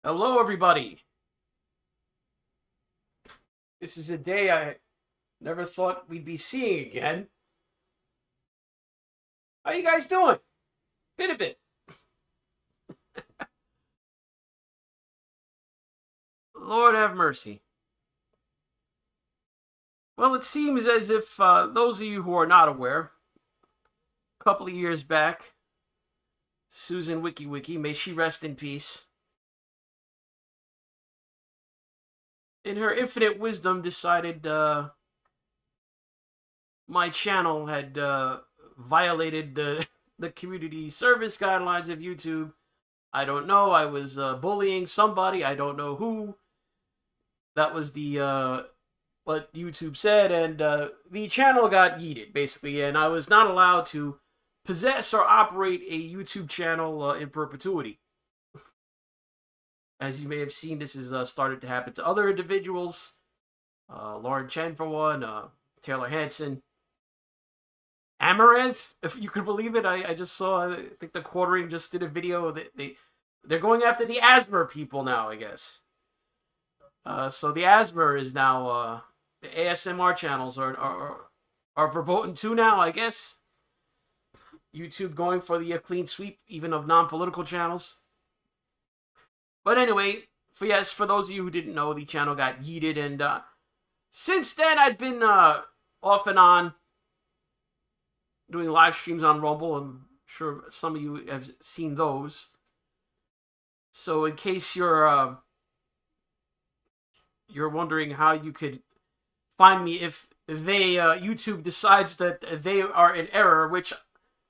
Hello, everybody. This is a day I never thought we'd be seeing again. How you guys doing? Been a bit. Lord have mercy. Well, it seems as if those of you who are not aware, a couple of years back, Susan WikiWiki, may she rest in peace, in her infinite wisdom decided my channel had violated the community service guidelines of YouTube. I don't know. I was bullying somebody. I don't know who. That was the what YouTube said, and the channel got yeeted basically, and I was not allowed to possess or operate a YouTube channel in perpetuity. As you may have seen, this has started to happen to other individuals. Lauren Chen, for one, Taylor Hanson, Amaranth, if you could believe it. I just saw, I think the Quartering just did a video. They're going after the asthma people now, I guess. So the asthma is now, the ASMR channels are verboten too now, I guess. YouTube going for the clean sweep, even of non-political channels. But anyway, for those of you who didn't know, the channel got yeeted, and since then I've been off and on doing live streams on Rumble. I'm sure some of you have seen those. So in case you're wondering how you could find me if YouTube decides that they are in error, which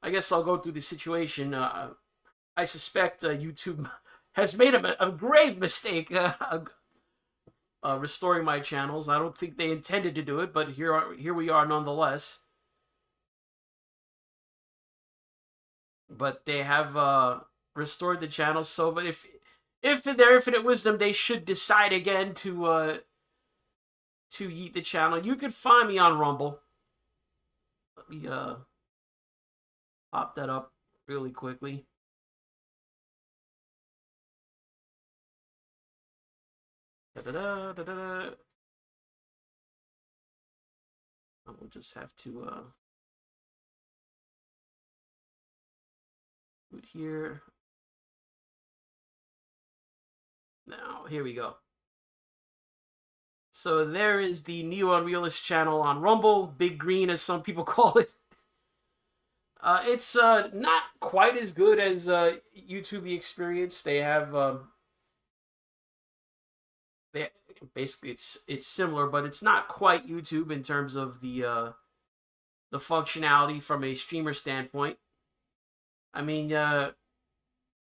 I guess I'll go through the situation. I suspect YouTube has made a grave mistake restoring my channels. I don't think they intended to do it, but here we are nonetheless. But they have restored the channels. So, but if in their infinite wisdom they should decide again to yeet the channel, you could find me on Rumble. Let me pop that up really quickly. Da-da-da-da-da-da. We'll just have to put here. Now, here we go. So there is the NeoUnrealist channel on Rumble, Big Green as some people call it. It's not quite as good as YouTube The Experience. They have basically it's similar, but it's not quite YouTube in terms of the functionality from a streamer standpoint. I mean,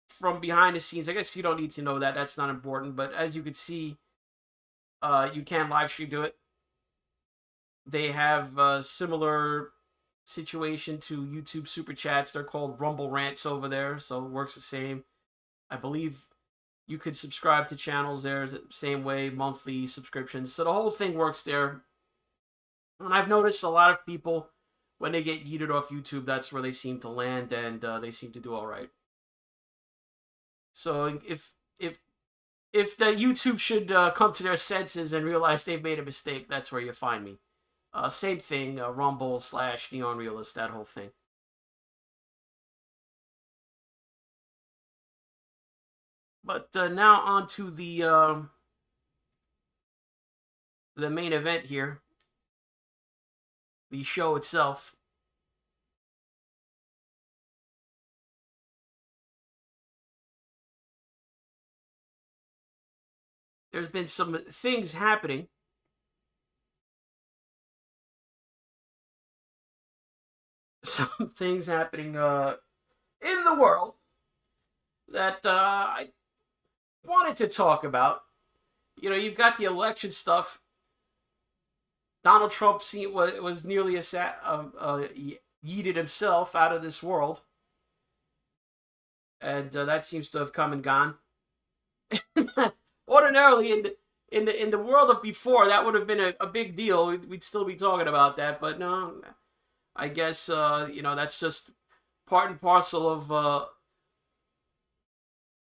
from behind the scenes, I guess you don't need to know that. That's not important. But as you can see, you can live stream to it. They have a similar situation to YouTube Super Chats. They're called Rumble Rants over there, so it works the same. I believe you could subscribe to channels there the same way, monthly subscriptions. So the whole thing works there. And I've noticed a lot of people, when they get yeeted off YouTube, that's where they seem to land, and they seem to do all right. So if the YouTube should come to their senses and realize they've made a mistake, that's where you find me. Same thing, Rumble / NeoUnrealist, that whole thing. But now on to the main event here, the show itself. There's been some things happening. Some things happening in the world that I wanted to talk about. You know, you've got the election stuff. Donald Trump was nearly yeeted himself out of this world, and that seems to have come and gone. Ordinarily, in the world of before, that would have been a big deal. We'd still be talking about that, but no. I guess that's just part and parcel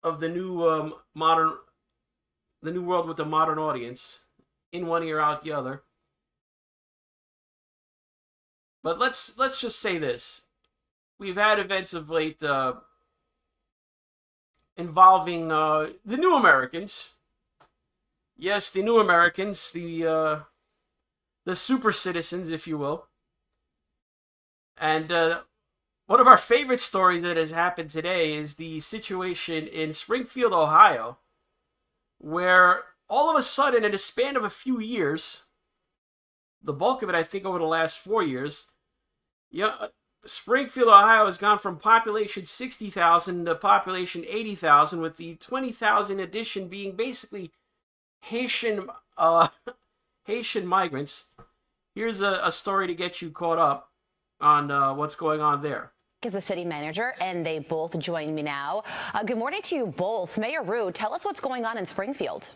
of the new modern the new world with the modern audience, in one ear, out the other. But let's just say this: we've had events of late involving the new Americans. Yes, the new Americans, the super citizens, if you will. And one of our favorite stories that has happened today is the situation in Springfield, Ohio, where all of a sudden, in a span of a few years, the bulk of it, I think, over the last 4 years, Springfield, Ohio has gone from population 60,000 to population 80,000, with the 20,000 addition being basically Haitian migrants. Here's a story to get you caught up on what's going on there. Is the city manager, and they both join me now. Good morning to you both. Mayor Rue, tell us what's going on in Springfield.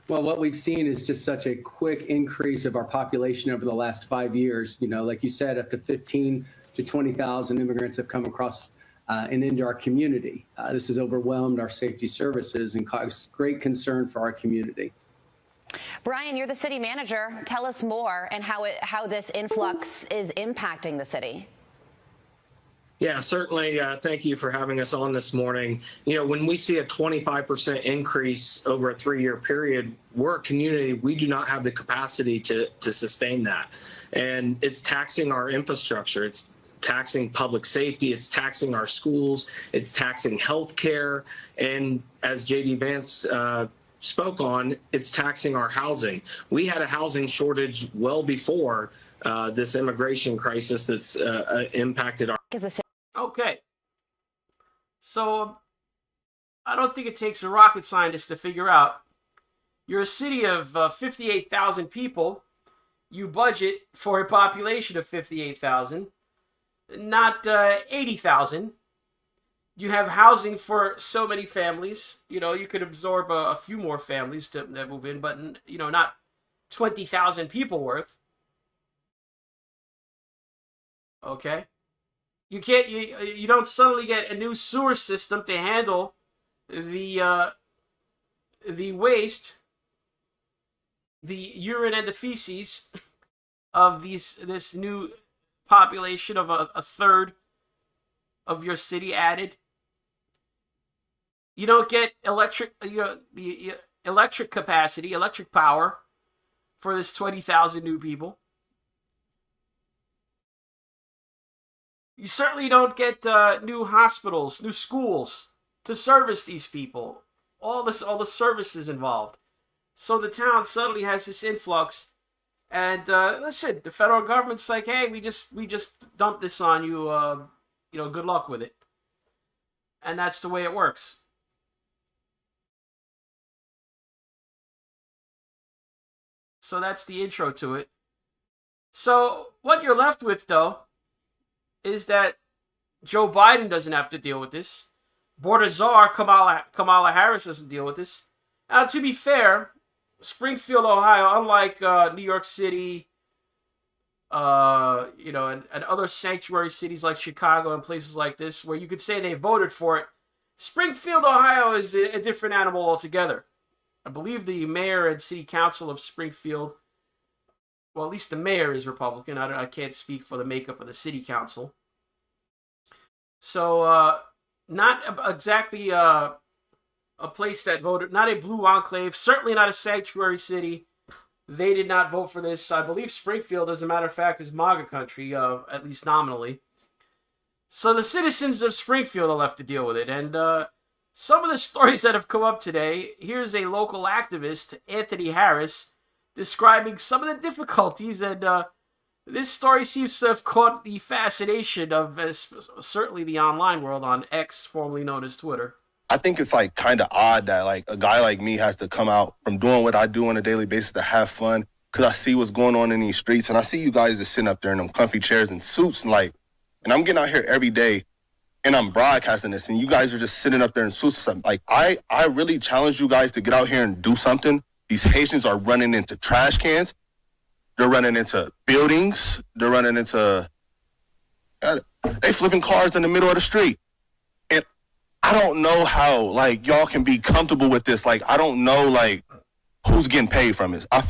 Well, what we've seen is just such a quick increase of our population over the last 5 years. Like you said, up to 15 to 20,000 immigrants have come across and into our community. This has overwhelmed our safety services and caused great concern for our community. Brian, you're the city manager. Tell us more and how this influx is impacting the city. Yeah, certainly. Thank you for having us on this morning. When we see a 25% increase over a 3-year period, we're a community, we do not have the capacity to sustain that. And it's taxing our infrastructure. It's taxing public safety. It's taxing our schools. It's taxing healthcare. And as J.D. Vance spoke on, it's taxing our housing. We had a housing shortage well before this immigration crisis that's impacted our... Okay. So, I don't think it takes a rocket scientist to figure out. You're a city of 58,000 people. You budget for a population of 58,000, not 80,000. You have housing for so many families. You could absorb a few more families that move in, but, not 20,000 people worth. Okay? You don't suddenly get a new sewer system to handle the waste, the urine and the feces of this new population of a third of your city added. You don't get the electric capacity, electric power for this 20,000 new people. You certainly don't get new hospitals, new schools to service these people. All the services involved. So the town suddenly has this influx, and listen, the federal government's like, hey, we just dumped this on you. Good luck with it. And that's the way it works. So that's the intro to it. So what you're left with, though, is that Joe Biden doesn't have to deal with this. Border czar Kamala Harris doesn't deal with this. Now, to be fair, Springfield, Ohio, unlike New York City, and other sanctuary cities like Chicago and places like this, where you could say they voted for it, Springfield, Ohio is a different animal altogether. I believe the mayor and city council of Springfield, well, at least the mayor is Republican. I can't speak for the makeup of the city council. So, not exactly a place that voted, not a blue enclave, certainly not a sanctuary city. They did not vote for this. I believe Springfield, as a matter of fact, is MAGA country, at least nominally. So the citizens of Springfield are left to deal with it. And some of the stories that have come up today, here's a local activist, Anthony Harris, describing some of the difficulties, and this story seems to have caught the fascination of certainly the online world on X, formerly known as Twitter. I think it's kind of odd that a guy like me has to come out from doing what I do on a daily basis to have fun, because I see what's going on in these streets, and I see you guys just sitting up there in them comfy chairs and suits, and I'm getting out here every day and I'm broadcasting this, and you guys are just sitting up there in suits or something. I really challenge you guys to get out here and do something. These Haitians are running into trash cans. They're running into buildings. They're running into... They flipping cars in the middle of the street. And I don't know how, like, y'all can be comfortable with this. Like, I don't know, like, who's getting paid from it. I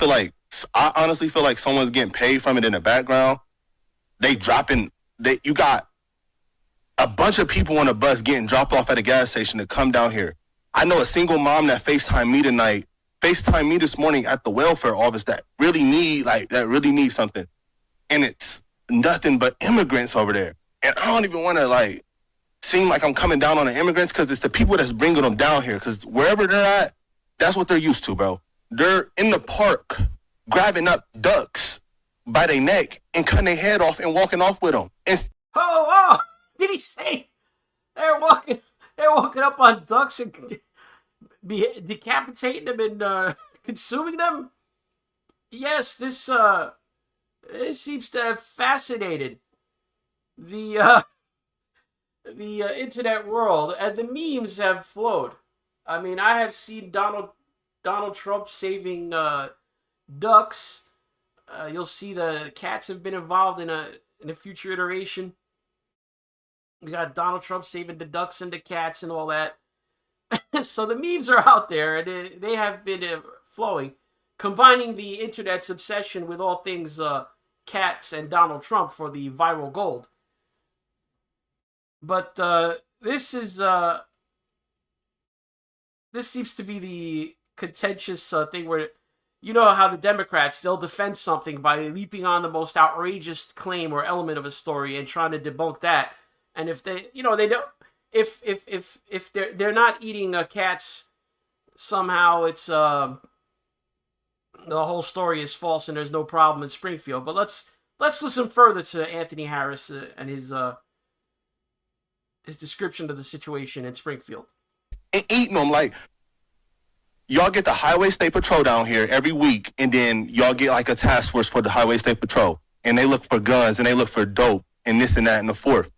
honestly feel like someone's getting paid from it in the background. You got a bunch of people on a bus getting dropped off at a gas station to come down here. I know a single mom that FaceTimed me this morning at the welfare office that really need something. And it's nothing but immigrants over there. And I don't even want to, like, seem like I'm coming down on the immigrants, because it's the people that's bringing them down here. Because wherever they're at, that's what they're used to, bro. They're in the park grabbing up ducks by their neck and cutting their head off and walking off with them. And Oh, did he say they're walking up on ducks and decapitating them and consuming them? Yes, this seems to have fascinated the internet world, and the memes have flowed. I mean, I have seen Donald Trump saving ducks. You'll see the cats have been involved in a future iteration. We got Donald Trump saving the ducks and the cats and all that. So the memes are out there, and they have been flowing, combining the internet's obsession with all things cats and Donald Trump for the viral gold. But this seems to be the contentious thing where, you know how the Democrats, they'll defend something by leaping on the most outrageous claim or element of a story and trying to debunk that. And if they, they don't, if they're not eating cats, somehow it's the whole story is false and there's no problem in Springfield. But let's listen further to Anthony Harris and his description of the situation in Springfield. and eating them. Like, y'all get the Highway State Patrol down here every week, and then y'all get like a task force for the Highway State Patrol, and they look for guns and they look for dope and this and that and the fourth.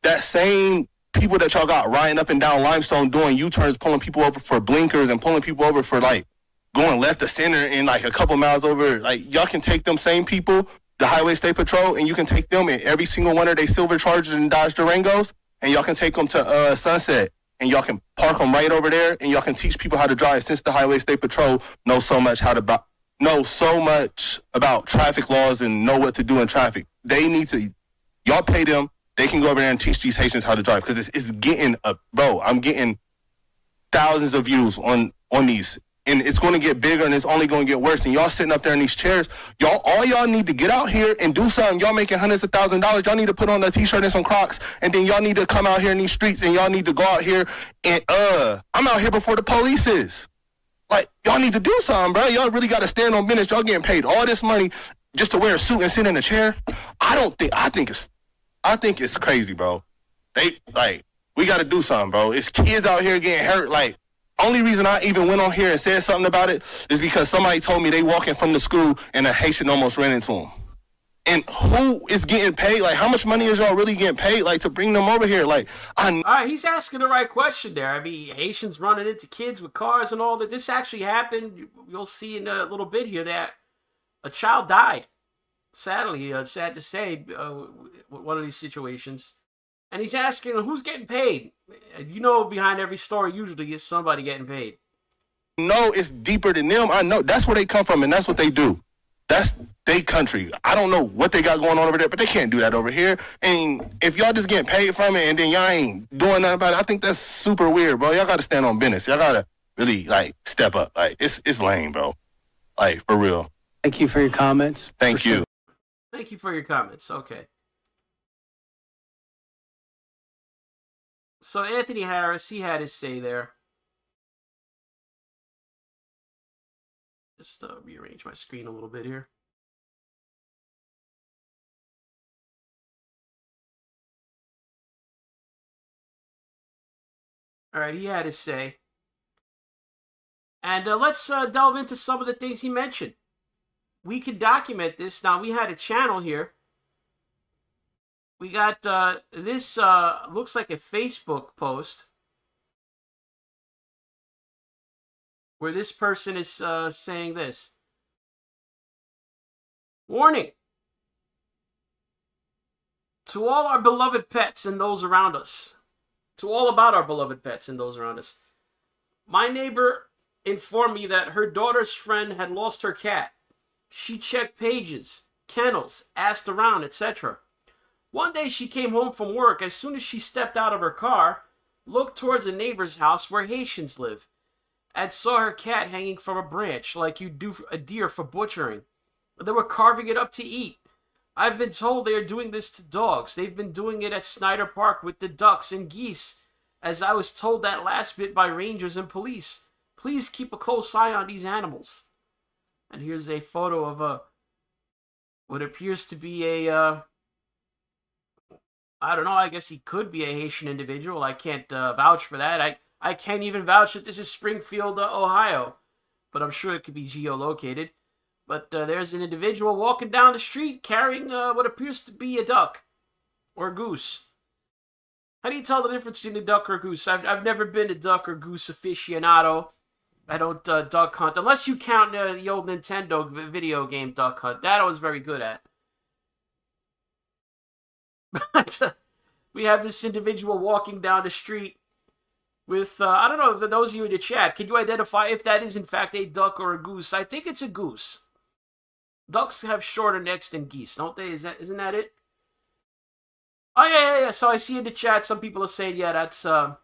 That same people that y'all got riding up and down Limestone doing U-turns, pulling people over for blinkers and pulling people over for like going left to center and like a couple miles over, like y'all can take them same people, the Highway State Patrol, and you can take them in every single one of their silver Chargers and Dodge Durangos, and y'all can take them to Sunset, and y'all can park them right over there, and y'all can teach people how to drive, since the Highway State Patrol knows so much about traffic laws and know what to do in traffic. They need to, y'all pay them. They can go over there and teach these Haitians how to drive, because it's getting bro. I'm getting thousands of views on these, and it's going to get bigger, and it's only going to get worse. And y'all sitting up there in these chairs, all y'all need to get out here and do something. Y'all making hundreds of thousands of dollars. Y'all need to put on a t-shirt and some Crocs, and then y'all need to come out here in these streets, and y'all need to go out here and I'm out here before the police is. Like, y'all need to do something, bro. Y'all really got to stand on business. Y'all getting paid all this money just to wear a suit and sit in a chair. I think it's crazy, bro. We got to do something, bro. It's kids out here getting hurt. Like, only reason I even went on here and said something about it is because somebody told me they walking from the school and a Haitian almost ran into them. And who is getting paid? Like, how much money is y'all really getting paid, like, to bring them over here? Like, all right, he's asking the right question there. I mean, Haitians running into kids with cars and all that. This actually happened. You'll see in a little bit here that a child died. Sadly, sad to say, one of these situations. And he's asking, who's getting paid? You know, behind every story usually is somebody getting paid. No, it's deeper than them. I know. That's where they come from, and that's what they do. That's their country. I don't know what they got going on over there, but they can't do that over here. And if y'all just getting paid from it and then y'all ain't doing nothing about it, I think that's super weird, bro. Y'all got to stand on business. Y'all got to really, like, step up. Like, it's lame, bro. Like, for real. Thank you for your comments. Thank you. Thank you for your comments. Okay. So Anthony Harris, he had his say there. Just rearrange my screen a little bit here. All right, he had his say. And let's delve into some of the things he mentioned. We can document this. Now, we had a channel here. We got this looks like a Facebook post where this person is saying this. Warning to all our beloved pets and those around us. to all about our beloved pets and those around us. My neighbor informed me that her daughter's friend had lost her cat. She checked pages, kennels, asked around, etc. One day she came home from work. As soon as she stepped out of her car, looked towards a neighbor's house where Haitians live, and saw her cat hanging from a branch like you do a deer for butchering. They were carving it up to eat. I've been told they are doing this to dogs. They've been doing it at Snyder Park with the ducks and geese, as I was told that last bit by rangers and police. Please keep a close eye on these animals. And here's a photo of what appears to be I don't know, I guess he could be a Haitian individual. I can't vouch for that. I can't even vouch that this is Springfield, Ohio. But I'm sure it could be geolocated. But there's an individual walking down the street carrying what appears to be a duck or a goose. How do you tell the difference between a duck or a goose? I've never been a duck or goose aficionado. I don't duck hunt, unless you count the old Nintendo video game Duck Hunt. That I was very good at. But we have this individual walking down the street with, I don't know, for those of you in the chat, can you identify if that is in fact a duck or a goose? I think it's a goose. Ducks have shorter necks than geese, don't they? Isn't that it? Oh, yeah. So I see in the chat some people are saying, yeah, that's the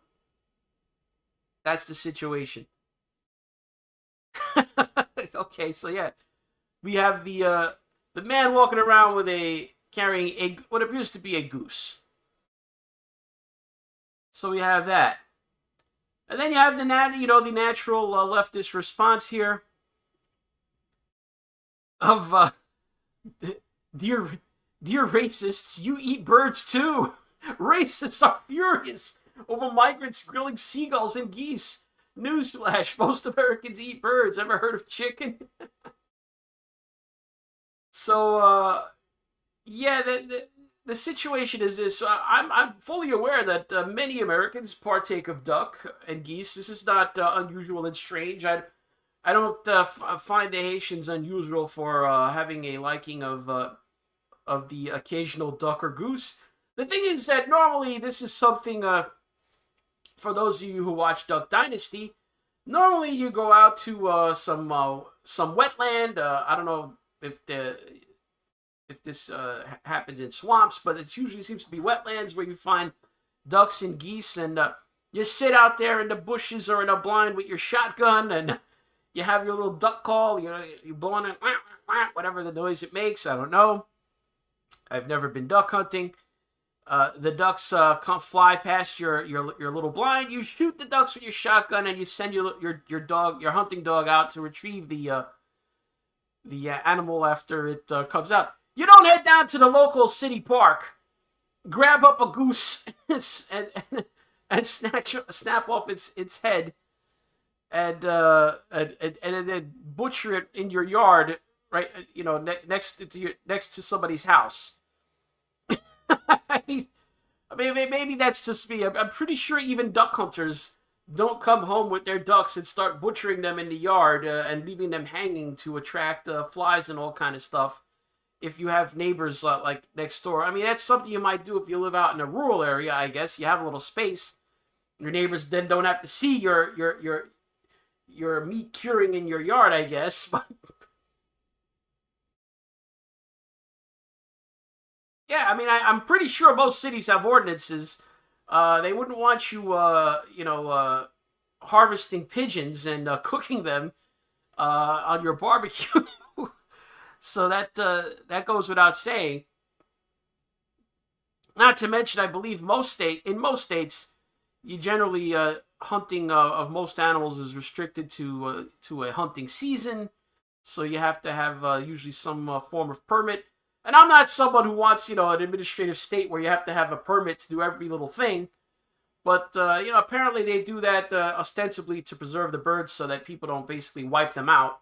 situation. Okay, so yeah. We have the man walking around with carrying what appears to be a goose. So we have that. And then you have the natural leftist response here of dear racists, you eat birds too. Racists are furious over migrants grilling seagulls and geese. Newsflash, most Americans eat birds. Ever heard of chicken? So yeah, the situation is this. I'm fully aware that many Americans partake of duck and geese. This is not unusual and strange. I don't find the Haitians unusual for having a liking of the occasional duck or goose. The thing is that normally this is something, for those of you who watch Duck Dynasty, normally you go out to some wetland. I don't know if this happens in swamps, but it usually seems to be wetlands where you find ducks and geese, and you sit out there in the bushes or in a blind with your shotgun, and you have your little duck call. You're blowing it, whatever the noise it makes. I don't know. I've never been duck hunting. The ducks come fly past your little blind. You shoot the ducks with your shotgun, and you send your hunting dog out to retrieve the animal after it comes out. You don't head down to the local city park, grab up a goose, and snap off its head, and then butcher it in your yard, right? Next to somebody's house. I mean, maybe that's just me. I'm pretty sure even duck hunters don't come home with their ducks and start butchering them in the yard and leaving them hanging to attract flies and all kind of stuff. If you have neighbors like next door, I mean, that's something you might do if you live out in a rural area. I guess you have a little space. Your neighbors then don't have to see your meat curing in your yard, I guess. But yeah, I mean, I'm pretty sure most cities have ordinances. They wouldn't want you, harvesting pigeons and cooking them on your barbecue. So that goes without saying. Not to mention, I believe in most states, you generally hunting of most animals is restricted to a hunting season. So you have to have usually some form of permit. And I'm not someone who wants, an administrative state where you have to have a permit to do every little thing. But, apparently they do that ostensibly to preserve the birds so that people don't basically wipe them out.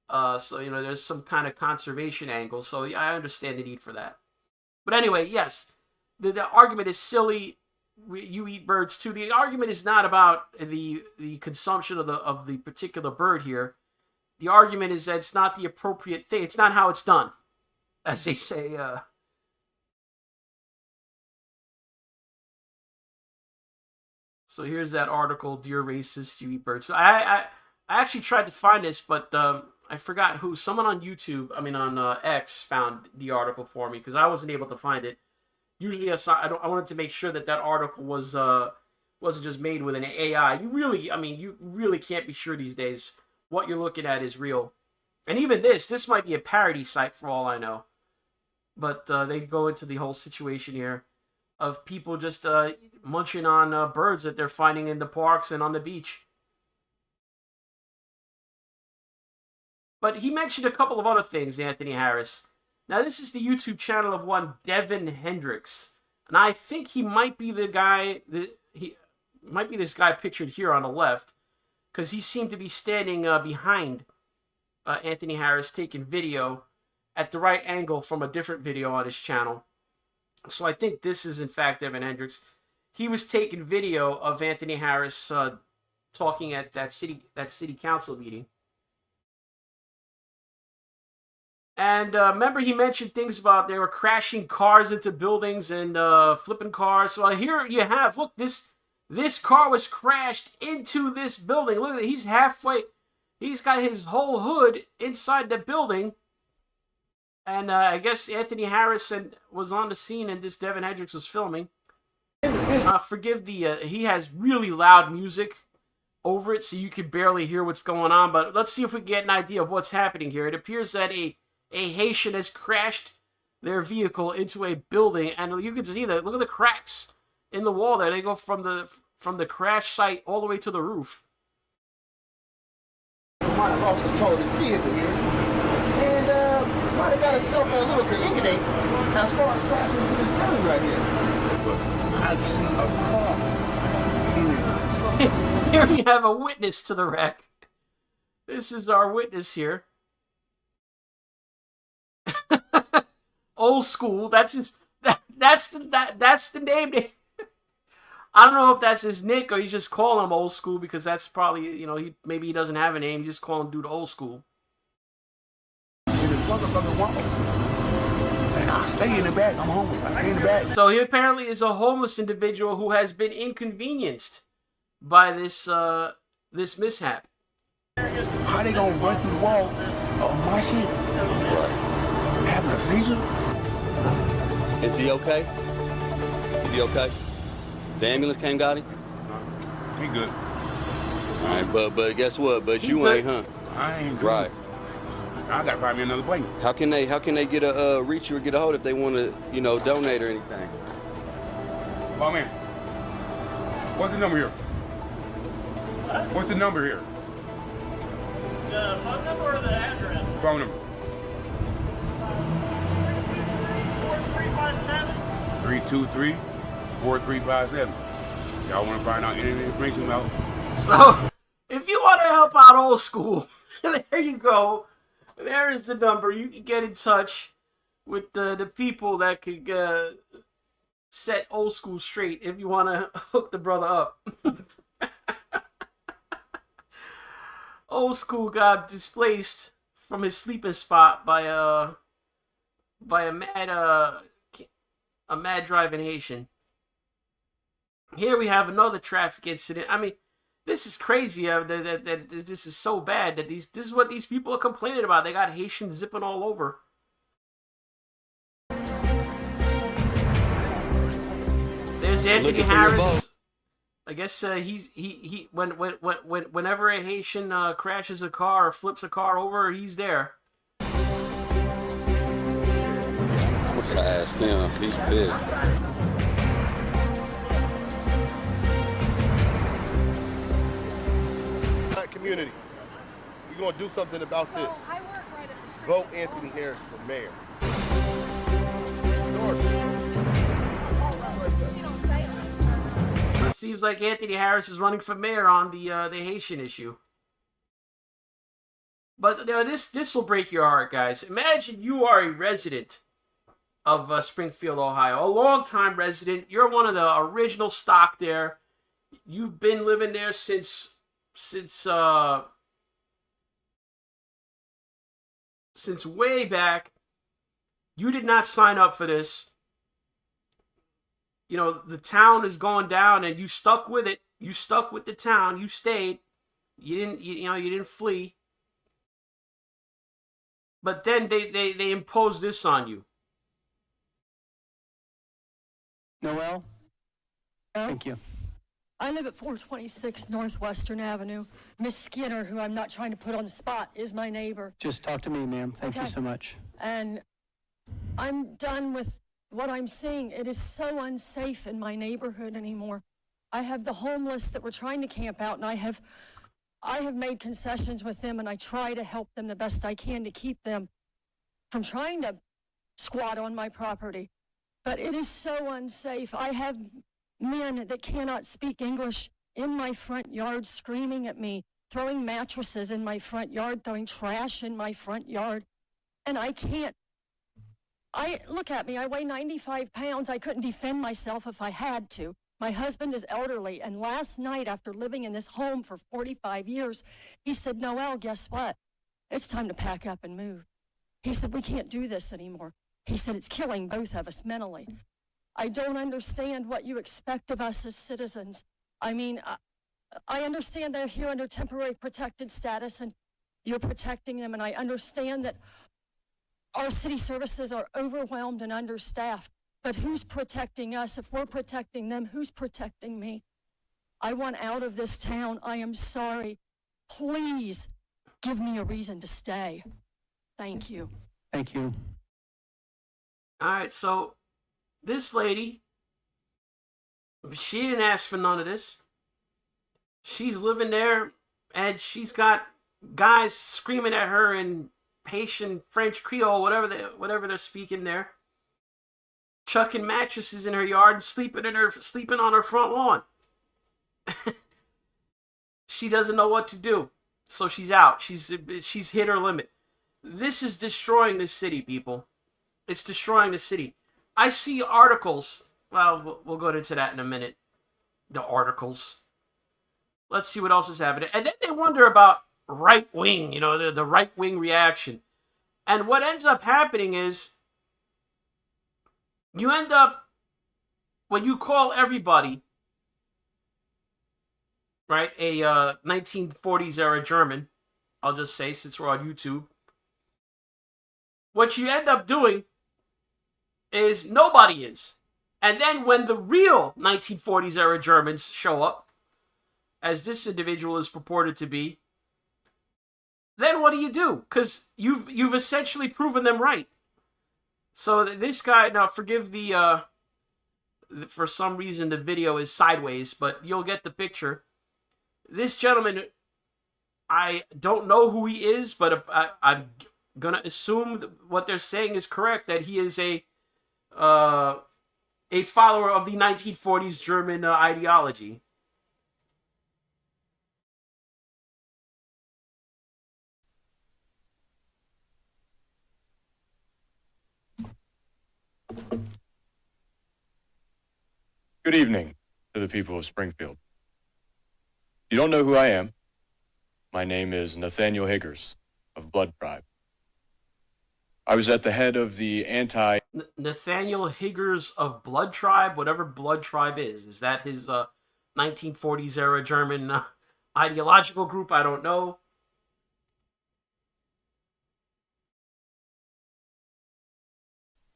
So, there's some kind of conservation angle. So I understand the need for that. But anyway, yes, the argument is silly. You eat birds too. The argument is not about the consumption of the particular bird here. The argument is that it's not the appropriate thing. It's not how it's done, as they say. So here's that article, Dear Racist, You Eat Birds. So I actually tried to find this, but I forgot who. Someone on YouTube, on X, found the article for me because I wasn't able to find it. Usually I wanted to make sure that article wasn't just made with an AI. You really can't be sure these days what you're looking at is real. And even this might be a parody site for all I know. But they go into the whole situation here of people just munching on birds that they're finding in the parks and on the beach. But he mentioned a couple of other things, Anthony Harris. Now, this is the YouTube channel of one Devin Hendricks. And I think he might be the guy, he might be this guy pictured here on the left, because he seemed to be standing behind Anthony Harris taking video at the right angle from a different video on his channel. So I think this is, in fact, Devin Hendricks. He was taking video of Anthony Harris talking at that city council meeting. And remember, he mentioned things about they were crashing cars into buildings and flipping cars. So here you have, look, this car was crashed into this building. Look at it, he's halfway. He's got his whole hood inside the building. And I guess Anthony Harris was on the scene and this Devin Hendricks was filming. Forgive he has really loud music over it, so you can barely hear what's going on. But let's see if we get an idea of what's happening here. It appears that a Haitian has crashed their vehicle into a building, and you can see that. Look at the cracks in the wall there. They go from the crash site all the way to the roof. Might have lost control of his vehicle here, and might have got himself in a little predicament. Now started crashing into this building right here. I see a car. Here we have a witness to the wreck. This is our witness here. Old School. That's the name. I don't know if that's his nick or you just call him Old School because that's probably, maybe he doesn't have a name. You just call him dude Old School. I stay in the back. I'm homeless. I stay in the back. So he apparently is a homeless individual who has been inconvenienced by this mishap. How they gonna run through the wall of my shit? Having a seizure? Is he okay? Is he okay? The ambulance came, got him? He good. All right, but guess what? But you ain't, huh? I ain't good. Right. I gotta find me another plane. How can they get a reach you or get a hold if they want to, donate or anything? Oh man, what's the number here? What? What's the number here? The phone number or the address? Phone number. 4357. 323-4357. Y'all want to find out any information about? So, if you want to help out Old School, there you go. There is the number. You can get in touch with the people that could set Old School straight if you want to hook the brother up. Old School got displaced from his sleeping spot by a mad driving Haitian. Here we have another traffic incident. I mean, this is crazy. That this is so bad that this is what these people are complaining about. They got Haitians zipping all over. There's Anthony Harris. I guess whenever a Haitian crashes a car or flips a car over, he's there. What can I ask him? He's big. Community, we're going to do something about this. Vote Anthony Harris for mayor. So it seems like Anthony Harris is running for mayor on the Haitian issue. But this will break your heart, guys. Imagine you are a resident of Springfield, Ohio, a longtime resident. You're one of the original stock there. You've been living there since way back. You did not sign up for this. The town is going down and you stuck with it. You stuck with the town. You stayed. You didn't. You didn't flee. But then they impose this on you. Noel? Thank you. I live at 426 Northwestern Avenue. Miss Skinner, who I'm not trying to put on the spot, is my neighbor. Just talk to me, ma'am. Thank you so much. And I'm done with what I'm seeing. It is so unsafe in my neighborhood anymore. I have the homeless that were trying to camp out, and I have made concessions with them, and I try to help them the best I can to keep them from trying to squat on my property. But it is so unsafe. I have men that cannot speak English in my front yard screaming at me, throwing mattresses in my front yard, throwing trash in my front yard. And I can't. Look at me, I weigh 95 pounds. I couldn't defend myself if I had to. My husband is elderly, and last night, after living in this home for 45 years, he said, Noel, guess what? It's time to pack up and move. He said, we can't do this anymore. He said, it's killing both of us mentally. I don't understand what you expect of us as citizens. I mean, I understand they're here under temporary protected status, and you're protecting them, and I understand that our city services are overwhelmed and understaffed. But who's protecting us? If we're protecting them, who's protecting me? I want out of this town. I am sorry. Please give me a reason to stay. Thank you. Thank you. All right, so this lady, she didn't ask for none of this. She's living there, and she's got guys screaming at her in Haitian, French, Creole, whatever they're speaking there, chucking mattresses in her yard and sleeping on her front lawn. She doesn't know what to do, so she's out. She's hit her limit. This is destroying the city, people. It's destroying the city. I see articles. Well, we'll go into that in a minute. The articles. Let's see what else is happening. And then they wonder about right wing, the right wing reaction. And what ends up happening is you end up, when you call everybody, right, a 1940s era German, I'll just say since we're on YouTube, what you end up doing is nobody is. And then when the real 1940s era Germans show up, as this individual is purported to be, then what do? Because you've essentially proven them right. So this guy, now forgive for some reason the video is sideways, but you'll get the picture. This gentleman, I don't know who he is, but I'm gonna assume what they're saying is correct, that he is a follower of the 1940s German ideology. Good evening to the people of Springfield. You don't know who I am. My name is Nathaniel Higgers of Blood Tribe. I was at the head of the Nathaniel Higgers of Blood Tribe, whatever Blood Tribe is. Is that his 1940s era German ideological group? I don't know.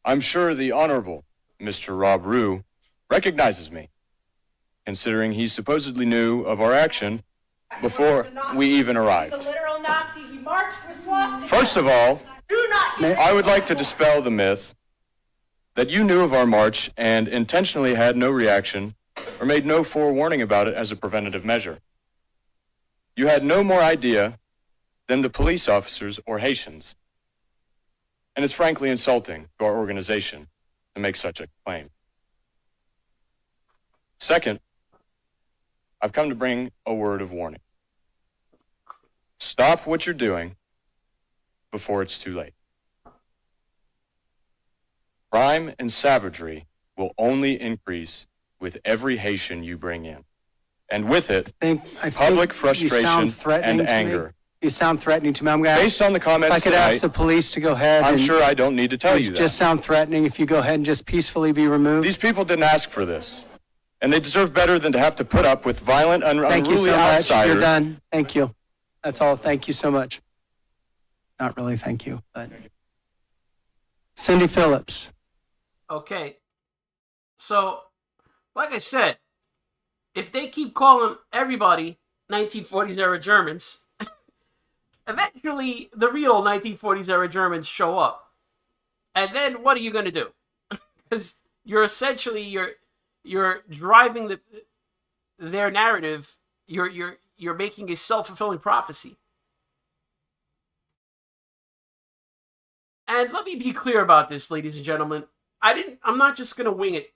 I'm sure the Honorable Mr. Rob Rue recognizes me, considering he supposedly knew of our action before we even arrived. He's a literal Nazi. He marched with swastikas. First of all, I would like to dispel the myth that you knew of our march and intentionally had no reaction or made no forewarning about it as a preventative measure. You had no more idea than the police officers or Haitians. And it's frankly insulting to our organization to make such a claim. Second, I've come to bring a word of warning. Stop what you're doing before it's too late. Crime and savagery will only increase with every Haitian you bring in. And with it, public frustration and anger. You sound threatening to me. I'm gonna Based on the comments if I could tonight, ask the police to go ahead. I'm sure I don't need to tell you that. Just sound threatening if you go ahead and just peacefully be removed. These people didn't ask for this. And they deserve better than to have to put up with violent and Thank you unruly so much. outsiders. You're done. Thank you. That's all. Thank you so much. Not really thank you, but Cindy Phillips. Okay. So, like I said, if they keep calling everybody 1940s era Germans, eventually the real 1940s era Germans show up. And then what are you going to do? Because you're essentially you're driving their narrative. You're making a self-fulfilling prophecy. And let me be clear about this, ladies and gentlemen. I'm not just going to wing it.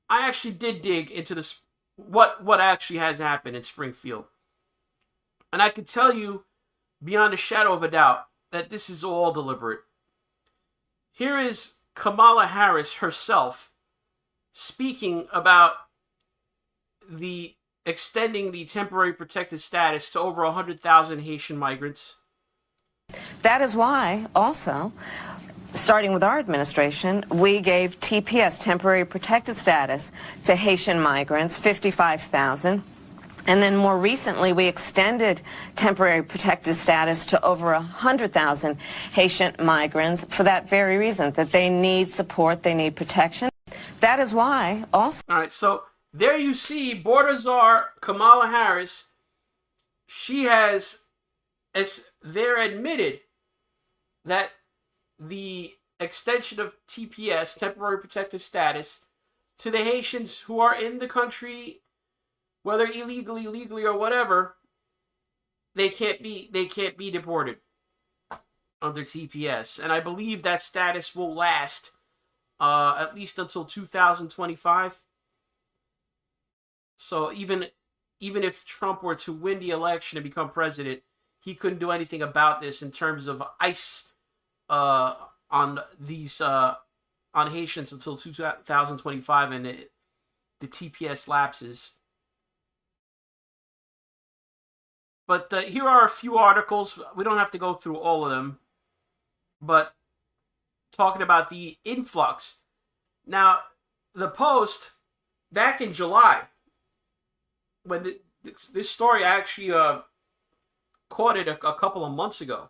I actually did dig into this, what actually has happened in Springfield. And I can tell you beyond a shadow of a doubt that this is all deliberate. Here is Kamala Harris herself speaking about the extending the temporary protected status to over 100,000 Haitian migrants. That is why, also, starting with our administration, we gave TPS, temporary protected status, to Haitian migrants, 55,000. And then more recently, we extended temporary protected status to over 100,000 Haitian migrants for that very reason, that they need support, they need protection. That is why, also... All right, so there you see border czar Kamala Harris. She has admitted that the extension of TPS, temporary protected status, to the Haitians who are in the country, whether illegally, legally, or whatever, they can't be deported under TPS. And I believe that status will last at least until 2025. So even if Trump were to win the election and become president, he couldn't do anything about this in terms of ICE on Haitians until 2025, and the TPS lapses. But here are a few articles. We don't have to go through all of them, but talking about the influx. Now, the Post, back in July, when this story actually caught it a couple of months ago,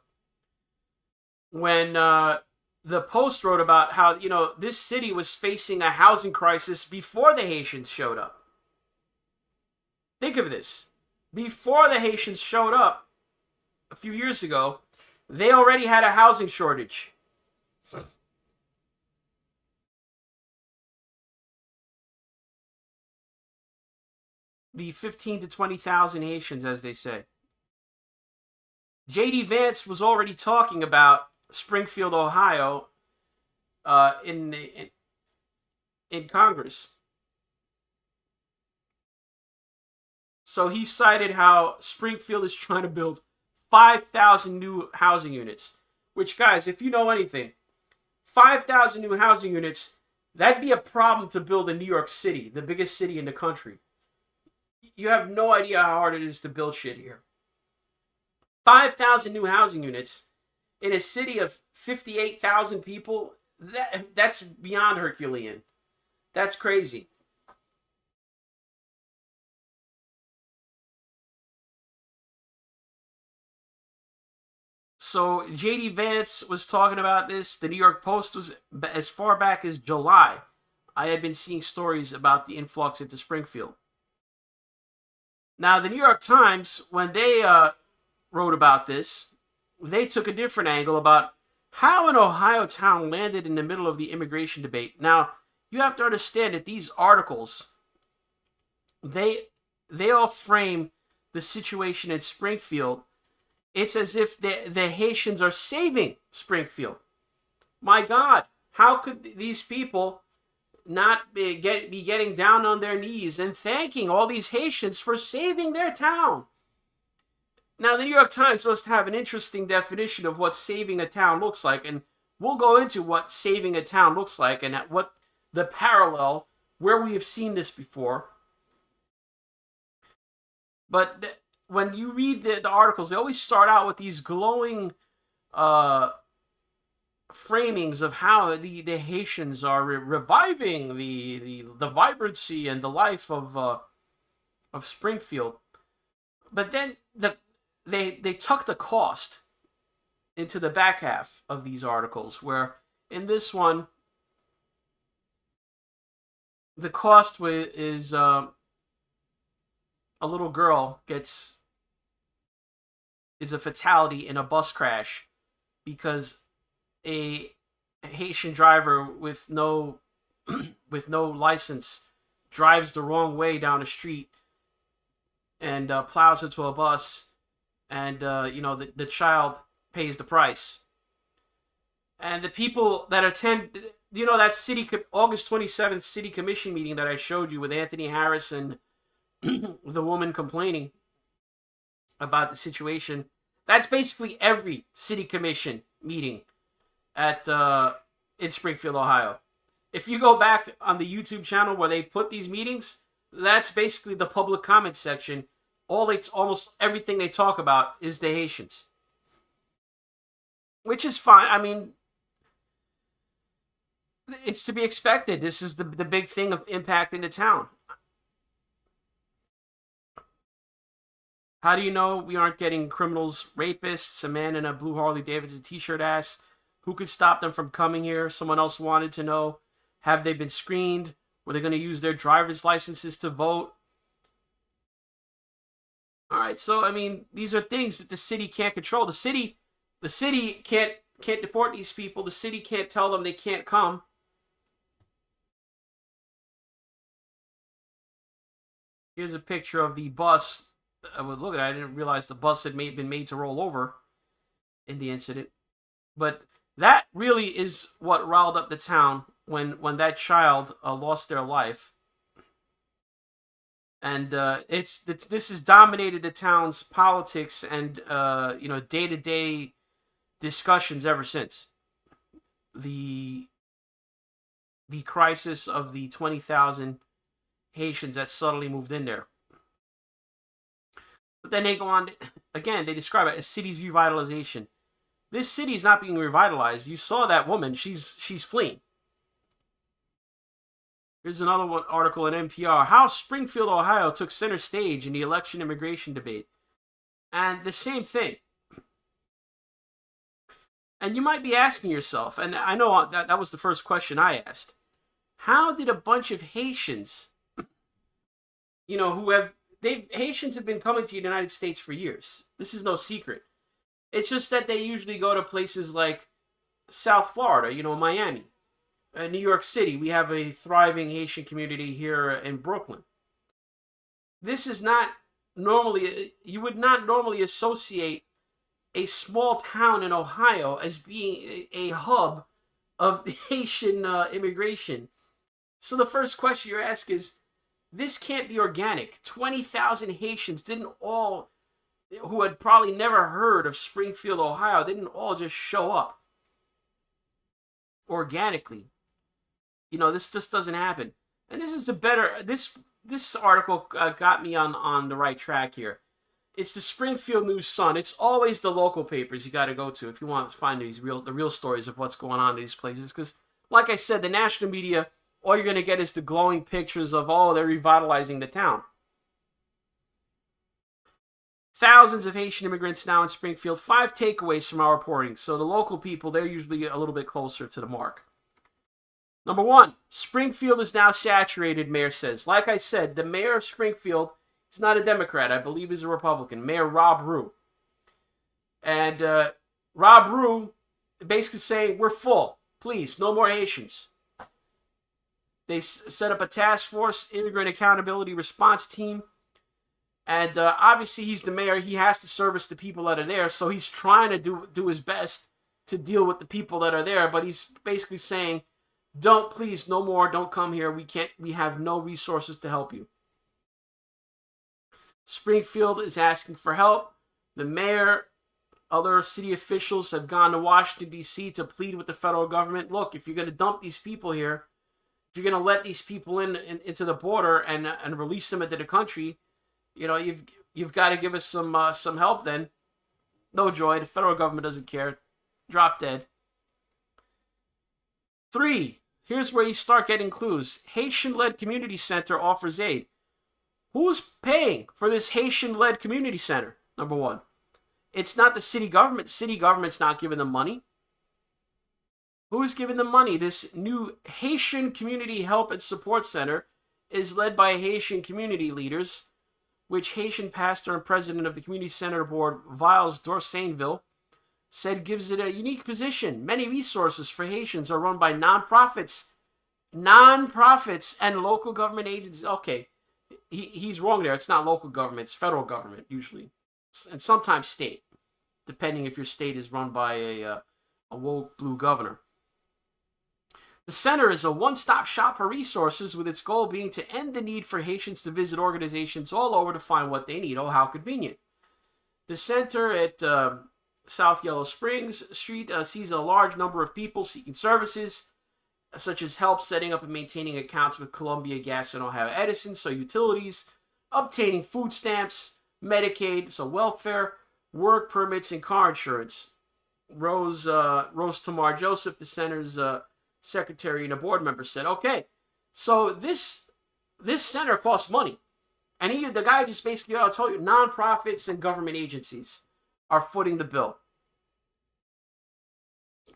when the Post wrote about how, this city was facing a housing crisis before the Haitians showed up. Think of this. Before the Haitians showed up a few years ago, they already had a housing shortage. The 15 to 20,000 Haitians, as they say. J.D. Vance was already talking about Springfield, Ohio, in Congress. So he cited how Springfield is trying to build 5,000 new housing units. Which, guys, if you know anything, 5,000 new housing units, that'd be a problem to build in New York City, the biggest city in the country. You have no idea how hard it is to build shit here. 5,000 new housing units in a city of 58,000 people, that's beyond Herculean. That's crazy. So J.D. Vance was talking about this. The New York Post was as far back as July. I had been seeing stories about the influx into Springfield. Now, the New York Times, when they wrote about this, they took a different angle about how an Ohio town landed in the middle of the immigration debate. Now, you have to understand that these articles, they all frame the situation in Springfield. It's as if the Haitians are saving Springfield. My God, how could these people not be getting down on their knees and thanking all these Haitians for saving their town? Now, the New York Times must have an interesting definition of what saving a town looks like, and we'll go into what saving a town looks like and what the parallel, where we have seen this before. But when you read the articles, they always start out with these glowing framings of how the Haitians are reviving the vibrancy and the life of Springfield. But then they tuck the cost into the back half of these articles, where in this one the cost is a little girl is a fatality in a bus crash because a Haitian driver with no license drives the wrong way down the street and plows into a bus, and the child pays the price. And the people that attend, that August 27th city commission meeting that I showed you with Anthony Harris and the woman complaining about the situation, that's basically every city commission meeting in Springfield, Ohio. If you go back on the YouTube channel where they put these meetings, that's basically the public comment section. Almost everything they talk about is the Haitians, which is fine. I mean, it's to be expected. This is the big thing of impacting the town. How do you know we aren't getting criminals, rapists, a man in a blue Harley Davidson t-shirt ass? Who could stop them from coming here? Someone else wanted to know. Have they been screened? Were they going to use their driver's licenses to vote? All right, so I mean, these are things that the city can't control. The city can't deport these people. The city can't tell them they can't come. Here's a picture of the bus. Look at it. I didn't realize the bus had been made to roll over in the incident. But that really is what riled up the town when that child lost their life. And this has dominated the town's politics and day-to-day discussions ever since. The crisis of the 20,000 Haitians that suddenly moved in there. But then they go on, again, they describe it as city's revitalization. This city is not being revitalized. You saw that woman, she's fleeing. Here's another article in NPR. How Springfield, Ohio took center stage in the election immigration debate. And the same thing. And you might be asking yourself, and I know that was the first question I asked. How did a bunch of Haitians, Haitians have been coming to the United States for years. This is no secret. It's just that they usually go to places like South Florida, Miami. New York City, we have a thriving Haitian community here in Brooklyn. This is not normally, you would not normally associate a small town in Ohio as being a hub of Haitian immigration. So the first question you ask is, this can't be organic. 20,000 Haitians who had probably never heard of Springfield, Ohio, didn't all just show up organically. This just doesn't happen. And this is this article got me on the right track here. It's the Springfield News Sun. It's always the local papers you got to go to if you want to find the real stories of what's going on in these places. Because, like I said, the national media, all you're going to get is the glowing pictures of, they're revitalizing the town. Thousands of Haitian immigrants now in Springfield. 5 takeaways from our reporting. So the local people, they're usually a little bit closer to the mark. Number 1, Springfield is now saturated, mayor says. Like I said, the mayor of Springfield is not a Democrat. I believe he's a Republican. Mayor Rob Rue. And Rob Rue basically saying, we're full. Please, no more Haitians. They set up a task force, immigrant accountability response team. And obviously he's the mayor. He has to service the people that are there. So he's trying to do his best to deal with the people that are there. But he's basically saying, please, no more. Don't come here. We have no resources to help you. Springfield is asking for help. The mayor, other city officials have gone to Washington, D.C. to plead with the federal government. Look, if you're going to dump these people here, if you're going to let these people into the border and release them into the country, you've got to give us some help then. No joy. The federal government doesn't care. Drop dead. 3, here's where you start getting clues. Haitian-led community center offers aid. Who's paying for this Haitian-led community center? Number 1. It's not the city government. The city government's not giving them money. Who's giving them money? This new Haitian Community Help and Support Center is led by Haitian community leaders, which Haitian pastor and president of the Community Center Board, Viles Dorsainville, said gives it a unique position. Many resources for Haitians are run by nonprofits and local government agencies. Okay, he's wrong there. It's not local government. It's federal government, usually. And sometimes state, depending if your state is run by a woke blue governor. The center is a one-stop shop for resources, with its goal being to end the need for Haitians to visit organizations all over to find what they need. Oh, how convenient. The center at South Yellow Springs Street sees a large number of people seeking services, such as help setting up and maintaining accounts with Columbia Gas and Ohio Edison, so utilities, obtaining food stamps, Medicaid, so welfare, work permits, and car insurance. Rose Tamar Joseph, the center's secretary and a board member, said, okay, so this center costs money. And the guy just basically, I'll tell you, nonprofits and government agencies are footing the bill.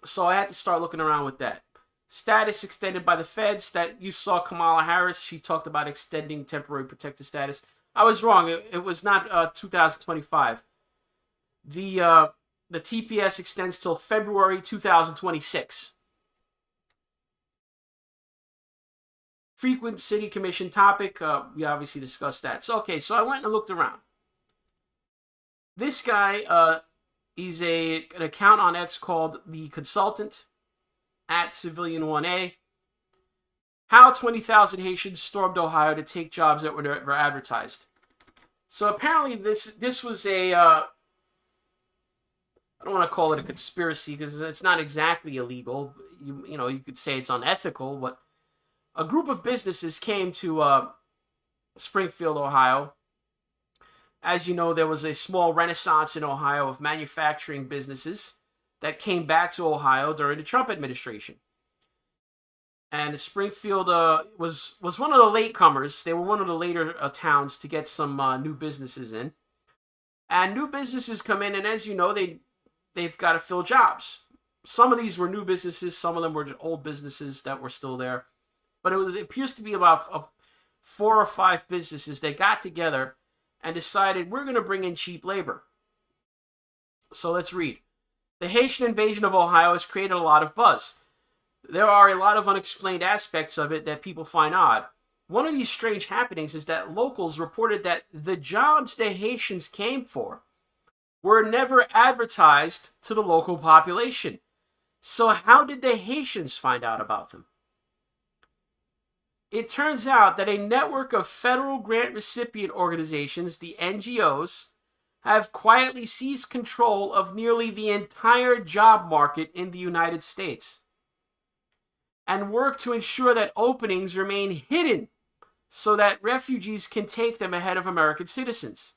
So I had to start looking around with that. Status extended by the feds. That you saw Kamala Harris. She talked about extending temporary protected status. I was wrong. It was not 2025. The TPS extends till February 2026. Frequent city commission topic. We obviously discussed that. So I went and looked around. This guy, he's an account on X called The Consultant at Civilian1A. How 20,000 Haitians stormed Ohio to take jobs that were advertised. So apparently this was a, I don't want to call it a conspiracy because it's not exactly illegal. You could say it's unethical, but a group of businesses came to Springfield, Ohio. As you know, there was a small renaissance in Ohio of manufacturing businesses that came back to Ohio during the Trump administration. And Springfield was one of the latecomers. They were one of the later towns to get some new businesses in. And new businesses come in, and as you know, they've got to fill jobs. Some of these were new businesses. Some of them were old businesses that were still there. But it appears to be about 4 or 5 businesses that got together and decided we're going to bring in cheap labor. So let's read. The Haitian invasion of Ohio has created a lot of buzz. There are a lot of unexplained aspects of it that people find odd. One of these strange happenings is that locals reported that the jobs the Haitians came for were never advertised to the local population. So how did the Haitians find out about them? It turns out that a network of federal grant recipient organizations, the NGOs, have quietly seized control of nearly the entire job market in the United States and work to ensure that openings remain hidden so that refugees can take them ahead of American citizens.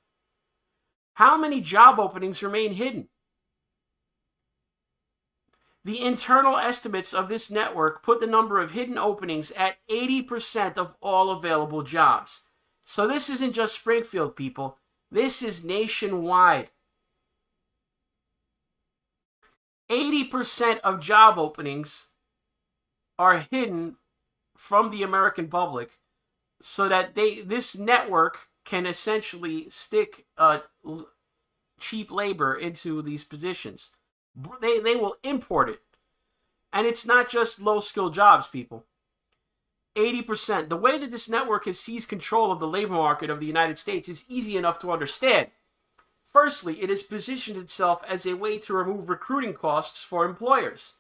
How many job openings remain hidden? The internal estimates of this network put the number of hidden openings at 80% of all available jobs. So this isn't just Springfield, people. This is nationwide. 80% of job openings are hidden from the American public so that this network can essentially stick cheap labor into these positions. They will import it. And it's not just low-skilled jobs, people. 80%. The way that this network has seized control of the labor market of the United States is easy enough to understand. Firstly, it has positioned itself as a way to remove recruiting costs for employers.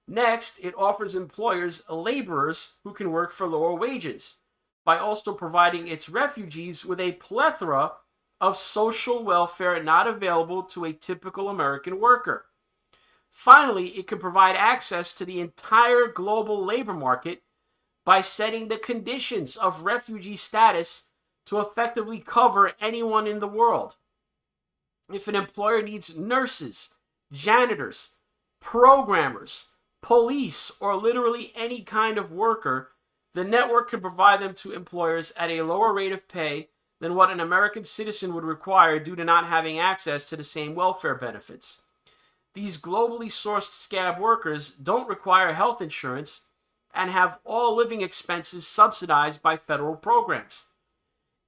Next, it offers employers laborers who can work for lower wages by also providing its refugees with a plethora of social welfare not available to a typical American worker. Finally, it can provide access to the entire global labor market by setting the conditions of refugee status to effectively cover anyone in the world. If an employer needs nurses, janitors, programmers, police, or literally any kind of worker, the network can provide them to employers at a lower rate of pay than what an American citizen would require due to not having access to the same welfare benefits. These globally sourced scab workers don't require health insurance and have all living expenses subsidized by federal programs.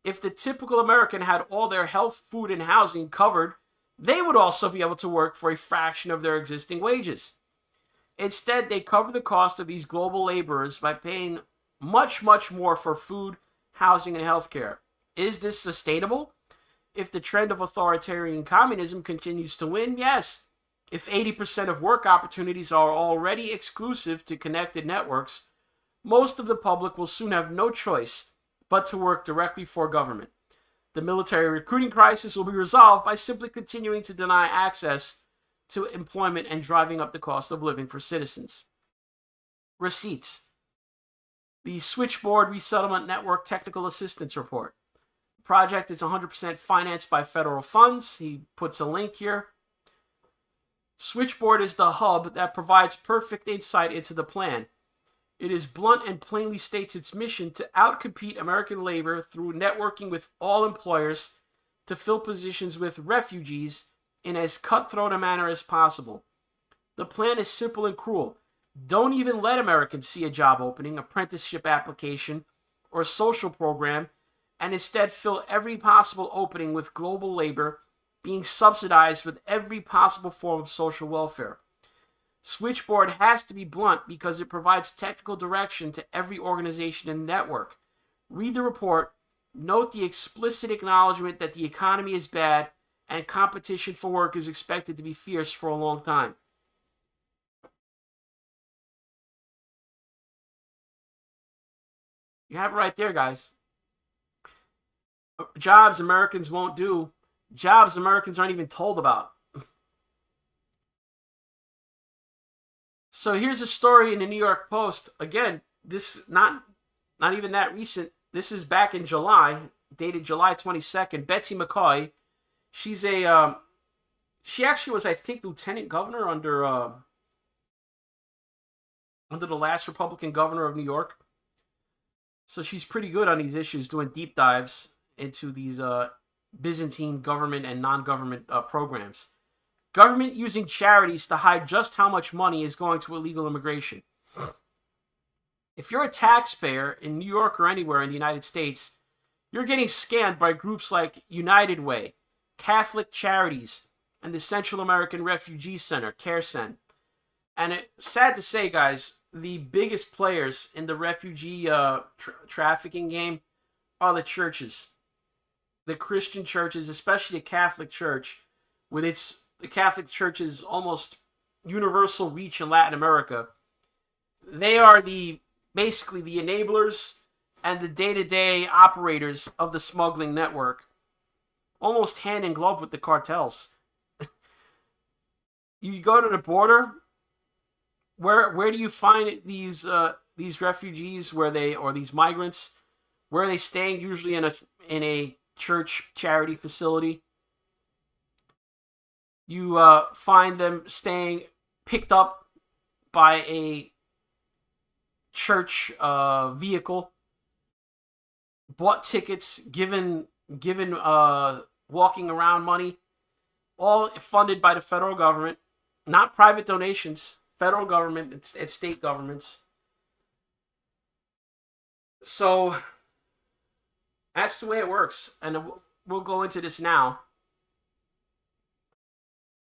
If the typical American had all their health, food, and housing covered, they would also be able to work for a fraction of their existing wages. Instead, they cover the cost of these global laborers by paying much, much more for food, housing, and healthcare. Is this sustainable? If the trend of authoritarian communism continues to win, yes. If 80% of work opportunities are already exclusive to connected networks, most of the public will soon have no choice but to work directly for government. The military recruiting crisis will be resolved by simply continuing to deny access to employment and driving up the cost of living for citizens. Receipts. The Switchboard Resettlement Network Technical Assistance Report. The project is 100% financed by federal funds. He puts a link here. Switchboard is the hub that provides perfect insight into the plan. It is blunt and plainly states its mission to outcompete American labor through networking with all employers to fill positions with refugees in as cutthroat a manner as possible. The plan is simple and cruel. Don't even let Americans see a job opening, apprenticeship application, or social program, and instead fill every possible opening with global labor being subsidized with every possible form of social welfare. Switchboard has to be blunt because it provides technical direction to every organization in the network. Read the report, note the explicit acknowledgement that the economy is bad and competition for work is expected to be fierce for a long time. You have it right there, guys. Jobs Americans won't do. Jobs Americans aren't even told about. So here's a story in the New York Post. Again, this not even that recent. This is back in July, dated July 22nd. Betsy McCoy, she's a she actually was, I think, lieutenant governor under the last Republican governor of New York. So she's pretty good on these issues, doing deep dives into these Byzantine government and non-government programs. Government using charities to hide just how much money is going to illegal immigration. If you're a taxpayer in New York or anywhere in the United States, you're getting scammed by groups like United Way, Catholic Charities, and the Central American Refugee Center, CareCen. And it's sad to say, guys, the biggest players in the refugee trafficking game are the churches. The Christian churches, especially the Catholic Church, with the Catholic Church's almost universal reach in Latin America. They are basically the enablers and the day-to-day operators of the smuggling network, almost hand in glove with the cartels. You go to the border, where do you find these refugees, or these migrants? Where are they staying? Usually in a church charity facility. You find them picked up by a church vehicle, bought tickets, given walking around money, all funded by the federal government, not private donations, federal government and state governments. So that's the way it works, and we'll go into this now.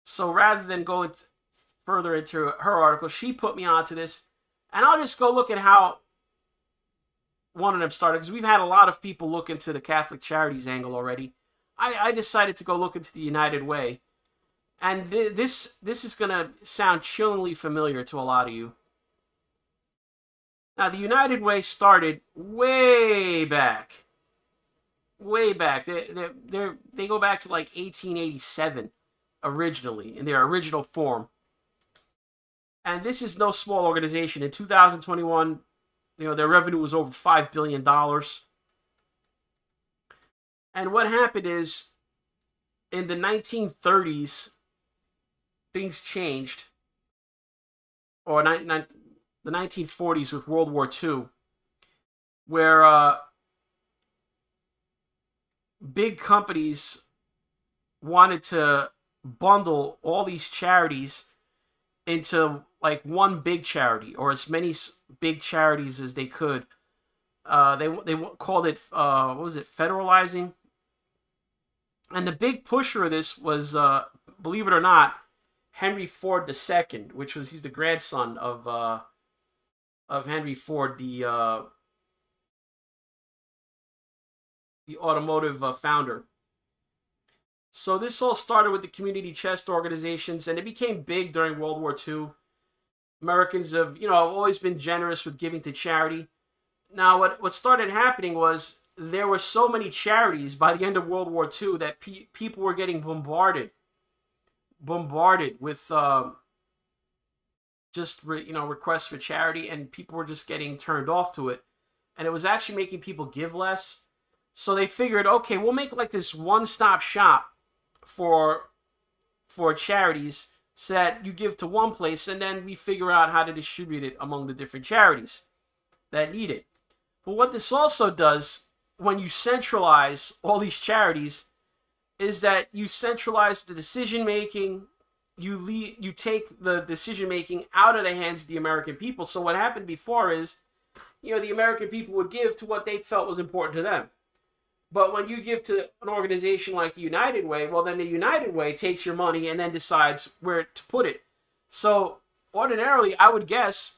So rather than going further into her article, she put me onto this, and I'll just go look at how one of them started, because we've had a lot of people look into the Catholic Charities angle already. I decided to go look into the United Way, and this is going to sound chillingly familiar to a lot of you. Now, the United Way started way back. Way back. They go back to like 1887. Originally, in their original form. And this is no small organization. In 2021, their revenue was over $5 billion. And what happened is, in the 1930s, things changed. or the 1940s with World War II, where big companies wanted to bundle all these charities into like one big charity, or as many big charities as they could. They called it what was it, federalizing? And the big pusher of this was, believe it or not, Henry Ford II, he's the grandson of Henry Ford, the automotive founder. So this all started with the community chest organizations, and it became big during World War II. Americans have, always been generous with giving to charity. Now, what started happening was there were so many charities by the end of World War II that people were getting bombarded with requests for charity, and people were just getting turned off to it, and it was actually making people give less. So they figured, okay, we'll make like this one-stop shop for charities, so that you give to one place, and then we figure out how to distribute it among the different charities that need it. But what this also does, when you centralize all these charities, is that you centralize the decision-making. You take the decision-making out of the hands of the American people. So what happened before is, the American people would give to what they felt was important to them. But when you give to an organization like the United Way, well, then the United Way takes your money and then decides where to put it. So ordinarily, I would guess,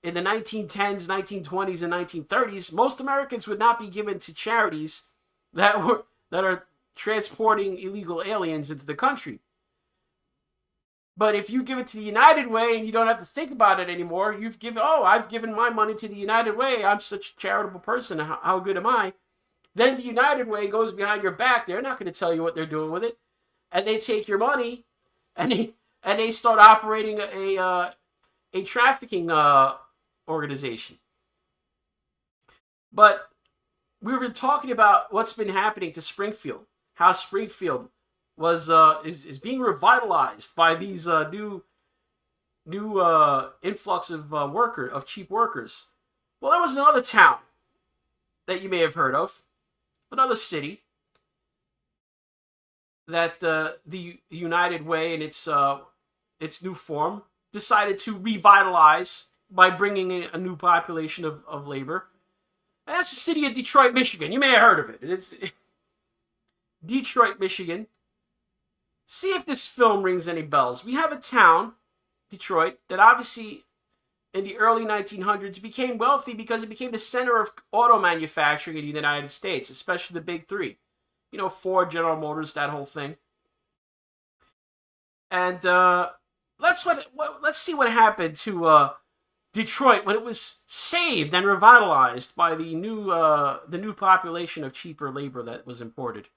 in the 1910s, 1920s, and 1930s, most Americans would not be given to charities that are transporting illegal aliens into the country. But if you give it to the United Way and you don't have to think about it anymore, I've given my money to the United Way. I'm such a charitable person. How good am I? Then the United Way goes behind your back. They're not going to tell you what they're doing with it, and they take your money, and they start operating a trafficking organization. But we were talking about what's been happening to Springfield, how Springfield is being revitalized by these new influx of cheap workers. Well, there was another town that you may have heard of. Another city that the United Way in its new form decided to revitalize by bringing in a new population of labor. And that's the city of Detroit, Michigan. You may have heard of it. It's Detroit, Michigan. See if this film rings any bells. We have a town, Detroit, that obviously in the early 1900s became wealthy because it became the center of auto manufacturing in the United States, especially the big three. Ford, General Motors, that whole thing. And let's see what happened to Detroit when it was saved and revitalized by the new population of cheaper labor that was imported.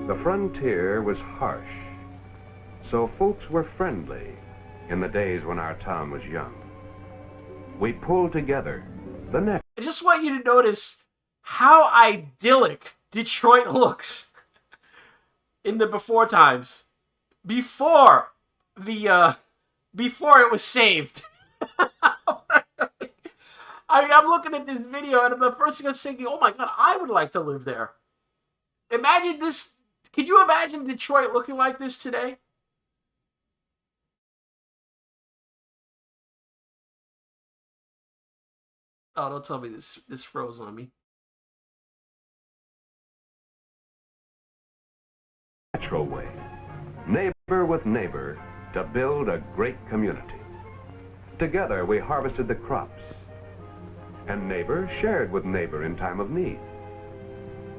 The frontier was harsh, so folks were friendly in the days when our town was young. We pulled together the next. I just want you to notice how idyllic Detroit looks in the before times, before it was saved. I'm looking at this video, and the first thing I'm thinking, oh my God, I would like to live there. Imagine this. Could you imagine Detroit looking like this today? Oh, don't tell me this froze on me. Natural way, neighbor with neighbor, to build a great community. Together we harvested the crops, and neighbor shared with neighbor in time of need.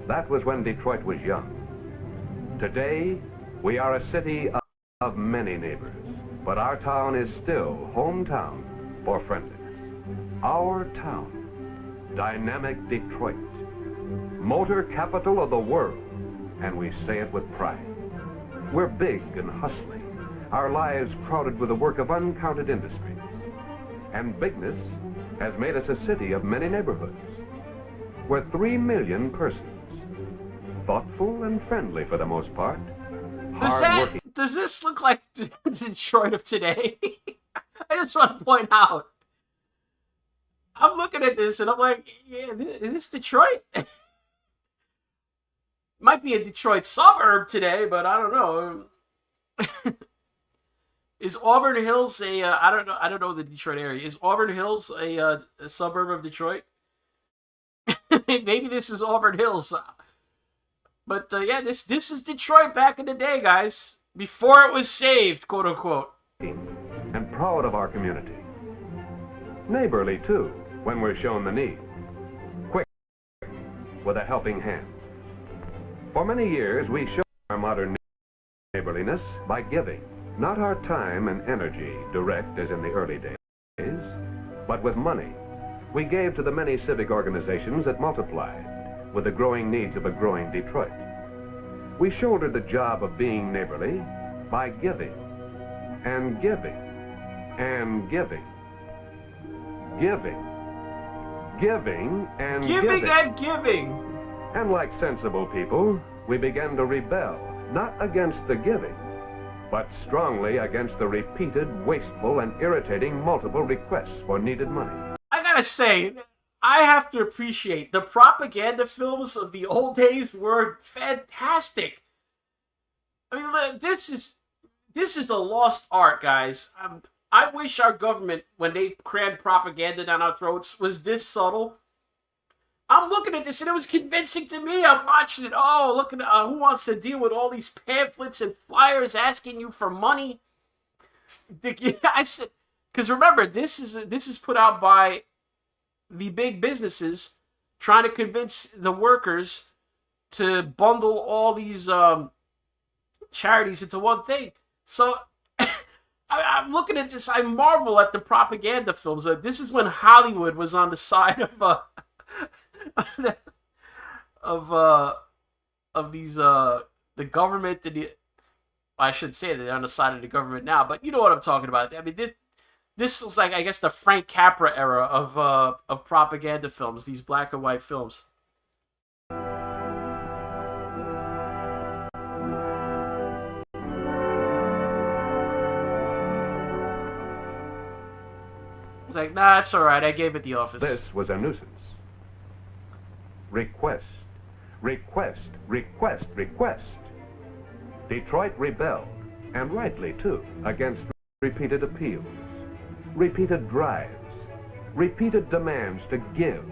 That was when Detroit was young. Today, we are a city of many neighbors, but our town is still hometown for friendliness. Our town, dynamic Detroit, motor capital of the world, and we say it with pride. We're big and hustling, our lives crowded with the work of uncounted industries. And bigness has made us a city of many neighborhoods. We're 3 million persons, thoughtful and friendly for the most part. Does this look like the Detroit of today? I just want to point out. I'm looking at this and I'm like, yeah, is this Detroit? Might be a Detroit suburb today, but I don't know. Is Auburn Hills I don't know the Detroit area. Is Auburn Hills a suburb of Detroit? Maybe this is Auburn Hills. But yeah, this is Detroit back in the day, guys. Before it was saved, quote unquote. And proud of our community. Neighborly, too, when we're shown the need. Quick, with a helping hand. For many years, we showed our modern neighborliness by giving, not our time and energy direct as in the early days, but with money. We gave to the many civic organizations that multiplied with the growing needs of a growing Detroit. We shouldered the job of being neighborly by giving and giving and giving. Giving and giving. And like sensible people, we began to rebel, not against the giving, but strongly against the repeated, wasteful, and irritating multiple requests for needed money. I gotta say, I have to appreciate the propaganda films of the old days were fantastic. I mean, this is a lost art, guys. I wish our government, when they crammed propaganda down our throats, was this subtle. I'm looking at this and it was convincing to me. I'm watching it. Oh, look at who wants to deal with all these pamphlets and flyers asking you for money. I said, because remember, this is put out by the big businesses trying to convince the workers to bundle all these charities into one thing. So I'm looking at this. I marvel at the propaganda films. This is when Hollywood was on the side of these the government. And I should say that they're on the side of the government now, but you know what I'm talking about. I mean, this is like, I guess, the Frank Capra era of propaganda films. These black and white films. It's like, nah, it's all right. I gave it the office. This was a nuisance. Request, request, request, request. Detroit rebelled, and rightly too, against repeated appeals, repeated drives, repeated demands to give.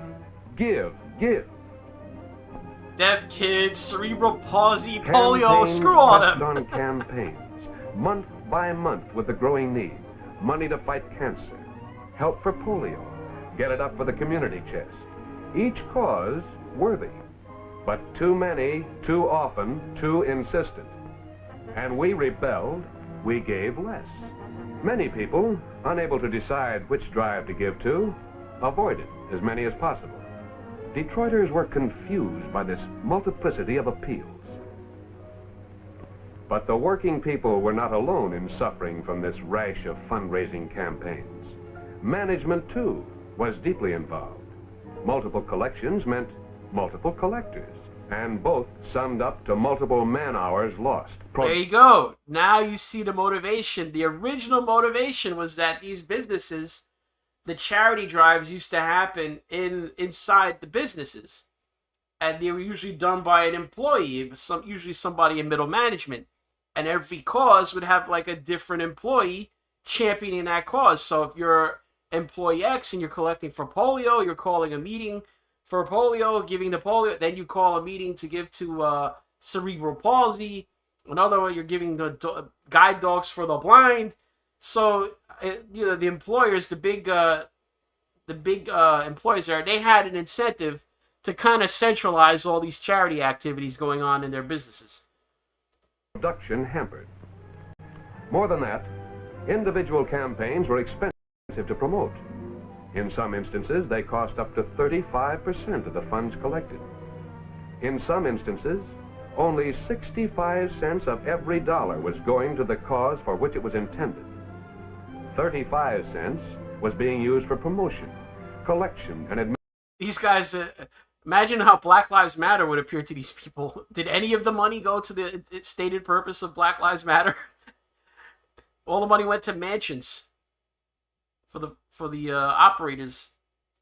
Deaf kids, cerebral palsy, polio, screw all them. On campaigns, month by month with the growing need. Money to fight cancer, help for polio, get it up for the community chest. Each cause worthy, but too many, too often, too insistent. And we rebelled, we gave less. Many people, unable to decide which drive to give to, avoided as many as possible. Detroiters were confused by this multiplicity of appeals. But the working people were not alone in suffering from this rash of fundraising campaigns. Management, too, was deeply involved. Multiple collections meant multiple collectors, and both summed up to multiple man-hours lost. There you go. Now you see the motivation. The original motivation was that these businesses, the charity drives used to happen inside the businesses. And they were usually done by an employee, usually somebody in middle management. And every cause would have like a different employee championing that cause. So if you're employee X and you're collecting for polio, you're calling a meeting for polio, giving the polio. Then you call a meeting to give to cerebral palsy. Another one, you're giving the guide dogs for the blind. So the employers, the big employers there, they had an incentive to kind of centralize all these charity activities going on in their businesses. Production hampered. More than that, individual campaigns were expensive to promote. In some instances, they cost up to 35% of the funds collected. In some instances, only 65 cents of every dollar was going to the cause for which it was intended. 35 cents was being used for promotion, collection, and These guys, imagine how Black Lives Matter would appear to these people. Did any of the money go to the stated purpose of Black Lives Matter? All the money went to mansions for the operators.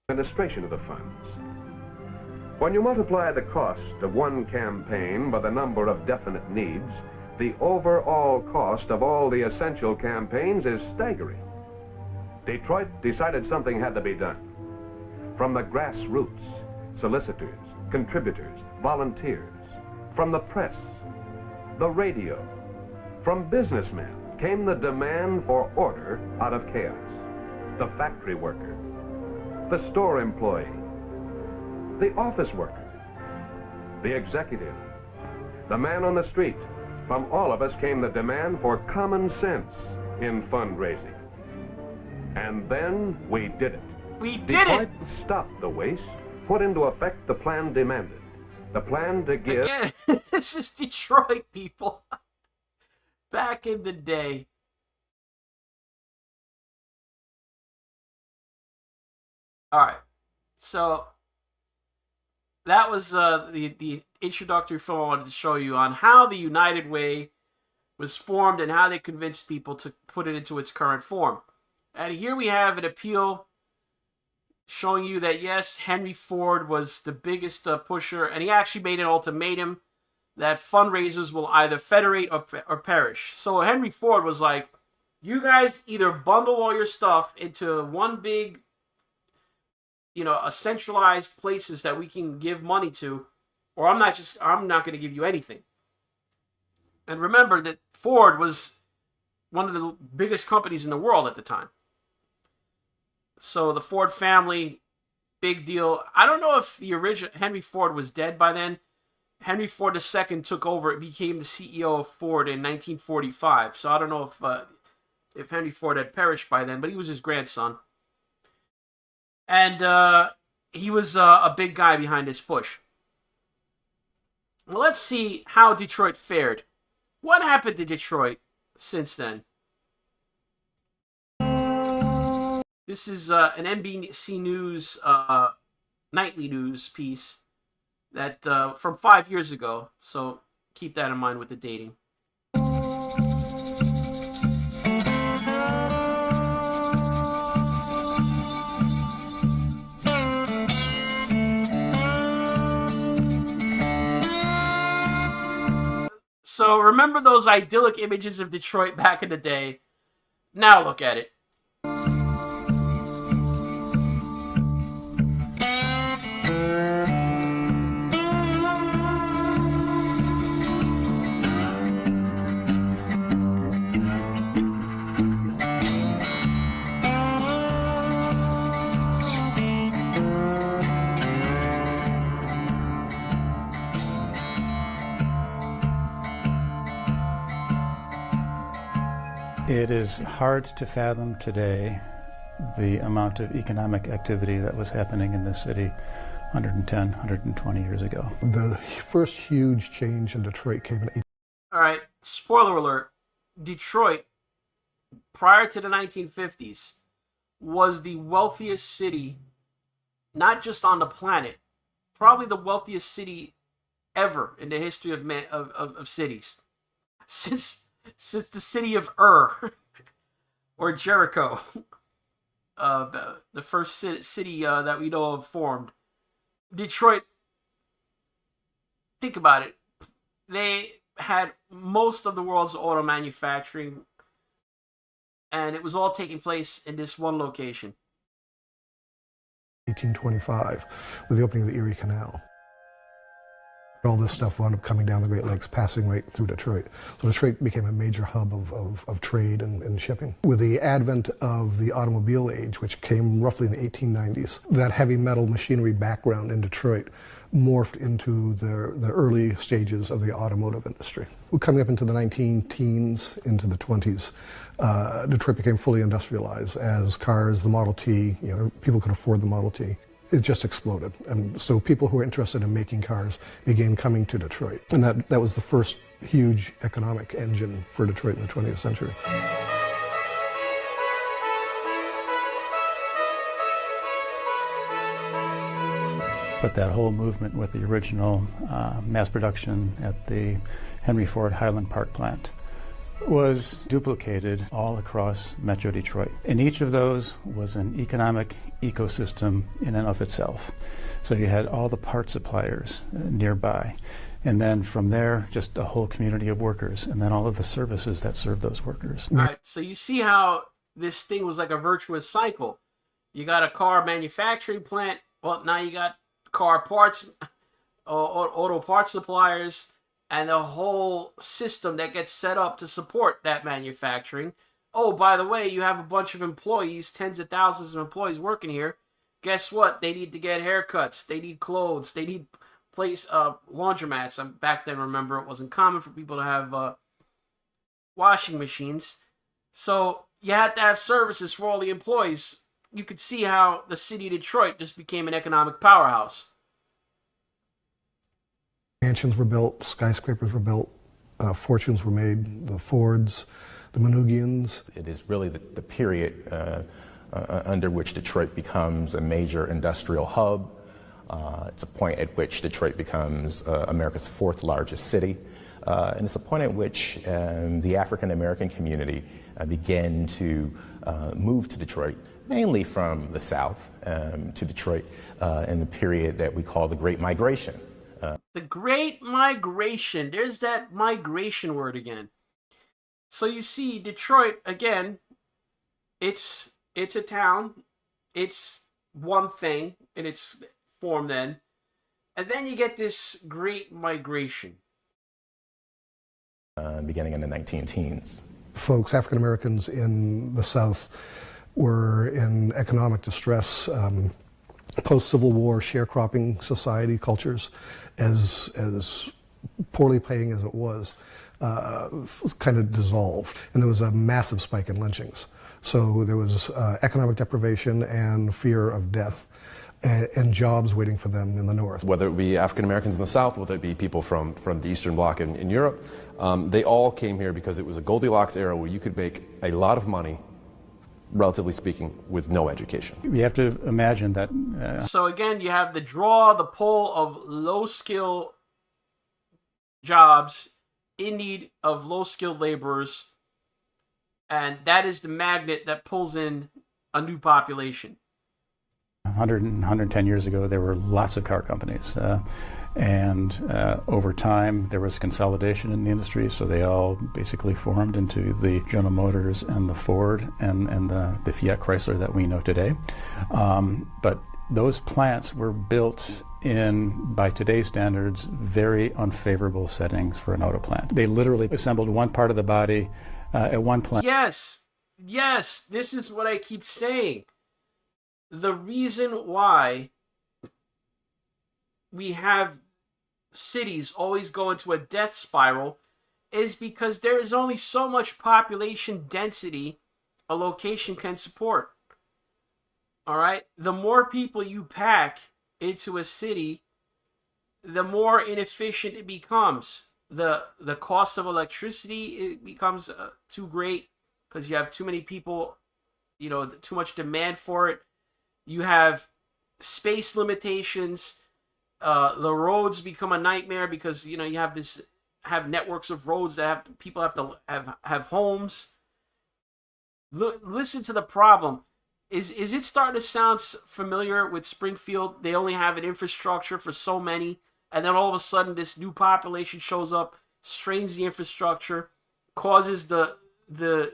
Administration of the funds. When you multiply the cost of one campaign by the number of definite needs, the overall cost of all the essential campaigns is staggering. Detroit decided something had to be done. From the grassroots, solicitors, contributors, volunteers, from the press, the radio, from businessmen came the demand for order out of chaos. The factory worker, the store employee, the office worker, the executive, the man on the street. From all of us came the demand for common sense in fundraising. And then we did it. We did it! Stopped the waste, put into effect the plan demanded. The plan to give... Again, this is Detroit, people. Back in the day. Alright, so that was the introductory film I wanted to show you on how the United Way was formed and how they convinced people to put it into its current form. And here we have an appeal showing you that, yes, Henry Ford was the biggest pusher, and he actually made an ultimatum that fundraisers will either federate or perish. So Henry Ford was like, you guys either bundle all your stuff into one big, a centralized places that we can give money to, or I'm not going to give you anything. And remember that Ford was one of the biggest companies in the world at the time. So the Ford family, big deal. I don't know if the original Henry Ford was dead by then. Henry Ford II took over and became the CEO of Ford in 1945. So I don't know if Henry Ford had perished by then, but he was his grandson. And he was a big guy behind this push. Well, let's see how Detroit fared. What happened to Detroit since then? This is an NBC News nightly news piece that from 5 years ago. So keep that in mind with the dating. So remember those idyllic images of Detroit back in the day? Now look at it. It is hard to fathom today the amount of economic activity that was happening in this city 110, 120 years ago. The first huge change in Detroit came in... All right, spoiler alert. Detroit, prior to the 1950s, was the wealthiest city, not just on the planet, probably the wealthiest city ever in the history of cities. Since the city of or Jericho, the first city that we know of formed. Detroit, think about it. They had most of the world's auto manufacturing, and it was all taking place in this one location. 1825, with the opening of the Erie Canal. All this stuff wound up coming down the Great Lakes, passing right through Detroit. So Detroit became a major hub of trade and shipping. With the advent of the automobile age, which came roughly in the 1890s, that heavy metal machinery background in Detroit morphed into the early stages of the automotive industry. Coming up into the 19-teens, into the 20s, Detroit became fully industrialized as cars, the Model T, people could afford the Model T. it just exploded. And so people who were interested in making cars began coming to Detroit. And that was the first huge economic engine for Detroit in the 20th century. But that whole movement with the original mass production at the Henry Ford Highland Park plant was duplicated all across Metro Detroit. And each of those was an economic ecosystem in and of itself. So you had all the part suppliers nearby. And then from there, just a whole community of workers, and then all of the services that serve those workers. All right, so you see how this thing was like a virtuous cycle. You got a car manufacturing plant. Well, now you got car parts, auto parts suppliers, and the whole system that gets set up to support that manufacturing. Oh, by the way, you have a bunch of employees, tens of thousands of employees working here. Guess what? They need to get haircuts. They need clothes. They need laundromats. Back then, remember, it wasn't common for people to have washing machines. So you had to have services for all the employees. You could see how the city of Detroit just became an economic powerhouse. Mansions were built, skyscrapers were built, fortunes were made, the Fords, the Manoogians. It is really the period under which Detroit becomes a major industrial hub. It's a point at which Detroit becomes America's fourth largest city. And it's a point at which the African American community began to move to Detroit, mainly from the South to Detroit in the period that we call the Great Migration. The Great Migration. There's that migration word again. So you see, Detroit, again, it's a town. It's one thing in its form then. And then you get this Great Migration. Beginning in the 19-teens. Folks, African Americans in the South, were in economic distress. Post-Civil War sharecropping society cultures, as poorly paying as it was kind of dissolved. And there was a massive spike in lynchings. So there was economic deprivation and fear of death and jobs waiting for them in the North. Whether it be African Americans in the South, whether it be people from the Eastern Bloc in Europe, they all came here because it was a Goldilocks era where you could make a lot of money, relatively speaking, with no education. You have to imagine that. So again, you have the draw, the pull of low-skill jobs in need of low-skilled laborers, and that is the magnet that pulls in a new population. 110 years ago, there were lots of car companies. And over time, there was consolidation in the industry, so they all basically formed into the General Motors and the Ford and the Fiat Chrysler that we know today. But those plants were built in, by today's standards, very unfavorable settings for an auto plant. They literally assembled one part of the body at one plant. Yes, this is what I keep saying. The reason why we have cities always go into a death spiral is because there is only so much population density a location can support. All right? The more people you pack into a city, the more inefficient it becomes. The cost of electricity, it becomes too great because you have too many people, too much demand for it. You have space limitations. The roads become a nightmare because you have networks of roads that people have to have homes. Listen to the problem. Is it starting to sound familiar with Springfield? They only have an infrastructure for so many, and then all of a sudden this new population shows up, strains the infrastructure, causes the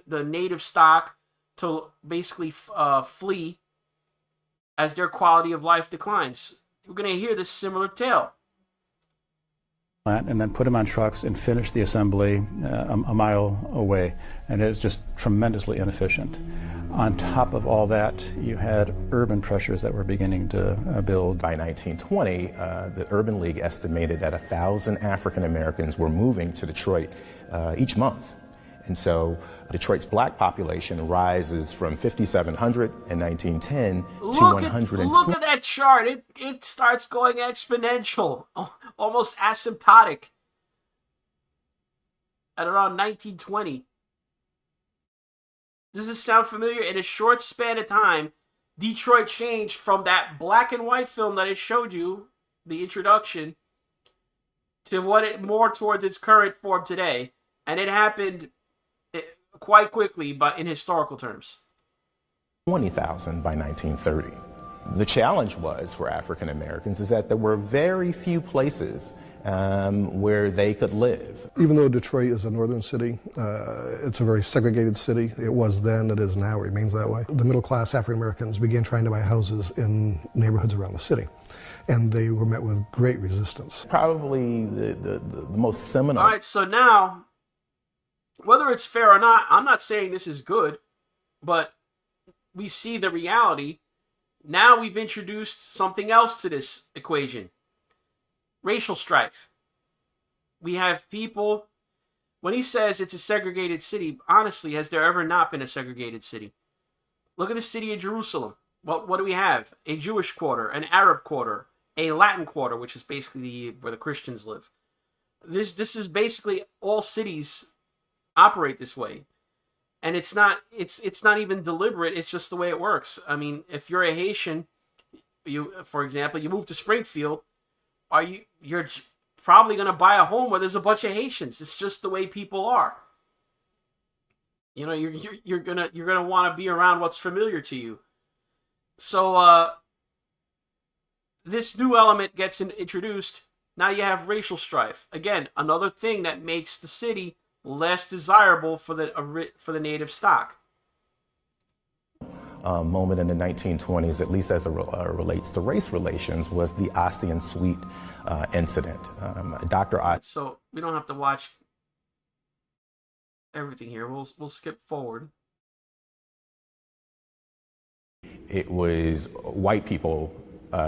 native stock to basically flee as their quality of life declines. We're going to hear this similar tale. And then put them on trucks and finish the assembly a mile away. And it was just tremendously inefficient. On top of all that, you had urban pressures that were beginning to build. By 1920, the Urban League estimated that 1,000 African Americans were moving to Detroit each month. And so Detroit's black population rises from 5,700 in 1910 to 120. Look at that chart. It starts going exponential, almost asymptotic at around 1920. Does this sound familiar? In a short span of time, Detroit changed from that black and white film that I showed you, the introduction, to more towards its current form today. And it happened quite quickly, but in historical terms. 20,000 by 1930. The challenge was for African Americans is that there were very few places where they could live. Even though Detroit is a northern city, it's a very segregated city. It was then, it is now, it remains that way. The middle class African Americans began trying to buy houses in neighborhoods around the city, and they were met with great resistance. Probably the most seminal. All right, so now, whether it's fair or not, I'm not saying this is good, but we see the reality. Now we've introduced something else to this equation. Racial strife. We have people, when he says it's a segregated city, honestly, has there ever not been a segregated city? Look at the city of Jerusalem. What do we have? A Jewish quarter, an Arab quarter, a Latin quarter, which is basically where the Christians live. This is basically all cities operate this way. And it's not even deliberate, it's just the way it works. I mean, if you're a Haitian, for example, you move to Springfield, you're probably going to buy a home where there's a bunch of Haitians. It's just the way people are. You know, you're gonna want to be around what's familiar to you. So this new element gets introduced. Now you have racial strife. Again, another thing that makes the city less desirable for the native stock. Moment in the 1920s, at least as it relates to race relations, was the Ossian Suite incident. Dr. So we don't have to watch everything here. We'll skip forward. It was white people,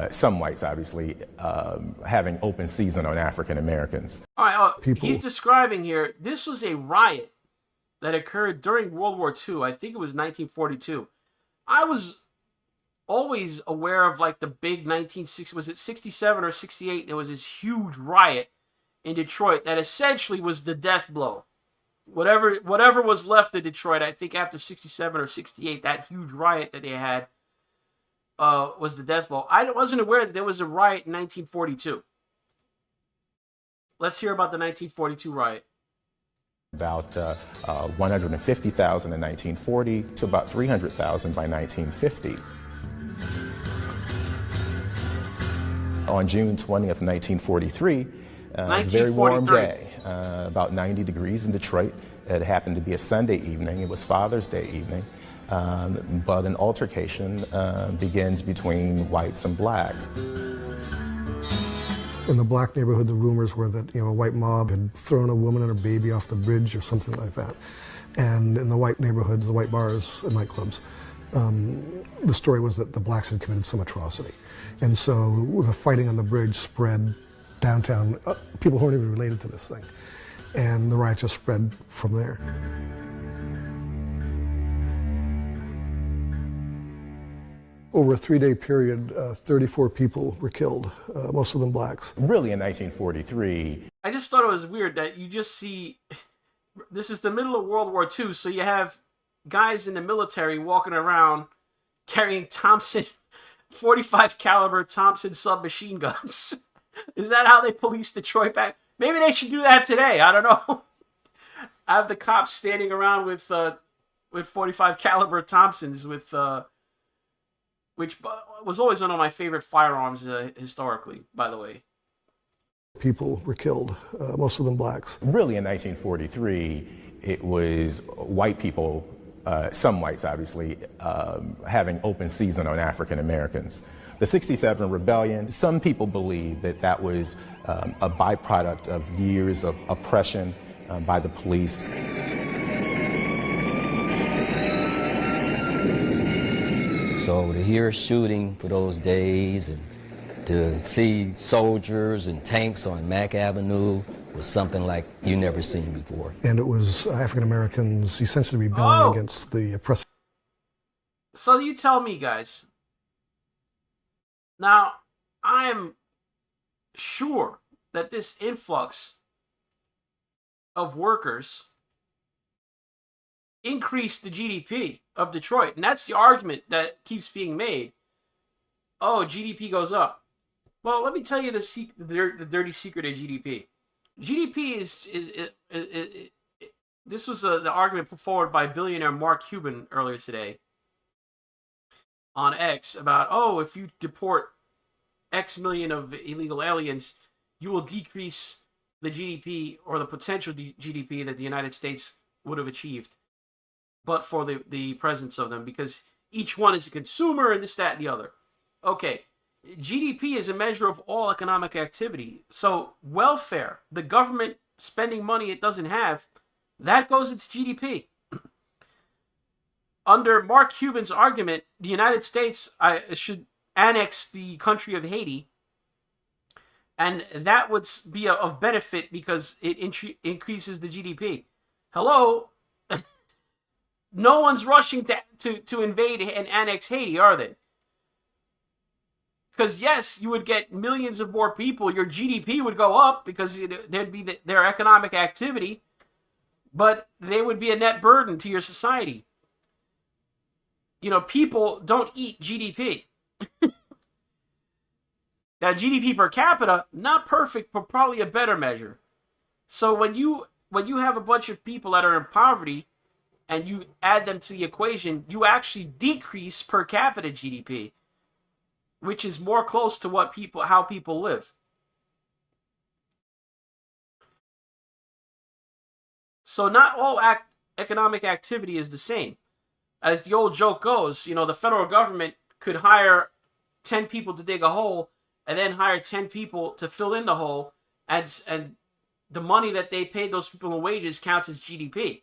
some whites obviously, having open season on African Americans. All right, he's describing here, this was a riot that occurred during World War II. I think it was 1942. I was always aware of like the big 1960, was it 67 or 68? There was this huge riot in Detroit that essentially was the death blow. Whatever was left of Detroit, I think after 67 or 68, that huge riot that they had was the death blow. I wasn't aware that there was a riot in 1942. Let's hear about the 1942 riot. About 150,000 in 1940 to about 300,000 by 1950. On June 20th, 1943, it was a very warm day, about 90 degrees in Detroit. It happened to be a Sunday evening. It was Father's Day evening. But an altercation begins between whites and blacks. In the black neighborhood, the rumors were that a white mob had thrown a woman and her baby off the bridge or something like that. And in the white neighborhoods, the white bars and nightclubs, the story was that the blacks had committed some atrocity. And so the fighting on the bridge spread downtown. People who weren't even related to this thing. And the riot just spread from there. Over a 3-day period, 34 people were killed, most of them blacks. Really in 1943. I just thought it was weird that you just see, this is the middle of World War II, so you have guys in the military walking around carrying Thompson, 45 caliber Thompson submachine guns. Is that how they police Detroit back? Maybe they should do that today. I don't know. I have the cops standing around with 45 caliber Thompsons which was always one of my favorite firearms historically, by the way. People were killed, most of them blacks. Really in 1943, it was white people, some whites obviously, having open season on African Americans. The 67 rebellion, some people believe that was a byproduct of years of oppression by the police. So to hear shooting for those days and to see soldiers and tanks on Mack Avenue, was something like you never seen before. And it was African Americans essentially rebelling against the oppressive. So you tell me, guys. Now, I'm sure that this influx of workers increased the GDP of Detroit. And that's the argument that keeps being made. Oh, GDP goes up. Well, let me tell you the dirty secret of GDP. GDP this was the argument put forward by billionaire Mark Cuban earlier today on X about, oh, if you deport X million of illegal aliens, you will decrease the GDP or the potential GDP that the United States would have achieved, but for the presence of them, because each one is a consumer and this, that, and the other. Okay, GDP is a measure of all economic activity. So welfare, the government spending money it doesn't have, that goes into GDP. Under Mark Cuban's argument, the United States should annex the country of Haiti, and that would be of benefit because it increases the GDP. Hello? No one's rushing to invade and annex Haiti, are they? Because yes, you would get millions of more people. Your GDP would go up because there'd be their economic activity, but they would be a net burden to your society. You know, people don't eat GDP. Now, GDP per capita, not perfect, but probably a better measure. So when you have a bunch of people that are in poverty and you add them to the equation, you actually decrease per capita GDP, which is more close to how people live. So not all economic activity is the same. As the old joke goes, you know, the federal government could hire 10 people to dig a hole and then hire 10 people to fill in the hole, and the money that they paid those people in wages counts as GDP.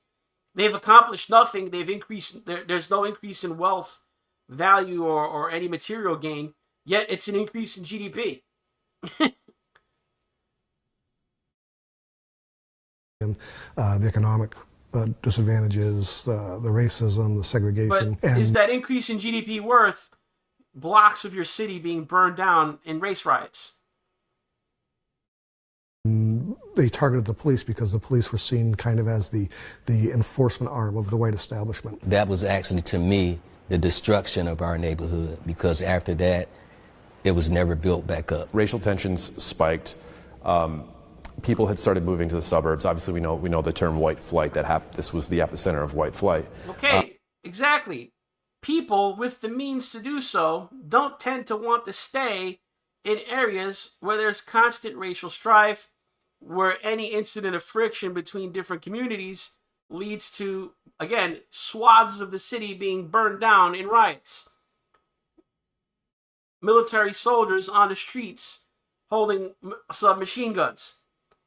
They've accomplished nothing. They've increased. There's no increase in wealth, value, or any material gain. Yet it's an increase in GDP. And the economic disadvantages, the racism, the segregation. But is that increase in GDP worth blocks of your city being burned down in race riots? They targeted the police because the police were seen kind of as the enforcement arm of the white establishment. That was actually, to me, the destruction of our neighborhood, because after that, it was never built back up. Racial tensions spiked. People had started moving to the suburbs. Obviously, we know the term white flight. This was the epicenter of white flight. Okay, exactly. People with the means to do so don't tend to want to stay in areas where there's constant racial strife, where any incident of friction between different communities leads to, again, swaths of the city being burned down in riots. Military soldiers on the streets holding submachine guns.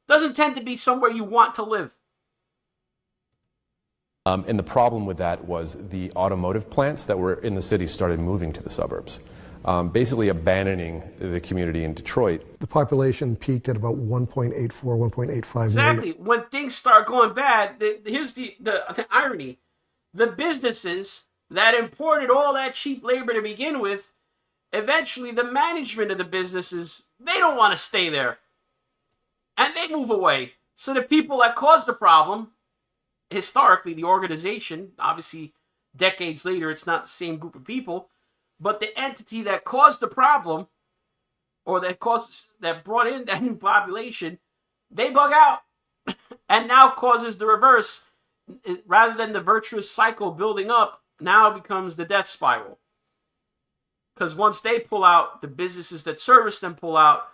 Doesn't tend to be somewhere you want to live. And the problem with that was the automotive plants that were in the city started moving to the suburbs, basically abandoning the community in Detroit. The population peaked at about 1.84, 1.85 Exactly. million. When things start going bad, here's the irony. The businesses that imported all that cheap labor to begin with, eventually the management of the businesses, they don't want to stay there. And they move away. So the people that caused the problem, historically, the organization, obviously decades later, it's not the same group of people, but the entity that caused the problem, or that brought in that new population, they bug out and now causes the reverse. Rather than the virtuous cycle building up, now becomes the death spiral. Because once they pull out, the businesses that service them pull out,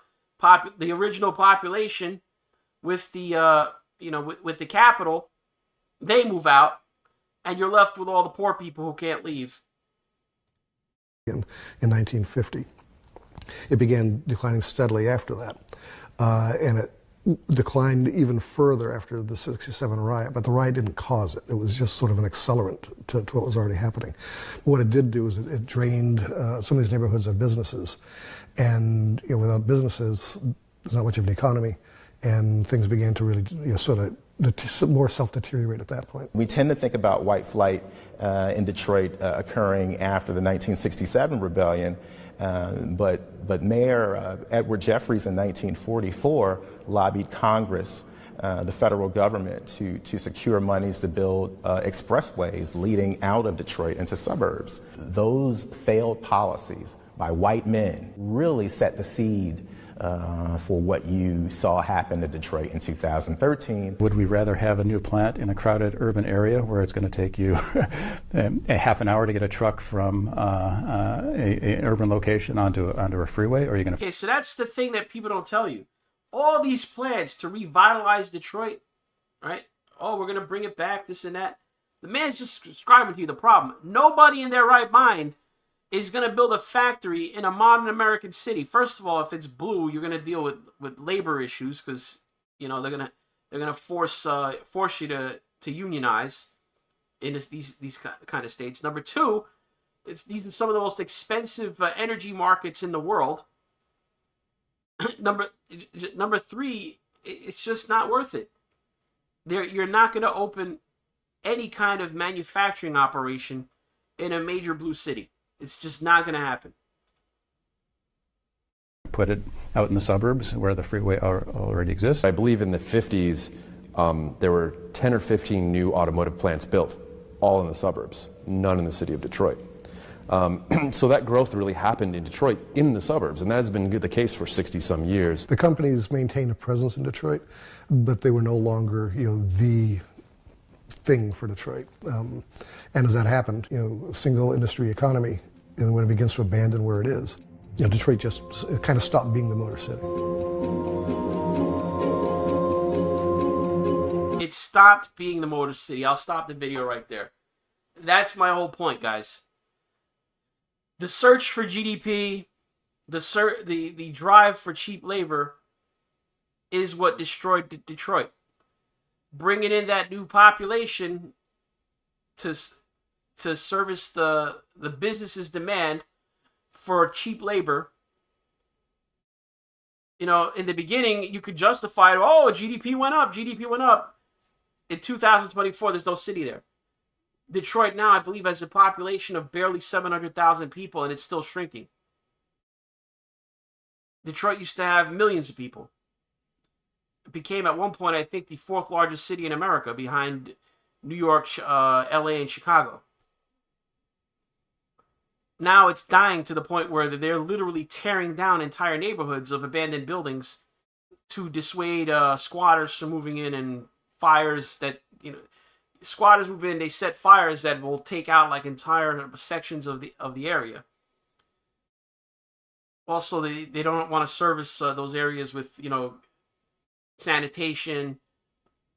the original population with the with the capital, they move out, and you're left with all the poor people who can't leave. In 1950, it began declining steadily after that, and it declined even further after the '67 riot. But the riot didn't cause it; it was just sort of an accelerant to what was already happening. But what it did do is it drained some of these neighborhoods of businesses, and without businesses, there's not much of an economy. and things began to really sort of more self-deteriorate at that point. We tend to think about white flight in Detroit occurring after the 1967 rebellion, but Mayor Edward Jeffries in 1944 lobbied Congress, the federal government, to secure monies to build expressways leading out of Detroit into suburbs. Those failed policies by white men really set the seed for what you saw happen to Detroit in 2013. Would we rather have a new plant in a crowded urban area where it's going to take you a half an hour to get a truck from an urban location onto a freeway? Or are you going to? Okay, so that's the thing that people don't tell you. All these plans to revitalize Detroit, right? Oh, we're going to bring it back, this and that. The man's just describing to you the problem. Nobody in their right mind is going to build a factory in a modern American city. First of all, if it's blue, you're going to deal with labor issues because, you know, they're going to force you to unionize in these kind of states. Number two, these are some of the most expensive energy markets in the world. Number three, it's just not worth it. You're not going to open any kind of manufacturing operation in a major blue city. It's just not going to happen. Put it out in the suburbs where the freeway already exists. I believe in the 50s, there were 10 or 15 new automotive plants built, all in the suburbs, none in the city of Detroit. So that growth really happened in Detroit, in the suburbs, and that has been the case for 60-some years. The companies maintained a presence in Detroit, but they were no longer, the thing for Detroit. And as that happened, single industry economy, and when it begins to abandon where it is, Detroit just kind of stopped being the motor city. It stopped being the motor city. I'll stop the video right there. That's my whole point, guys. The search for GDP, the drive for cheap labor is what destroyed Detroit. Bringing in that new population to service the business's demand for cheap labor. In the beginning, you could justify it. Oh, GDP went up. GDP went up. In 2024, there's no city there. Detroit now, I believe, has a population of barely 700,000 people, and it's still shrinking. Detroit used to have millions of people. It became, at one point, I think, the fourth largest city in America, behind New York, LA, and Chicago. Now it's dying to the point where they're literally tearing down entire neighborhoods of abandoned buildings to dissuade squatters from moving in, and fires that, squatters move in, they set fires that will take out like entire sections of the area. Also, they don't want to service those areas with, sanitation,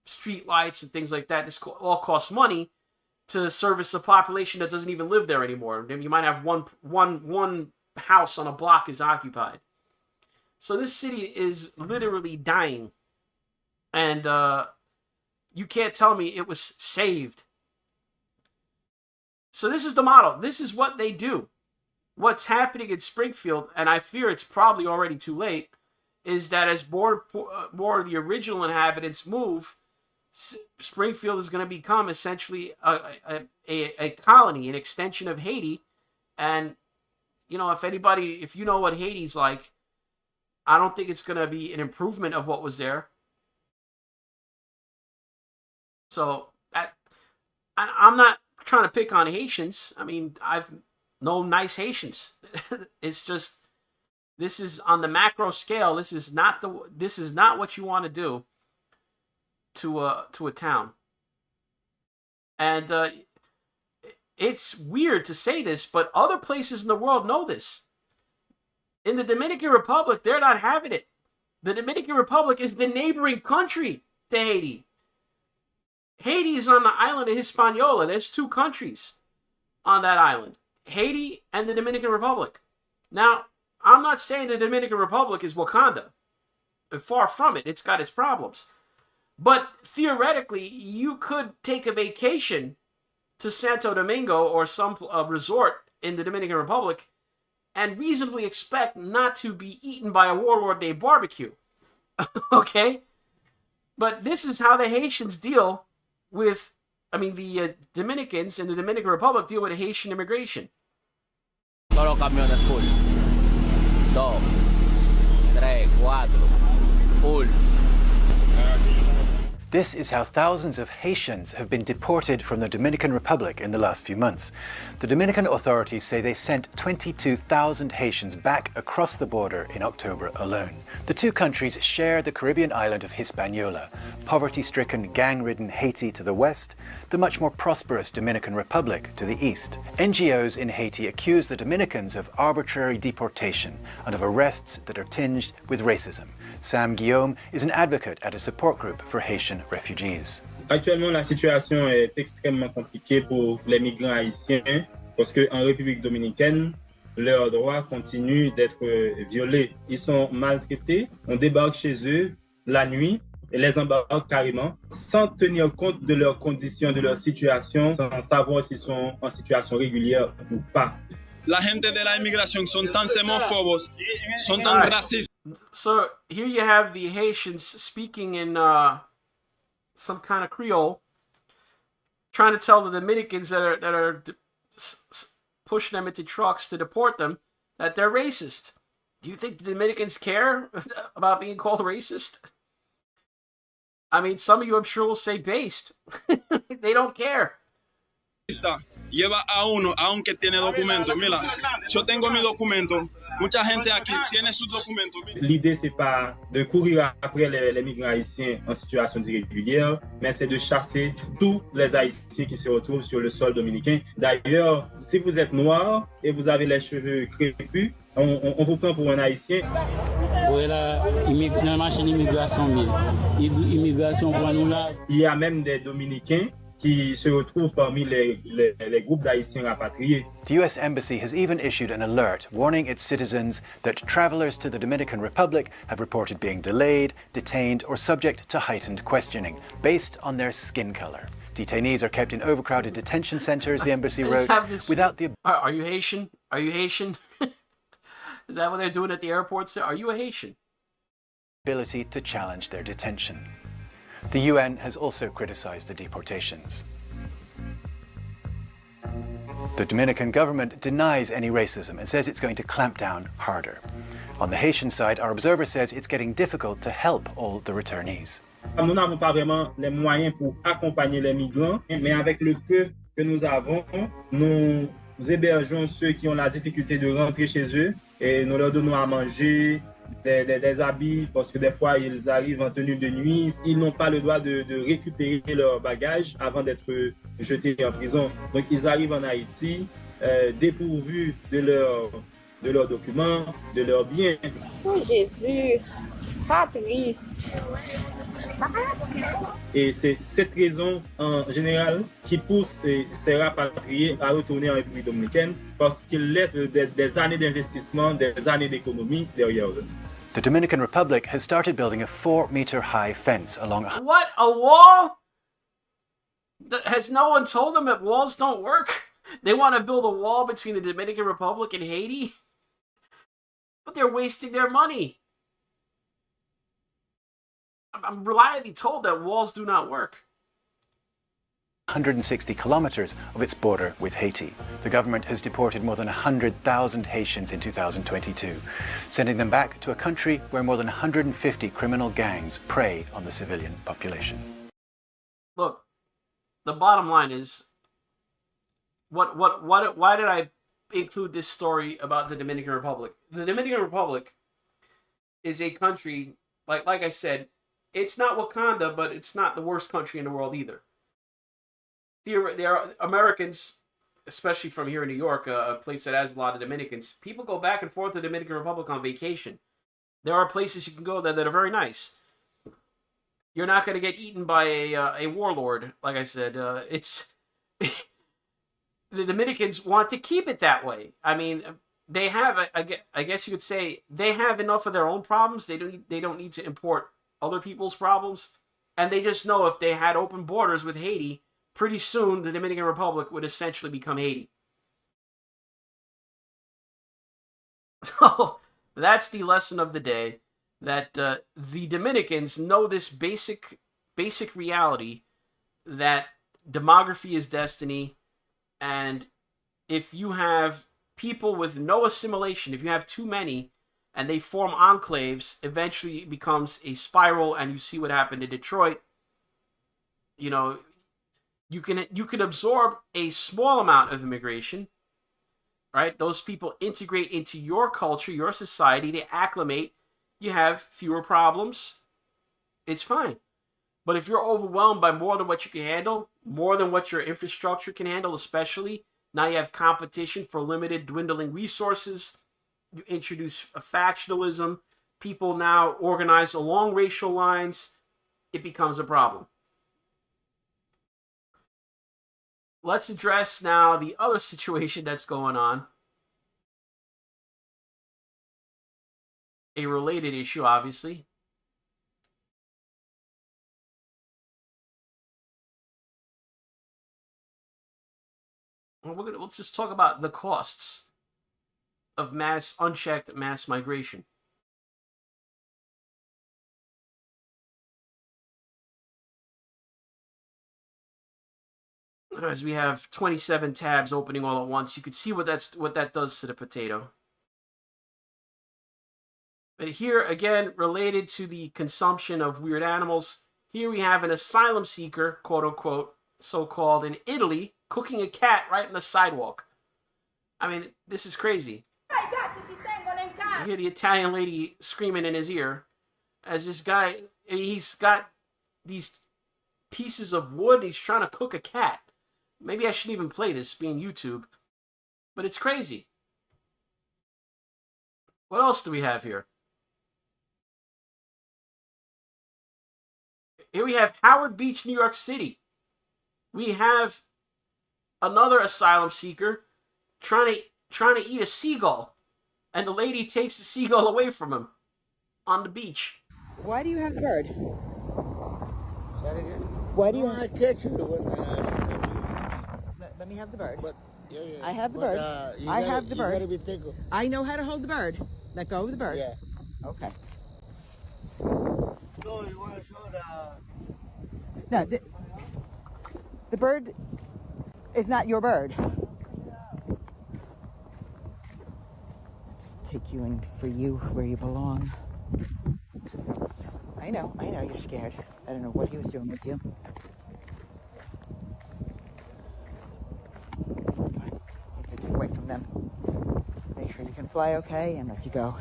street lights, and things like that. This all costs money to service a population that doesn't even live there anymore. You might have one house on a block is occupied. So this city is literally dying. And you can't tell me it was saved. So this is the model. This is what they do. What's happening in Springfield, and I fear it's probably already too late, is that as more of the original inhabitants move, Springfield is going to become essentially a colony, an extension of Haiti. And, if you know what Haiti's like, I don't think it's going to be an improvement of what was there. So I'm not trying to pick on Haitians. I mean, I've known nice Haitians. It's just, this is on the macro scale. This is not what you want to do to a town. And it's weird to say this, but other places in the world know this. In the Dominican Republic, they're not having it. The Dominican Republic is the neighboring country to Haiti. Haiti is on the island of Hispaniola. There's two countries on that island, Haiti and the Dominican Republic. Now, I'm not saying the Dominican Republic is Wakanda. Far from it. It's got its problems. But theoretically, you could take a vacation to Santo Domingo or some resort in the Dominican Republic and reasonably expect not to be eaten by a warlord named Barbecue. Okay? But this is how the Haitians deal with, the Dominicans in the Dominican Republic deal with Haitian immigration. Todos los camiones full. 2, 3, 4, full. This is how thousands of Haitians have been deported from the Dominican Republic in the last few months. The Dominican authorities say they sent 22,000 Haitians back across the border in October alone. The two countries share the Caribbean island of Hispaniola, poverty-stricken, gang-ridden Haiti to the west, the much more prosperous Dominican Republic to the east. NGOs in Haiti accuse the Dominicans of arbitrary deportation and of arrests that are tinged with racism. Sam Guillaume is an advocate at a support group for Haitian refugees. Actuellement, la situation est extrêmement compliquée pour les migrants haïtiens parce qu'en République dominicaine, leurs droits continuent d'être violés. Ils sont maltraités, on débarque chez eux la nuit et les embarque carrément sans tenir compte de leurs conditions, de leur situation, sans savoir s'ils sont en situation régulière ou pas. La gente de la inmigración son tan xenófobos, son tan racistas. So here you have the Haitians speaking in some kind of Creole, trying to tell the Dominicans that are pushing them into trucks to deport them that they're racist. Do you think the Dominicans care about being called racist? I mean, some of you I'm sure will say based. They don't care. Lleva a uno, aunque tiene documentos. Mira, yo tengo mi documento. Mucha gente aquí tiene sus documentos. L'idée, c'est pas de courir après les migrants haïtiens en situation irrégulière, mais c'est de chasser tous les Haïtiens qui se retrouvent sur le sol dominicain. D'ailleurs, si vous êtes noir et vous avez les cheveux crépus, on vous prend pour un Haïtien. Il y a même des Dominicains qui se retrouvent parmi les groupes d'Haïtiens rapatriés. The US Embassy has even issued an alert warning its citizens that travelers to the Dominican Republic have reported being delayed, detained, or subject to heightened questioning based on their skin color. Detainees are kept in overcrowded detention centers, the embassy wrote, without the... Are you Haitian? Are you Haitian? Is that what they're doing at the airports? Are you a Haitian? ...ability to challenge their detention. The UN has also criticized the deportations. The Dominican government denies any racism and says it's going to clamp down harder. On the Haitian side, our observer says it's getting difficult to help all the returnees. Nous n'avons pas vraiment les moyens pour accompagner les migrants, mais avec le peu que nous avons, nous hébergeons ceux qui ont la difficulté de rentrer chez eux et nous leur donnons à manger, des habits, parce que des fois ils arrivent en tenue de nuit, ils n'ont pas le droit de récupérer leurs bagages avant d'être jetés en prison. Donc ils arrivent en Haïti dépourvus de leurs documents, de leurs biens. Oh Jésus, ça triste. Et c'est cette raison en général qui pousse ces rapatriés à retourner en République dominicaine parce qu'ils laissent des années d'investissement, des années d'économie derrière eux. The Dominican Republic has started building a 4-meter-high fence along a... What? A wall? Has no one told them that walls don't work? They want to build a wall between the Dominican Republic and Haiti? But they're wasting their money. I'm reliably told that walls do not work. 160 kilometers of its border with Haiti. The government has deported more than 100,000 Haitians in 2022, sending them back to a country where more than 150 criminal gangs prey on the civilian population. Look, the bottom line is, why did I include this story about the Dominican Republic? The Dominican Republic is a country, like I said, it's not Wakanda, but it's not the worst country in the world either. There are Americans, especially from here in New York, a place that has a lot of Dominicans. People go back and forth to the Dominican Republic on vacation. There are places you can go that are very nice. You're not going to get eaten by a warlord, like I said. It's the Dominicans want to keep it that way. I mean, they have, I guess you could say, they have enough of their own problems. They don't need to import other people's problems, and they just know if they had open borders with Haiti, pretty soon the Dominican Republic would essentially become Haiti. So that's the lesson of the day, that the Dominicans know this basic basic reality that demography is destiny, and if you have people with no assimilation, if you have too many, and they form enclaves, eventually it becomes a spiral, and you see what happened in Detroit. You know, you can absorb a small amount of immigration, right? Those people integrate into your culture, your society, they acclimate, you have fewer problems, it's fine. But if you're overwhelmed by more than what you can handle, more than what your infrastructure can handle, especially, now you have competition for limited, dwindling resources, you introduce a factionalism, people now organize along racial lines, it becomes a problem. Let's address now the other situation that's going on. A related issue, obviously. We'll just talk about the costs of unchecked mass migration. As we have 27 tabs opening all at once, you can see what that does to the potato. But here, again, related to the consumption of weird animals, here we have an asylum seeker, quote unquote, so-called, in Italy, cooking a cat right on the sidewalk. I mean, this is crazy. You hear the Italian lady screaming in his ear as this guy, he's got these pieces of wood and he's trying to cook a cat. Maybe I shouldn't even play this, being YouTube. But it's crazy. What else do we have here? Here we have Howard Beach, New York City. We have another asylum seeker trying to eat a seagull. And the lady takes the seagull away from him on the beach. Why do you have the bird? Sorry again? Why do you I catch you when Let me have the bird. But, I have the bird. I have the bird. You gotta be thankful. I know how to hold the bird. Let go of the bird. Yeah. Okay. So you want to show the... No, the bird is not your bird. Let's take you in for you where you belong. I know, you're scared. I don't know what he was doing with you. He takes you away from them. Make sure you can fly okay and let you go.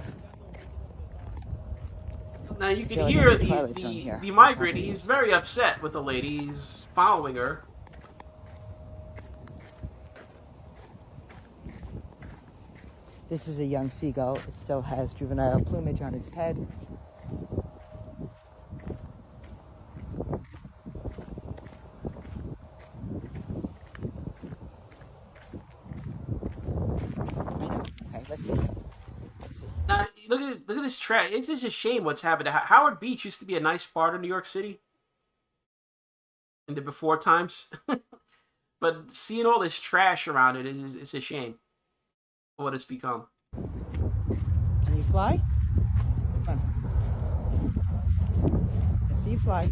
Now you can hear the migrant. He's very upset with the lady. He's following her. This is a young seagull. It still has juvenile plumage on its head. Okay, let's see. Now, look at this trash. It's just a shame what's happened. Howard Beach used to be a nice part of New York City in the before times. But seeing all this trash around it it's a shame what it's become. Can you fly? Come on. Let's see you fly.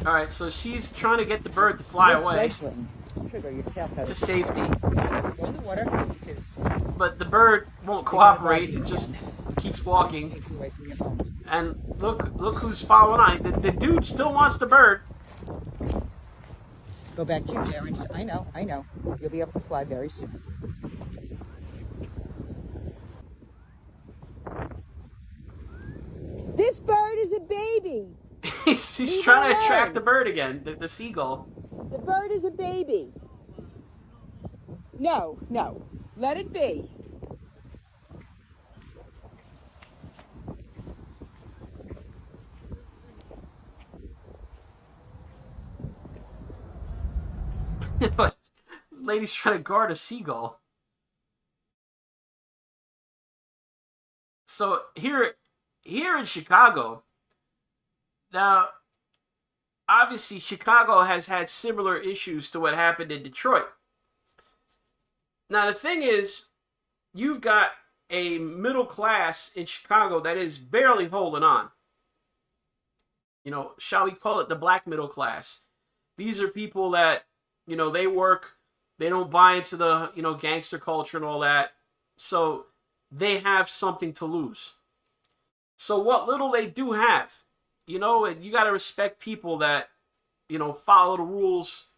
All right, so she's trying to get the bird to fly away Sugar, to safety. Go in the water. But the bird won't cooperate. It just keeps walking. And look who's following on. The dude still wants the bird. Go back to your parents. I know. You'll be able to fly very soon. This bird is a baby. He's trying to attract the bird again, the seagull. The bird is a baby. No. Let it be. This lady's trying to guard a seagull. So here in Chicago, now obviously Chicago has had similar issues to what happened in Detroit. Now, the thing is, you've got a middle class in Chicago that is barely holding on. You know, shall we call it the black middle class? These are people that, you know, they work, they don't buy into the, you know, gangster culture and all that. So they have something to lose. So what little they do have, you know, and you got to respect people that, you know, follow the rules,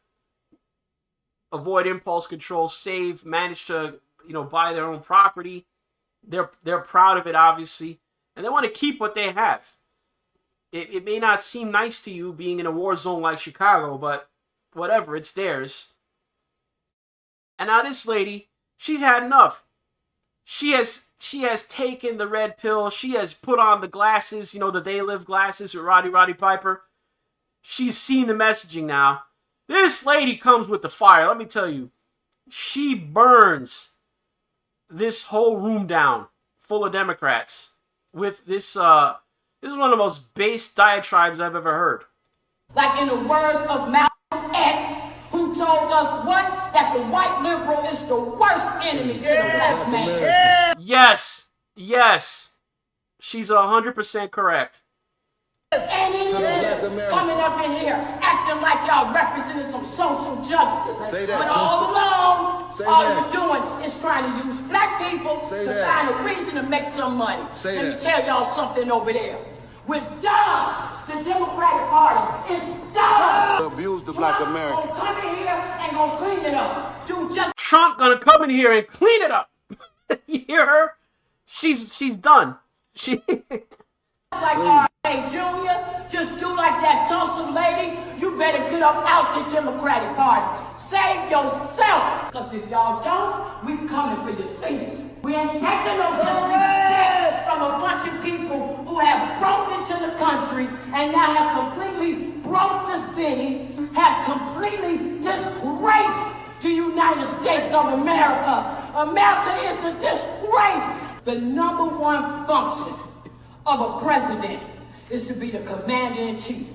avoid impulse control, save, manage to, you know, buy their own property. They're proud of it, obviously, and they want to keep what they have. It may not seem nice to you being in a war zone like Chicago, but whatever, it's theirs. And now this lady, she's had enough. She has taken the red pill. She has put on the glasses, you know, the They Live glasses with Roddy Piper. She's seen the messaging now. This lady comes with the fire, let me tell you. She burns this whole room down full of Democrats with this, this is one of the most base diatribes I've ever heard. Like in the words of Malcolm X, who told us what? That the white liberal is the worst enemy to the black man. Yes, yes. She's 100% correct. And in here, coming up in here, acting like y'all representing some social justice. Say that, when all along, Say all that. you're doing is trying to use black people Say to that. find a reason to make some money. Say Let me that. tell y'all something over there. We're done. The Democratic Party is done. Abuse the black American. Gonna come in here and gonna clean it up. Do just Trump gonna come in here and clean it up. You hear her? She's done. She like R.A. Jr., just do like that Tulsa lady. You better get up out the Democratic Party. Save yourself. Because if y'all don't, we coming for your seats. We ain't taking no disrespect from a bunch of people who have broke into the country and now have completely broke the city, have completely disgraced the United States of America. America is a disgrace. The number one function of a president is to be the commander-in-chief.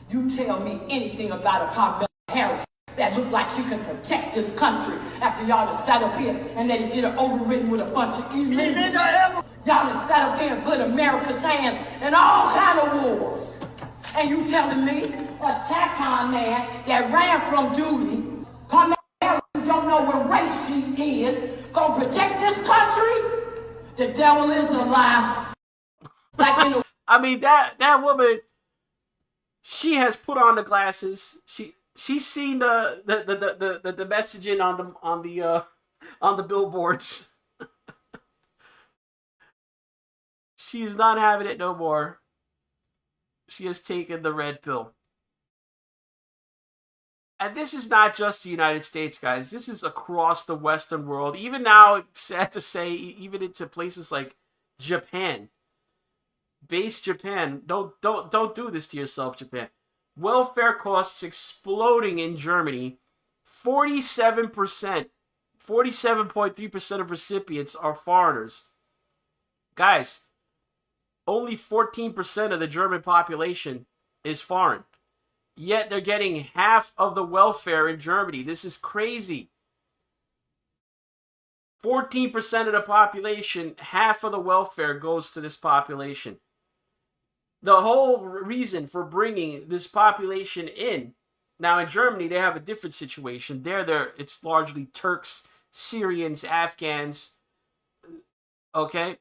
You tell me anything about a Kamala Harris that look like she can protect this country after y'all have sat up here and let it get overridden with a bunch of illegals. Y'all have sat up here and put America's hands in all kind of wars. And you telling me a TACON man that ran from duty, Kamala Harris, who don't know what race she is, gonna protect this country? The devil is a lie. Like in the I mean, that woman, she has put on the glasses. She's seen the messaging on the billboards. She's not having it no more. She has taken the red pill. And this is not just the United States, guys. This is across the Western world. Even now, sad to say, even into places like Japan. Base Japan. Don't do this to yourself, Japan. Welfare costs exploding in Germany. 47%, 47.3% of recipients are foreigners. Guys, only 14% of the German population is foreign. Yet they're getting half of the welfare in Germany. This is crazy. 14% of the population, half of the welfare goes to this population. The whole reason for bringing this population in, now in Germany they have a different situation. There it's largely Turks, Syrians, Afghans. Okay?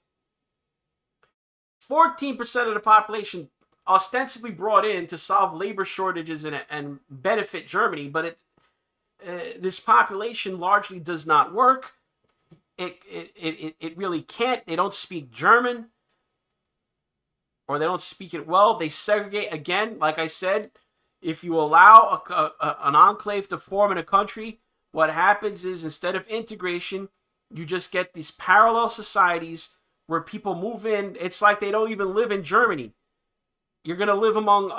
14% of the population ostensibly brought in to solve labor shortages and benefit Germany, but this population largely does not work. It really can't. They don't speak German, or they don't speak it well. They segregate. Again, like I said, if you allow an enclave to form in a country, what happens is instead of integration, you just get these parallel societies where people move in. It's like they don't even live in Germany. You're going to live among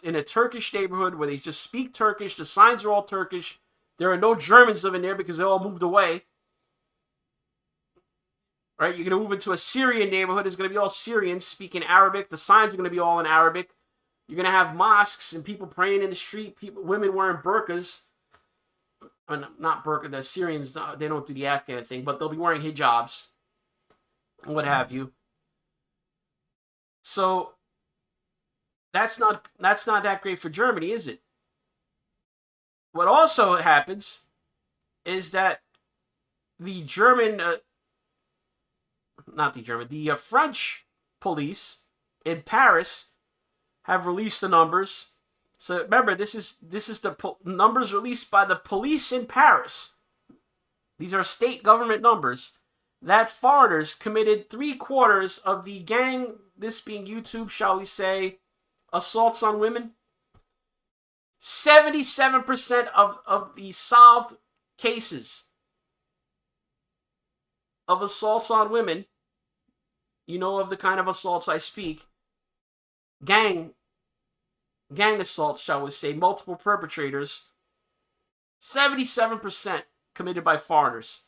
in a Turkish neighborhood where they just speak Turkish. The signs are all Turkish. There are no Germans living there because they all moved away. Right? You're going to move into a Syrian neighborhood. It's going to be all Syrians speaking Arabic. The signs are going to be all in Arabic. You're going to have mosques and people praying in the street, women wearing burqas. I mean, not burqa. The Syrians, they don't do the Afghan thing, but they'll be wearing hijabs and what have you. So that's not that great for Germany, is it? What also happens is that the French police in Paris have released the numbers. So remember, this is the numbers released by the police in Paris. These are state government numbers. That foreigners committed 3/4 of the gang, this being YouTube, shall we say, assaults on women. 77% of the solved cases of assaults on women, you know of the kind of assaults I speak, gang assaults, shall we say, multiple perpetrators, 77% committed by foreigners.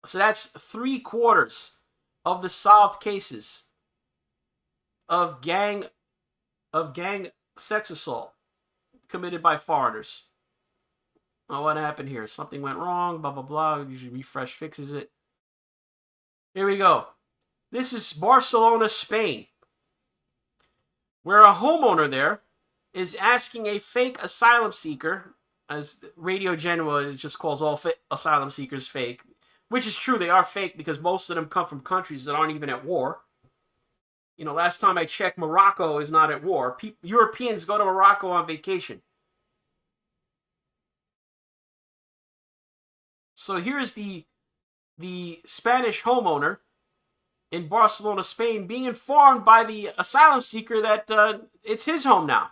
So that's 3/4 of the solved cases of gang sex assault committed by foreigners. Oh, what happened here? Something went wrong, blah, blah, blah. Usually refresh fixes it. Here we go. This is Barcelona, Spain, where a homeowner there is asking a fake asylum seeker, as Radio Genoa just calls all asylum seekers fake, which is true, they are fake because most of them come from countries that aren't even at war. You know, last time I checked, Morocco is not at war. Europeans go to Morocco on vacation. So here's the Spanish homeowner in Barcelona, Spain, being informed by the asylum seeker that it's his home now.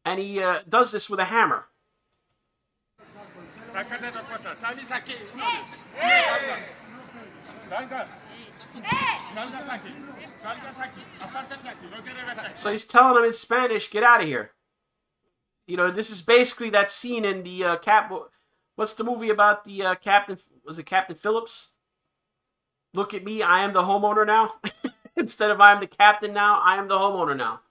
And he does this with a hammer. So he's telling him in Spanish, get out of here. You know, this is basically that scene in the what's the movie about the captain? Was it Captain Phillips? Look at me, I am the homeowner now. Instead of I am the captain now, I am the homeowner now.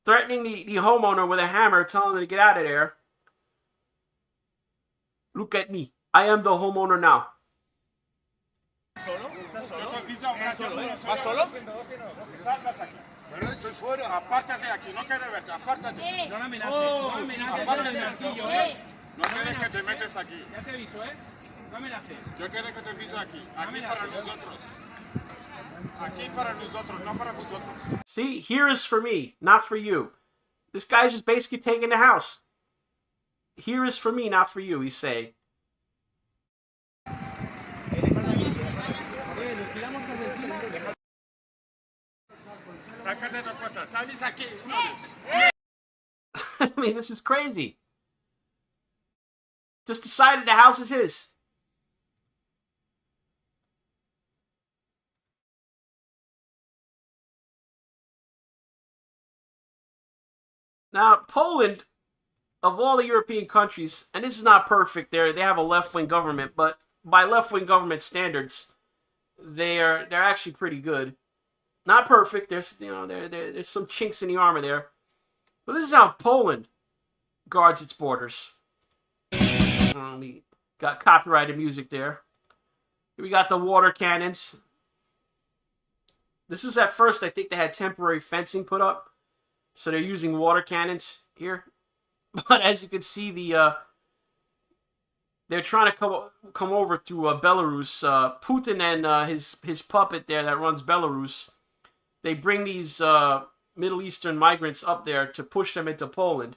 Threatening the homeowner with a hammer, telling him to get out of there. Look at me, I am the homeowner now. See, here is for me, not for you. This guy's just basically taking the house. Here is for me, not for you, he's saying. I mean, this is crazy. Just decided the house is his. Now, Poland, of all the European countries, and this is not perfect, they have a left-wing government, but by left-wing government standards, they're actually pretty good. Not perfect. There's some chinks in the armor there, but this is how Poland guards its borders. We got copyrighted music there. We got the water cannons. This was at first, I think they had temporary fencing put up, so they're using water cannons here. But as you can see, they're trying to come over through Belarus. Putin and his puppet there that runs Belarus, they bring these Middle Eastern migrants up there to push them into Poland.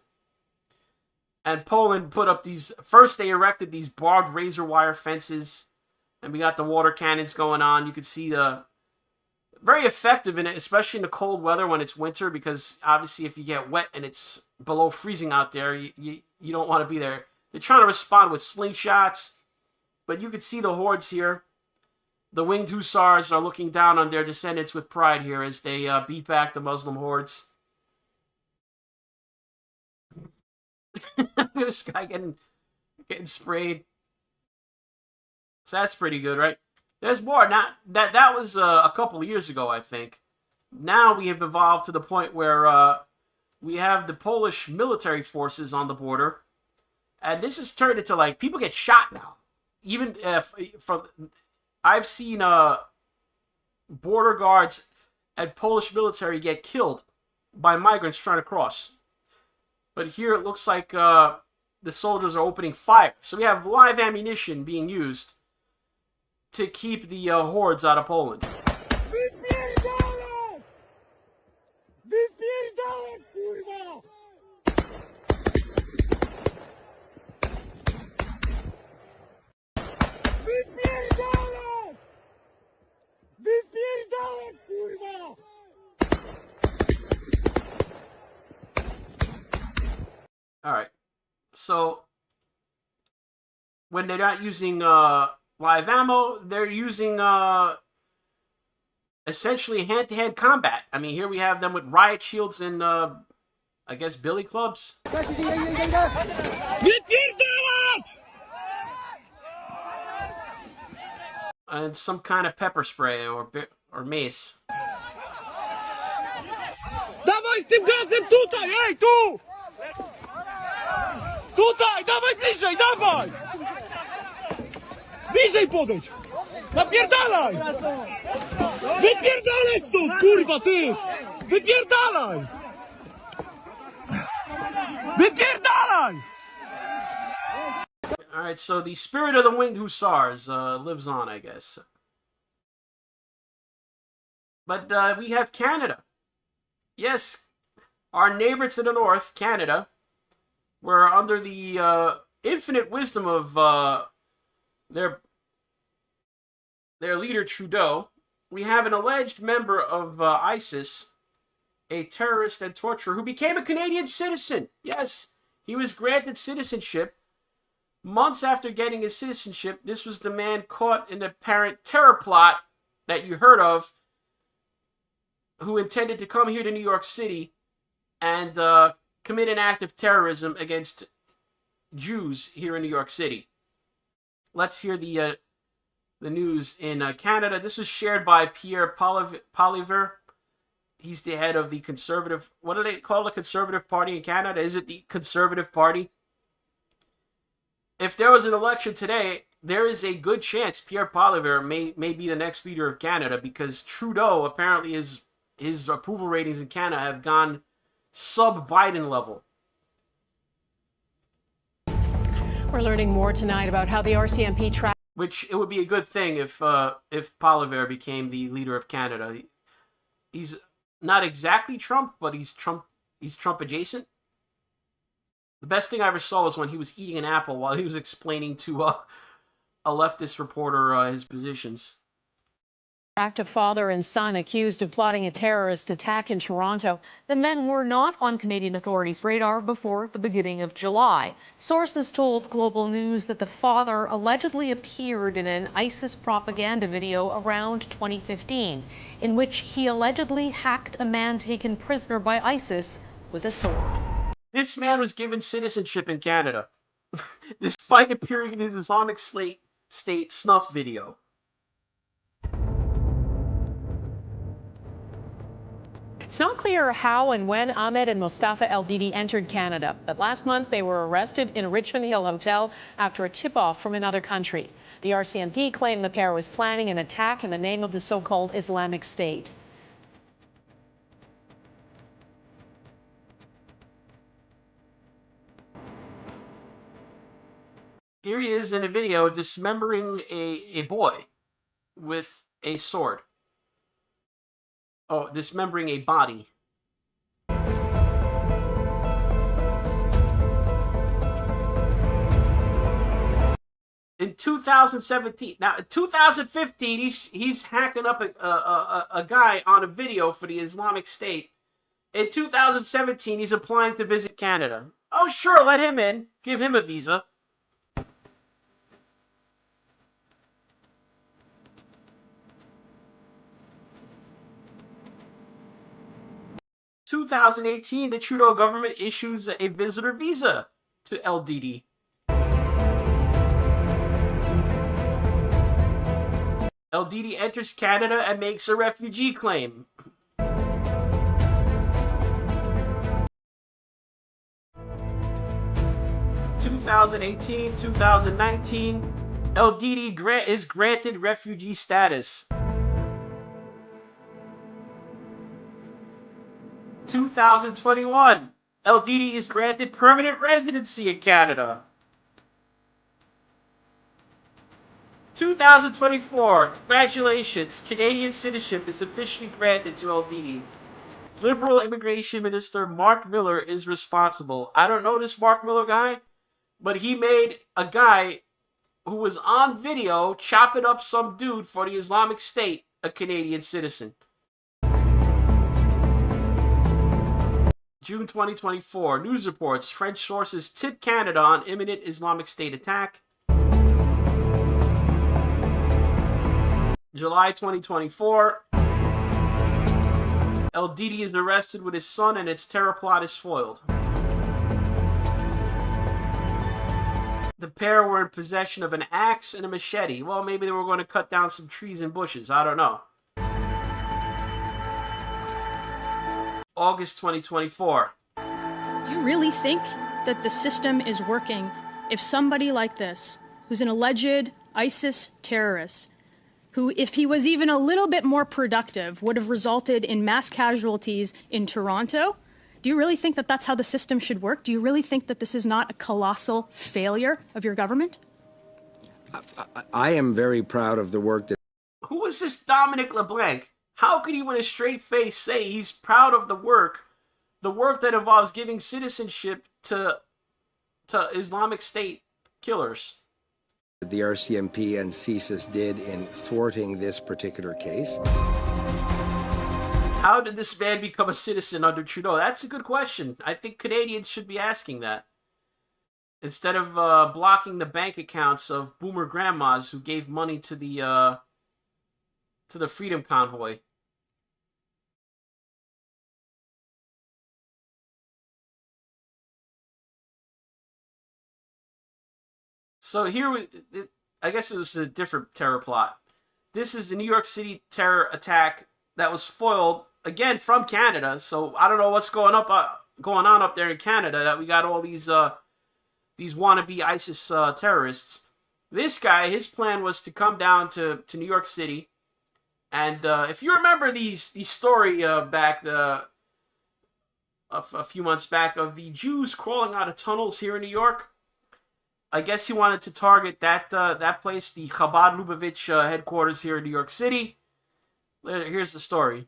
And Poland put up first they erected these barbed razor wire fences, and we got the water cannons going on. You could see very effective in it, especially in the cold weather when it's winter, because obviously if you get wet and it's below freezing out there, you don't want to be there. They're trying to respond with slingshots, but you could see the hordes here. The winged hussars are looking down on their descendants with pride here as they beat back the Muslim hordes. Look at this guy getting sprayed. So that's pretty good, right? There's more. Now, that was a couple of years ago, I think. Now we have evolved to the point where we have the Polish military forces on the border. And this has turned into, like, people get shot now. Even I've seen border guards and Polish military get killed by migrants trying to cross. But here it looks like the soldiers are opening fire. So we have live ammunition being used to keep the hordes out of Poland. Alright, so when they're not using live ammo, they're using essentially hand-to-hand combat. I mean, here we have them with riot shields and, I guess, billy clubs. And some kind of pepper spray or mace. Dawaj z tym gazem tutaj, ej, tu! Tutaj, dawaj bliżej, dawaj! Bliżej podejdź! Napierdalaj! Wypierdalaj stąd, kurwa, ty! Wypierdalaj! Wypierdalaj! Alright, so the Spirit of the Winged Hussars lives on, I guess. But we have Canada. Yes, our neighbor to the north, Canada, were under the infinite wisdom of their leader Trudeau. We have an alleged member of ISIS, a terrorist and torturer, who became a Canadian citizen. Yes, he was granted citizenship. Months after getting his citizenship, this was the man caught in the apparent terror plot that you heard of, who intended to come here to New York City and commit an act of terrorism against Jews here in New York City. Let's hear the news in Canada. This was shared by Pierre Poilievre. He's the head of the Conservative... What do they call the Conservative Party in Canada? Is it the Conservative Party? If there was an election today, there is a good chance Pierre Poilievre may be the next leader of Canada, because Trudeau, apparently his approval ratings in Canada have gone sub-Biden level. We're learning more tonight about how the RCMP Which, it would be a good thing if Poilievre became the leader of Canada. He's not exactly Trump, but he's Trump adjacent. The best thing I ever saw was when he was eating an apple while he was explaining to a leftist reporter his positions. Active father and son accused of plotting a terrorist attack in Toronto. The men were not on Canadian authorities' radar before the beginning of July. Sources told Global News that the father allegedly appeared in an ISIS propaganda video around 2015, in which he allegedly hacked a man taken prisoner by ISIS with a sword. This man was given citizenship in Canada, despite appearing in his Islamic State snuff video. It's not clear how and when Ahmed and Mustafa El-Didi entered Canada, but last month they were arrested in a Richmond Hill hotel after a tip-off from another country. The RCMP claimed the pair was planning an attack in the name of the so-called Islamic State. Here he is in a video dismembering a boy with a sword. Oh, dismembering a body. In 2017, now in 2015, he's hacking up a guy on a video for the Islamic State. In 2017, he's applying to visit Canada. Oh, sure, let him in. Give him a visa. In 2018, the Trudeau government issues a visitor visa to El-Didi. El-Didi enters Canada and makes a refugee claim. 2018, 2019, LDD is granted refugee status. 2021, LDD is granted permanent residency in Canada. 2024, congratulations, Canadian citizenship is officially granted to LDD. Liberal Immigration Minister Mark Miller is responsible. I don't know this Mark Miller guy, but he made a guy who was on video chopping up some dude for the Islamic State a Canadian citizen. June 2024, news reports. French sources tip Canada on imminent Islamic State attack. July 2024, LDD is arrested with his son and its terror plot is foiled. The pair were in possession of an axe and a machete. Well, maybe they were going to cut down some trees and bushes. I don't know. August 2024. Do you really think that the system is working if somebody like this, who's an alleged ISIS terrorist, who, if he was even a little bit more productive, would have resulted in mass casualties in Toronto? Do you really think that that's how the system should work? Do you really think that this is not a colossal failure of your government? I am very proud of the work that... Who is this Dominic LeBlanc? How could he with a straight face say he's proud of the work that involves giving citizenship to Islamic State killers? The RCMP and CSIS did in thwarting this particular case. How did this man become a citizen under Trudeau? That's a good question. I think Canadians should be asking that. Instead of blocking the bank accounts of boomer grandmas who gave money to the Freedom Convoy. So here, I guess it was a different terror plot. This is the New York City terror attack that was foiled, again, from Canada. So I don't know what's going on up there in Canada that we got all these wannabe ISIS terrorists. This guy, his plan was to come down to New York City. And if you remember the story back a few months back of the Jews crawling out of tunnels here in New York, I guess he wanted to target that place, the Chabad Lubavitch headquarters here in New York City. Here's the story.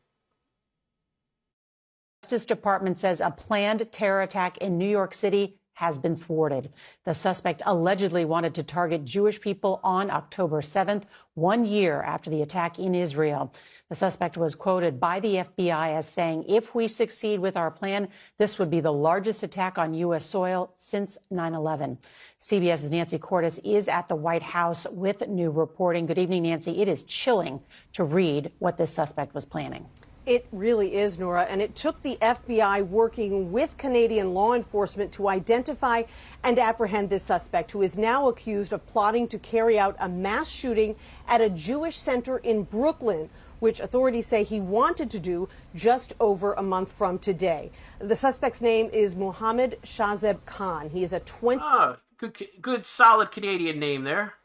Justice Department says a planned terror attack in New York City has been thwarted. The suspect allegedly wanted to target Jewish people on October 7th, 1 year after the attack in Israel. The suspect was quoted by the FBI as saying, "If we succeed with our plan, this would be the largest attack on U.S. soil since 9/11. CBS's Nancy Cordes is at the White House with new reporting. Good evening, Nancy. It is chilling to read what this suspect was planning. It really is, Nora, and it took the FBI working with Canadian law enforcement to identify and apprehend this suspect, who is now accused of plotting to carry out a mass shooting at a Jewish center in Brooklyn, which authorities say he wanted to do just over a month from today. The suspect's name is Mohammed Shahzeb Khan. He is a good solid Canadian name there.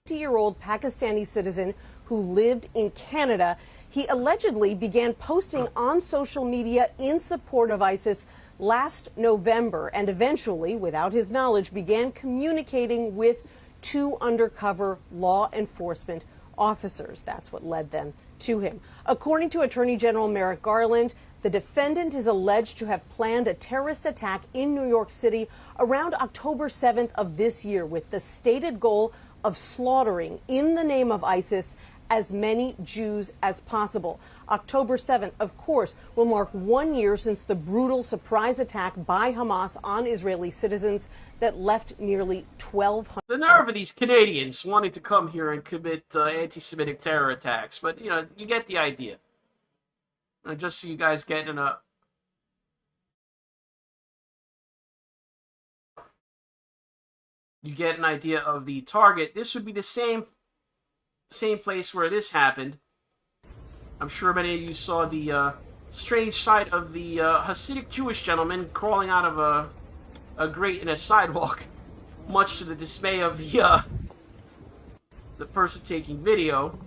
20-year-old Pakistani citizen who lived in Canada. He allegedly began posting on social media in support of ISIS last November and eventually, without his knowledge, began communicating with two undercover law enforcement officers. That's what led them to him. According to Attorney General Merrick Garland, the defendant is alleged to have planned a terrorist attack in New York City around October 7th of this year with the stated goal of slaughtering, in the name of ISIS, as many Jews as possible. October 7th, of course, will mark 1 year since the brutal surprise attack by Hamas on Israeli citizens that left nearly 1,200. The nerve of these Canadians wanting to come here and commit anti-Semitic terror attacks. But, you know, you get the idea. Just so you guys get in a... You get an idea of the target. This would be the same place where this happened. I'm sure many of you saw the strange sight of the Hasidic Jewish gentleman crawling out of a grate in a sidewalk, much to the dismay of the person taking video.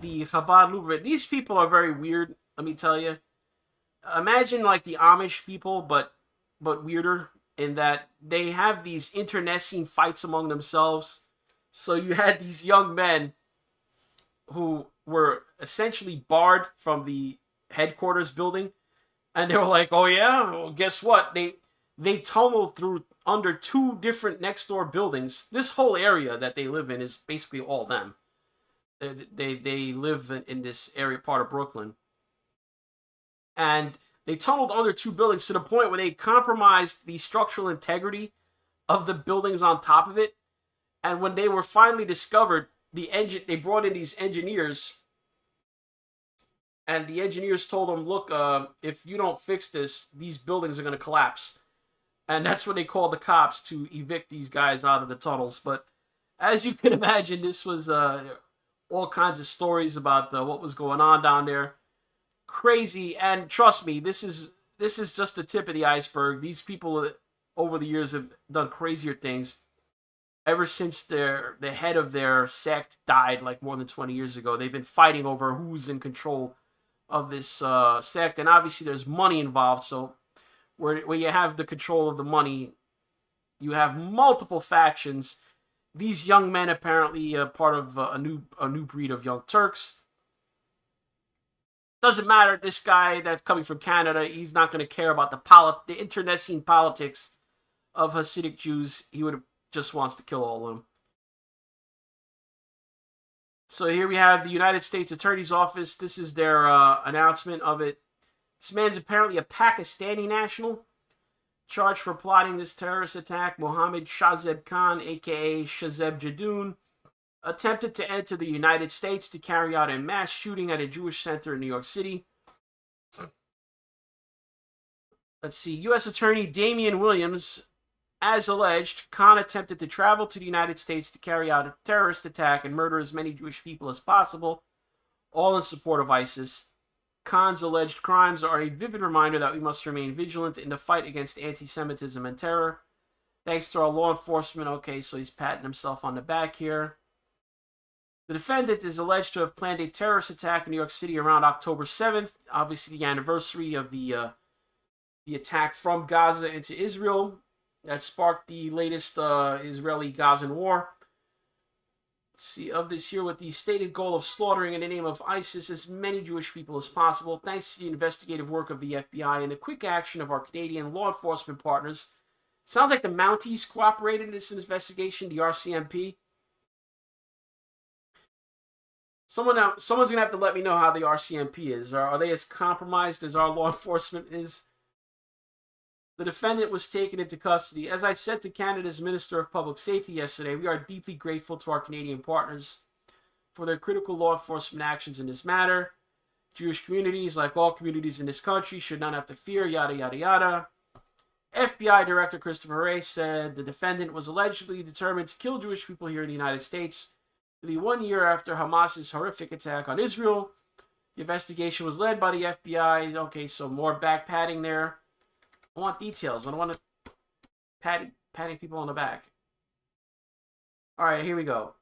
The Chabad Lublin. These people are very weird, let me tell you. Imagine like the Amish people, but weirder, in that they have these internecine fights among themselves. So you had these young men who were essentially barred from the headquarters building, and they were like, "Oh yeah, well, guess what? They tunneled through under 2 different next door buildings. This whole area that they live in is basically all them. They live in this area part of Brooklyn, and they tunneled under 2 buildings to the point where they compromised the structural integrity of the buildings on top of it. And when they were finally discovered, they brought in these engineers, and the engineers told them, "Look, if you don't fix this, these buildings are going to collapse." And that's when they called the cops to evict these guys out of the tunnels. But as you can imagine, this was all kinds of stories about what was going on down there. Crazy. And trust me, this is just the tip of the iceberg. These people over the years have done crazier things. Ever since the head of their sect died like more than 20 years ago, they've been fighting over who's in control of this sect. And obviously there's money involved. So where you have the control of the money, you have multiple factions. These young men apparently part of a new breed of young Turks. Doesn't matter. This guy that's coming from Canada, he's not going to care about the internecine politics of Hasidic Jews. He just wants to kill all of them. So here we have the United States Attorney's Office. This is their announcement of it. This man's apparently a Pakistani national, charged for plotting this terrorist attack. Mohammed Shahzeb Khan, aka Shahzeb Jadoon, attempted to enter the United States to carry out a mass shooting at a Jewish center in New York City. Let's see. U.S. Attorney Damian Williams, as alleged, Khan attempted to travel to the United States to carry out a terrorist attack and murder as many Jewish people as possible, all in support of ISIS. Khan's alleged crimes are a vivid reminder that we must remain vigilant in the fight against anti-Semitism and terror. Thanks to our law enforcement. Okay, so he's patting himself on the back here. The defendant is alleged to have planned a terrorist attack in New York City around October 7th, obviously the anniversary of the attack from Gaza into Israel that sparked the latest Israeli-Gazan war. Let's see, of this year, with the stated goal of slaughtering in the name of ISIS as many Jewish people as possible, thanks to the investigative work of the FBI and the quick action of our Canadian law enforcement partners. Sounds like the Mounties cooperated in this investigation, the RCMP. Someone's going to have to let me know how the RCMP is. Are they as compromised as our law enforcement is? The defendant was taken into custody. As I said to Canada's Minister of Public Safety yesterday, we are deeply grateful to our Canadian partners for their critical law enforcement actions in this matter. Jewish communities, like all communities in this country, should not have to fear, yada, yada, yada. FBI Director Christopher Wray said the defendant was allegedly determined to kill Jewish people here in the United States. The 1 year after Hamas's horrific attack on Israel, the investigation was led by the FBI. Okay, so more back patting there. I want details. I don't want to patting people on the back. All right, here we go.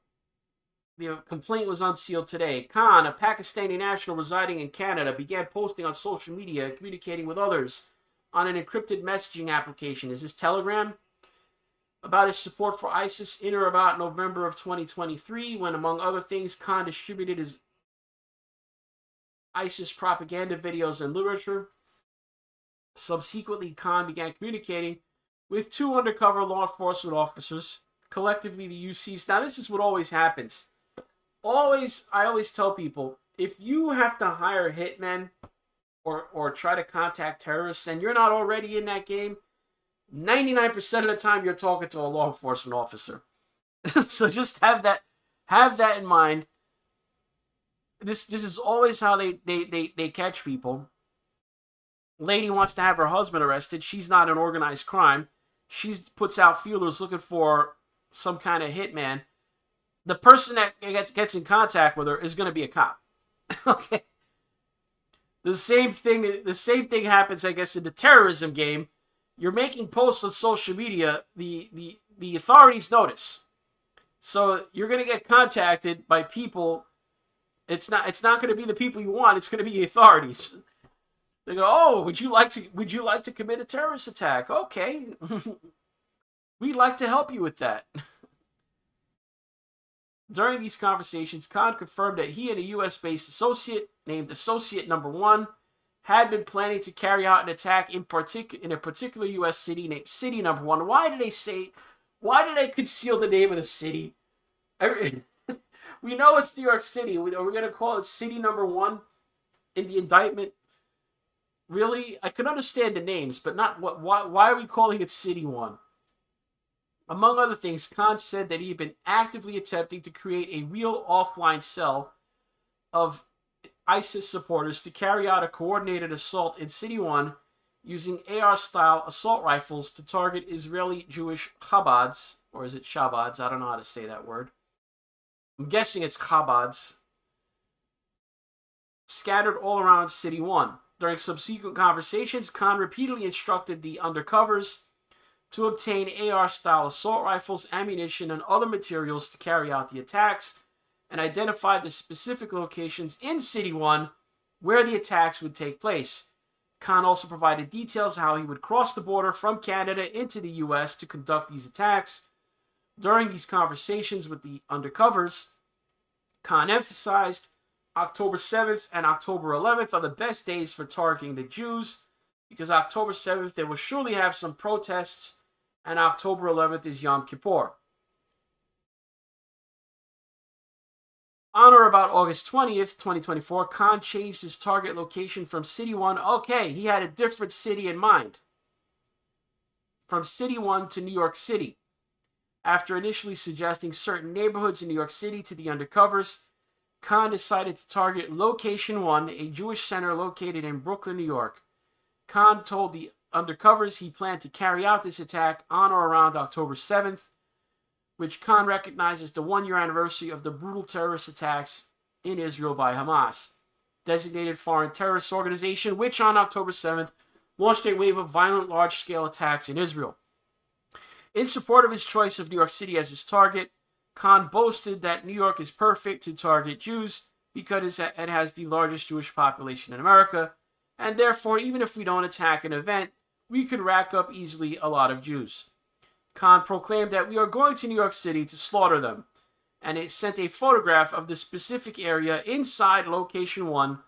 The complaint was unsealed today. Khan, a Pakistani national residing in Canada, began posting on social media and communicating with others on an encrypted messaging application. Is this Telegram? About his support for ISIS in or about November of 2023, when, among other things, Khan distributed his ISIS propaganda videos and literature. Subsequently, Khan began communicating with 2 undercover law enforcement officers, collectively the UCs. Now, this is what always happens. I always tell people, if you have to hire hitmen or try to contact terrorists and you're not already in that game, 99% of the time you're talking to a law enforcement officer. So just have that in mind. This is always how they catch people. Lady wants to have her husband arrested. She's not an organized crime. She puts out feelers looking for some kind of hitman. The person that gets in contact with her is going to be a cop. Okay. The same thing happens, I guess, in the terrorism game. you're making posts on social media, the authorities notice. So you're going to get contacted by people. It's not going to be the people you want. It's going to be the authorities. They go, "Oh, would you like to commit a terrorist attack? Okay, we'd like to help you with that." During these conversations, Khan confirmed that he and a U.S.-based associate named Associate Number 1 had been planning to carry out an attack in a particular U.S. city named City Number 1. Why did they conceal the name of the city? We know it's New York City. Are we going to call it City Number 1 in the indictment? Really? I could understand the names, but not why are we calling it City 1? Among other things, Khan said that he had been actively attempting to create a real offline cell of ISIS supporters to carry out a coordinated assault in City 1 using AR-style assault rifles to target Israeli Jewish Chabads, or is it Shabads? I don't know how to say that word. I'm guessing it's Chabads, scattered all around City 1. During subsequent conversations, Khan repeatedly instructed the undercovers to obtain AR-style assault rifles, ammunition, and other materials to carry out the attacks, and identified the specific locations in City 1 where the attacks would take place. Khan also provided details how he would cross the border from Canada into the U.S. to conduct these attacks. During these conversations with the undercovers, Khan emphasized October 7th and October 11th are the best days for targeting the Jews, because October 7th they will surely have some protests, and October 11th is Yom Kippur. On or about August 20th, 2024, Khan changed his target location from City 1. Okay, he had a different city in mind. From City 1 to New York City. After initially suggesting certain neighborhoods in New York City to the undercovers, Khan decided to target Location 1, a Jewish center located in Brooklyn, New York. Khan told the undercovers he planned to carry out this attack on or around October 7th, which Khan recognizes the one-year anniversary of the brutal terrorist attacks in Israel by Hamas, designated foreign terrorist organization, which on October 7th launched a wave of violent large-scale attacks in Israel. In support of his choice of New York City as his target, Khan boasted that New York is perfect to target Jews because it has the largest Jewish population in America, and therefore, even if we don't attack an event, we could rack up easily a lot of Jews. Khan proclaimed that we are going to New York City to slaughter them, and it sent a photograph of the specific area inside Location 1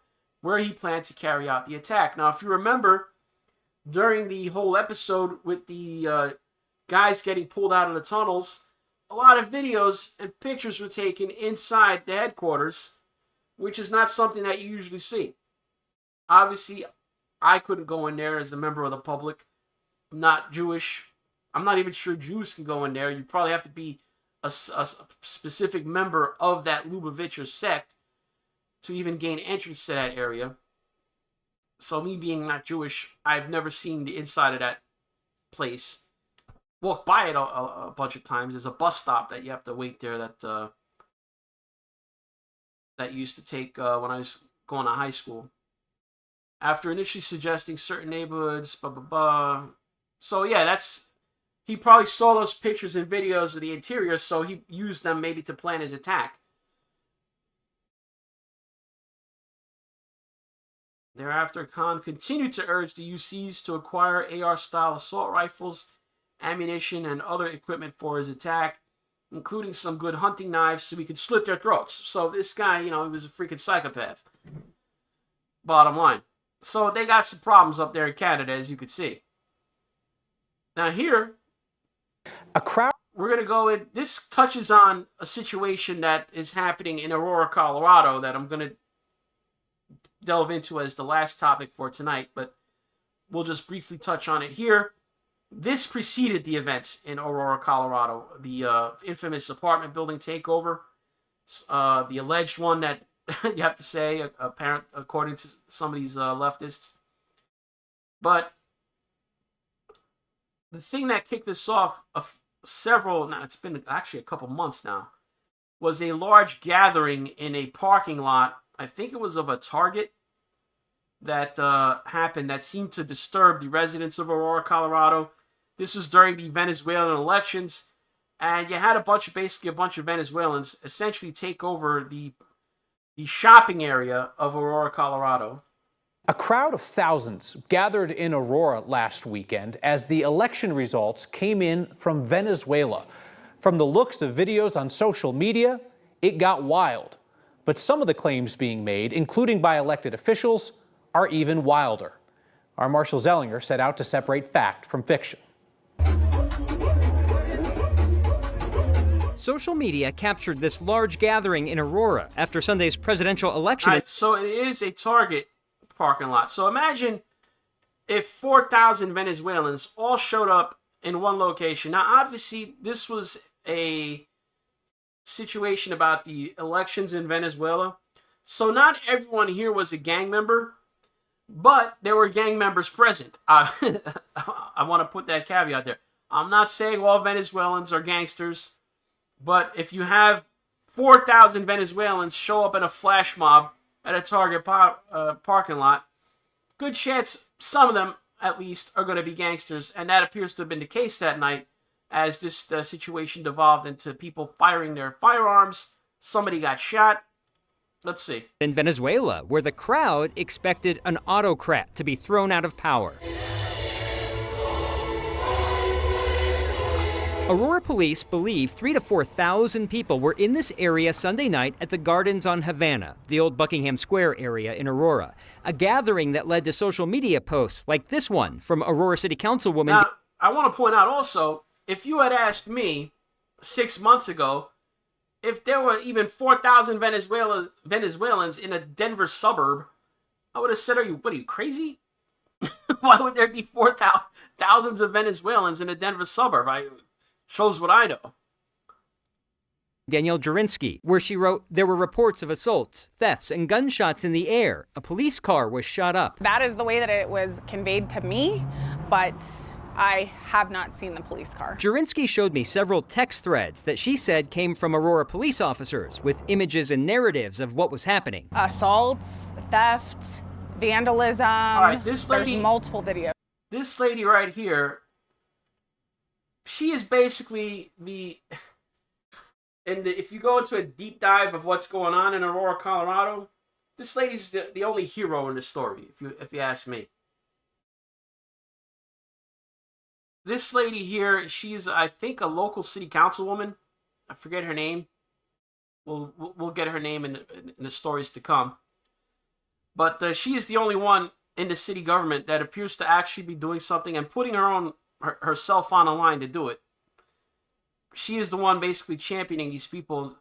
where he planned to carry out the attack. Now, if you remember, during the whole episode with the guys getting pulled out of the tunnels, a lot of videos and pictures were taken inside the headquarters, which is not something that you usually see. Obviously, I couldn't go in there as a member of the public. I'm not Jewish. I'm not even sure Jews can go in there. You probably have to be a specific member of that Lubavitcher sect to even gain entrance to that area. So me being not Jewish, I've never seen the inside of that place. Walked by it a bunch of times. There's a bus stop that you have to wait there that used to take when I was going to high school. After initially suggesting certain neighborhoods, So yeah, he probably saw those pictures and videos of the interior, so he used them maybe to plan his attack. Thereafter, Khan continued to urge the UCs to acquire AR-style assault rifles, ammunition, and other equipment for his attack, including some good hunting knives so he could slit their throats. So this guy, he was a freaking psychopath. Bottom line. So they got some problems up there in Canada, as you could see. Now here, we're going to go in. This touches on a situation that is happening in Aurora, Colorado, that I'm going to delve into as the last topic for tonight, but we'll just briefly touch on it here. This preceded the events in Aurora, Colorado, the infamous apartment building takeover, the alleged one that you have to say, apparent according to some of these leftists. But the thing that kicked this off it's been actually a couple months now, was a large gathering in a parking lot. I think it was of a Target. that happened that seemed to disturb the residents of Aurora, Colorado. This was during the Venezuelan elections, and you had basically a bunch of Venezuelans essentially take over the shopping area of Aurora, Colorado. A crowd of thousands gathered in Aurora last weekend as the election results came in from Venezuela. From the looks of videos on social media, it got wild. But some of the claims being made, including by elected officials, are even wilder. Our Marshall Zellinger set out to separate fact from fiction. Social media captured this large gathering in Aurora after Sunday's presidential election. All right, so it is a Target parking lot. So imagine if 4,000 Venezuelans all showed up in one location. Now, obviously, this was a situation about the elections in Venezuela. So not everyone here was a gang member, but there were gang members present. I want to put that caveat there. I'm not saying all Venezuelans are gangsters, but if you have 4,000 Venezuelans show up in a flash mob at a Target parking lot, good chance some of them, at least, are going to be gangsters. And that appears to have been the case that night as this situation devolved into people firing their firearms. Somebody got shot. Let's see. In Venezuela, where the crowd expected an autocrat to be thrown out of power. Aurora police believe 3,000 to 4,000 people were in this area Sunday night at the Gardens on Havana, the old Buckingham Square area in Aurora. A gathering that led to social media posts like this one from Aurora City Councilwoman. Now, I want to point out also, if you had asked me 6 months ago if there were even 4,000 Venezuelans in a Denver suburb, I would have said, what are you, crazy? Why would there be thousands of Venezuelans in a Denver suburb? Shows what I know. Danielle Jurinsky, where she wrote, there were reports of assaults, thefts, and gunshots in the air. A police car was shot up. That is the way that it was conveyed to me, but I have not seen the police car. Jurinsky showed me several text threads that she said came from Aurora police officers with images and narratives of what was happening. Assaults, theft, vandalism. All right, this lady, there's multiple videos. This lady right here, she is basically if you go into a deep dive of what's going on in Aurora, Colorado, this lady's the only hero in the story, if you ask me. This lady here, she's, I think, a local city councilwoman. I forget her name. We'll get her name in the stories to come. But she is the only one in the city government that appears to actually be doing something and putting herself on the line to do it. She is the one basically championing these people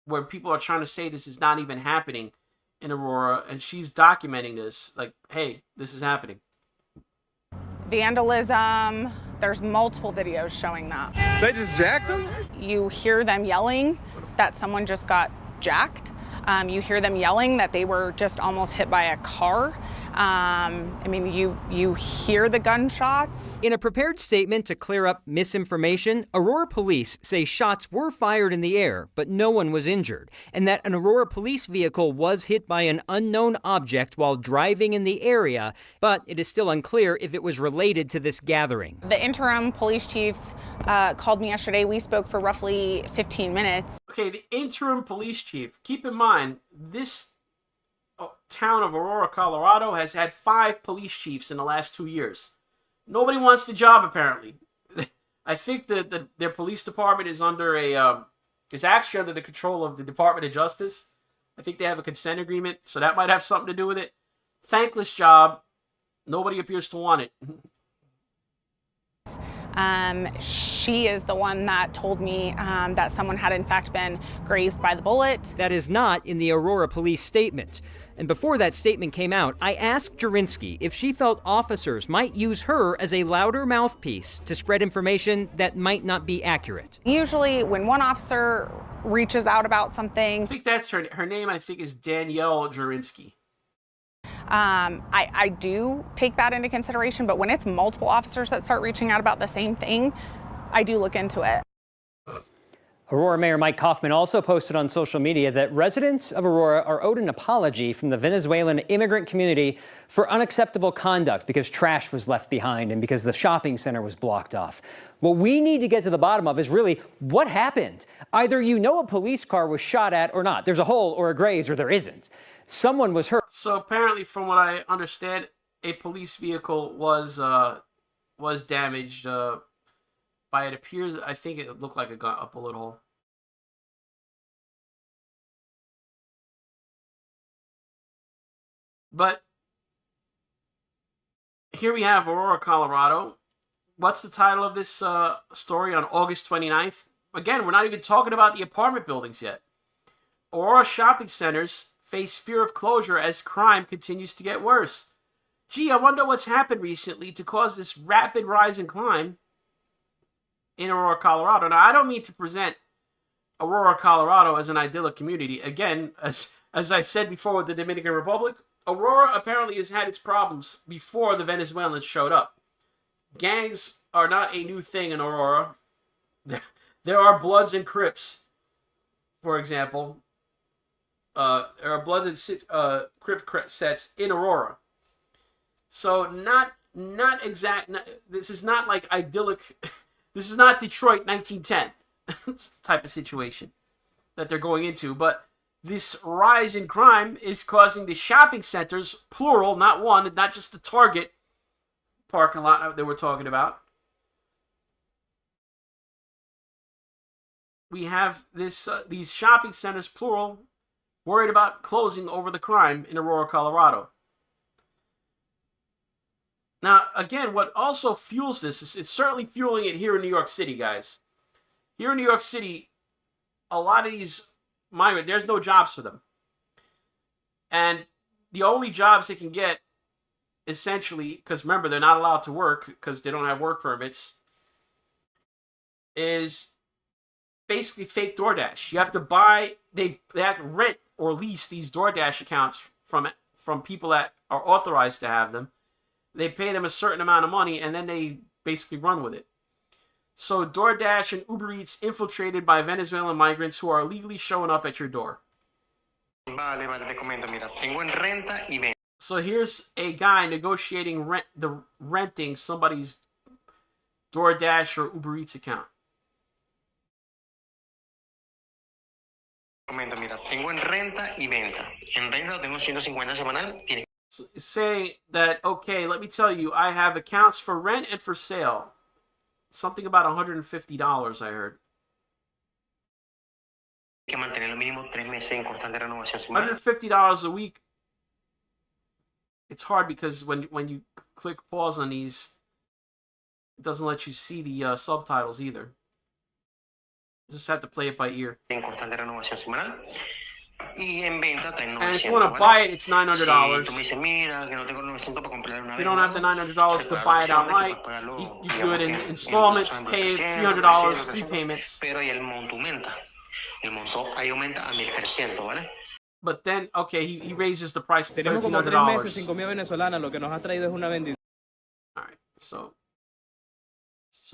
where people are trying to say this is not even happening in Aurora, and she's documenting this, like, hey, this is happening. Vandalism, there's multiple videos showing that. They just jacked them? You hear them yelling that someone just got jacked. You hear them yelling that they were just almost hit by a car. You hear the gunshots. In a prepared statement to clear up misinformation, Aurora police say shots were fired in the air, but no one was injured, and that an Aurora police vehicle was hit by an unknown object while driving in the area, but it is still unclear if it was related to this gathering. The interim police chief called me yesterday. We spoke for roughly 15 minutes. Okay, the interim police chief. Keep in mind, this town of Aurora, Colorado has had 5 police chiefs in the last 2 years. Nobody wants the job, apparently. I think that their police department is under is actually under the control of the Department of Justice. I think they have a consent agreement, so that might have something to do with it. Thankless job. Nobody appears to want it. She is the one that told me that someone had in fact been grazed by the bullet. That is not in the Aurora police statement. And before that statement came out, I asked Jurinsky if she felt officers might use her as a louder mouthpiece to spread information that might not be accurate. Usually when one officer reaches out about something... I think that's her name, I think, is Danielle Jurinsky. I do take that into consideration, but when it's multiple officers that start reaching out about the same thing, I do look into it. Aurora Mayor Mike Kaufman also posted on social media that residents of Aurora are owed an apology from the Venezuelan immigrant community for unacceptable conduct because trash was left behind and because the shopping center was blocked off. What we need to get to the bottom of is really what happened. Either you know a police car was shot at or not. There's a hole or a graze or there isn't. Someone was hurt. So apparently, from what I understand, a police vehicle was damaged. By it appears, I think it looked like it got a bullet hole. But here we have Aurora, Colorado. What's the title of this story on August 29th? Again, we're not even talking about the apartment buildings yet. Aurora shopping centers face fear of closure as crime continues to get worse. Gee, I wonder what's happened recently to cause this rapid rise in crime in Aurora, Colorado. Now, I don't mean to present Aurora, Colorado as an idyllic community. Again, as I said before with the Dominican Republic, Aurora apparently has had its problems before the Venezuelans showed up. Gangs are not a new thing in Aurora. There are Bloods and Crips, for example. There are Bloods and Crip sets in Aurora. So this is not like idyllic. This is not Detroit 1910 type of situation that they're going into. But this rise in crime is causing the shopping centers, plural, not one, not just the Target parking lot that we're talking about. We have these shopping centers, plural, worried about closing over the crime in Aurora, Colorado. Now, again, what also fuels this is it's certainly fueling it here in New York City, guys. Here in New York City, a lot of these migrants, there's no jobs for them. And the only jobs they can get, essentially, because remember, they're not allowed to work because they don't have work permits, is basically fake DoorDash. You have to buy, they have to rent or lease these DoorDash accounts from people that are authorized to have them. They pay them a certain amount of money, and then they basically run with it. So DoorDash and Uber Eats infiltrated by Venezuelan migrants who are illegally showing up at your door. So here's a guy negotiating renting somebody's DoorDash or Uber Eats account. Saying that, okay, let me tell you, I have accounts for rent and for sale. Something about $150, I heard. $150 a week. It's hard because when you click pause on these, it doesn't let you see the subtitles either. You just have to play it by ear. And if you want to buy it, it's $900. If you don't have the $900 to buy it outright, you do it in installments, pay $300, 3 payments. But then, okay, he raises the price to $1,300. Alright, so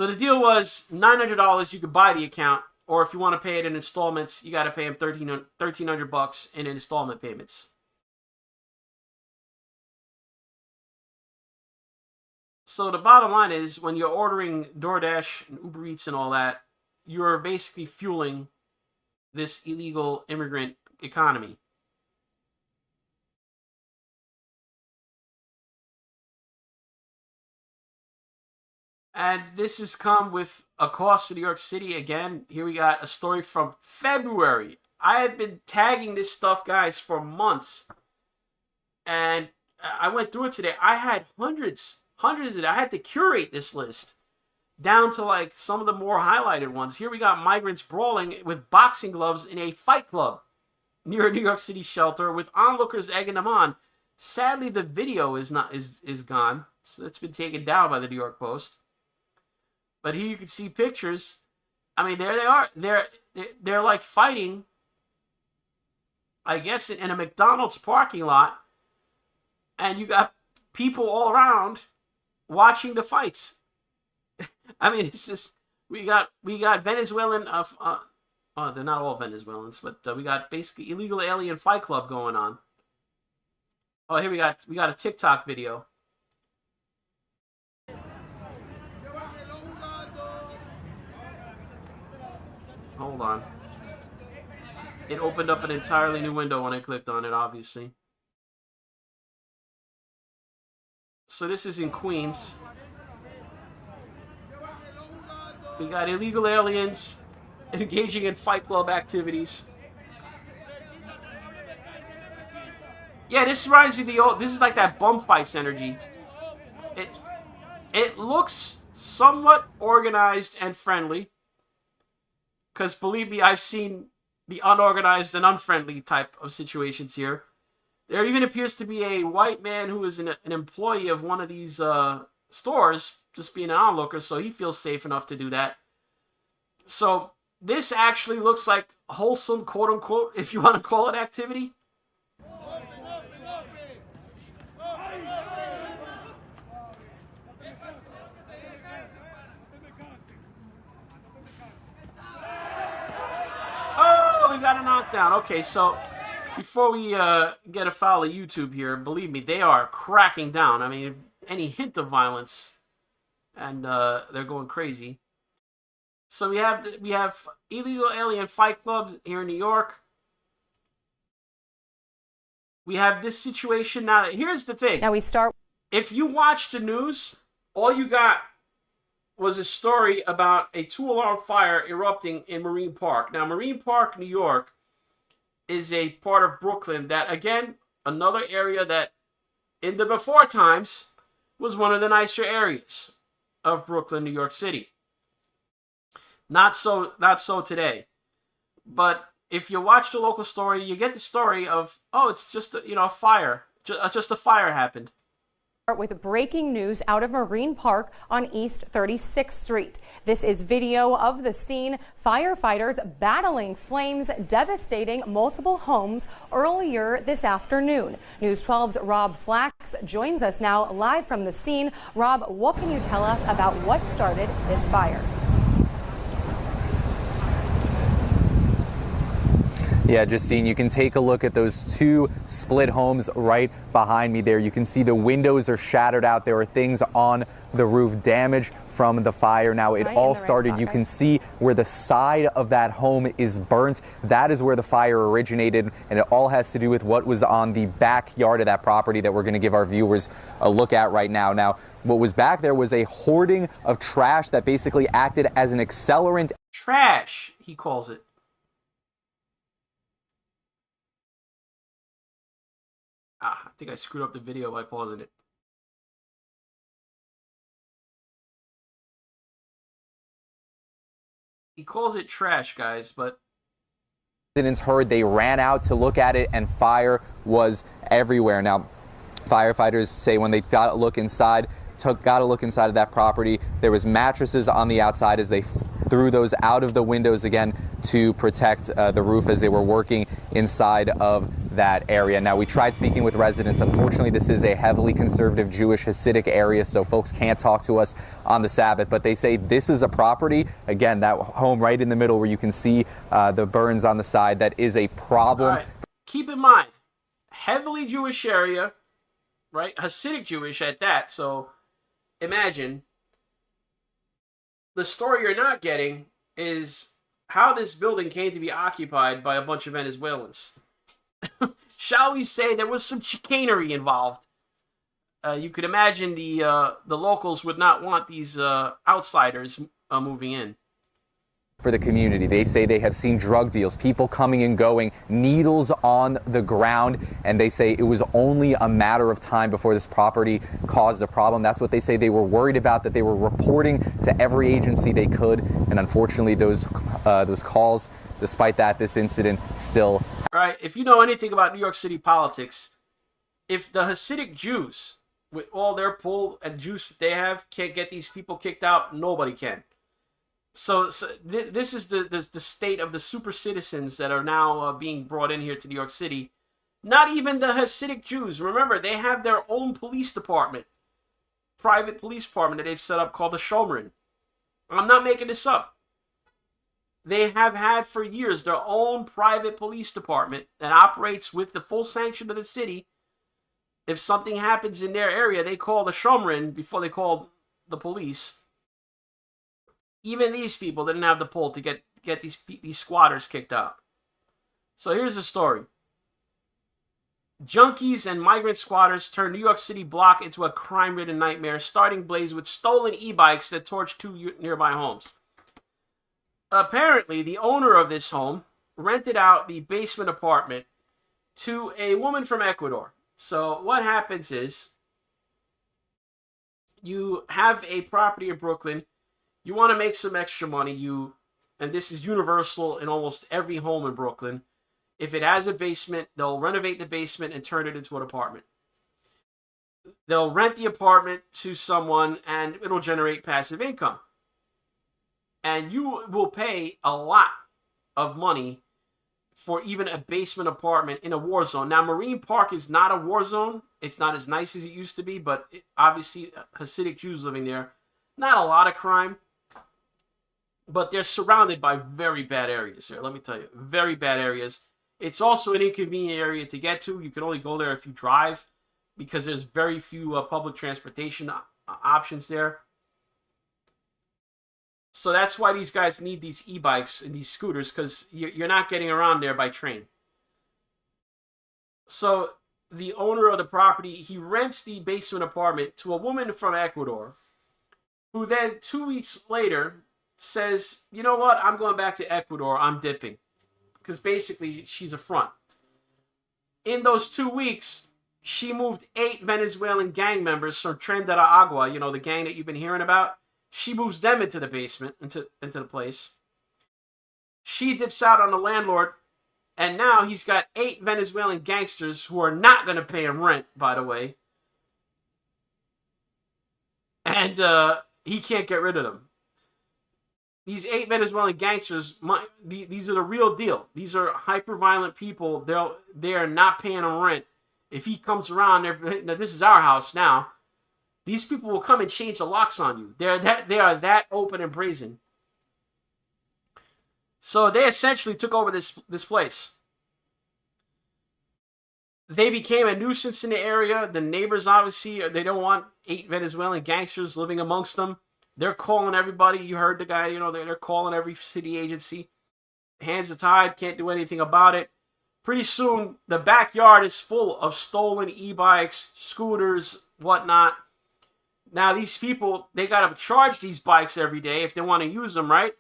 the deal was $900, you could buy the account. Or if you want to pay it in installments, you got to pay him $1,300 in installment payments. So the bottom line is, when you're ordering DoorDash and Uber Eats and all that, you're basically fueling this illegal immigrant economy. And this has come with a cost to New York City. Again, here we got a story from February. I have been tagging this stuff, guys, for months. And I went through it today. I had hundreds of it. I had to curate this list down to like some of the more highlighted ones. Here we got migrants brawling with boxing gloves in a fight club near a New York City shelter with onlookers egging them on. Sadly, the video is gone. So it's been taken down by the New York Post. But here you can see pictures. I mean, there they are. They're like fighting, I guess, in a McDonald's parking lot. And you got people all around watching the fights. I mean, it's just we got Venezuelan Oh, they're not all Venezuelans, but we got basically illegal alien fight club going on. Oh, here we got a TikTok video. Hold on. It opened up an entirely new window when I clicked on it, obviously. So this is in Queens. We got illegal aliens engaging in fight club activities. Yeah, this reminds me of the old. This is like that bum fights energy. It looks somewhat organized and friendly. Because believe me, I've seen the unorganized and unfriendly type of situations here. There even appears to be a white man who is an employee of one of these stores, just being an onlooker, so he feels safe enough to do that. So this actually looks like wholesome, quote-unquote, if you want to call it, activity. Oh, we got a knockdown. Okay, so before we get a foul of YouTube here, believe me, they are cracking down. I mean, any hint of violence, and they're going crazy. So we have illegal alien fight clubs here in New York. We have this situation now. Here's the thing. Now we start. If you watch the news, all you got was a story about a 2-alarm fire erupting in Marine Park. Now, Marine Park, New York, is a part of Brooklyn that, again, another area that in the before times was one of the nicer areas of Brooklyn, New York City. Not so today. But if you watch the local story, you get the story of, oh, it's just a fire. Just a fire happened. With breaking news out of Marine Park on East 36th Street. This is video of the scene. Firefighters battling flames devastating multiple homes earlier this afternoon. News 12's Rob Flax joins us now live from the scene. Rob, what can you tell us about what started this fire? Yeah, Justine, you can take a look at those two split homes right behind me there. You can see the windows are shattered out. There are things on the roof, damage from the fire. Now, it all started, you can see where the side of that home is burnt. That is where the fire originated, and it all has to do with what was on the backyard of that property that we're going to give our viewers a look at right now. Now, what was back there was a hoarding of trash that basically acted as an accelerant. Trash, he calls it. I think I screwed up the video by pausing it. He calls it trash, guys, but Residents heard, they ran out to look at it, and fire was everywhere. Now, firefighters say when they got a look inside of that property, there was mattresses on the outside as they threw those out of the windows again to protect the roof as they were working inside of that area. Now, we tried speaking with residents. Unfortunately, this is a heavily conservative Jewish Hasidic area, so folks can't talk to us on the Sabbath, but they say this is a property, again, that home right in the middle where you can see the burns on the side, that is a problem. All right. Keep in mind, heavily Jewish area, right? Hasidic Jewish at that, so imagine. The story you're not getting is how this building came to be occupied by a bunch of Venezuelans. Shall we say there was some chicanery involved? You could imagine the locals would not want these outsiders moving in. For the community, they say they have seen drug deals, people coming and going, needles on the ground, and they say it was only a matter of time before this property caused a problem. That's what they say they were worried about, that they were reporting to every agency they could, and unfortunately those calls, despite that, this incident still. All right, if you know anything about New York City politics, if the Hasidic Jews, with all their pull and juice that they have, can't get these people kicked out, nobody can. So this is the state of the super citizens that are now being brought in here to New York City. Not even the Hasidic Jews. Remember, they have their own police department, private police department that they've set up called the Shomron. I'm not making this up. They have had for years their own private police department that operates with the full sanction of the city. If something happens in their area, they call the Shomrin before they call the police. Even these people didn't have the pull to get these squatters kicked out. So here's the story. Junkies and migrant squatters turned New York City block into a crime-ridden nightmare, starting blaze with stolen e-bikes that torched 2 nearby homes. Apparently, the owner of this home rented out the basement apartment to a woman from Ecuador. So what happens is, you have a property in Brooklyn, you want to make some extra money, and this is universal in almost every home in Brooklyn. If it has a basement, they'll renovate the basement and turn it into an apartment. They'll rent the apartment to someone and it'll generate passive income. And you will pay a lot of money for even a basement apartment in a war zone. Now, Marine Park is not a war zone. It's not as nice as it used to be, but obviously Hasidic Jews living there. Not a lot of crime, but they're surrounded by very bad areas here. Let me tell you, very bad areas. It's also an inconvenient area to get to. You can only go there if you drive because there's very few public transportation options there. So that's why these guys need these e-bikes and these scooters, because you're not getting around there by train. So the owner of the property, he rents the basement apartment to a woman from Ecuador, who then 2 weeks later says, you know what, I'm going back to Ecuador, I'm dipping. Because basically she's a front. In those 2 weeks, she moved 8 Venezuelan gang members from Tren de la Agua, you know, the gang that you've been hearing about. She moves them into the basement, into the place. She dips out on the landlord, and now he's got 8 Venezuelan gangsters who are not going to pay him rent, by the way. And he can't get rid of them. These 8 Venezuelan gangsters, these are the real deal. These are hyper-violent people. They are not paying him rent. If he comes around, now this is our house now. These people will come and change the locks on you. They are that open and brazen. So they essentially took over this place. They became a nuisance in the area. The neighbors, obviously, they don't want 8 Venezuelan gangsters living amongst them. They're calling everybody. You heard the guy, you know, they're calling every city agency. Hands are tied, can't do anything about it. Pretty soon, the backyard is full of stolen e-bikes, scooters, whatnot. Now, these people, they got to charge these bikes every day if they want to use them, right?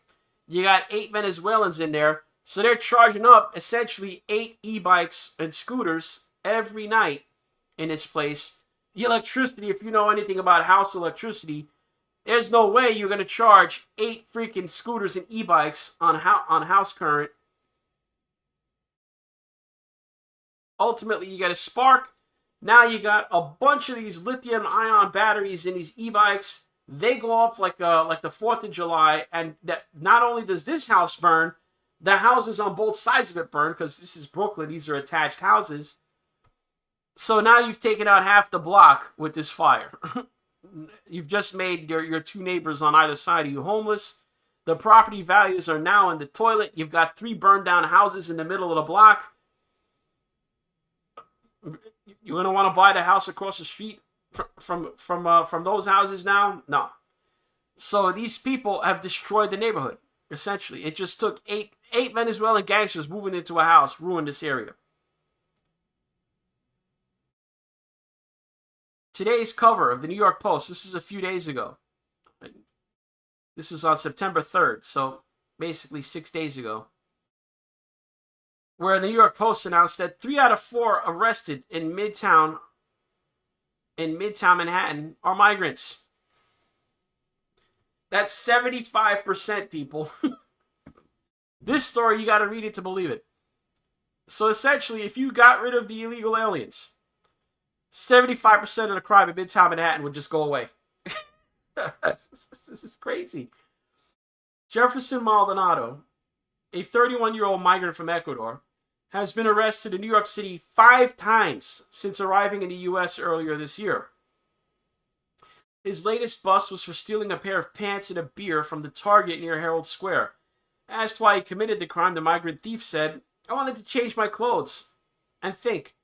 You got 8 Venezuelans in there. So they're charging up essentially 8 e-bikes and scooters every night in this place. The electricity, if you know anything about house electricity, there's no way you're going to charge 8 freaking scooters and e-bikes on house current. Ultimately, you got a spark. Now you got a bunch of these lithium-ion batteries in these e-bikes. They go off like the 4th of July, and not only does this house burn, the houses on both sides of it burn, because this is Brooklyn. These are attached houses. So now you've taken out half the block with this fire. You've just made your 2 neighbors on either side of you homeless. The property values are now in the toilet. You've got 3 burned down houses in the middle of the block. You're going to want to buy the house across the street from those houses now? No. So these people have destroyed the neighborhood, essentially. It just took 8 Venezuelan gangsters moving into a house, ruined this area. Today's cover of the New York Post, this is a few days ago. This was on September 3rd, so basically 6 days ago. Where the New York Post announced that 3 out of 4 arrested in Midtown Manhattan are migrants. That's 75%, people. This story, you got to read it to believe it. So essentially, if you got rid of the illegal aliens, 75% of the crime in Midtown Manhattan would just go away. This is crazy. Jefferson Maldonado, a 31-year-old migrant from Ecuador, has been arrested in New York City 5 times since arriving in the U.S. earlier this year. His latest bust was for stealing a pair of pants and a beer from the Target near Herald Square. Asked why he committed the crime, the migrant thief said, "I wanted to change my clothes and think.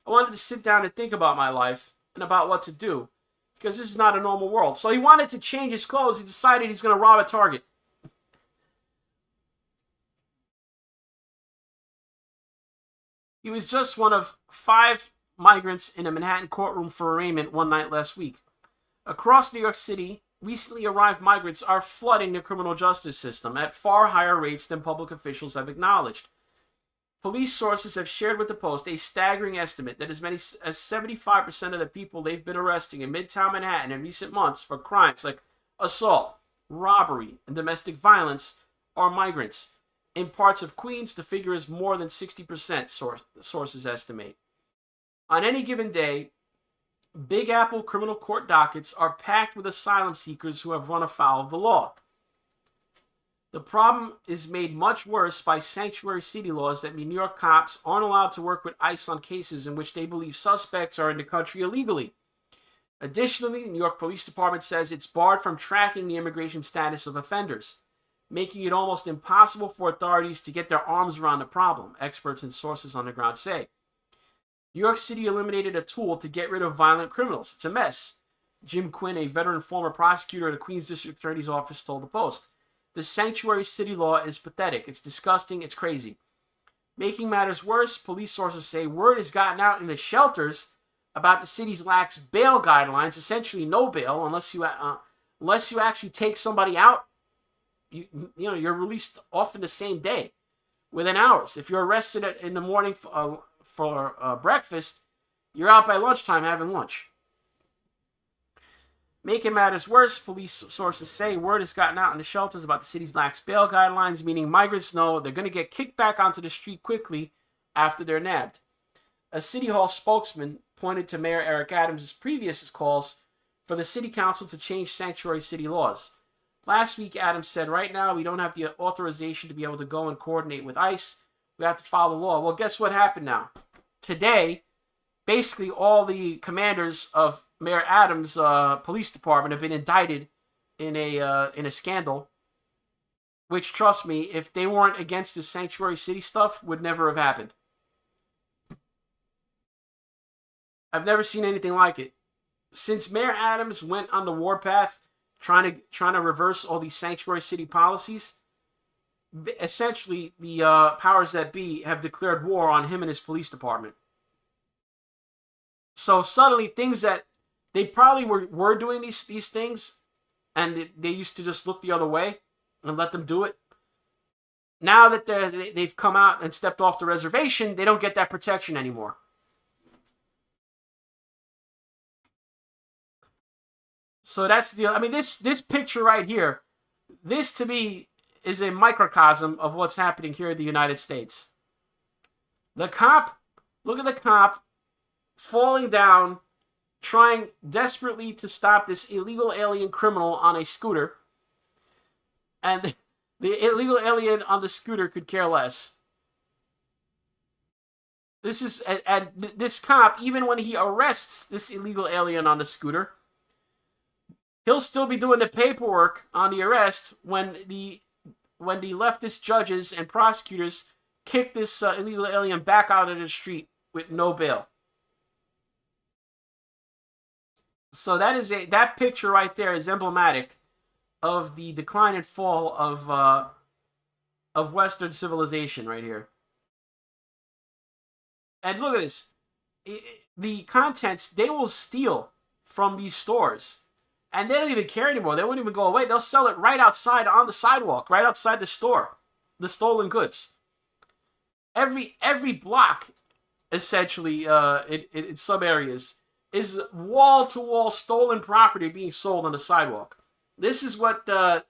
I wanted to sit down and think about my life and about what to do, because this is not a normal world." So he wanted to change his clothes. He decided he's going to rob a Target. He was just one of 5 migrants in a Manhattan courtroom for arraignment one night last week. Across New York City, recently arrived migrants are flooding the criminal justice system at far higher rates than public officials have acknowledged. Police sources have shared with the Post a staggering estimate that as many as 75% of the people they've been arresting in Midtown Manhattan in recent months for crimes like assault, robbery, and domestic violence are migrants. In parts of Queens, the figure is more than 60%, sources estimate. On any given day, Big Apple criminal court dockets are packed with asylum seekers who have run afoul of the law. The problem is made much worse by sanctuary city laws that mean New York cops aren't allowed to work with ICE on cases in which they believe suspects are in the country illegally. Additionally, the New York Police Department says it's barred from tracking the immigration status of offenders, making it almost impossible for authorities to get their arms around the problem, experts and sources on the ground say. New York City eliminated a tool to get rid of violent criminals. It's a mess. Jim Quinn, a veteran former prosecutor at the Queens District Attorney's Office, told the Post. The sanctuary city law is pathetic. It's disgusting. It's crazy. Making matters worse, police sources say word has gotten out in the shelters about the city's lax bail guidelines, essentially no bail unless you actually take somebody out. You're released often the same day, within hours. If you're arrested in the morning for breakfast, you're out by lunchtime having lunch. Making matters worse, police sources say word has gotten out in the shelters about the city's lax bail guidelines, meaning migrants know they're going to get kicked back onto the street quickly after they're nabbed. A City Hall spokesman pointed to Mayor Eric Adams' previous calls for the city council to change sanctuary city laws. Last week, Adams said, "Right now, we don't have the authorization to be able to go and coordinate with ICE. We have to follow the law." Well, guess what happened now? Today, basically all the commanders of Mayor Adams' police department have been indicted in a scandal, which, trust me, if they weren't against the sanctuary city stuff, would never have happened. I've never seen anything like it. Since Mayor Adams went on the warpath, trying to reverse all these sanctuary city policies, essentially the powers that be have declared war on him and his police department. So suddenly things that they probably were doing these things, and they used to just look the other way and let them do it. Now that they've come out and stepped off the reservation, they don't get that protection anymore. So that's this picture right here, this to me is a microcosm of what's happening here in the United States. The cop, look at the cop falling down, trying desperately to stop this illegal alien criminal on a scooter. And the illegal alien on the scooter could care less. This cop, even when he arrests this illegal alien on the scooter, he'll still be doing the paperwork on the arrest when the leftist judges and prosecutors kick this illegal alien back out of the street with no bail. So that picture right there is emblematic of the decline and fall of Western civilization right here. And look at this. The contents, they will steal from these stores. And they don't even care anymore. They won't even go away. They'll sell it right outside on the sidewalk, right outside the store. The stolen goods. Every block, essentially, in some areas, is wall-to-wall stolen property being sold on the sidewalk. This is what Joe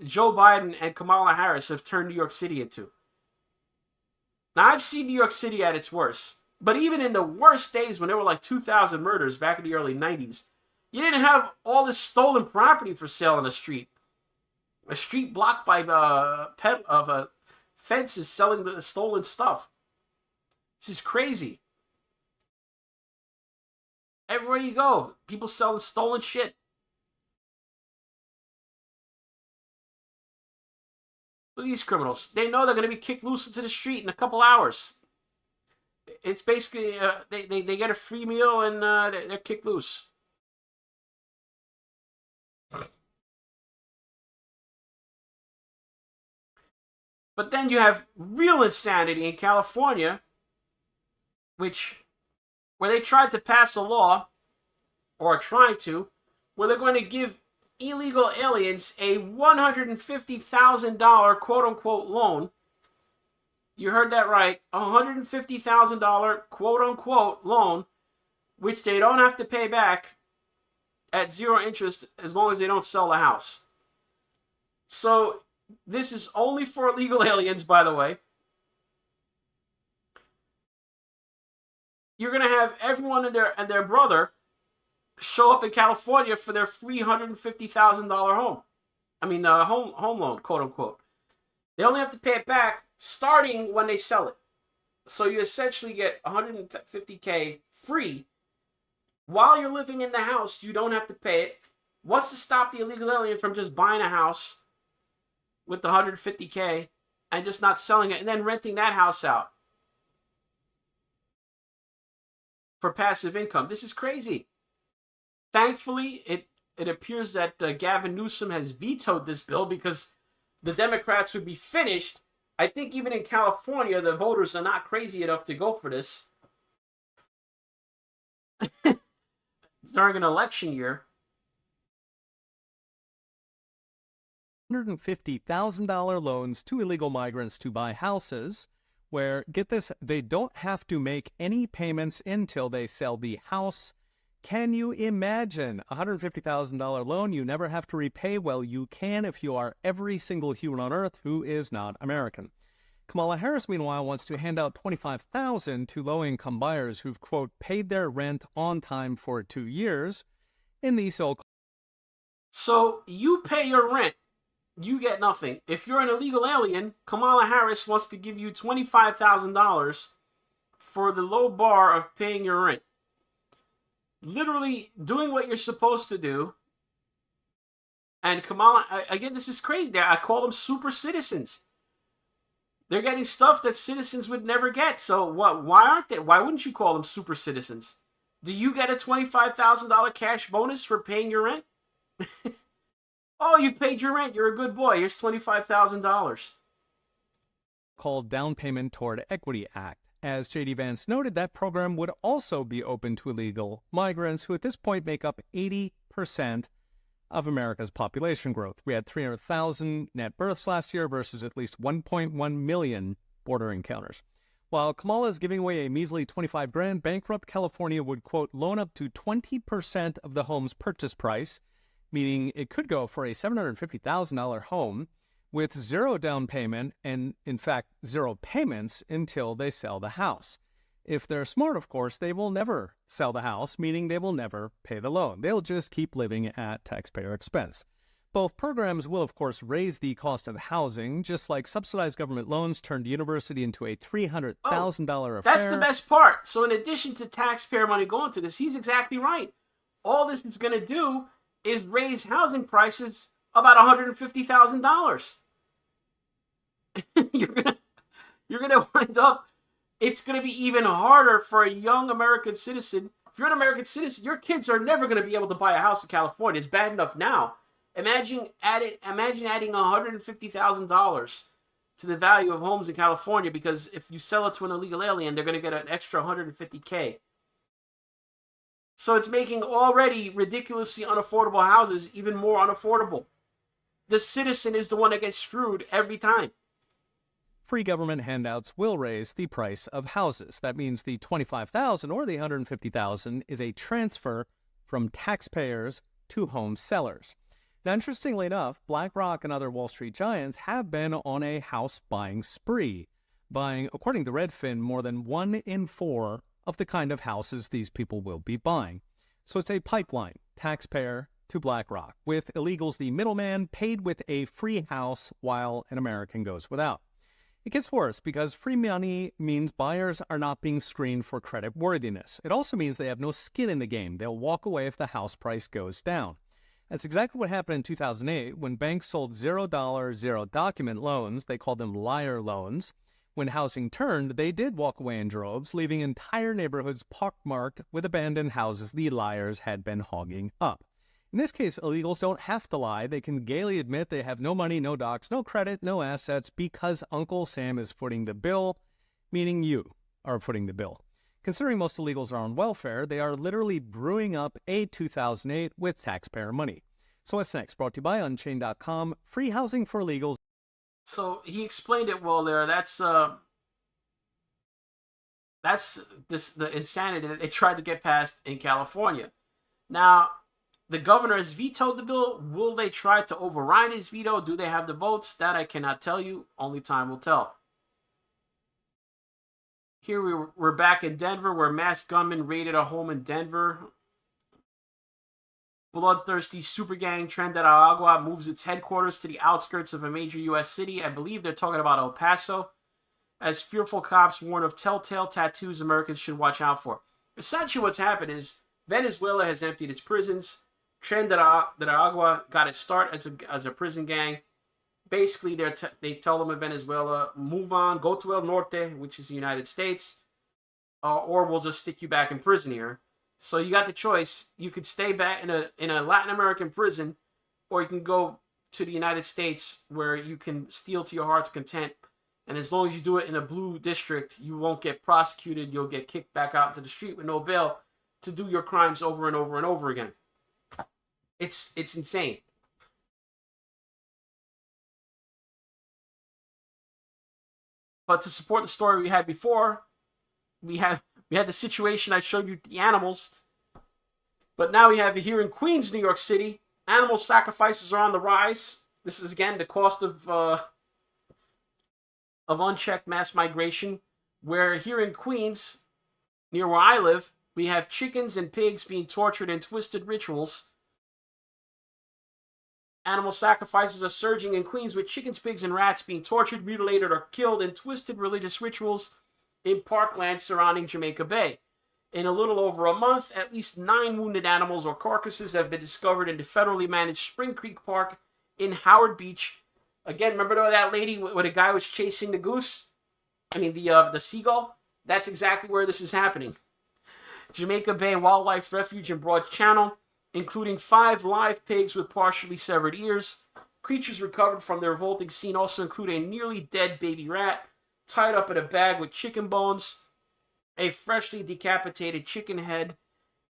Biden and Kamala Harris have turned New York City into. Now, I've seen New York City at its worst. But even in the worst days when there were like 2,000 murders back in the early 90s, you didn't have all this stolen property for sale on the street. A street blocked by fences selling the stolen stuff. This is crazy. Everywhere you go, people selling stolen shit. Look at these criminals. They know they're going to be kicked loose into the street in a couple hours. It's basically, they get a free meal and they're kicked loose. But then you have real insanity in California, where they tried to pass a law, or are trying to, where they're going to give illegal aliens a $150,000 quote-unquote loan. You heard that right. $150,000 quote-unquote loan, which they don't have to pay back at zero interest as long as they don't sell the house. So this is only for illegal aliens, by the way. You're going to have everyone and their brother show up in California for their free $150,000 home. I mean, home loan, quote unquote. They only have to pay it back starting when they sell it. So you essentially get $150K free. While you're living in the house, you don't have to pay it. What's to stop the illegal alien from just buying a house with the $150K and just not selling it and then renting that house out for passive income? This is crazy. Thankfully, it appears that Gavin Newsom has vetoed this bill because the Democrats would be finished. I think even in California, the voters are not crazy enough to go for this during an election year. $150,000 loans to illegal migrants to buy houses where, get this, they don't have to make any payments until they sell the house. Can you imagine a $150,000 loan you never have to repay? Well, you can if you are every single human on earth who is not American. Kamala Harris, meanwhile, wants to hand out $25,000 to low-income buyers who've, quote, paid their rent on time for 2 years in the so-called... So you pay your rent, you get nothing. If you're an illegal alien, Kamala Harris wants to give you $25,000 for the low bar of paying your rent. Literally doing what you're supposed to do. And Kamala, again, this is crazy. I call them super citizens. They're getting stuff that citizens would never get. So what? Why aren't they? Why wouldn't you call them super citizens? Do you get a $25,000 cash bonus for paying your rent? Oh, you paid your rent. You're a good boy. Here's $25,000. Called Down Payment Toward Equity Act. As J.D. Vance noted, that program would also be open to illegal migrants who at this point make up 80% of America's population growth. We had 300,000 net births last year versus at least 1.1 million border encounters. While Kamala is giving away a measly $25,000, bankrupt California would, quote, loan up to 20% of the home's purchase price, meaning it could go for a $750,000 home with zero down payment and, in fact, zero payments until they sell the house. If they're smart, of course, they will never sell the house, meaning they will never pay the loan. They'll just keep living at taxpayer expense. Both programs will, of course, raise the cost of housing, just like subsidized government loans turned university into a $300,000 affair. That's the best part. So in addition to taxpayer money going to this, he's exactly right. All this is going to do is raise housing prices about $150,000. You're gonna wind up. It's gonna be even harder for a young American citizen. If you're an American citizen, your kids are never gonna be able to buy a house in California. It's bad enough now. Imagine adding $150,000 to the value of homes in California, because if you sell it to an illegal alien, they're gonna get an extra $150K. So it's making already ridiculously unaffordable houses even more unaffordable. The citizen is the one that gets screwed every time. Free government handouts will raise the price of houses. That means the $25,000 or the $150,000 is a transfer from taxpayers to home sellers. Now, interestingly enough, BlackRock and other Wall Street giants have been on a house buying spree, buying, according to Redfin, more than 1 in 4 of the kind of houses these people will be buying. So it's a pipeline, taxpayer to BlackRock, with illegals the middleman paid with a free house while an American goes without. It gets worse because free money means buyers are not being screened for credit worthiness. It also means they have no skin in the game. They'll walk away if the house price goes down. That's exactly what happened in 2008 when banks sold $0, zero-document loans. They called them liar loans. When housing turned, they did walk away in droves, leaving entire neighborhoods pockmarked with abandoned houses the liars had been hogging up. In this case, illegals don't have to lie. They can gaily admit they have no money, no docs, no credit, no assets because Uncle Sam is footing the bill, meaning you are footing the bill. Considering most illegals are on welfare, they are literally brewing up a 2008 with taxpayer money. So what's next? Brought to you by Unchained.com. Free housing for illegals. So he explained it well there. That's the insanity that they tried to get passed in California. Now, the governor has vetoed the bill. Will they try to override his veto? Do they have the votes? That I cannot tell you. Only time will tell. Here we're back in Denver, where masked gunmen raided a home in Denver. Bloodthirsty super gang Tren de Aragua moves its headquarters to the outskirts of a major U.S. city. I believe they're talking about El Paso. As fearful cops warn of telltale tattoos Americans should watch out for. Essentially what's happened is Venezuela has emptied its prisons. Tren de Aragua got its start as a prison gang. Basically, they tell them in Venezuela, move on, go to El Norte, which is the United States, or we'll just stick you back in prison here. So you got the choice. You could stay back in a Latin American prison, or you can go to the United States where you can steal to your heart's content. And as long as you do it in a blue district, you won't get prosecuted. You'll get kicked back out into the street with no bail to do your crimes over and over and over again. It's insane. But to support the story we had before, we had the situation I showed you, the animals. But now we have it here in Queens, New York City. Animal sacrifices are on the rise. This is, again, the cost of unchecked mass migration. Where here in Queens, near where I live, we have chickens and pigs being tortured in twisted rituals. Animal sacrifices are surging in Queens with chickens, pigs, and rats being tortured, mutilated, or killed in twisted religious rituals in parklands surrounding Jamaica Bay. In a little over a month, at least 9 wounded animals or carcasses have been discovered in the federally managed Spring Creek Park in Howard Beach. Again, remember that lady where the guy was chasing the goose? I mean, the seagull? That's exactly where this is happening. Jamaica Bay Wildlife Refuge in Broad Channel, including 5 live pigs with partially severed ears. Creatures recovered from the revolting scene also include a nearly dead baby rat, tied up in a bag with chicken bones, a freshly decapitated chicken head,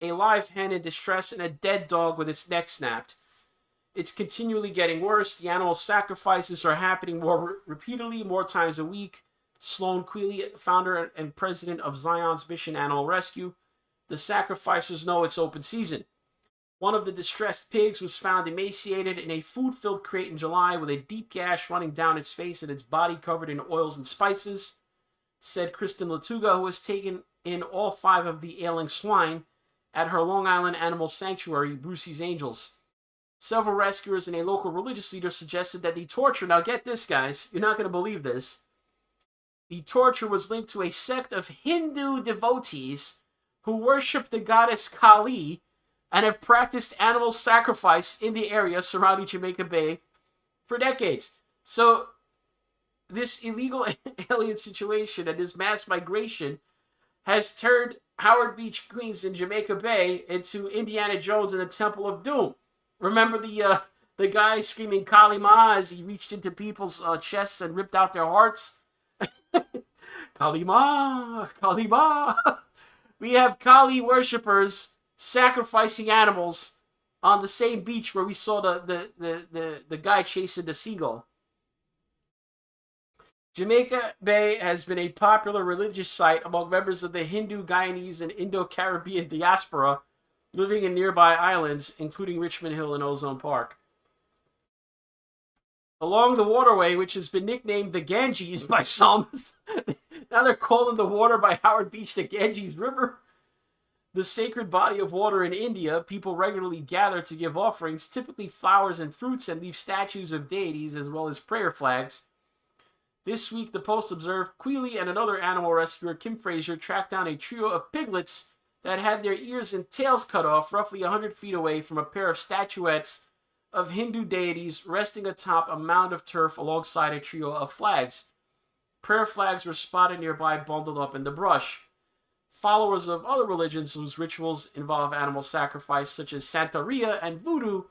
a live hen in distress, and a dead dog with its neck snapped. It's continually getting worse. The animal sacrifices are happening more repeatedly, more times a week. Sloan Quealy, founder and president of Zion's Mission Animal Rescue. The sacrificers know it's open season. One of the distressed pigs was found emaciated in a food-filled crate in July with a deep gash running down its face and its body covered in oils and spices, said Kristen Latuga, who has taken in all 5 of the ailing swine at her Long Island animal sanctuary, Brucey's Angels. Several rescuers and a local religious leader suggested that the torture, now get this guys, you're not going to believe this, the torture was linked to a sect of Hindu devotees who worship the goddess Kali and have practiced animal sacrifice in the area surrounding Jamaica Bay for decades. So, this illegal alien situation and this mass migration has turned Howard Beach, Queens, and Jamaica Bay into Indiana Jones and the Temple of Doom. Remember the guy screaming Kali Ma as he reached into people's chests and ripped out their hearts? Kali Ma, Kali Ma. We have Kali worshippers sacrificing animals on the same beach where we saw the guy chasing the seagull. Jamaica Bay has been a popular religious site among members of the Hindu, Guyanese, and Indo-Caribbean diaspora living in nearby islands, including Richmond Hill and Ozone Park. Along the waterway, which has been nicknamed the Ganges by some, now they're calling the water by Howard Beach the Ganges River. The sacred body of water in India, people regularly gather to give offerings, typically flowers and fruits, and leave statues of deities as well as prayer flags. This week, the Post observed Quealy and another animal rescuer, Kim Fraser, tracked down a trio of piglets that had their ears and tails cut off roughly 100 feet away from a pair of statuettes of Hindu deities resting atop a mound of turf alongside a trio of flags. Prayer flags were spotted nearby, bundled up in the brush. Followers of other religions whose rituals involve animal sacrifice, such as Santeria and Voodoo,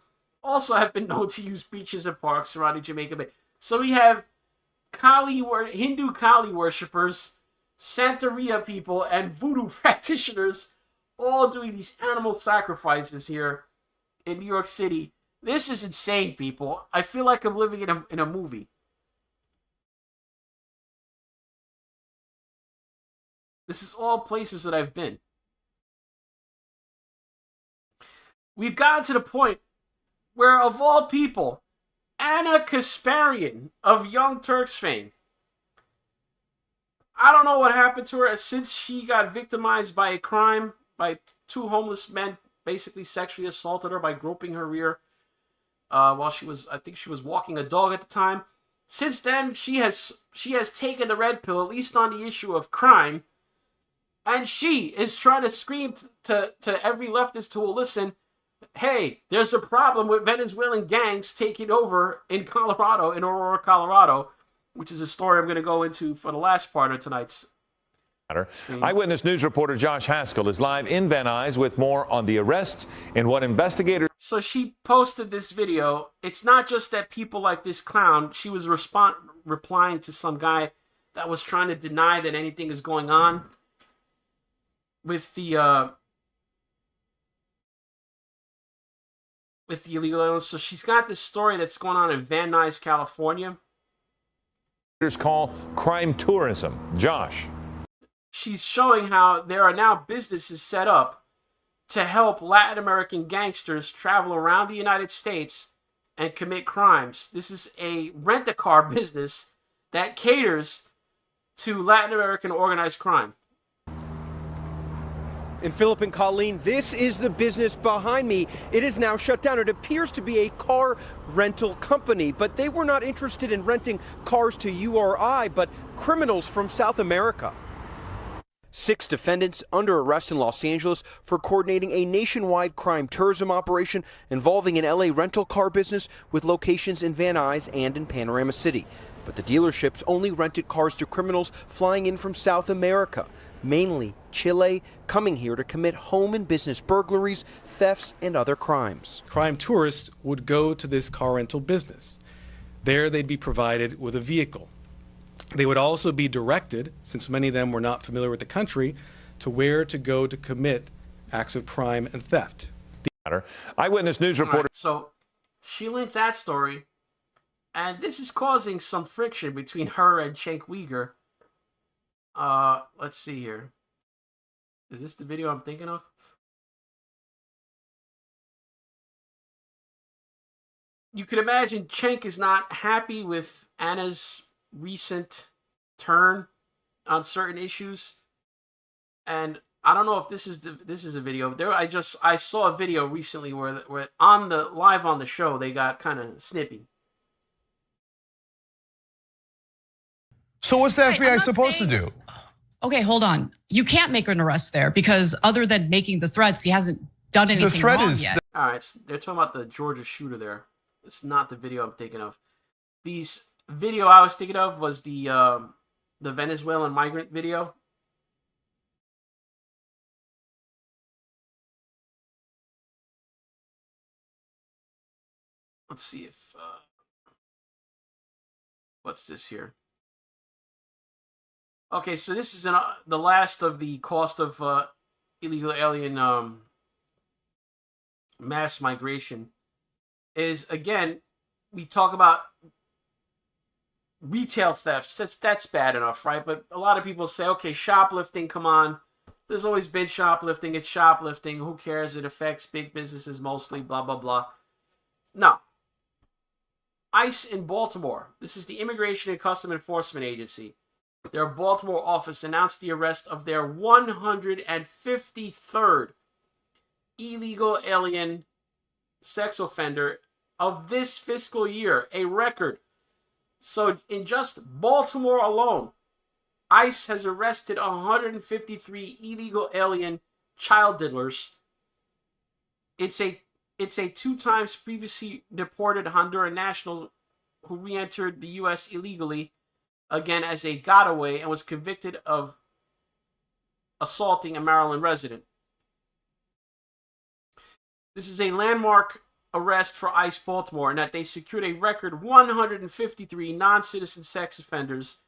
also have been known to use beaches and parks surrounding Jamaica Bay. So we have Hindu Kali worshippers, Santeria people, and Voodoo practitioners all doing these animal sacrifices here in New York City. This is insane, people. I feel like I'm living in a movie. This is all places that I've been. We've gotten to the point where, of all people, Anna Kasparian of Young Turks fame, I don't know what happened to her since she got victimized by a crime, by two homeless men basically sexually assaulted her by groping her rear while she was walking a dog at the time. Since then, she has taken the red pill, at least on the issue of crime, and she is trying to scream to every leftist who will listen, hey, there's a problem with Venezuelan gangs taking over in Colorado, in Aurora, Colorado, which is a story I'm going to go into for the last part of tonight's stream. Eyewitness News reporter Josh Haskell is live in Van Nuys with more on the arrest and what investigators... So she posted this video. It's not just that people like this clown. She was replying to some guy that was trying to deny that anything is going on with the illegal aliens. So she's got this story that's going on in Van Nuys, California. call crime tourism. Josh. She's showing how there are now businesses set up to help Latin American gangsters travel around the United States and commit crimes. This is a rent-a-car business that caters to Latin American organized crime. And Philip and Colleen, this is the business behind me. It is now shut down. It appears to be a car rental company, but they were not interested in renting cars to you or I, but criminals from South America. 6 defendants under arrest in Los Angeles for coordinating a nationwide crime tourism operation involving an LA rental car business with locations in Van Nuys and in Panorama City. But the dealerships only rented cars to criminals flying in from South America, mainly Chile, coming here to commit home and business burglaries, thefts, and other crimes. Crime tourists would go to this car rental business. There they'd be provided with a vehicle. They would also be directed, since many of them were not familiar with the country, to where to go to commit acts of crime and theft. Eyewitness News reporter. Right, so she linked that story, and this is causing some friction between her and Cenk Uygur. Let's see here. Is this the video I'm thinking of? You can imagine Cenk is not happy with Anna's recent turn on certain issues, and I don't know if this is a video. I saw a video recently where live on the show they got kind of snippy. So what's the FBI supposed to do? Okay, hold on. You can't make an arrest there because other than making the threats, he hasn't done anything wrong yet. All right, they're talking about the Georgia shooter there. It's not the video I'm thinking of. These video I was thinking of was the Venezuelan migrant video. Let's see if what's this here? Okay, so this is the last of the cost of illegal alien mass migration. Is again, we talk about retail thefts. That's bad enough, right? But a lot of people say, okay, shoplifting, come on. There's always been shoplifting. It's shoplifting. Who cares? It affects big businesses mostly, blah, blah, blah. No. ICE in Baltimore. This is the Immigration and Customs Enforcement Agency. Their Baltimore office announced the arrest of their 153rd illegal alien sex offender of this fiscal year, a record. So in just Baltimore alone, ICE has arrested 153 illegal alien child diddlers. It's a It's a 2 times previously deported Honduran national who re-entered the U.S. illegally, again as a getaway, and was convicted of assaulting a Maryland resident. This is a landmark arrest for ICE Baltimore in that they secured a record 153 non-citizen sex offenders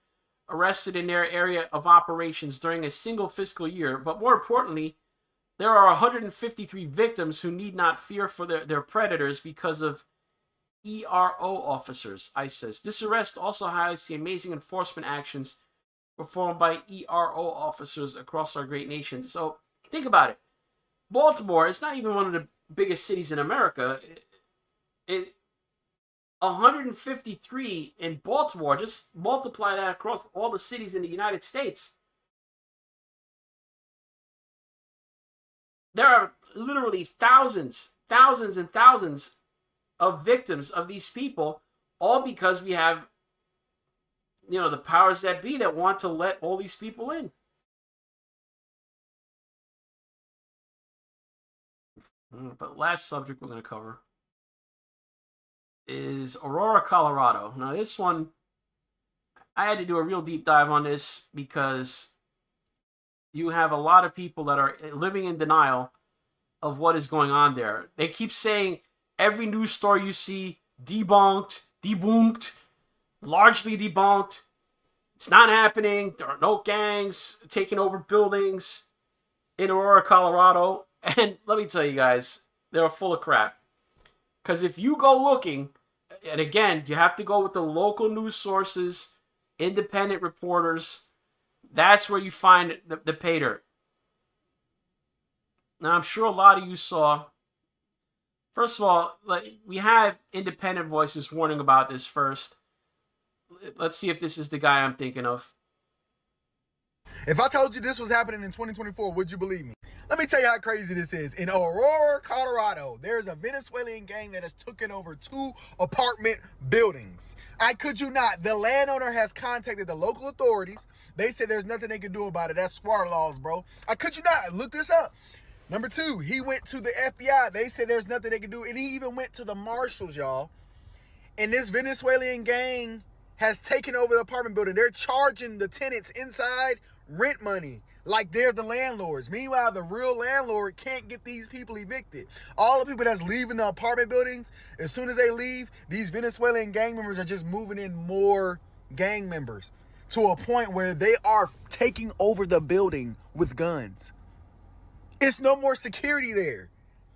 arrested in their area of operations during a single fiscal year. But more importantly, there are 153 victims who need not fear for their predators because of ERO officers, ICE says. This arrest also highlights the amazing enforcement actions performed by ERO officers across our great nation. So think about it. Baltimore, it's not even one of the biggest cities in America. 153 in Baltimore. Just multiply that across all the cities in the United States. There are literally thousands and thousands of victims of these people, all because we have, the powers that be that want to let all these people in. But last subject we're going to cover is Aurora, Colorado. Now this one, I had to do a real deep dive on this because you have a lot of people that are living in denial of what is going on there. They keep saying every news story you see, debunked, largely debunked. It's not happening. There are no gangs taking over buildings in Aurora, Colorado. And let me tell you guys, they're full of crap. Because if you go looking, and again, you have to go with the local news sources, independent reporters, that's where you find the pay dirt. Now, I'm sure a lot of you saw, first of all, we have independent voices warning about this first. Let's see if this is the guy I'm thinking of. If I told you this was happening in 2024, would you believe me? Let me tell you how crazy this is. In Aurora, Colorado, there's a Venezuelan gang that has taken over 2 apartment buildings. I kid you not. The landowner has contacted the local authorities. They said there's nothing they can do about it. That's squatter laws, bro. I kid you not. Look this up. Number 2, he went to the FBI. They said there's nothing they can do. And he even went to the marshals, y'all. And this Venezuelan gang has taken over the apartment building. They're charging the tenants inside rent money like they're the landlords. Meanwhile, the real landlord can't get these people evicted. All the people that's leaving the apartment buildings, as soon as they leave, these Venezuelan gang members are just moving in more gang members to a point where they are taking over the building with guns. It's no more security there.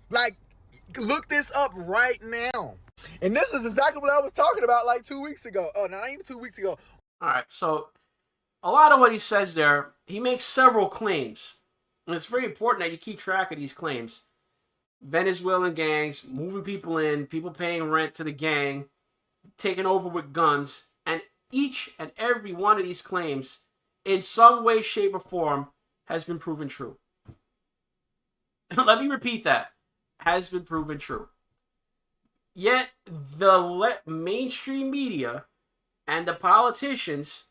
Like, look this up right now. And this is exactly what I was talking about like 2 weeks ago. Oh, not even 2 weeks ago. All right, so a lot of what he says there, he makes several claims. And it's very important that you keep track of these claims. Venezuelan gangs, moving people in, people paying rent to the gang, taking over with guns. And each and every one of these claims, in some way, shape, or form, has been proven true. Let me repeat that. Has been proven true. Yet, the mainstream media and the politicians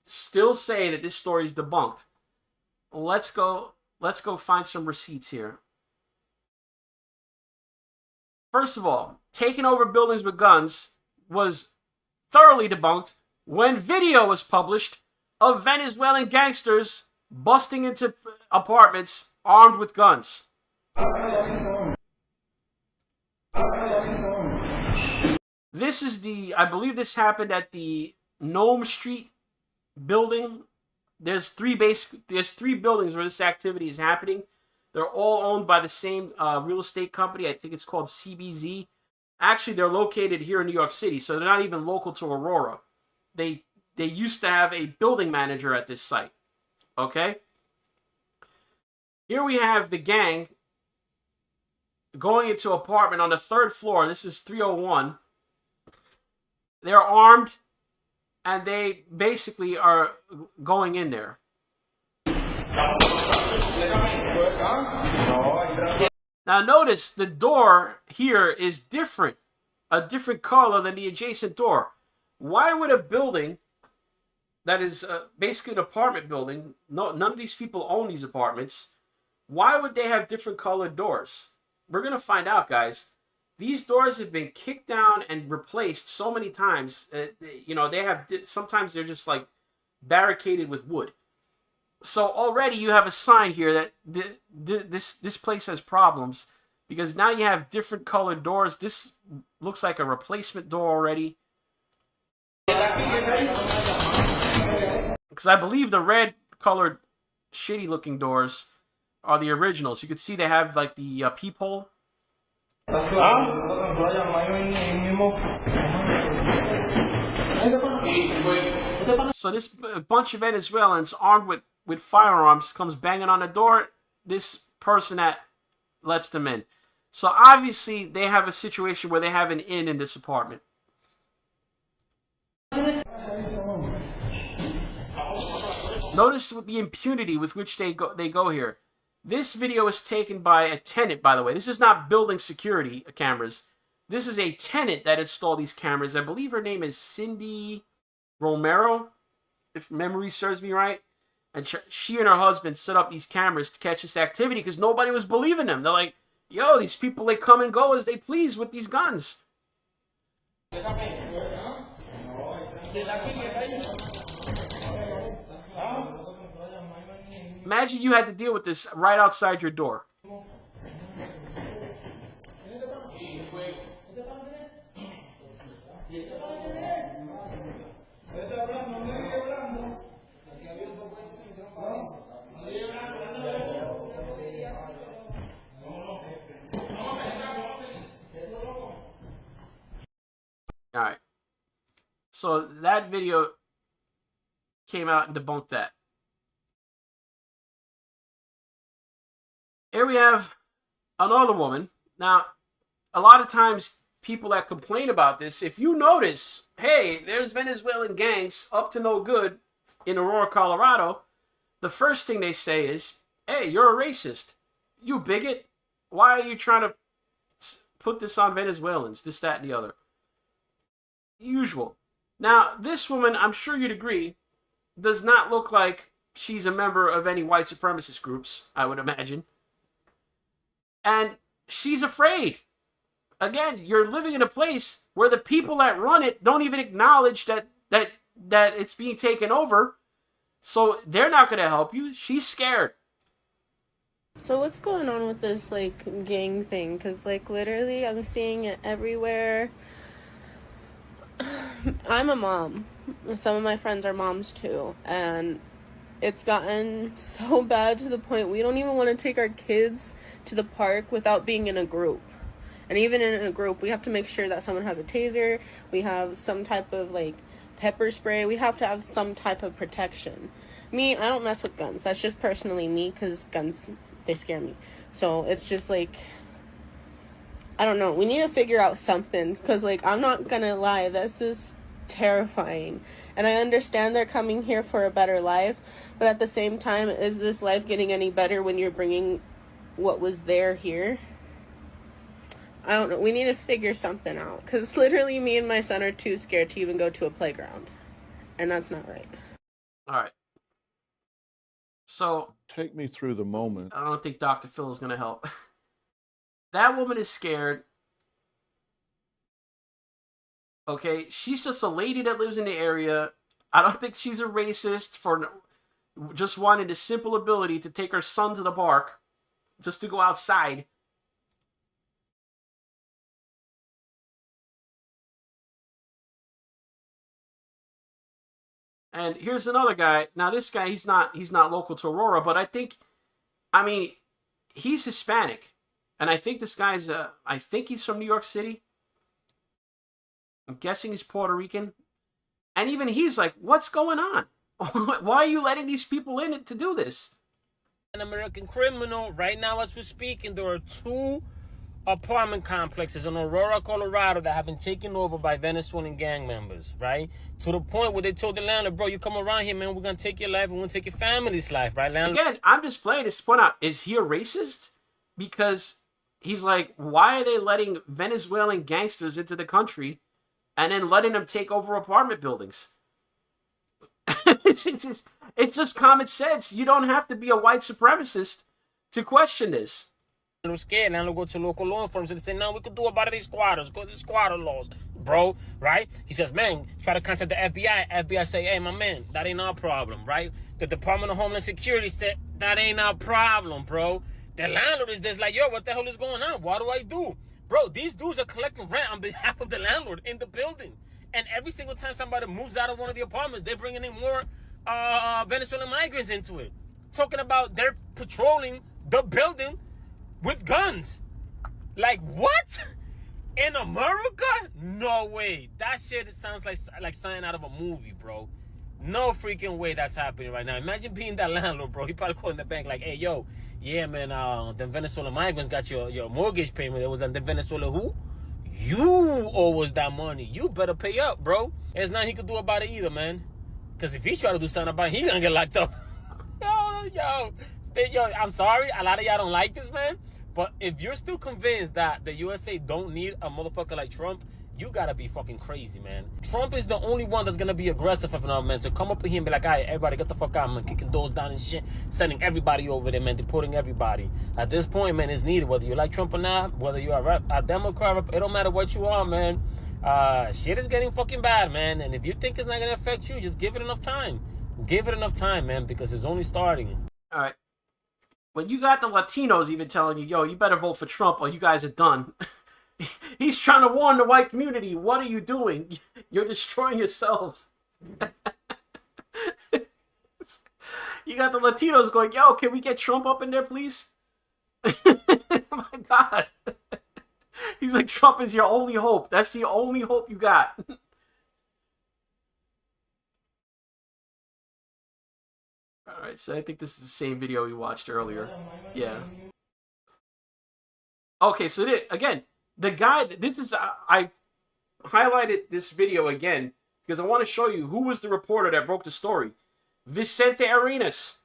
still say that this story is debunked. Let's go find some receipts here. First of all, taking over buildings with guns was thoroughly debunked when video was published of Venezuelan gangsters busting into apartments armed with guns. This is I believe this happened at the Nome Street building. There's 3 buildings where this activity is happening. They're all owned by the same real estate company. I think it's called CBZ. Actually, they're located here in New York City, so they're not even local to Aurora. They used to have a building manager at this site. Okay? Here we have the gang going into an apartment on the 3rd floor. This is 301. They're armed, and they basically are going in there. Now notice the door here is different, a different color than the adjacent door. Why would a building that is basically an apartment building, none of these people own these apartments, why would they have different colored doors? we're going to find out, guys. These doors have been kicked down and replaced so many times. You know, they have, sometimes they're just like barricaded with wood. So already you have a sign here that this place has problems, because now you have different colored doors. This looks like a replacement door already. Because I believe the red colored shitty looking doors are the originals. You can see they have like the peephole. So this bunch of Venezuelans armed with firearms comes banging on the door. This person that lets them in. So obviously they have a situation where they have an in this apartment. Notice the impunity with which they go here. This video is taken by a tenant, by the way. This is not building security cameras. This is a tenant that installed these cameras. I believe her name is Cindy Romero, if memory serves me right. And she and her husband set up these cameras to catch this activity because nobody was believing them. They're like, yo, these people, they come and go as they please with these guns. Imagine you had to deal with this right outside your door. All right. So that video came out and debunked that. Here we have another woman. Now, a lot of times people that complain about this, if you notice, hey, there's Venezuelan gangs up to no good in Aurora, Colorado, the first thing they say is, hey, you're a racist. You bigot. Why are you trying to put this on Venezuelans? This, that, and the other. Usual. Now, this woman, I'm sure you'd agree, does not look like she's a member of any white supremacist groups, I would imagine. And she's afraid. Again, you're living in a place where the people that run it don't even acknowledge that it's being taken over. So they're not going to help you. She's scared. So what's going on with this, like, gang thing? Because, like, literally, I'm seeing it everywhere. I'm a mom. Some of my friends are moms, too. And it's gotten so bad to the point we don't even want to take our kids to the park without being in a group. And even in a group, we have to make sure that someone has a taser. We have some type of, like, pepper spray. We have to have some type of protection. Me, I don't mess with guns. That's just personally me, because guns, they scare me. So it's just, like, I don't know. We need to figure out something, because, like, I'm not going to lie. This is terrifying. And I understand they're coming here for a better life, but at the same time, is this life getting any better when you're bringing what was there here? I don't know. We need to figure something out, because literally me and my son are too scared to even go to a playground, and that's not right. All right. So take me through the moment. I don't think Dr. Phil is going to help. That woman is scared. Okay, she's just a lady that lives in the area. I don't think she's a racist for just wanting the simple ability to take her son to the park, just to go outside. And here's another guy. Now this guy, he's not local to Aurora, but I mean, he's Hispanic. And I think this guy's, I think he's from New York City. I'm guessing he's Puerto Rican. And even he's like, what's going on? Why are you letting these people in to do this? An American criminal. Right now as we're speaking, there are 2 apartment complexes in Aurora, Colorado that have been taken over by Venezuelan gang members, right? To the point where they told the landlord, bro, you come around here, man, we're going to take your life and we're going to take your family's life, right, landlord? Again, I'm just playing this to point out, is he a racist? Because he's like, why are they letting Venezuelan gangsters into the country and then letting them take over apartment buildings? It's just common sense. You don't have to be a white supremacist to question this. Landlord scared. Landlord go to local law enforcement and say, no, we could do about these squatters. Go to squatter laws, bro, right? He says, man, try to contact the FBI. FBI say, hey, my man, that ain't our problem, right? The Department of Homeland Security said, that ain't our problem, bro. The landlord is just like, yo, what the hell is going on? What do I do? Bro, these dudes are collecting rent on behalf of the landlord in the building. And every single time somebody moves out of one of the apartments, they're bringing in more Venezuelan migrants into it. Talking about they're patrolling the building with guns. Like, what? In America? No way. That shit, it sounds like something out of a movie, bro. No freaking way that's happening right now. Imagine being that landlord, bro. He probably calling the bank like, hey, yo, yeah, man, the Venezuelan migrants got your mortgage payment. It was the Venezuela who? You owe us that money. You better pay up, bro. There's nothing he could do about it either, man. Because if he try to do something about it, he's gonna get locked up. Yo, I'm sorry. A lot of y'all don't like this, man. But if you're still convinced that the USA don't need a motherfucker like Trump, you gotta be fucking crazy, man. Trump is the only one that's gonna be aggressive enough, man, to come up here and be like, all right, everybody get the fuck out, man, kicking doors down and shit, sending everybody over there, man, deporting everybody. At this point, man, it's needed. Whether you like Trump or not, whether you are a Democrat, it don't matter what you are, man. Shit is getting fucking bad, man. And if you think it's not gonna affect you, just give it enough time. Give it enough time, man, because it's only starting. All right. When you got the Latinos even telling you, yo, you better vote for Trump or you guys are done. He's trying to warn the white community. What are you doing? You're destroying yourselves. You got the Latinos going, yo, can we get Trump up in there, please? Oh my God. He's like, Trump is your only hope. That's the only hope you got. All right, so I think this is the same video we watched earlier. Yeah. Okay, so again, the guy, this is, I highlighted this video again because I want to show you who was the reporter that broke the story. Vicente Arenas.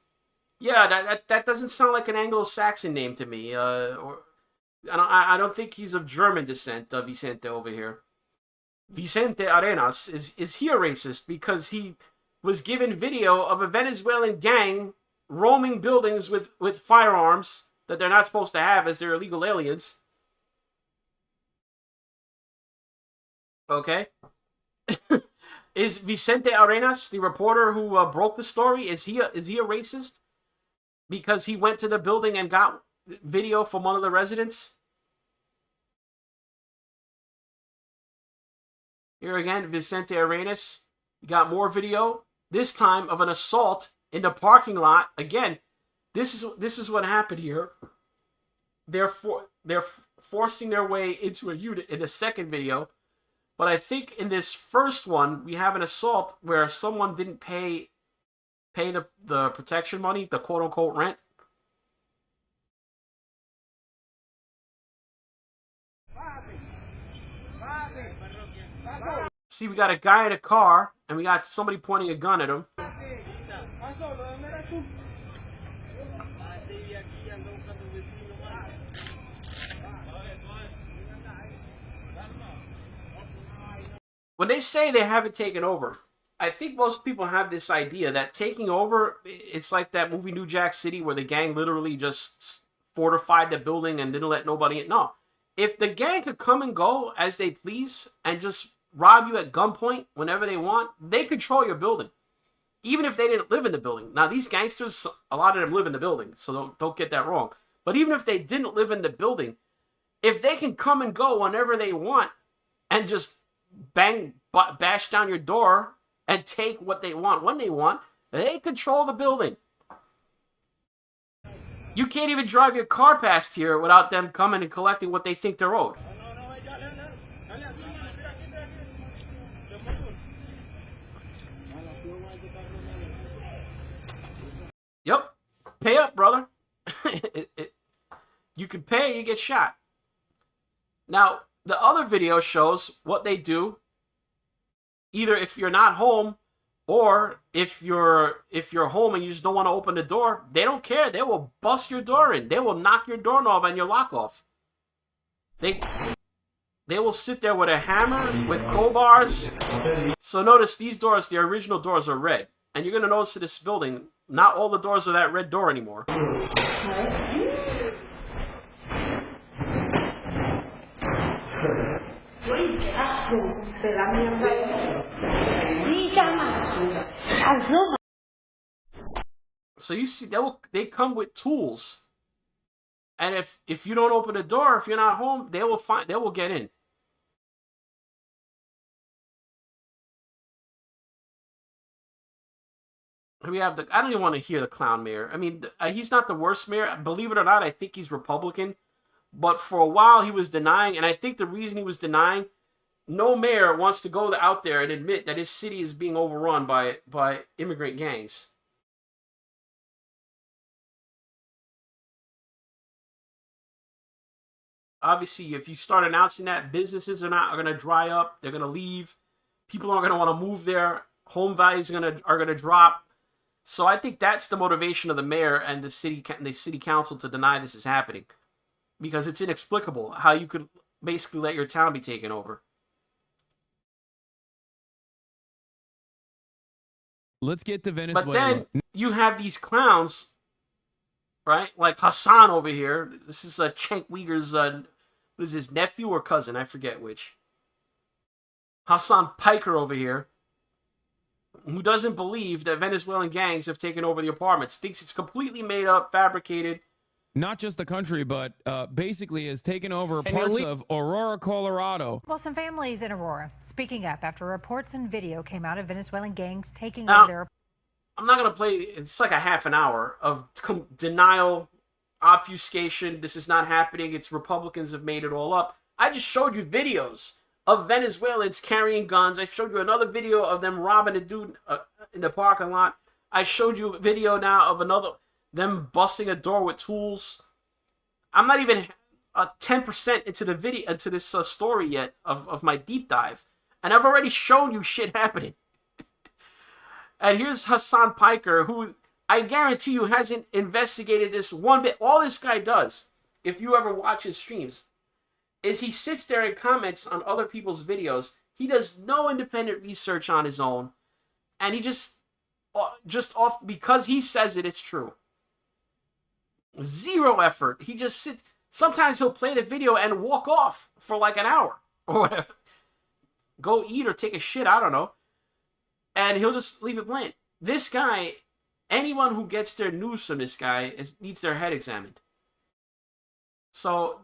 Yeah, that doesn't sound like an Anglo-Saxon name to me. I don't think he's of German descent, Vicente over here. Vicente Arenas, is he a racist? Because he was given video of a Venezuelan gang roaming buildings with firearms that they're not supposed to have as they're illegal aliens. Okay. Is Vicente Arenas, the reporter who broke the story, is he a racist? Because he went to the building and got video from one of the residents? Here again, Vicente Arenas. You got more video. This time of an assault in the parking lot. Again, this is what happened here. They're forcing their way into a unit in the second video. But I think in this first one, we have an assault where someone didn't pay the protection money, the quote-unquote rent. See, we got a guy in a car, and we got somebody pointing a gun at him. When they say they haven't taken over, I think most people have this idea that taking over, it's like that movie New Jack City where the gang literally just fortified the building and didn't let nobody in. No. If the gang could come and go as they please and just rob you at gunpoint whenever they want, they control your building. Even if they didn't live in the building. Now, these gangsters, a lot of them live in the building, so don't get that wrong. But even if they didn't live in the building, if they can come and go whenever they want and just bash down your door and take what they want when they want, they control the building. You can't even drive your car past here without them coming and collecting what they think they're owed. Yep. Pay up, brother. You can pay, you get shot. Now, the other video shows what they do. Either if you're not home, or if you're home and you just don't want to open the door, they don't care. They will bust your door in. They will knock your doorknob and your lock off. They will sit there with a hammer, with crowbars. So notice these doors, the original doors are red. And you're going to notice in this building, not all the doors are that red door anymore. So you see, they come with tools, and if you don't open the door, if you're not home, they will get in. We have I don't even want to hear the clown mayor. I mean, he's not the worst mayor. Believe it or not, I think he's Republican. But for a while, he was denying, and I think the reason he was denying, no mayor wants to go out there and admit that his city is being overrun by immigrant gangs. Obviously, if you start announcing that, businesses are going to dry up. They're going to leave. People aren't going to want to move there. Home values are going to drop. So I think that's the motivation of the mayor and the city council to deny this is happening, because it's inexplicable how you could basically let your town be taken over. Let's get to Venezuela. But then you have these clowns, right? Like Hassan over here. This is Cenk Uyghur's, what is his nephew or cousin? I forget which. Hassan Piker over here, who doesn't believe that Venezuelan gangs have taken over the apartments, thinks it's completely made up, fabricated. Not just the country, but basically has taken over parts of Aurora, Colorado. Well, some families in Aurora speaking up after reports and video came out of Venezuelan gangs taking Now, over their... I'm not going to play, it's like a half an hour of denial, obfuscation. This is not happening. It's Republicans have made it all up. I just showed you videos of Venezuelans carrying guns. I showed you another video of them robbing a dude in the parking lot. I showed you a video now of them busting a door with tools. I'm not even 10% into the video, into this story yet of my deep dive, and I've already shown you shit happening. And here's Hassan Piker, who I guarantee you hasn't investigated this one bit. All this guy does, if you ever watch his streams, is he sits there and comments on other people's videos. He does no independent research on his own, and he just off because he says it's true. Zero effort. He just sits. Sometimes he'll play the video and walk off for like an hour or whatever. Go eat or take a shit, I don't know. And he'll just leave it playing. This guy, anyone who gets their news from this guy needs their head examined. So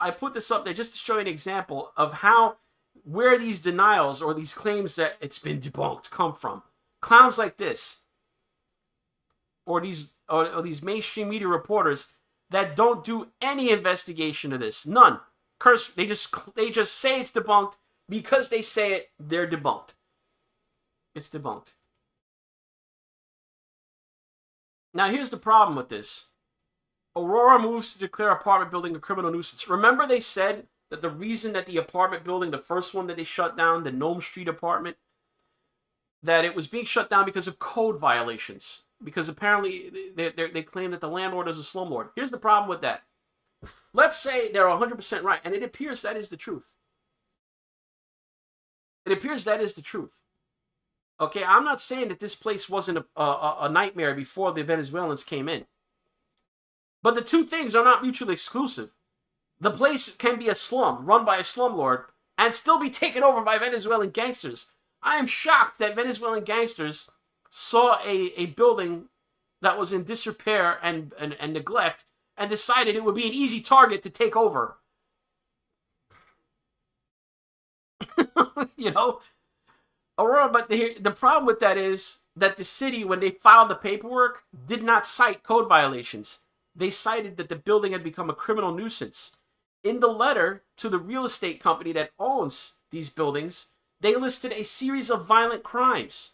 I put this up there just to show you an example of where these denials or these claims that it's been debunked come from. Clowns like this, or these mainstream media reporters that don't do any investigation of this. None. They just say it's debunked because they say it. They're debunked. It's debunked. Now here's the problem with this. Aurora moves to declare apartment building a criminal nuisance. Remember they said that the reason that the apartment building, the first one that they shut down, the Nome Street apartment, that it was being shut down because of code violations. Because apparently they claim that the landlord is a slumlord. Here's the problem with that. Let's say they're 100% right, and it appears that is the truth. It appears that is the truth. Okay, I'm not saying that this place wasn't a nightmare before the Venezuelans came in. But the two things are not mutually exclusive. The place can be a slum, run by a slumlord, and still be taken over by Venezuelan gangsters. I am shocked that Venezuelan gangsters saw a building that was in disrepair and neglect and decided it would be an easy target to take over. You know? Aurora, but the problem with that is that the city, when they filed the paperwork, did not cite code violations. They cited that the building had become a criminal nuisance. In the letter to the real estate company that owns these buildings, they listed a series of violent crimes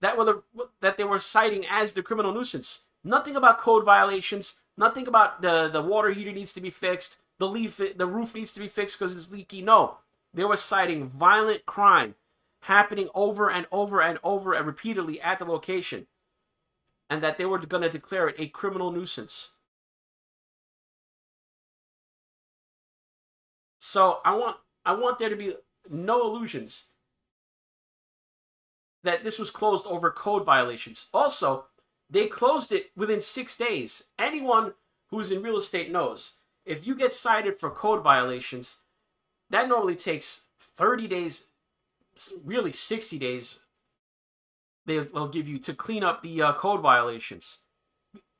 that they were citing as the criminal nuisance. Nothing about code violations, nothing about the water heater needs to be fixed, the roof needs to be fixed because it's leaky. No, they were citing violent crime happening over and over and over and repeatedly at the location, and that they were going to declare it a criminal nuisance. So I want there to be no illusions that this was closed over code violations. Also, they closed it within 6 days. Anyone who's in real estate knows if you get cited for code violations, that normally takes 30 days, really 60 days. They'll give you to clean up the code violations.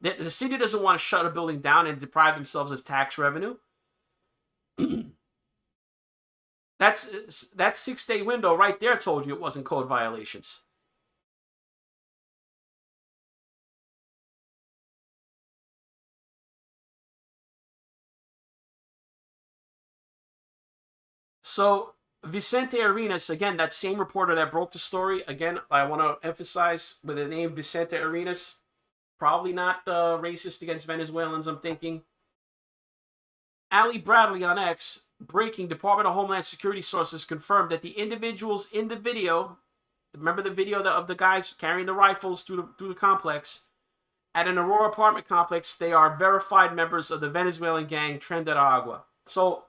The city doesn't want to shut a building down and deprive themselves of tax revenue. That 6-day window right there told you it wasn't code violations. So Vicente Arenas, again, that same reporter that broke the story, again, I want to emphasize with the name Vicente Arenas, probably not racist against Venezuelans, I'm thinking. Ali Bradley on X, breaking, Department of Homeland Security sources confirmed that the individuals in the video, remember the video of the guys carrying the rifles through the complex, at an Aurora apartment complex, they are verified members of the Venezuelan gang Tren de Aragua. So,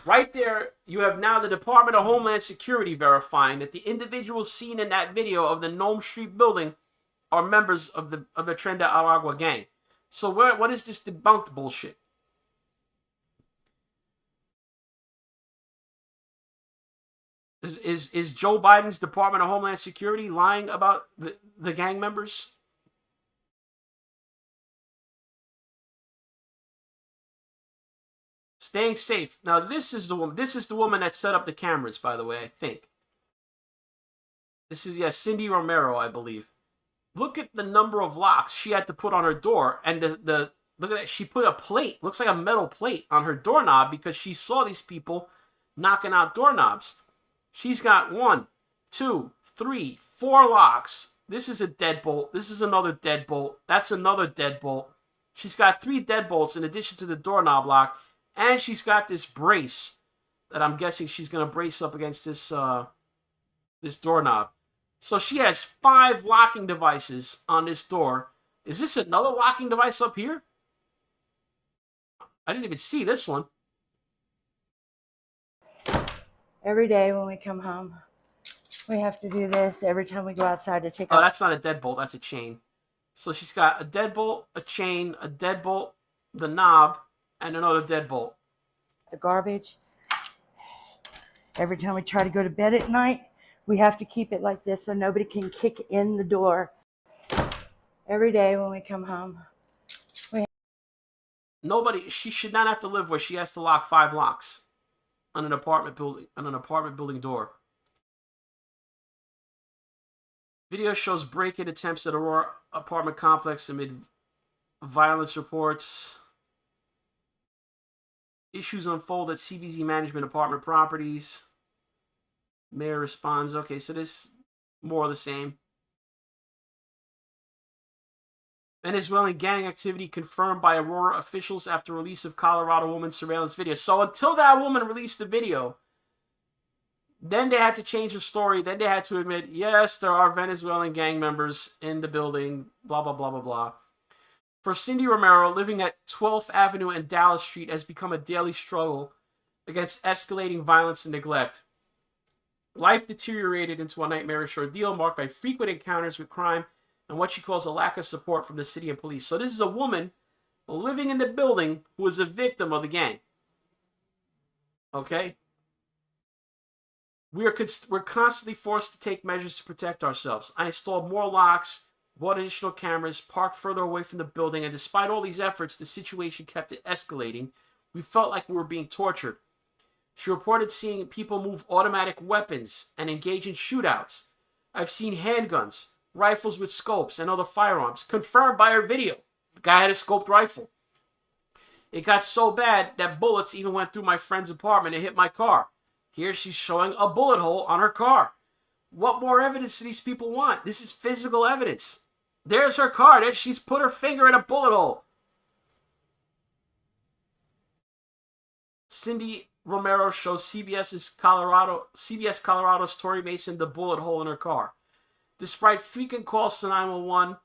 right there, you have now the Department of Homeland Security verifying that the individuals seen in that video of the Nome Street building are members of the Tren de Aragua gang. So what is this debunked bullshit? Is Joe Biden's Department of Homeland Security lying about the gang members? Staying safe. Now this is the woman. This is the woman that set up the cameras, by the way, I think. This is, yes, Cindy Romero, I believe. Look at the number of locks she had to put on her door, and the look at that. She put a plate, looks like a metal plate, on her doorknob because she saw these people knocking out doorknobs. She's got 1, 2, 3, 4 locks. This is a deadbolt. This is another deadbolt. That's another deadbolt. She's got 3 deadbolts in addition to the doorknob lock, and she's got this brace that I'm guessing she's gonna brace up against this this doorknob. So she has 5 locking devices on this door. Is this another locking device up here? I didn't even see this one. Every day when we come home, we have to do this every time we go outside to take Oh, that's not a deadbolt. That's a chain. So she's got a deadbolt, a chain, a deadbolt, the knob, and another deadbolt. the garbage. Every time we try to go to bed at night, we have to keep it like this so nobody can kick in the door. Every day when we come home, she should not have to live where she has to lock 5 locks on an apartment building door. Video shows break-in attempts at Aurora apartment complex amid violence reports. Issues unfold at CBZ management apartment properties. Mayor responds. Okay, so this more of the same. Venezuelan gang activity confirmed by Aurora officials after release of Colorado woman's surveillance video. So until that woman released the video, then they had to change the story. Then they had to admit, yes, there are Venezuelan gang members in the building, blah, blah, blah, blah, blah. For Cindy Romero, living at 12th Avenue and Dallas Street has become a daily struggle against escalating violence and neglect. Life deteriorated into a nightmarish ordeal marked by frequent encounters with crime and what she calls a lack of support from the city and police. So this is a woman living in the building who is a victim of the gang. Okay? We're constantly forced to take measures to protect ourselves. I installed more locks, bought additional cameras, parked further away from the building, and despite all these efforts, the situation kept escalating. We felt like we were being tortured. She reported seeing people move automatic weapons and engage in shootouts. I've seen handguns, rifles with scopes, and other firearms, confirmed by her video. The guy had a scoped rifle. It got so bad that bullets even went through my friend's apartment and hit my car. Here she's showing a bullet hole on her car. What more evidence do these people want? This is physical evidence. There's her car. There, she's put her finger in a bullet hole. Cindy Romero shows CBS Colorado's Tori Mason the bullet hole in her car. Despite frequent calls to 911,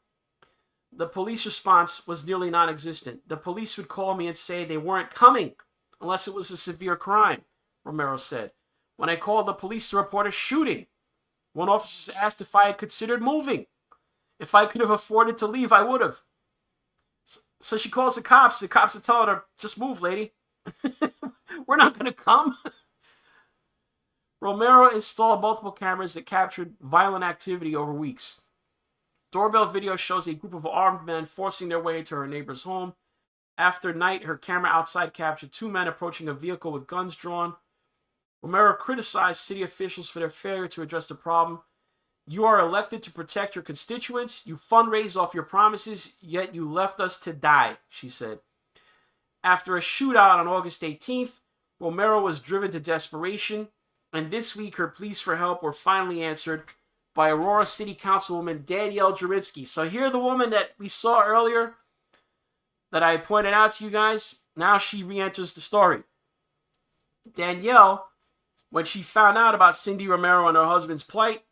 the police response was nearly non-existent. The police would call me and say they weren't coming unless it was a severe crime, Romero said. When I called the police to report a shooting, one officer asked if I had considered moving. If I could have afforded to leave, I would have. So she calls the cops. The cops are telling her, just move, lady. We're not going to come. Romero installed multiple cameras that captured violent activity over weeks. Doorbell video shows a group of armed men forcing their way into her neighbor's home. After night, her camera outside captured 2 men approaching a vehicle with guns drawn. Romero criticized city officials for their failure to address the problem. You are elected to protect your constituents. You fundraise off your promises, yet you left us to die, she said. After a shootout on August 18th, Romero was driven to desperation, and this week her pleas for help were finally answered by Aurora City Councilwoman Danielle Jurinsky. So here, the woman that we saw earlier, that I pointed out to you guys, now she re-enters the story. Danielle, when she found out about Cindy Romero and her husband's plight,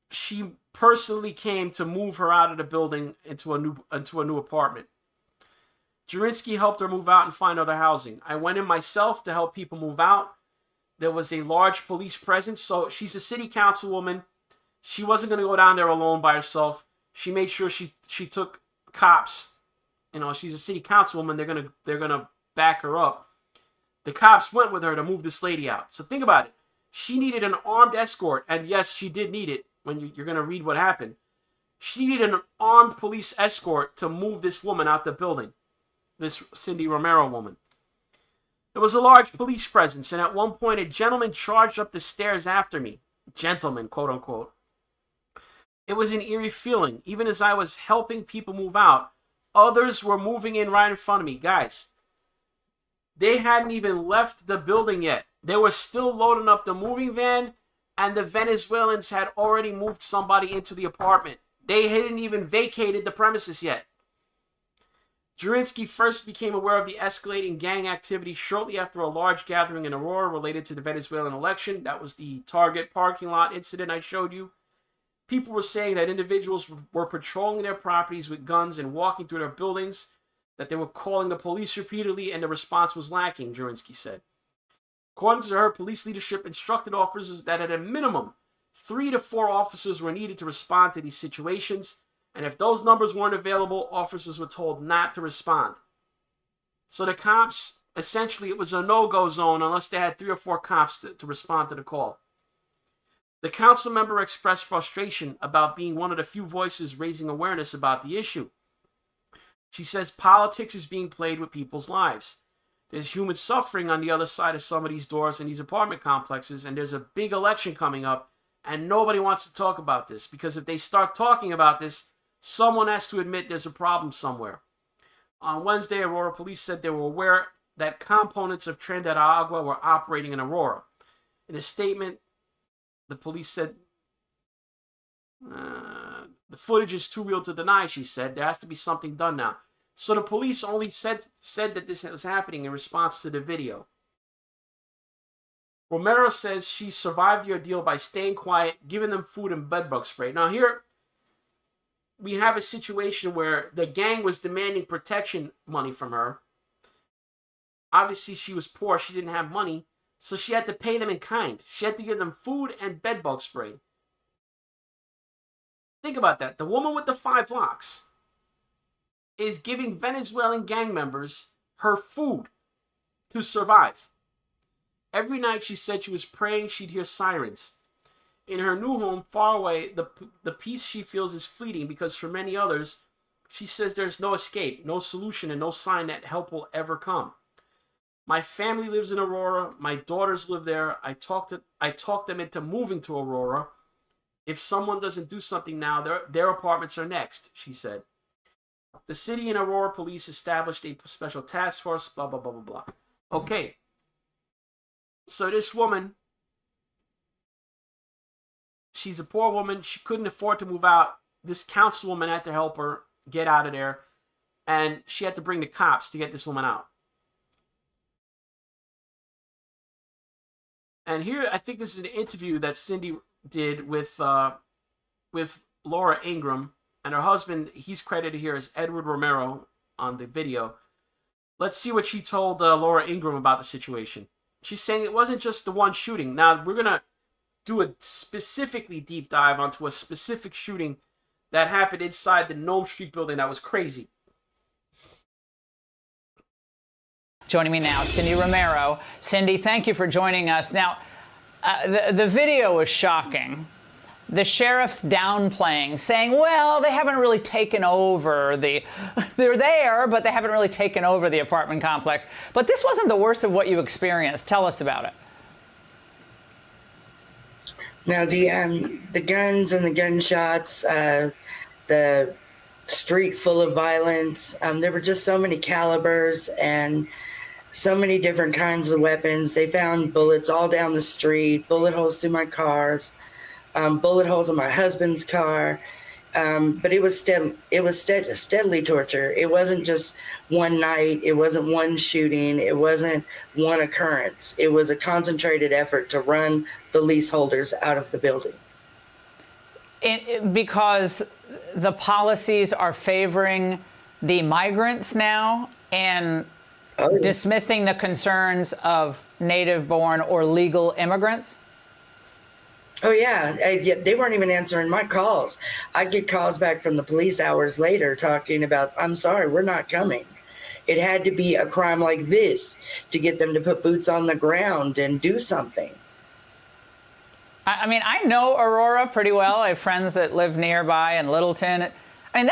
she personally came to move her out of the building into a new apartment. Jurinsky helped her move out and find other housing. I went in myself to help people move out. There was a large police presence, so she's a city councilwoman. She wasn't going to go down there alone by herself. She made sure she took cops. You know, she's a city councilwoman. They're gonna back her up. The cops went with her to move this lady out. So think about it. She needed an armed escort, and yes, she did need it. When you're going to read what happened, she needed an armed police escort to move this woman out the building. This Cindy Romero woman. There was a large police presence, and at one point a gentleman charged up the stairs after me. Gentleman, quote unquote. It was an eerie feeling. Even as I was helping people move out, others were moving in right in front of me. Guys, they hadn't even left the building yet. They were still loading up the moving van, and the Venezuelans had already moved somebody into the apartment. They hadn't even vacated the premises yet. Jurinsky first became aware of the escalating gang activity shortly after a large gathering in Aurora related to the Venezuelan election. That was the Target parking lot incident I showed you. People were saying that individuals were patrolling their properties with guns and walking through their buildings, that they were calling the police repeatedly, and the response was lacking, Jurinsky said. According to her, police leadership instructed officers that at a minimum, 3 to 4 officers were needed to respond to these situations, and if those numbers weren't available, officers were told not to respond. So the cops, essentially, it was a no-go zone unless they had 3 or 4 cops to respond to the call. The council member expressed frustration about being one of the few voices raising awareness about the issue. She says politics is being played with people's lives. There's human suffering on the other side of some of these doors in these apartment complexes, and there's a big election coming up, and nobody wants to talk about this, because if they start talking about this, someone has to admit there's a problem somewhere. On Wednesday, Aurora police said they were aware that components of Tren de Agua were operating in Aurora. In a statement, the police said, the footage is too real to deny, she said. There has to be something done now. So the police only said that this was happening in response to the video. Romero says she survived the ordeal by staying quiet, giving them food and bedbug spray. Now here, we have a situation where the gang was demanding protection money from her. Obviously, she was poor. She didn't have money. So she had to pay them in kind. She had to give them food and bedbug spray. Think about that. The woman with the 5 locks is giving Venezuelan gang members her food to survive. Every night she said she was praying she'd hear sirens. In her new home, far away, the peace she feels is fleeting because for many others, she says there's no escape, no solution, and no sign that help will ever come. My family lives in Aurora. My daughters live there. I talked them into moving to Aurora. If someone doesn't do something now, their apartments are next, she said. The city and Aurora police established a special task force, blah, blah, blah, blah, blah. Okay. So this woman, she's a poor woman. She couldn't afford to move out. This councilwoman had to help her get out of there. And she had to bring the cops to get this woman out. And here, I think this is an interview that Cindy did with Laura Ingram. And her husband, he's credited here as Edward Romero on the video. Let's see what she told Laura Ingram about the situation. She's saying it wasn't just the one shooting. Now, we're going to do a specifically deep dive onto a specific shooting that happened inside the Nome Street building that was crazy. Joining me now, Cindy Romero. Cindy, thank you for joining us. Now, The video was shocking. The sheriff's downplaying, saying, well, they haven't really taken over they're there, but they haven't really taken over the apartment complex. But this wasn't the worst of what you experienced. Tell us about it. No, the guns and the gunshots, the street full of violence. There were just so many calibers and so many different kinds of weapons. They found bullets all down the street, bullet holes through my cars, bullet holes in my husband's car. But it was steadily torture. It wasn't just one night. It wasn't one shooting. It wasn't one occurrence. It was a concentrated effort to run the leaseholders out of the building. Because the policies are favoring the migrants now and dismissing the concerns of native-born or legal immigrants? Oh, yeah. They weren't even answering my calls. I'd get calls back from the police hours later talking about, I'm sorry, we're not coming. It had to be a crime like this to get them to put boots on the ground and do something. I mean, I know Aurora pretty well. I have friends that live nearby in Littleton. I mean,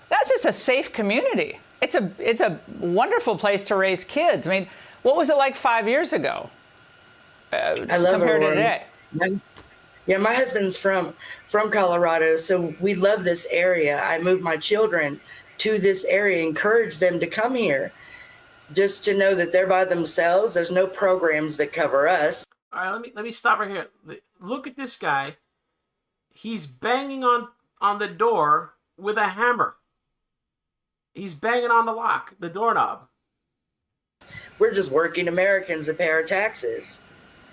that's just a safe community. It's a wonderful place to raise kids. I mean, what was it like 5 years ago I love compared Aurora. to today? Yeah, my husband's from Colorado, so we love this area. I moved my children to this area, encourage them to come here, just to know that they're by themselves. There's no programs that cover us. All right, let me stop right here. Look at this guy. He's banging on the door with a hammer. He's banging on the lock, the doorknob. We're just working Americans that pay our taxes.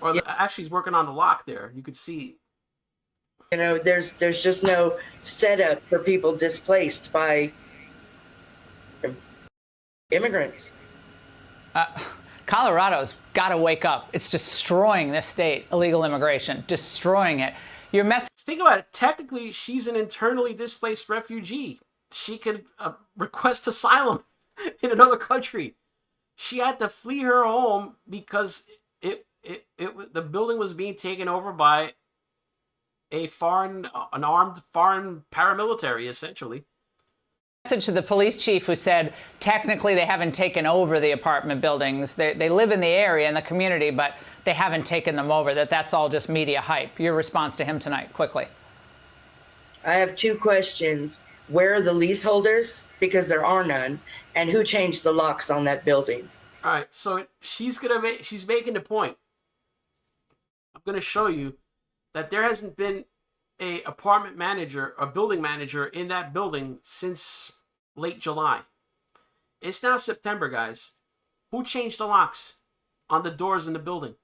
Or actually, he's working on the lock there. You could see. You know, there's just no setup for people displaced by immigrants. Colorado's got to wake up. It's destroying this state, illegal immigration, destroying it. Your message. Think about it. Technically, she's an internally displaced refugee. She could request asylum in another country. She had to flee her home because the building was being taken over by an armed foreign paramilitary, essentially. Message to the police chief who said technically they haven't taken over the apartment buildings. They live in the area, in the community, but they haven't taken them over, that's all just media hype. Your response to him tonight, quickly. I have two questions. Where are the leaseholders? Because there are none. And who changed the locks on that building? All right, so she's making the point. I'm going to show you that there hasn't been a apartment manager, a building manager in that building since late July. It's now September, guys. Who changed the locks on the doors in the building?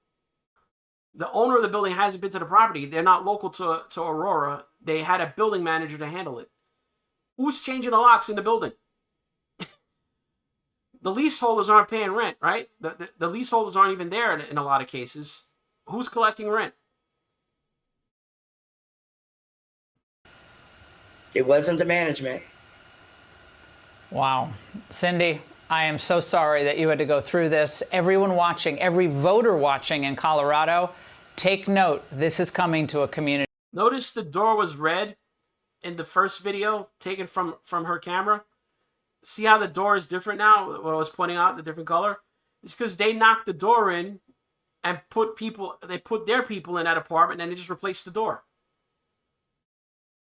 The owner of the building hasn't been to the property. They're not local to Aurora. They had a building manager to handle it. Who's changing the locks in the building? The leaseholders aren't paying rent, right? The leaseholders aren't even there in a lot of cases. Who's collecting rent? It wasn't the management. Wow. Cindy, I am so sorry that you had to go through this. Everyone watching, every voter watching in Colorado, take note. This is coming to a community. Notice the door was red in the first video taken from her camera. See how the door is different now? What I was pointing out, the different color? It's because they knocked the door in and put their people in that apartment and they just replaced the door.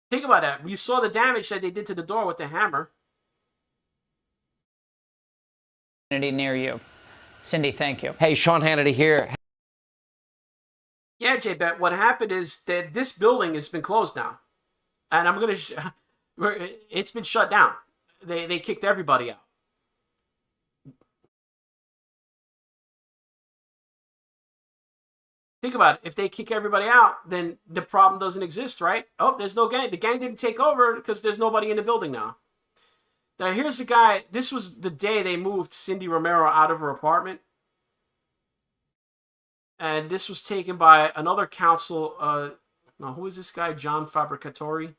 Think about that. You saw the damage that they did to the door with the hammer. Near you. Cindy, thank you. Hey, Sean Hannity here. Yeah, J-Bet, what happened is that this building has been closed now. And I'm going to... it's been shut down. They kicked everybody out. Think about it. If they kick everybody out, then the problem doesn't exist, right? Oh, there's no gang. The gang didn't take over because there's nobody in the building now. Now, here's the guy. This was the day they moved Cindy Romero out of her apartment. And this was taken by another counsel. Now, who is this guy? John Fabricatori.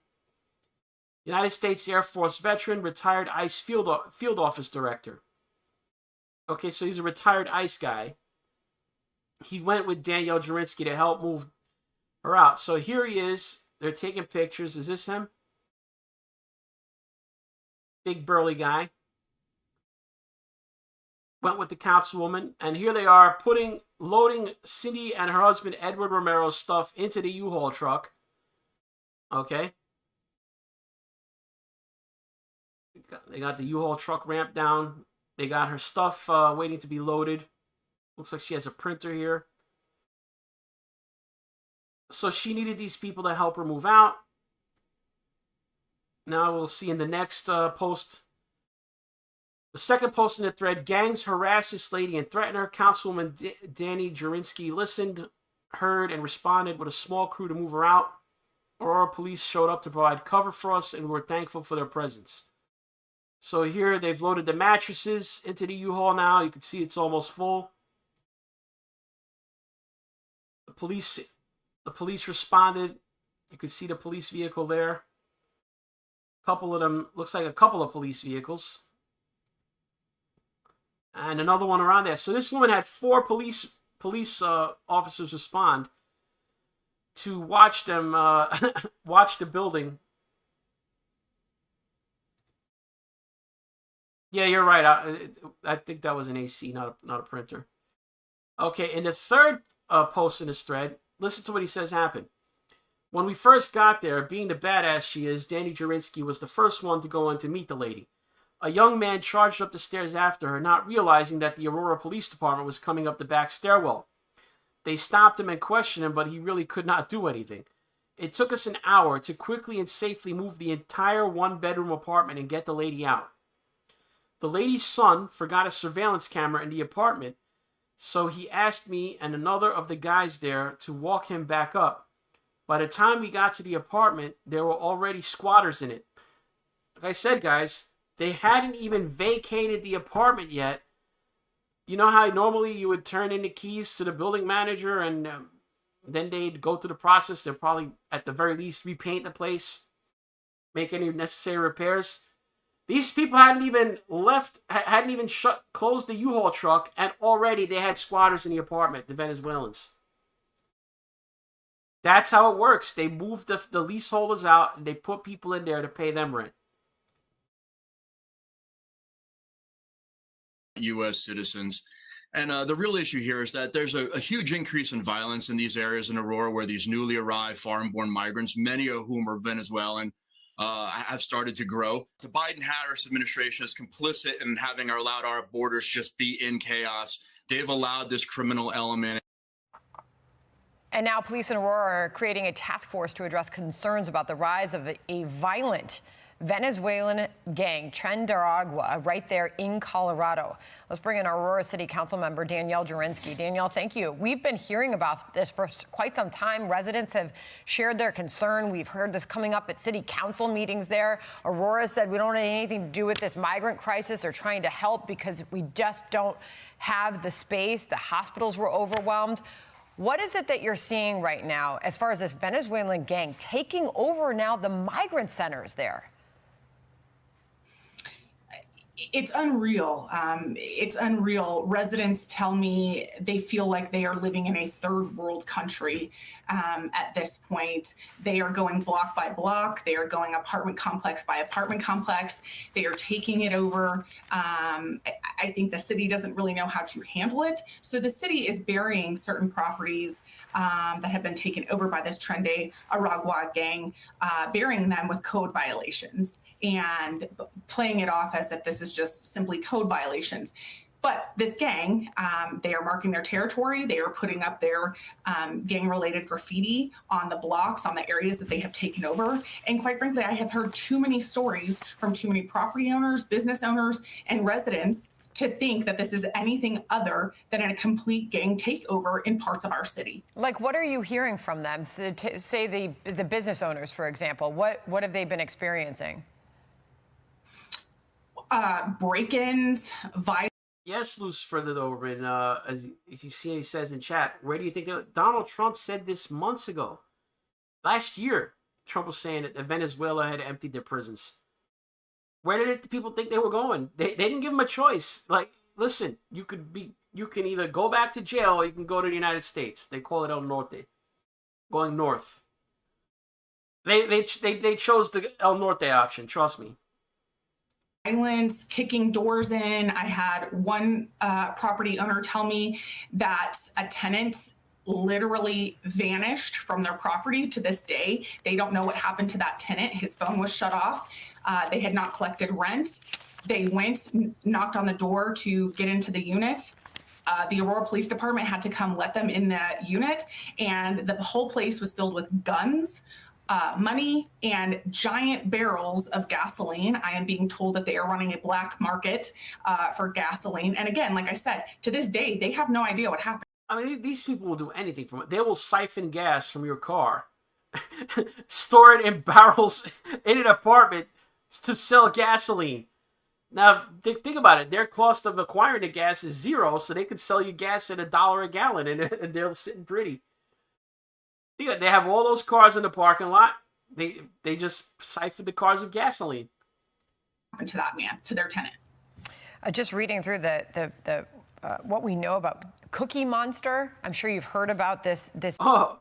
United States Air Force veteran, retired ICE field office director. Okay, so he's a retired ICE guy he went with Danielle Jurinsky to help move her out. So here he is. They're taking pictures. Is this him? Big burly guy. Went with the councilwoman, and here they are loading Cindy and her husband Edward Romero's stuff into the U-Haul truck. Okay. They got the U-Haul truck ramped down. They got her stuff waiting to be loaded. Looks like she has a printer here. So she needed these people to help her move out. Now we'll see in the next post. The second post in the thread, gangs harass this lady and threaten her. Councilwoman Danny Jurinsky listened, heard, and responded with a small crew to move her out. Aurora police showed up to provide cover for us, and we're thankful for their presence. So here they've loaded the mattresses into the U-Haul now. You can see it's almost full. The police responded. You can see the police vehicle there. A couple of them, looks like a couple of police vehicles. And another one around there. So this woman had 4 police officers respond to watch them watch the building. Yeah, you're right. I think that was an AC, not a printer. Okay, in the third post in this thread, listen to what he says happened. When we first got there, being the badass she is, Danny Jurinsky was the first one to go in to meet the lady. A young man charged up the stairs after her, not realizing that the Aurora Police Department was coming up the back stairwell. They stopped him and questioned him, but he really could not do anything. It took us an hour to quickly and safely move the entire one-bedroom apartment and get the lady out. The lady's son forgot a surveillance camera in the apartment, so he asked me and another of the guys there to walk him back up. By the time we got to the apartment, there were already squatters in it. Like I said, guys, they hadn't even vacated the apartment yet. You know how normally you would turn in the keys to the building manager and then they'd go through the process. They'll probably, at the very least, repaint the place, make any necessary repairs. These people hadn't even closed the U-Haul truck, and already they had squatters in the apartment, the Venezuelans. That's how it works. They moved the leaseholders out, and they put people in there to pay them rent. U.S. citizens. And the real issue here is that there's a huge increase in violence in these areas in Aurora where these newly arrived foreign-born migrants, many of whom are Venezuelan, have started to grow. The Biden-Harris administration is complicit in having allowed our borders just be in chaos. They've allowed this criminal element. And now police in Aurora are creating a task force to address concerns about the rise of a violent Venezuelan gang, Trendaragua, right there in Colorado. Let's bring in Aurora City Council member Danielle Jurinsky. Danielle, thank you. We've been hearing about this for quite some time. Residents have shared their concern. We've heard this coming up at city council meetings there. Aurora said we don't have anything to do with this migrant crisis. They're trying to help because we just don't have the space. The hospitals were overwhelmed. What is it that you're seeing right now as far as this Venezuelan gang taking over now the migrant centers there? It's unreal. It's unreal. Residents tell me they feel like they are living in a third world country at this point. They are going block by block. They are going apartment complex by apartment complex. They are taking it over. I think the city doesn't really know how to handle it. So the city is burying certain properties that have been taken over by this Trendaragua gang, burying them with code violations and playing it off as if this is just simply code violations. But this gang, they are marking their territory. They are putting up their gang-related graffiti on the blocks, on the areas that they have taken over. And quite frankly, I have heard too many stories from too many property owners, business owners, and residents to think that this is anything other than a complete gang takeover in parts of our city. Like, what are you hearing from them? So say the business owners, for example, what have they been experiencing? Break-ins, violence. Yes, Lucifer the Doberman. As if you see, he says in chat, where do you think Donald Trump said this months ago? Last year, Trump was saying that Venezuela had emptied their prisons. Where did the people think they were going? They didn't give them a choice. Like, listen, you could be you can either go back to jail or you can go to the United States. They call it El Norte, going north. They chose the El Norte option. Trust me. Violence, kicking doors in. I had one property owner tell me that a tenant literally vanished from their property to this day. They don't know what happened to that tenant. His phone was shut off. They had not collected rent. They went, knocked on the door to get into the unit. The Aurora Police Department had to come let them in the unit, and the whole place was filled with guns, money, and giant barrels of gasoline. I am being told that they are running a black market for gasoline. And again, like I said, to this day, they have no idea what happened. I mean, these people will do anything from it. They will siphon gas from your car, store it in barrels in an apartment to sell gasoline. Now, think about it. Their cost of acquiring the gas is $0, so they could sell you gas at $1 a gallon, and they're sitting pretty. They have all those cars in the parking lot. They just siphon the cars of gasoline. To that man, to their tenant. Just reading through the what we know about Cookie Monster. I'm sure you've heard about this. Oh,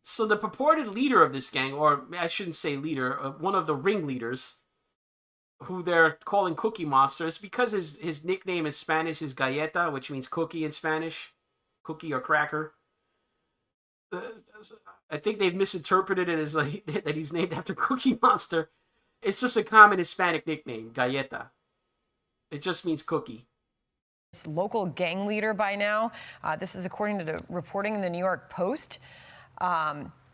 so the purported leader of this gang, or I shouldn't say leader, one of the ringleaders, who they're calling Cookie Monster, is because his nickname in Spanish is Galleta, which means cookie in Spanish, cookie or cracker. I think they've misinterpreted it as like that he's named after Cookie Monster. It's just a common Hispanic nickname, Galleta. It just means cookie. This local gang leader by now. This is according to the reporting in the New York Post.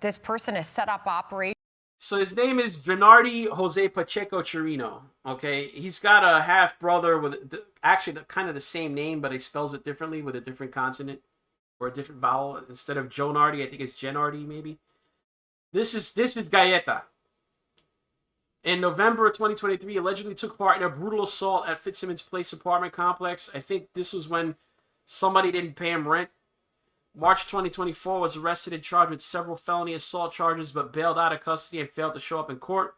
This person has set up operations. So his name is Gennady Jose Pacheco Chirino. Okay, he's got a half brother with actually kind of the same name, but he spells it differently with a different consonant or a different vowel. Instead of Jonardi, I think it's Gennady maybe. This is Galleta. In November of 2023, allegedly took part in a brutal assault at Fitzsimmons Place apartment complex. I think this was when somebody didn't pay him rent. March 2024, was arrested and charged with several felony assault charges, but bailed out of custody and failed to show up in court.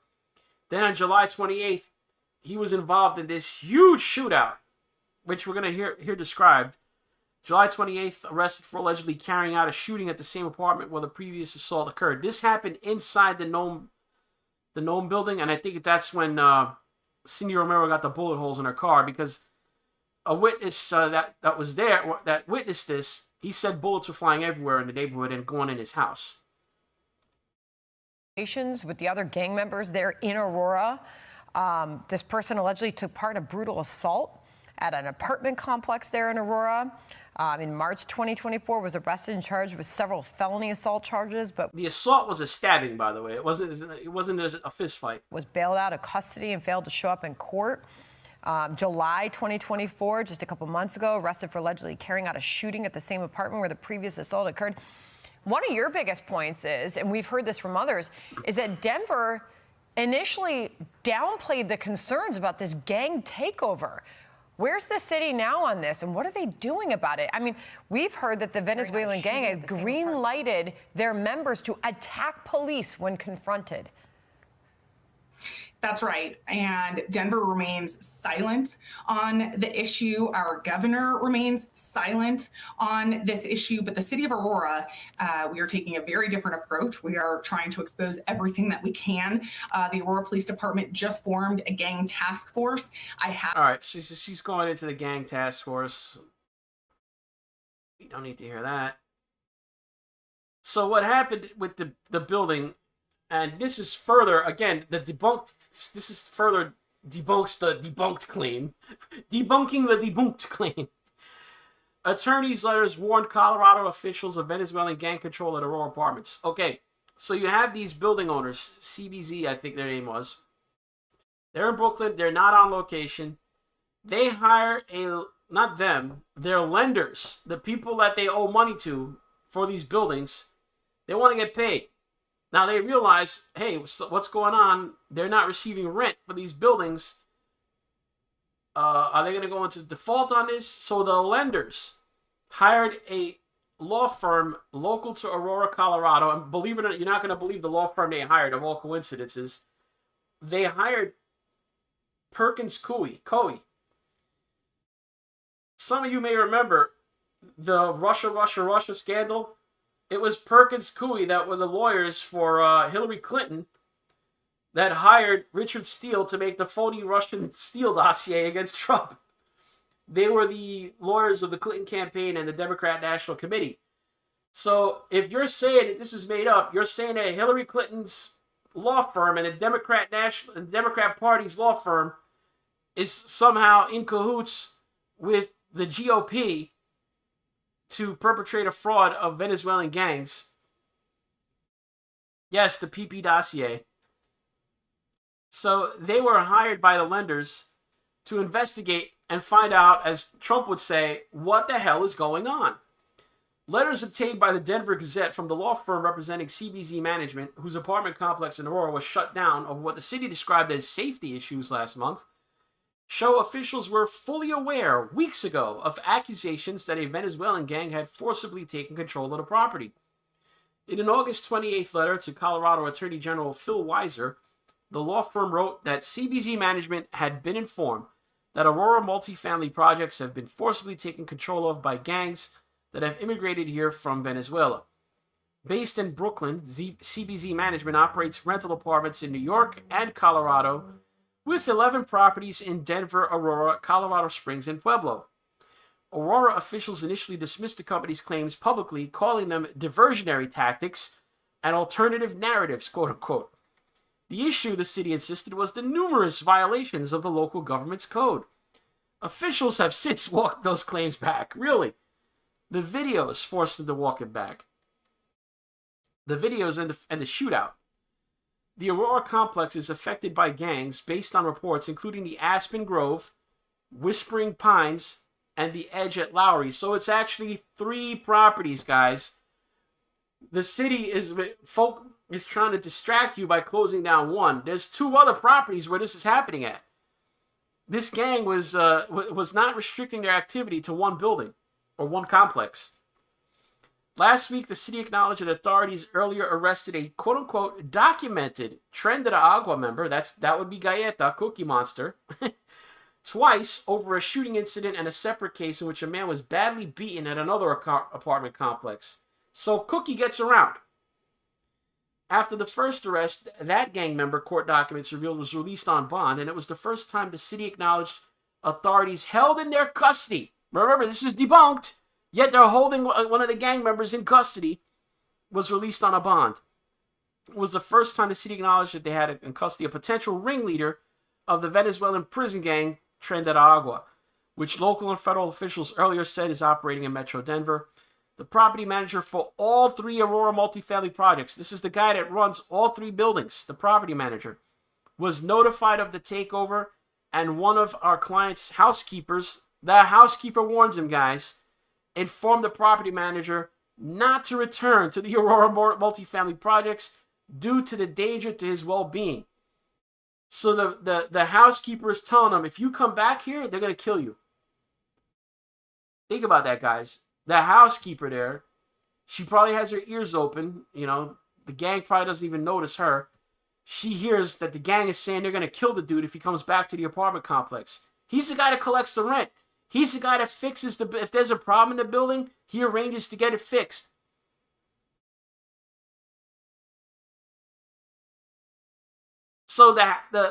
Then on July 28th, he was involved in this huge shootout, which we're going to hear described. July 28th, arrested for allegedly carrying out a shooting at the same apartment where the previous assault occurred. This happened inside the Nome building, and I think that's when Cindy Romero got the bullet holes in her car, because a witness that was there, that witnessed this, he said bullets were flying everywhere in the neighborhood and going in his house. With the other gang members there in Aurora. This person allegedly took part in a brutal assault at an apartment complex there in Aurora. In March 2024, was arrested and charged with several felony assault charges. But the assault was a stabbing, by the way. It wasn't a fist fight. Was bailed out of custody and failed to show up in court. July 2024, just a couple months ago, arrested for allegedly carrying out a shooting at the same apartment where the previous assault occurred. One of your biggest points is, and we've heard this from others, is that Denver initially downplayed the concerns about this gang takeover. Where's the city now on this, and what are they doing about it? I mean, we've heard that the Venezuelan gang has green-lighted their members to attack police when confronted. That's right. And Denver remains silent on the issue. Our governor remains silent on this issue. But the city of Aurora, we are taking a very different approach. We are trying to expose everything that we can. The Aurora Police Department just formed a gang task force. All right, she's going into the gang task force. We don't need to hear that. So what happened with the building? And this is further, again, this is further debunks the debunked claim. Debunking the debunked claim. Attorney's letters warned Colorado officials of Venezuelan gang control at Aurora Apartments. Okay, so you have these building owners, CBZ, I think their name was. They're in Brooklyn. They're not on location. They hire not them, their lenders, the people that they owe money to for these buildings. They want to get paid. Now they realize, hey, what's going on? They're not receiving rent for these buildings. Are they going to go into default on this? So the lenders hired a law firm local to Aurora, Colorado. And believe it or not, you're not going to believe the law firm they hired, of all coincidences. They hired Perkins Coie. Some of you may remember the Russia scandal, it was Perkins Coie that were the lawyers for Hillary Clinton that hired Richard Steele to make the phony Russian Steele dossier against Trump. They were the lawyers of the Clinton campaign and the Democrat National Committee. So if you're saying that this is made up, you're saying that Hillary Clinton's law firm and the Democrat Party's law firm is somehow in cahoots with the GOP to perpetrate a fraud of Venezuelan gangs. Yes, the PP dossier. So they were hired by the lenders to investigate and find out, as Trump would say, what the hell is going on. Letters obtained by the Denver Gazette from the law firm representing CBZ Management, whose apartment complex in Aurora was shut down over what the city described as safety issues last month, show officials were fully aware weeks ago of accusations that a Venezuelan gang had forcibly taken control of the property. In an August 28th letter to Colorado Attorney General Phil Weiser, the law firm wrote that CBZ Management had been informed that Aurora multifamily projects have been forcibly taken control of by gangs that have immigrated here from Venezuela. Based in Brooklyn, CBZ Management operates rental apartments in New York and Colorado, with 11 properties in Denver, Aurora, Colorado Springs, and Pueblo. Aurora officials initially dismissed the company's claims publicly, calling them diversionary tactics and alternative narratives, quote-unquote. The issue, the city insisted, was the numerous violations of the local government's code. Officials have since walked those claims back. Really? The videos forced them to walk it back. The videos and the shootout. The Aurora complex is affected by gangs based on reports including the Aspen Grove, Whispering Pines, and the Edge at Lowry. So it's actually 3 properties, guys. The city is trying to distract you by closing down 1. There's 2 other properties where this is happening at. This gang was not restricting their activity to 1 building or 1 complex. Last week, the city acknowledged that authorities earlier arrested a quote-unquote documented Tren de Agua member, that would be Galleta, Cookie Monster, twice over a shooting incident and a separate case in which a man was badly beaten at another apartment complex. So Cookie gets around. After the first arrest, that gang member, court documents revealed, was released on bond, and it was the first time the city acknowledged authorities held in their custody. Remember, this is debunked, yet they're holding one of the gang members in custody, was released on a bond. It was the first time the city acknowledged that they had in custody a potential ringleader of the Venezuelan prison gang, Tren de Agua, which local and federal officials earlier said is operating in Metro Denver. The property manager for all 3 Aurora multifamily projects, this is the guy that runs all 3 buildings, the property manager, was notified of the takeover, and one of our client's housekeepers, the housekeeper warns him, guys, informed the property manager not to return to the Aurora multifamily projects due to the danger to his well-being. So the housekeeper is telling him, if you come back here, they're going to kill you. Think about that, guys. The housekeeper there, she probably has her ears open. You know, the gang probably doesn't even notice her. She hears that the gang is saying they're going to kill the dude if he comes back to the apartment complex. He's the guy that collects the rent. He's the guy that fixes if there's a problem in the building, he arranges to get it fixed. So the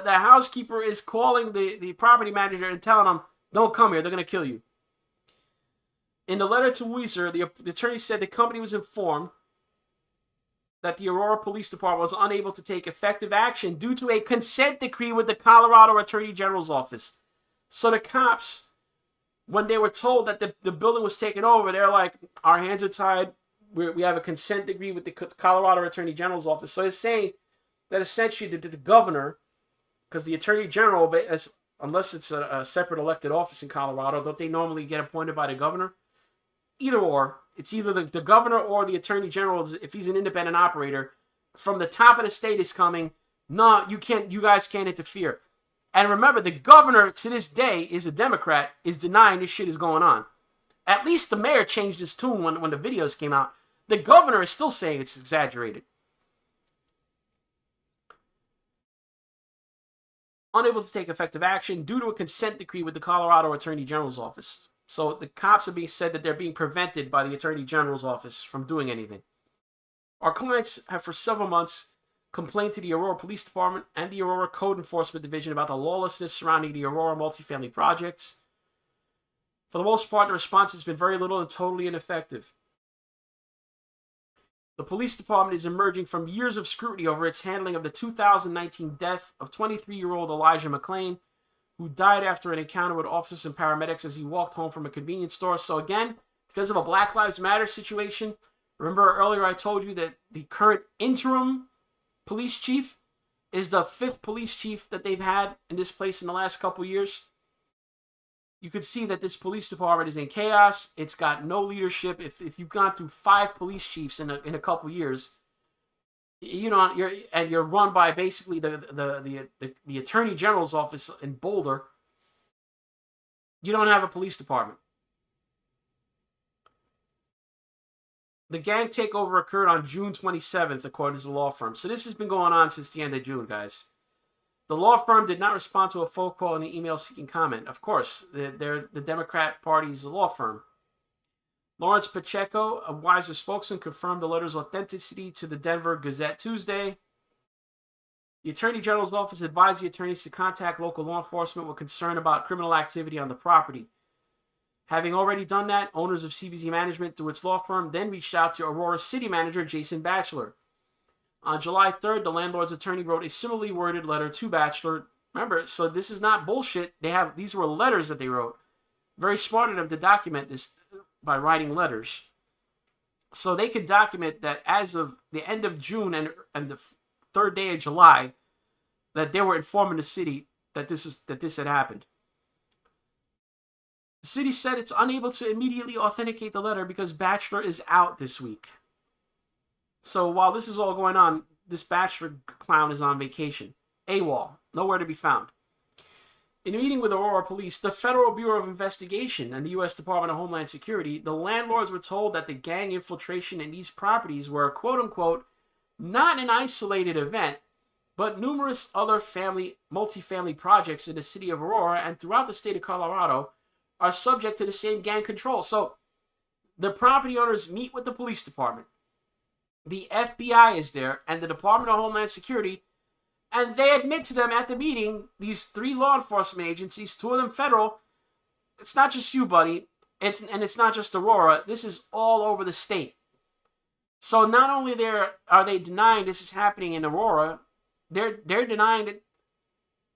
housekeeper is calling the property manager and telling him, don't come here, they're going to kill you. In the letter to Weiser, the attorney said the company was informed that the Aurora Police Department was unable to take effective action due to a consent decree with the Colorado Attorney General's office. So the cops, when they were told that the building was taken over, they're like, our hands are tied. We have a consent decree with the Colorado Attorney General's office. So it's saying that essentially the governor, because the Attorney General, unless it's a separate elected office in Colorado, don't they normally get appointed by the governor? Either or. It's either the governor or the Attorney General, if he's an independent operator, from the top of the state is coming, no, you guys can't interfere. And remember, the governor to this day is a Democrat, is denying this shit is going on. At least the mayor changed his tune when the videos came out. The governor is still saying it's exaggerated. Unable to take effective action due to a consent decree with the Colorado Attorney General's office. So the cops are being said that they're being prevented by the Attorney General's office from doing anything. Our clients have for several months complained to the Aurora Police Department and the Aurora Code Enforcement Division about the lawlessness surrounding the Aurora multifamily projects. For the most part, the response has been very little and totally ineffective. The police department is emerging from years of scrutiny over its handling of the 2019 death of 23-year-old Elijah McClain, who died after an encounter with officers and paramedics as he walked home from a convenience store. So again, because of a Black Lives Matter situation, remember earlier I told you that the current interim police chief is the 5th police chief that they've had in this place in the last couple years. You could see that this police department is in chaos. It's got no leadership. If you've gone through 5 police chiefs in a couple years, you're run by basically the Attorney General's office in Boulder, you don't have a police department. The gang takeover occurred on June 27th, according to the law firm. So this has been going on since the end of June, guys. The law firm did not respond to a phone call and an email seeking comment. Of course, they're the Democrat Party's law firm. Lawrence Pacheco, a Weiser spokesman, confirmed the letter's authenticity to the Denver Gazette Tuesday. The Attorney General's office advised the attorneys to contact local law enforcement with concern about criminal activity on the property. Having already done that, owners of CBZ Management, through its law firm, then reached out to Aurora City Manager Jason Batchelor. On July 3rd, the landlord's attorney wrote a similarly worded letter to Batchelor. Remember, so this is not bullshit. These were letters that they wrote. Very smart of them to document this by writing letters. So they could document that as of the end of June and the 3rd day of July, that they were informing the city that this had happened. The city said it's unable to immediately authenticate the letter because Batchelor is out this week. So while this is all going on, this Batchelor clown is on vacation. AWOL. Nowhere to be found. In a meeting with Aurora Police, the Federal Bureau of Investigation, and the U.S. Department of Homeland Security, the landlords were told that the gang infiltration in these properties were, quote-unquote, not an isolated event, but numerous other multifamily projects in the city of Aurora and throughout the state of Colorado are subject to the same gang control. So the property owners meet with the police department. The FBI is there, and the Department of Homeland Security, and they admit to them at the meeting, these 3 law enforcement agencies, 2 of them federal, it's not just you, buddy, it's not just Aurora, this is all over the state. So not only are they denying this is happening in Aurora, they're denying that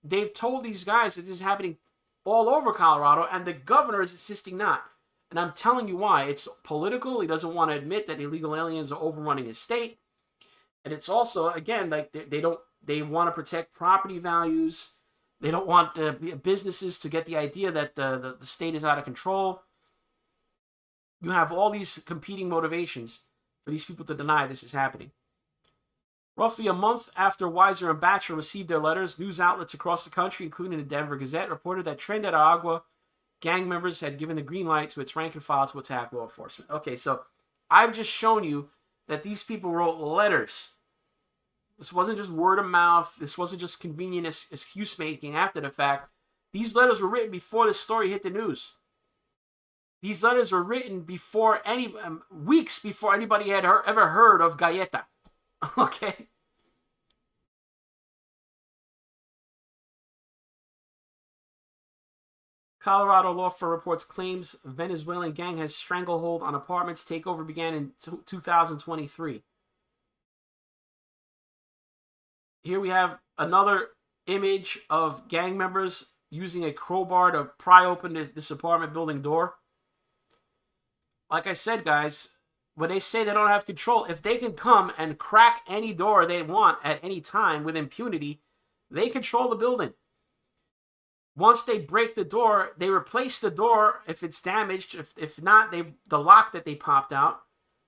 they've told these guys that this is happening all over Colorado, and the governor is insisting not. And I'm telling you why. It's political. He doesn't want to admit that illegal aliens are overrunning his state. And it's also, again, like they want to protect property values. They don't want businesses to get the idea that the state is out of control. You have all these competing motivations for these people to deny this is happening. Roughly a month after Weiser and Batchelor received their letters, news outlets across the country, including the Denver Gazette, reported that Tren de Aragua gang members had given the green light to its rank and file to attack law enforcement. Okay, so I've just shown you that these people wrote letters. This wasn't just word of mouth. This wasn't just convenient excuse making after the fact. These letters were written before this story hit the news. These letters were written before weeks before anybody had ever heard of Galleta. Okay? Colorado law firm reports claims Venezuelan gang has stranglehold on apartments. Takeover began in 2023. Here we have another image of gang members using a crowbar to pry open this apartment building door. Like I said, guys, when they say they don't have control, if they can come and crack any door they want at any time with impunity, they control the building. Once they break the door, they replace the door if it's damaged. If not, the lock that they popped out,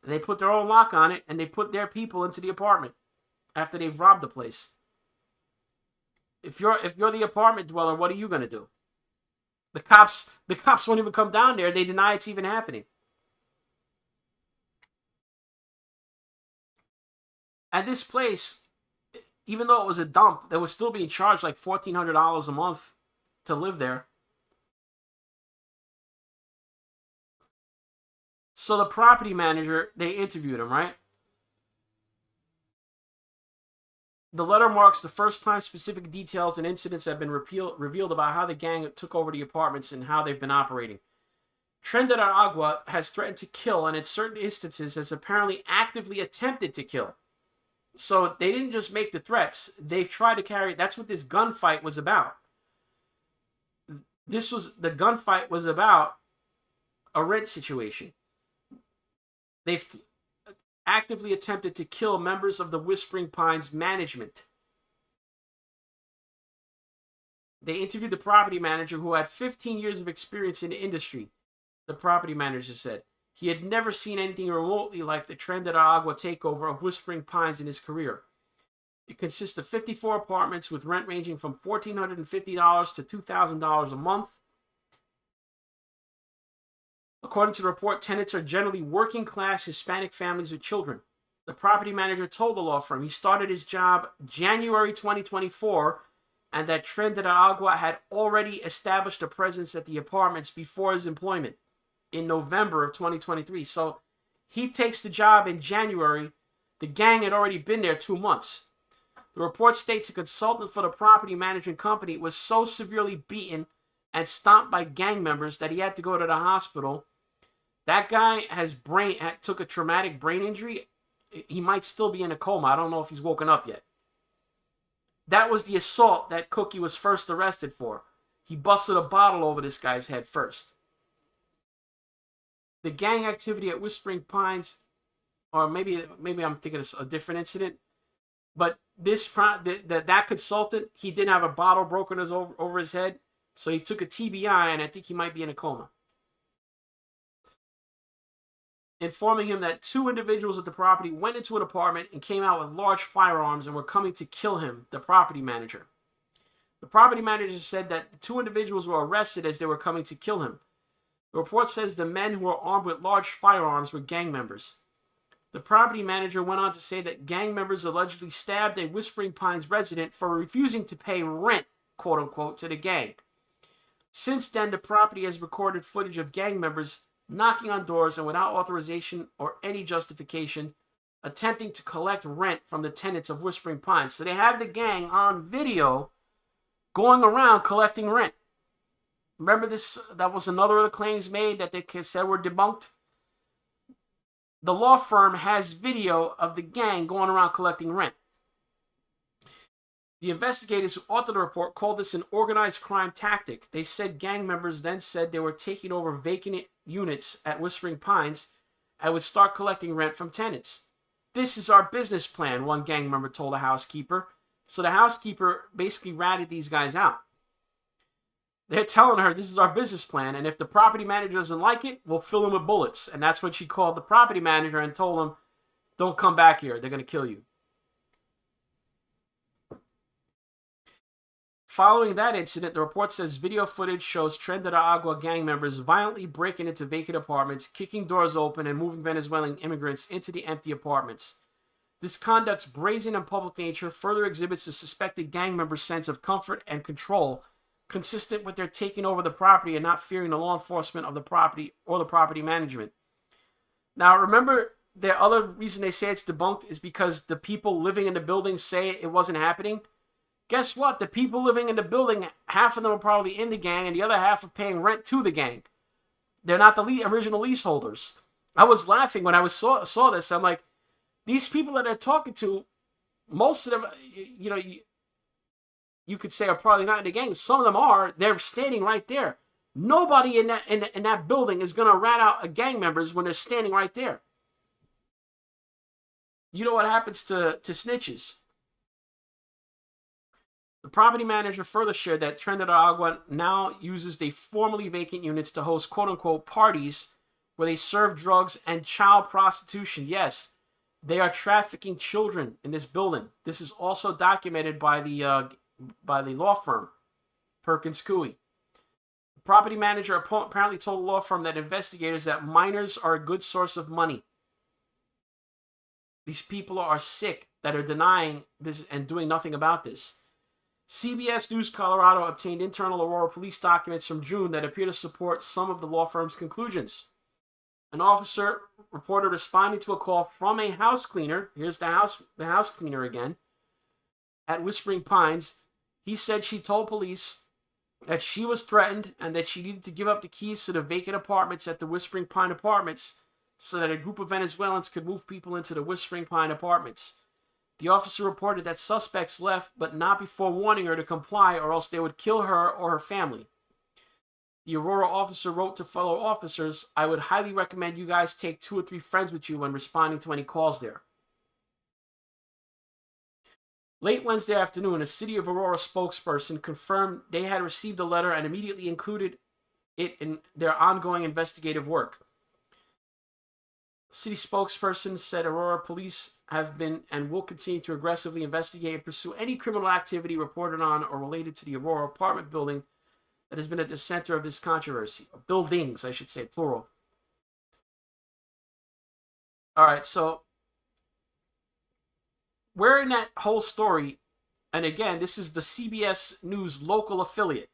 they put their own lock on it, and they put their people into the apartment after they've robbed the place. If you're the apartment dweller, what are you going to do? The cops won't even come down there. They deny it's even happening. At this place, even though it was a dump, they were still being charged like $1,400 a month to live there. So the property manager, they interviewed him, right? The letter marks the first time specific details and incidents have been revealed about how the gang took over the apartments and how they've been operating. Tren de Aragua has threatened to kill and in certain instances has apparently actively attempted to kill. So they didn't just make the threats. They've tried to carry... That's what this gunfight was about. The gunfight was about a rent situation. They've actively attempted to kill members of the Whispering Pines management. They interviewed the property manager who had 15 years of experience in the industry. The property manager said he had never seen anything remotely like the Tren de Aragua takeover of Whispering Pines in his career. It consists of 54 apartments with rent ranging from $1,450 to $2,000 a month. According to the report, tenants are generally working-class Hispanic families with children. The property manager told the law firm he started his job January 2024 and that Tren de Aragua had already established a presence at the apartments before his employment in November of 2023. So he takes the job in January. The gang had already been there 2 months. The report states a consultant for the property management company was so severely beaten and stomped by gang members that he had to go to the hospital. That guy took a traumatic brain injury. He might still be in a coma. I don't know if he's woken up yet. That was the assault that Cookie was first arrested for. He busted a bottle over this guy's head first. The gang activity at Whispering Pines, or maybe I'm thinking of a different incident, but that consultant, he didn't have a bottle broken over his head, so he took a TBI, and I think he might be in a coma. Informing him that 2 individuals at the property went into an apartment and came out with large firearms and were coming to kill him, the property manager. The property manager said that the 2 individuals were arrested as they were coming to kill him. The report says the men who were armed with large firearms were gang members. The property manager went on to say that gang members allegedly stabbed a Whispering Pines resident for refusing to pay rent, quote-unquote, to the gang. Since then, the property has recorded footage of gang members knocking on doors and without authorization or any justification, attempting to collect rent from the tenants of Whispering Pines. So they have the gang on video going around collecting rent. Remember this? That was another of the claims made that they said were debunked. The law firm has video of the gang going around collecting rent. The investigators who authored the report called this an organized crime tactic. They said gang members then said they were taking over vacant units at Whispering Pines and would start collecting rent from tenants. This is our business plan, one gang member told a housekeeper. So the housekeeper basically ratted these guys out. They're telling her this is our business plan, and if the property manager doesn't like it, we'll fill him with bullets. And that's when she called the property manager and told him, don't come back here. They're going to kill you. Following that incident, the report says video footage shows Tren de Aragua gang members violently breaking into vacant apartments, kicking doors open, and moving Venezuelan immigrants into the empty apartments. This conduct's brazen and public nature further exhibits the suspected gang members' sense of comfort and control, consistent with their taking over the property and not fearing the law enforcement of the property or the property management. Now, remember, the other reason they say it's debunked is because the people living in the building say it wasn't happening. Guess what? The people living in the building, half of them are probably in the gang, and the other half are paying rent to the gang. They're not the original leaseholders. I was laughing when I saw this. I'm like, these people that they're talking to, most of them, you could say are probably not in the gang. Some of them are. They're standing right there. Nobody in that building is going to rat out gang members when they're standing right there. You know what happens to snitches. The property manager further shared that Tren de Aragua now uses the formerly vacant units to host quote-unquote parties where they serve drugs and child prostitution. Yes, they are trafficking children in this building. This is also documented by the law firm, Perkins Coie. The property manager apparently told the law firm that investigators that minors are a good source of money. These people are sick that are denying this and doing nothing about this. CBS News Colorado obtained internal Aurora police documents from June that appear to support some of the law firm's conclusions. An officer reported responding to a call from a house cleaner. Here's the house cleaner again. At Whispering Pines, he said she told police that she was threatened and that she needed to give up the keys to the vacant apartments at the Whispering Pine Apartments so that a group of Venezuelans could move people into the Whispering Pine Apartments. The officer reported that suspects left, but not before warning her to comply or else they would kill her or her family. The Aurora officer wrote to fellow officers, "I would highly recommend you guys take 2 or 3 friends with you when responding to any calls there." Late Wednesday afternoon, a City of Aurora spokesperson confirmed they had received a letter and immediately included it in their ongoing investigative work. City spokesperson said Aurora police have been and will continue to aggressively investigate and pursue any criminal activity reported on or related to the Aurora apartment building that has been at the center of this controversy. Buildings, I should say, plural. All right, so where in that whole story, and again, this is the CBS News local affiliate,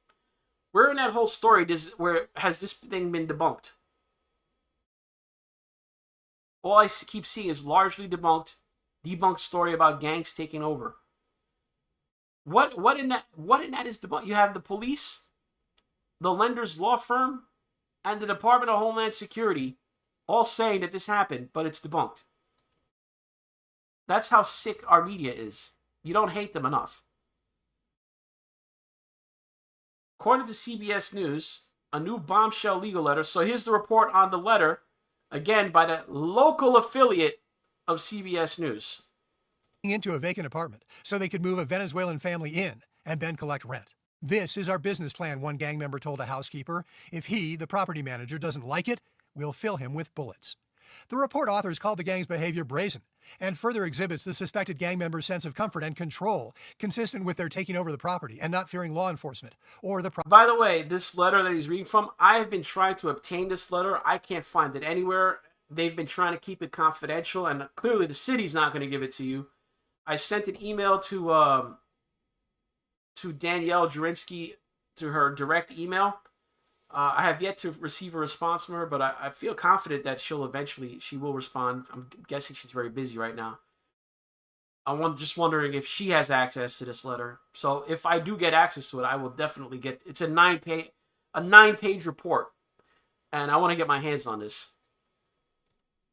where in that whole story where has this thing been debunked? All I keep seeing is largely debunked story about gangs taking over. What in that is debunked? You have the police, the lender's law firm, and the Department of Homeland Security all saying that this happened, but it's debunked. That's how sick our media is. You don't hate them enough. According to CBS News, a new bombshell legal letter. So here's the report on the letter, again, by the local affiliate of CBS News. Into a vacant apartment so they could move a Venezuelan family in and then collect rent. "This is our business plan," one gang member told a housekeeper. "If he, the property manager, doesn't like it, we'll fill him with bullets." The report authors called the gang's behavior brazen and further exhibits the suspected gang members' sense of comfort and control, consistent with their taking over the property and not fearing law enforcement or the By the way, this letter that he's reading from, I have been trying to obtain this letter. I can't find it anywhere. They've been trying to keep it confidential, and clearly the city's not going to give it to you. I sent an email to Danielle Jurinsky to her direct email. I have yet to receive a response from her, but I feel confident that she will respond. I'm guessing she's very busy right now. I'm just wondering if she has access to this letter. So if I do get access to it, I will definitely get. It's a 9-page report, and I want to get my hands on this.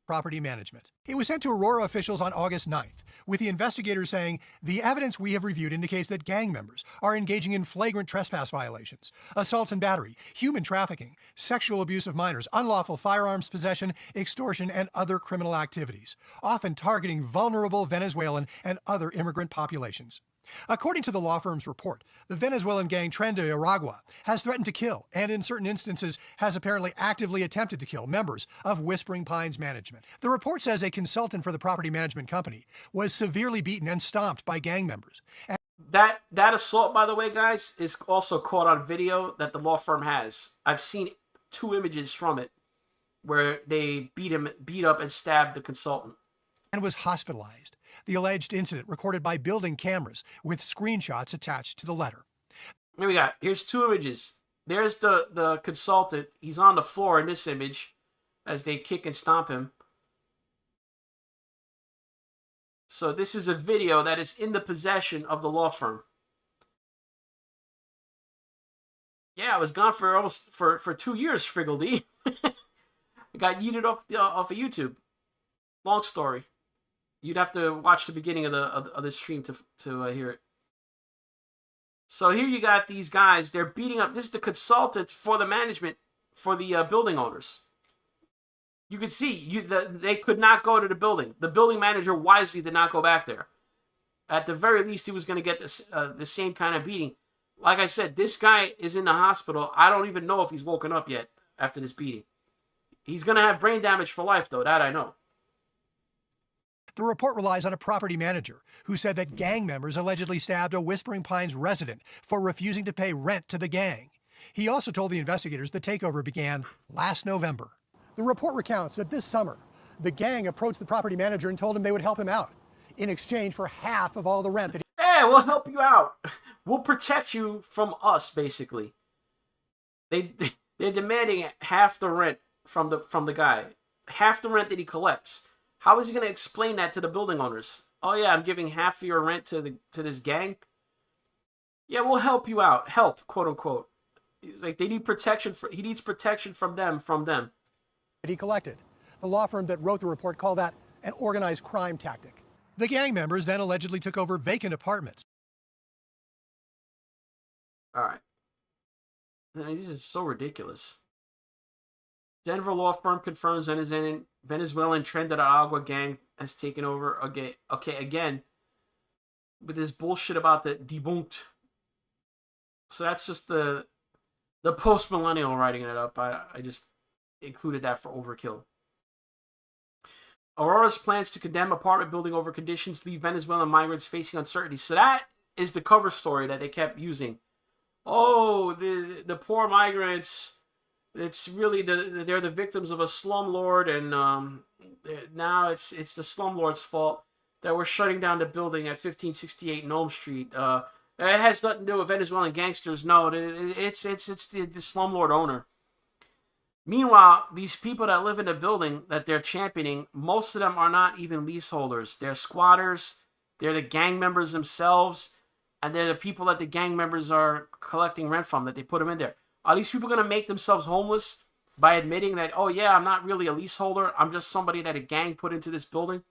Property management. It was sent to Aurora officials on August 9th, with the investigators saying, "The evidence we have reviewed indicates that gang members are engaging in flagrant trespass violations, assaults and battery, human trafficking, sexual abuse of minors, unlawful firearms possession, extortion, and other criminal activities, often targeting vulnerable Venezuelan and other immigrant populations." According to the law firm's report, the Venezuelan gang Tren de Aragua has threatened to kill and in certain instances has apparently actively attempted to kill members of Whispering Pines management. The report says a consultant for the property management company was severely beaten and stomped by gang members. And that assault, by the way, guys, is also caught on video that the law firm has. I've seen 2 images from it where they beat up and stabbed the consultant. And was hospitalized. The alleged incident recorded by building cameras with screenshots attached to the letter. Here's 2 images. There's the consultant. He's on the floor in this image as they kick and stomp him. So this is a video that is in the possession of the law firm. Yeah, I was gone for almost for 2 years, Friggledy. I got yeeted off of YouTube. Long story. You'd have to watch the beginning of the stream to hear it. So here you got these guys. They're beating up. This is the consultant for the management for the building owners. You could see they could not go to the building. The building manager wisely did not go back there. At the very least, he was going to get the same kind of beating. Like I said, this guy is in the hospital. I don't even know if he's woken up yet after this beating. He's going to have brain damage for life, though. That I know. The report relies on a property manager who said that gang members allegedly stabbed a Whispering Pines resident for refusing to pay rent to the gang. He also told the investigators the takeover began last November. The report recounts that this summer, the gang approached the property manager and told him they would help him out in exchange for half of all the rent that Hey, we'll help you out. We'll protect you from us, basically. They're demanding half the rent from the guy. half the rent that he collects. How is he going to explain that to the building owners? Oh yeah, I'm giving half of your rent to this gang. Yeah, we'll help you out. Help, quote unquote. He's like, they need protection. He needs protection from them. He collected. The law firm that wrote the report called that an organized crime tactic. The gang members then allegedly took over vacant apartments. All right. I mean, this is so ridiculous. Denver law firm confirms Venezuelan Tren de Agua gang has taken over again. Okay, again, with this bullshit about the debunked. So that's just the post-millennial writing it up. I just included that for overkill. Aurora's plans to condemn apartment building over conditions leave Venezuelan migrants facing uncertainty. So that is the cover story that they kept using. Oh, the poor migrants. It's really they're the victims of a slumlord, and now it's the slumlord's fault that we're shutting down the building at 1568 Nome Street. It has nothing to do with Venezuelan gangsters. No, it's the slumlord owner. Meanwhile, these people that live in the building that they're championing, most of them are not even leaseholders. They're squatters. They're the gang members themselves, and they're the people that the gang members are collecting rent from, that they put them in there. Are these people going to make themselves homeless by admitting that, oh yeah, I'm not really a leaseholder, I'm just somebody that a gang put into this building?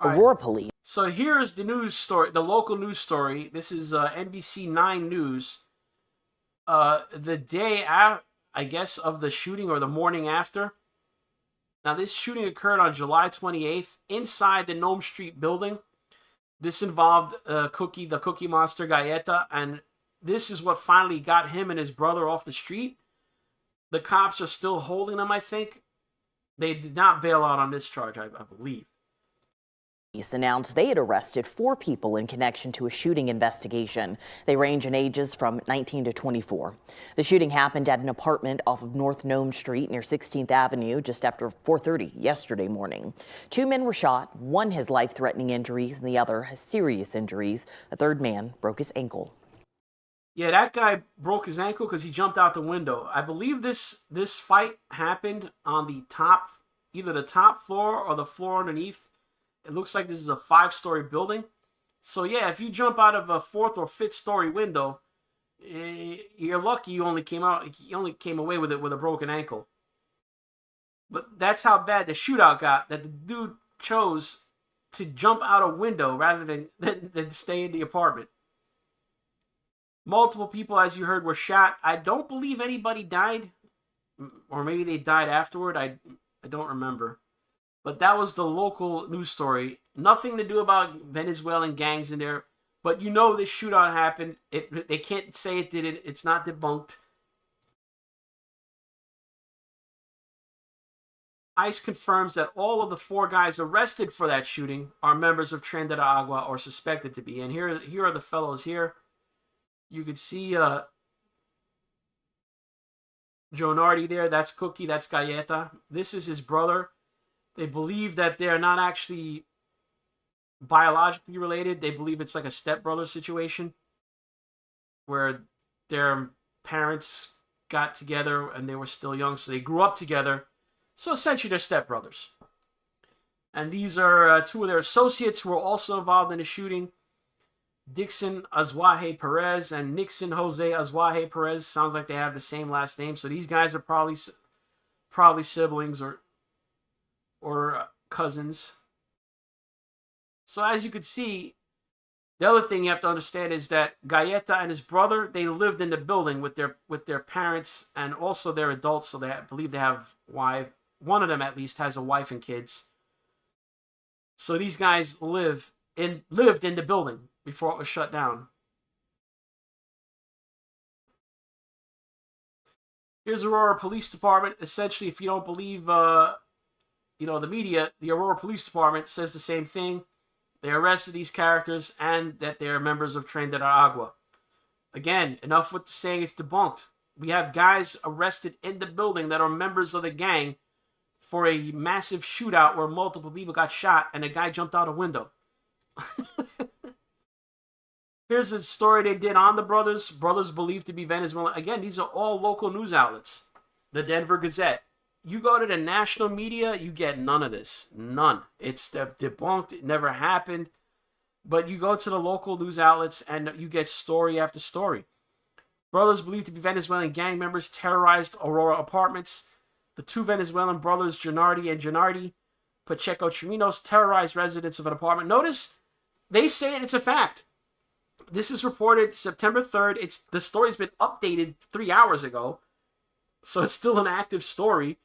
Aurora police. So here's the news story, the local news story. This is NBC 9 News. The day after, I guess, of the shooting, or the morning after. Now, this shooting occurred on July 28th inside the Nome Street building. This involved the Cookie Monster Galleta, and this is what finally got him and his brother off the street. The cops are still holding them, I think. They did not bail out on this charge, I believe. Police announced they had arrested 4 people in connection to a shooting investigation. They range in ages from 19 to 24. The shooting happened at an apartment off of North Nome Street near 16th Avenue just after 4:30 yesterday morning. 2 men were shot. One has life-threatening injuries and the other has serious injuries. A third man broke his ankle. Yeah, that guy broke his ankle because he jumped out the window. I believe this fight happened on the top, either the top floor or the floor underneath. It looks like this is a 5-story building. So yeah, if you jump out of a 4th or 5th story window, you're lucky you only came away with it with a broken ankle. But that's how bad the shootout got, that the dude chose to jump out a window rather than stay in the apartment. Multiple people, as you heard, were shot. I don't believe anybody died, or maybe they died afterward. I don't remember. But that was the local news story. Nothing to do about Venezuelan gangs in there. But you know this shootout happened. They can't say it didn't. It's not debunked. ICE confirms that all of the 4 guys arrested for that shooting are members of Tren de Agua, or suspected to be. And here are the fellows here. You could see Joe Nardi there. That's Cookie. That's Galleta. This is his brother. They believe that they're not actually biologically related. They believe it's like a stepbrother situation where their parents got together and they were still young, so they grew up together. So essentially, they're stepbrothers. And these are 2 of their associates who were also involved in the shooting. Dixon Azuaje Perez and Nixon Jose Azuaje Perez. Sounds like they have the same last name. So these guys are probably siblings or cousins. So as you could see, the other thing you have to understand is that Galleta and his brother, they lived in the building with their parents, and also they're adults, so I believe they have wife. One of them at least has a wife and kids. So these guys lived in the building before it was shut down. Here's Aurora Police Department. Essentially, if you don't believe the media, the Aurora Police Department says the same thing. They arrested these characters and that they are members of Tren de Agua. Again, enough with the saying it's debunked. We have guys arrested in the building that are members of the gang for a massive shootout where multiple people got shot and a guy jumped out a window. Here's a story they did on the brothers. Brothers believed to be Venezuelan. Again, these are all local news outlets. The Denver Gazette. You go to the national media, you get none of this. None. It's debunked. It never happened. But you go to the local news outlets and you get story after story. Brothers believed to be Venezuelan gang members terrorized Aurora apartments. The two Venezuelan brothers, Gennady and Gennady Pacheco Chirinos, terrorized residents of an apartment. Notice, they say it's a fact. This is reported September 3rd. The story's been updated 3 hours ago, so it's still an active story.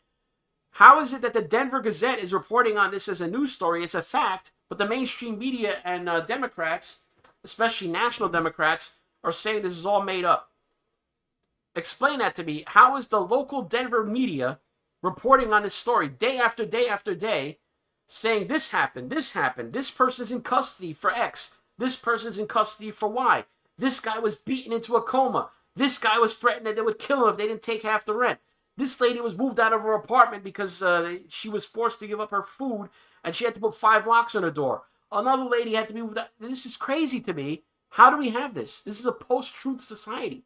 How is it that the Denver Gazette is reporting on this as a news story? It's a fact, but the mainstream media and Democrats, especially national Democrats, are saying this is all made up. Explain that to me. How is the local Denver media reporting on this story day after day after day, saying this happened, this person's in custody for X, this person's in custody for Y, this guy was beaten into a coma, this guy was threatened that they would kill him if they didn't take half the rent, this lady was moved out of her apartment because she was forced to give up her food and she had to put 5 locks on her door. Another lady had to be moved out. This is crazy to me. How do we have this? This is a post-truth society.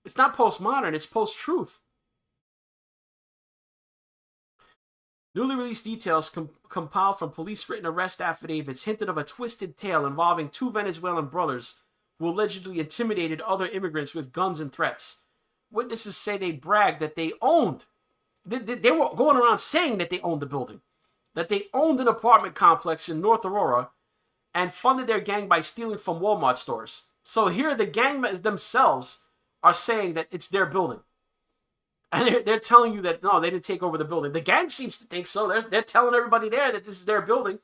It's not postmodern, it's post-truth. Newly released details compiled from police-written arrest affidavits hinted of a twisted tale involving 2 Venezuelan brothers who allegedly intimidated other immigrants with guns and threats. Witnesses say they bragged that they owned. They were going around saying that they owned the building, that they owned an apartment complex in North Aurora and funded their gang by stealing from Walmart stores. So here the gang themselves are saying that it's their building. And they're telling you that, no, they didn't take over the building. The gang seems to think so. They're telling everybody there that this is their building.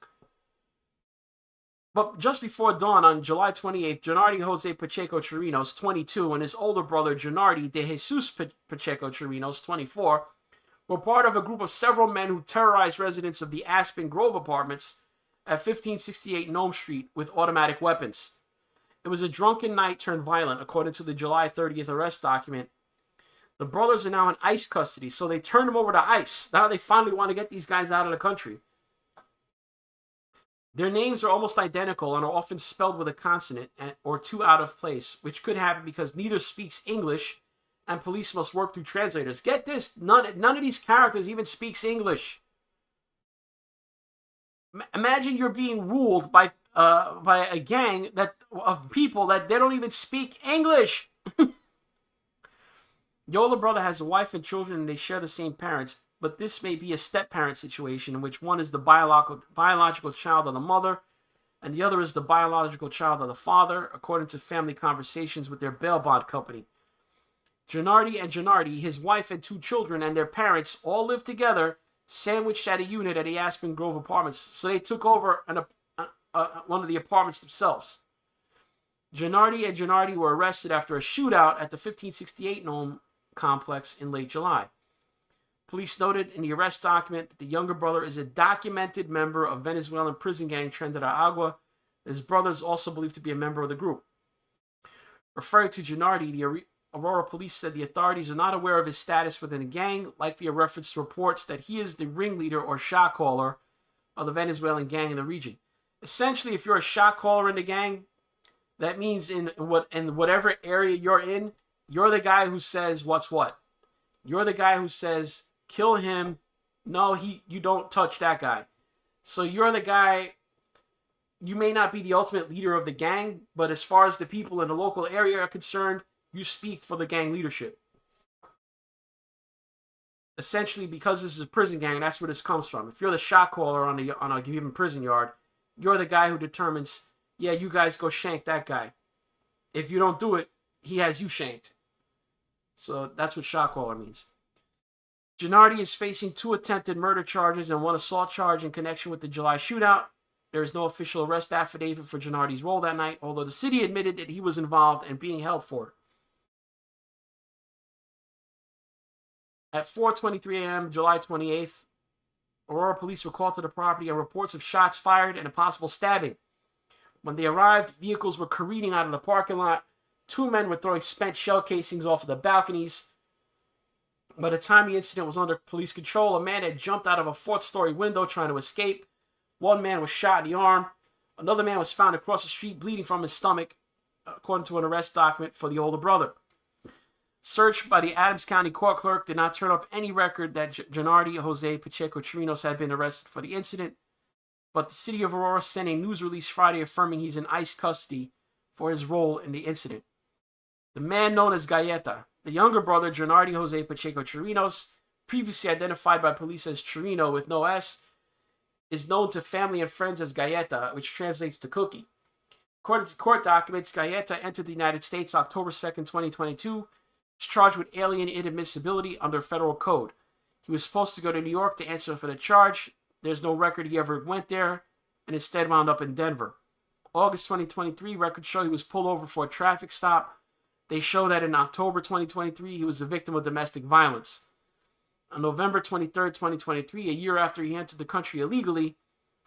But just before dawn on July 28th, Gennady Jose Pacheco Chirinos, 22, and his older brother, Gennady de Jesus Pacheco Chirinos, 24, were part of a group of several men who terrorized residents of the Aspen Grove apartments at 1568 Nome Street with automatic weapons. It was a drunken night turned violent, according to the July 30th arrest document. The brothers are now in ICE custody, so they turned them over to ICE. Now they finally want to get these guys out of the country. Their names are almost identical and are often spelled with a consonant or 2 out of place, which could happen because neither speaks English and police must work through translators. Get this, none of these characters even speaks English. Imagine you're being ruled by a gang of people that they don't even speak English. The older brother has a wife and children and they share the same parents, but this may be a step-parent situation in which one is the biological child of the mother and the other is the biological child of the father, according to family conversations with their bail bond company. Gennady and Gennady, his wife and 2 children, and their parents all live together, sandwiched at a unit at the Aspen Grove apartments, so they took over one of the apartments themselves. Gennady and Gennady were arrested after a shootout at the 1568 Nome complex in late July. Police noted in the arrest document that the younger brother is a documented member of Venezuelan prison gang Tren de Agua. His brother is also believed to be a member of the group. Referring to Gennady, the Aurora police said the authorities are not aware of his status within the gang, likely a reference to reports that he is the ringleader or shot caller of the Venezuelan gang in the region. Essentially, if you're a shot caller in the gang, that means in whatever area you're in, you're the guy who says what's what. You're the guy who says, kill him. No, you don't touch that guy. So you're the guy, you may not be the ultimate leader of the gang, but as far as the people in the local area are concerned, you speak for the gang leadership. Essentially, because this is a prison gang, that's where this comes from. If you're the shot caller on a given prison yard, you're the guy who determines, yeah, you guys go shank that guy. If you don't do it, he has you shanked. So that's what shot caller means. Gennady is facing 2 attempted murder charges and 1 assault charge in connection with the July shootout. There is no official arrest affidavit for Gennady's role that night, although the city admitted that he was involved and being held for it. At 4:23 a.m., July 28th, Aurora police were called to the property on reports of shots fired and a possible stabbing. When they arrived, vehicles were careening out of the parking lot. 2 men were throwing spent shell casings off of the balconies. By the time the incident was under police control, a man had jumped out of a 4th-story window trying to escape. 1 man was shot in the arm. Another man was found across the street bleeding from his stomach. according to an arrest document for the older brother. Search by the Adams County court clerk did not turn up any record that Gennady Jose Pacheco Chirinos had been arrested for the incident, but the city of Aurora sent a news release Friday affirming he's in ICE custody for his role in the incident. The man known as Galleta, the younger brother Gennady Jose Pacheco Chirinos, previously identified by police as Chirino with no S, is known to family and friends as Galleta, which translates to cookie. According to court documents, Galleta entered the United States October 2nd, 2022, was charged with alien inadmissibility under federal code. He was supposed to go to New York to answer for the charge. There's no record he ever went there, and instead wound up in Denver. August 2023, records show he was pulled over for a traffic stop. They show that in October 2023, he was the victim of domestic violence. On November 23rd, 2023, a year after he entered the country illegally,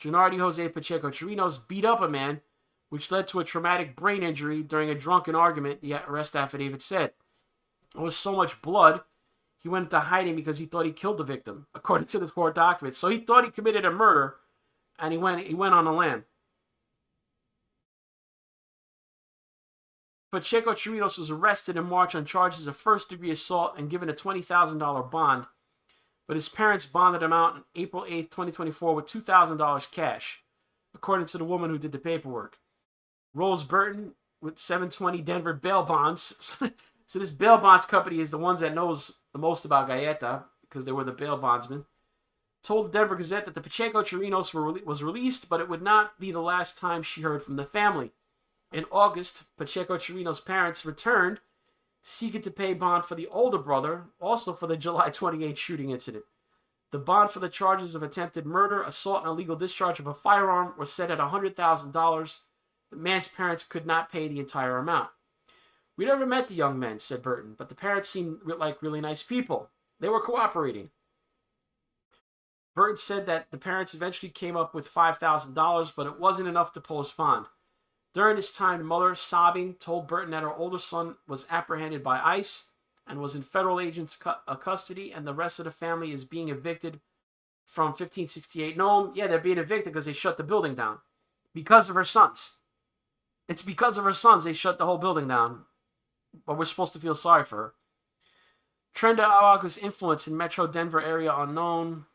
Gennady Jose Pacheco Chirinos beat up a man, which led to a traumatic brain injury during a drunken argument, the arrest affidavit said. There was so much blood, he went into hiding because he thought he killed the victim, according to the court documents. So he thought he committed a murder, and he went on the lam. Pacheco Chirinos was arrested in March on charges of first-degree assault and given a $20,000 bond, but his parents bonded him out on April 8th, 2024 with $2,000 cash, according to the woman who did the paperwork. Rose Burton with 720 Denver bail bonds. So this bail bonds company is the ones that knows the most about Galleta, because they were the bail bondsmen, told the Denver Gazette that the Pacheco Chirinos was released, but it would not be the last time she heard from the family. In August, Pacheco Chirinos' parents returned, seeking to pay bond for the older brother, also for the July 28th shooting incident. The bond for the charges of attempted murder, assault, and illegal discharge of a firearm was set at $100,000. The man's parents could not pay the entire amount. "We never met the young men," said Burton, "but the parents seemed like really nice people. They were cooperating." Burton said that the parents eventually came up with $5,000, but it wasn't enough to pull his bond. During this time, the mother, sobbing, told Burton that her older son was apprehended by ICE and was in federal agents' custody, and the rest of the family is being evicted from 1568 Nome. Yeah, they're being evicted because they shut the building down. Because of her sons. It's because of her sons they shut the whole building down. But we're supposed to feel sorry for her. Trenda Agua's influence in Metro Denver area unknown.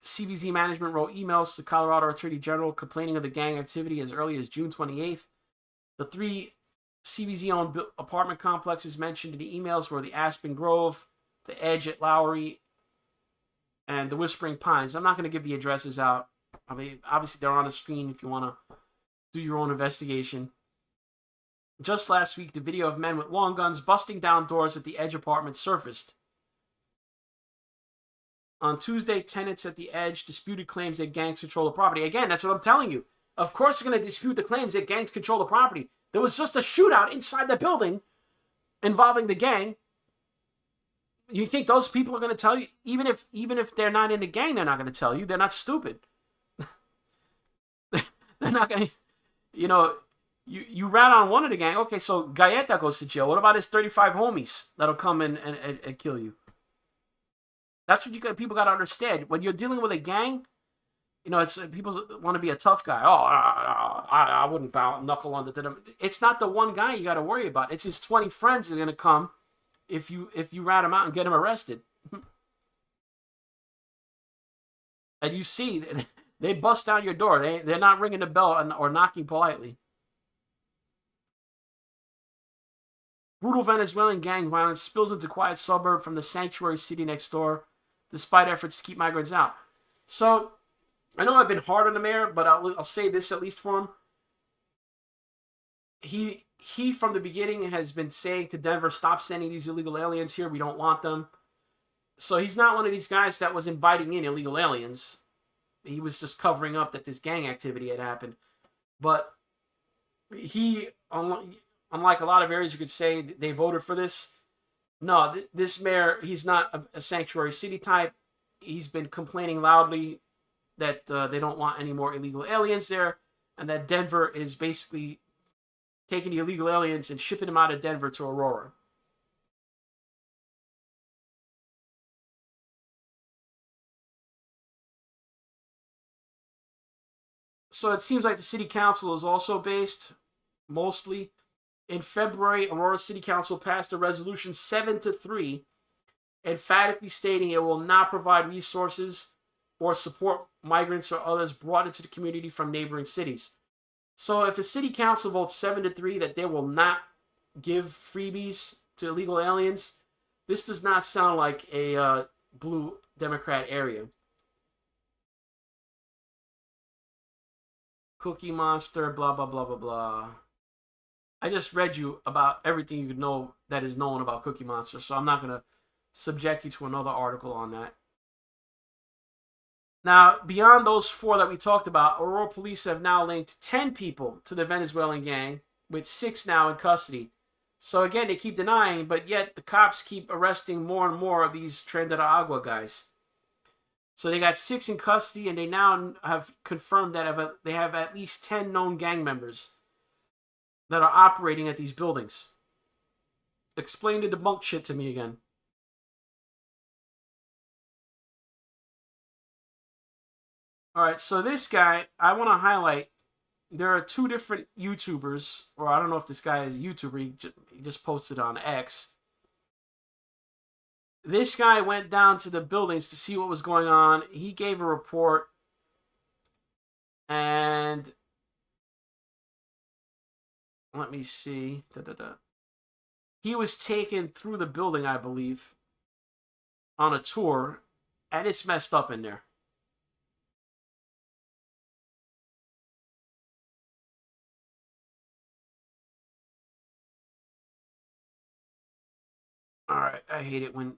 CBZ management wrote emails to Colorado Attorney General complaining of the gang activity as early as June 28th. The three CBZ-owned apartment complexes mentioned in the emails were the Aspen Grove, the Edge at Lowry, and the Whispering Pines. I'm not going to give the addresses out. I mean, obviously they're on the screen if you want to do your own investigation. Just last week, the video of men with long guns busting down doors at the Edge apartment surfaced. On Tuesday, tenants at the Edge disputed claims that gangs control the property. Again, that's what I'm telling you. Of course they're going to dispute the claims that gangs control the property. There was just a shootout inside the building involving the gang. You think those people are going to tell you? Even if they're not in the gang, they're not going to tell you. They're not stupid. They're not going to, you rat on one of the gang. Okay, so Galleta goes to jail. What about his 35 homies that'll come in and kill you? That's what people got to understand. When you're dealing with a gang, it's people want to be a tough guy. Oh, I wouldn't knuckle under to them. It's not the one guy you got to worry about. It's his 20 friends that are going to come if you rat him out and get him arrested. And you see, they bust down your door. They're not ringing the bell or knocking politely. Brutal Venezuelan gang violence spills into quiet suburb from the sanctuary city next door, despite efforts to keep migrants out. So, I know I've been hard on the mayor, but I'll say this at least for him. He from the beginning has been saying to Denver, stop sending these illegal aliens here. We don't want them. So he's not one of these guys that was inviting in illegal aliens. He was just covering up that this gang activity had happened. But he, unlike a lot of areas you could say they voted for this. No, this mayor, he's not a sanctuary city type. He's been complaining loudly that they don't want any more illegal aliens there, and that Denver is basically taking the illegal aliens and shipping them out of Denver to Aurora. So it seems like the city council is also based mostly. In February, Aurora City Council passed a resolution 7-3, emphatically stating it will not provide resources or support migrants or others brought into the community from neighboring cities. So if the city council votes 7-3 that they will not give freebies to illegal aliens, this does not sound like a blue Democrat area. Cookie Monster, blah, blah, blah, blah, blah. I just read you about everything you could know that is known about Cookie Monster, so I'm not going to subject you to another article on that. Now, beyond those 4 that we talked about, Aurora police have now linked 10 people to the Venezuelan gang, with 6 now in custody. So again, they keep denying, but yet the cops keep arresting more and more of these Tren de Agua guys. So they got 6 in custody, and they now have confirmed that they have at least 10 known gang members that are operating at these buildings. Explain the debunk shit to me again. Alright, so this guy, I want to highlight, there are 2 different YouTubers, or I don't know if this guy is a YouTuber, he just posted on X. This guy went down to the buildings to see what was going on. He gave a report, and let me see. He was taken through the building, I believe, on a tour, and it's messed up in there. Alright, I hate it when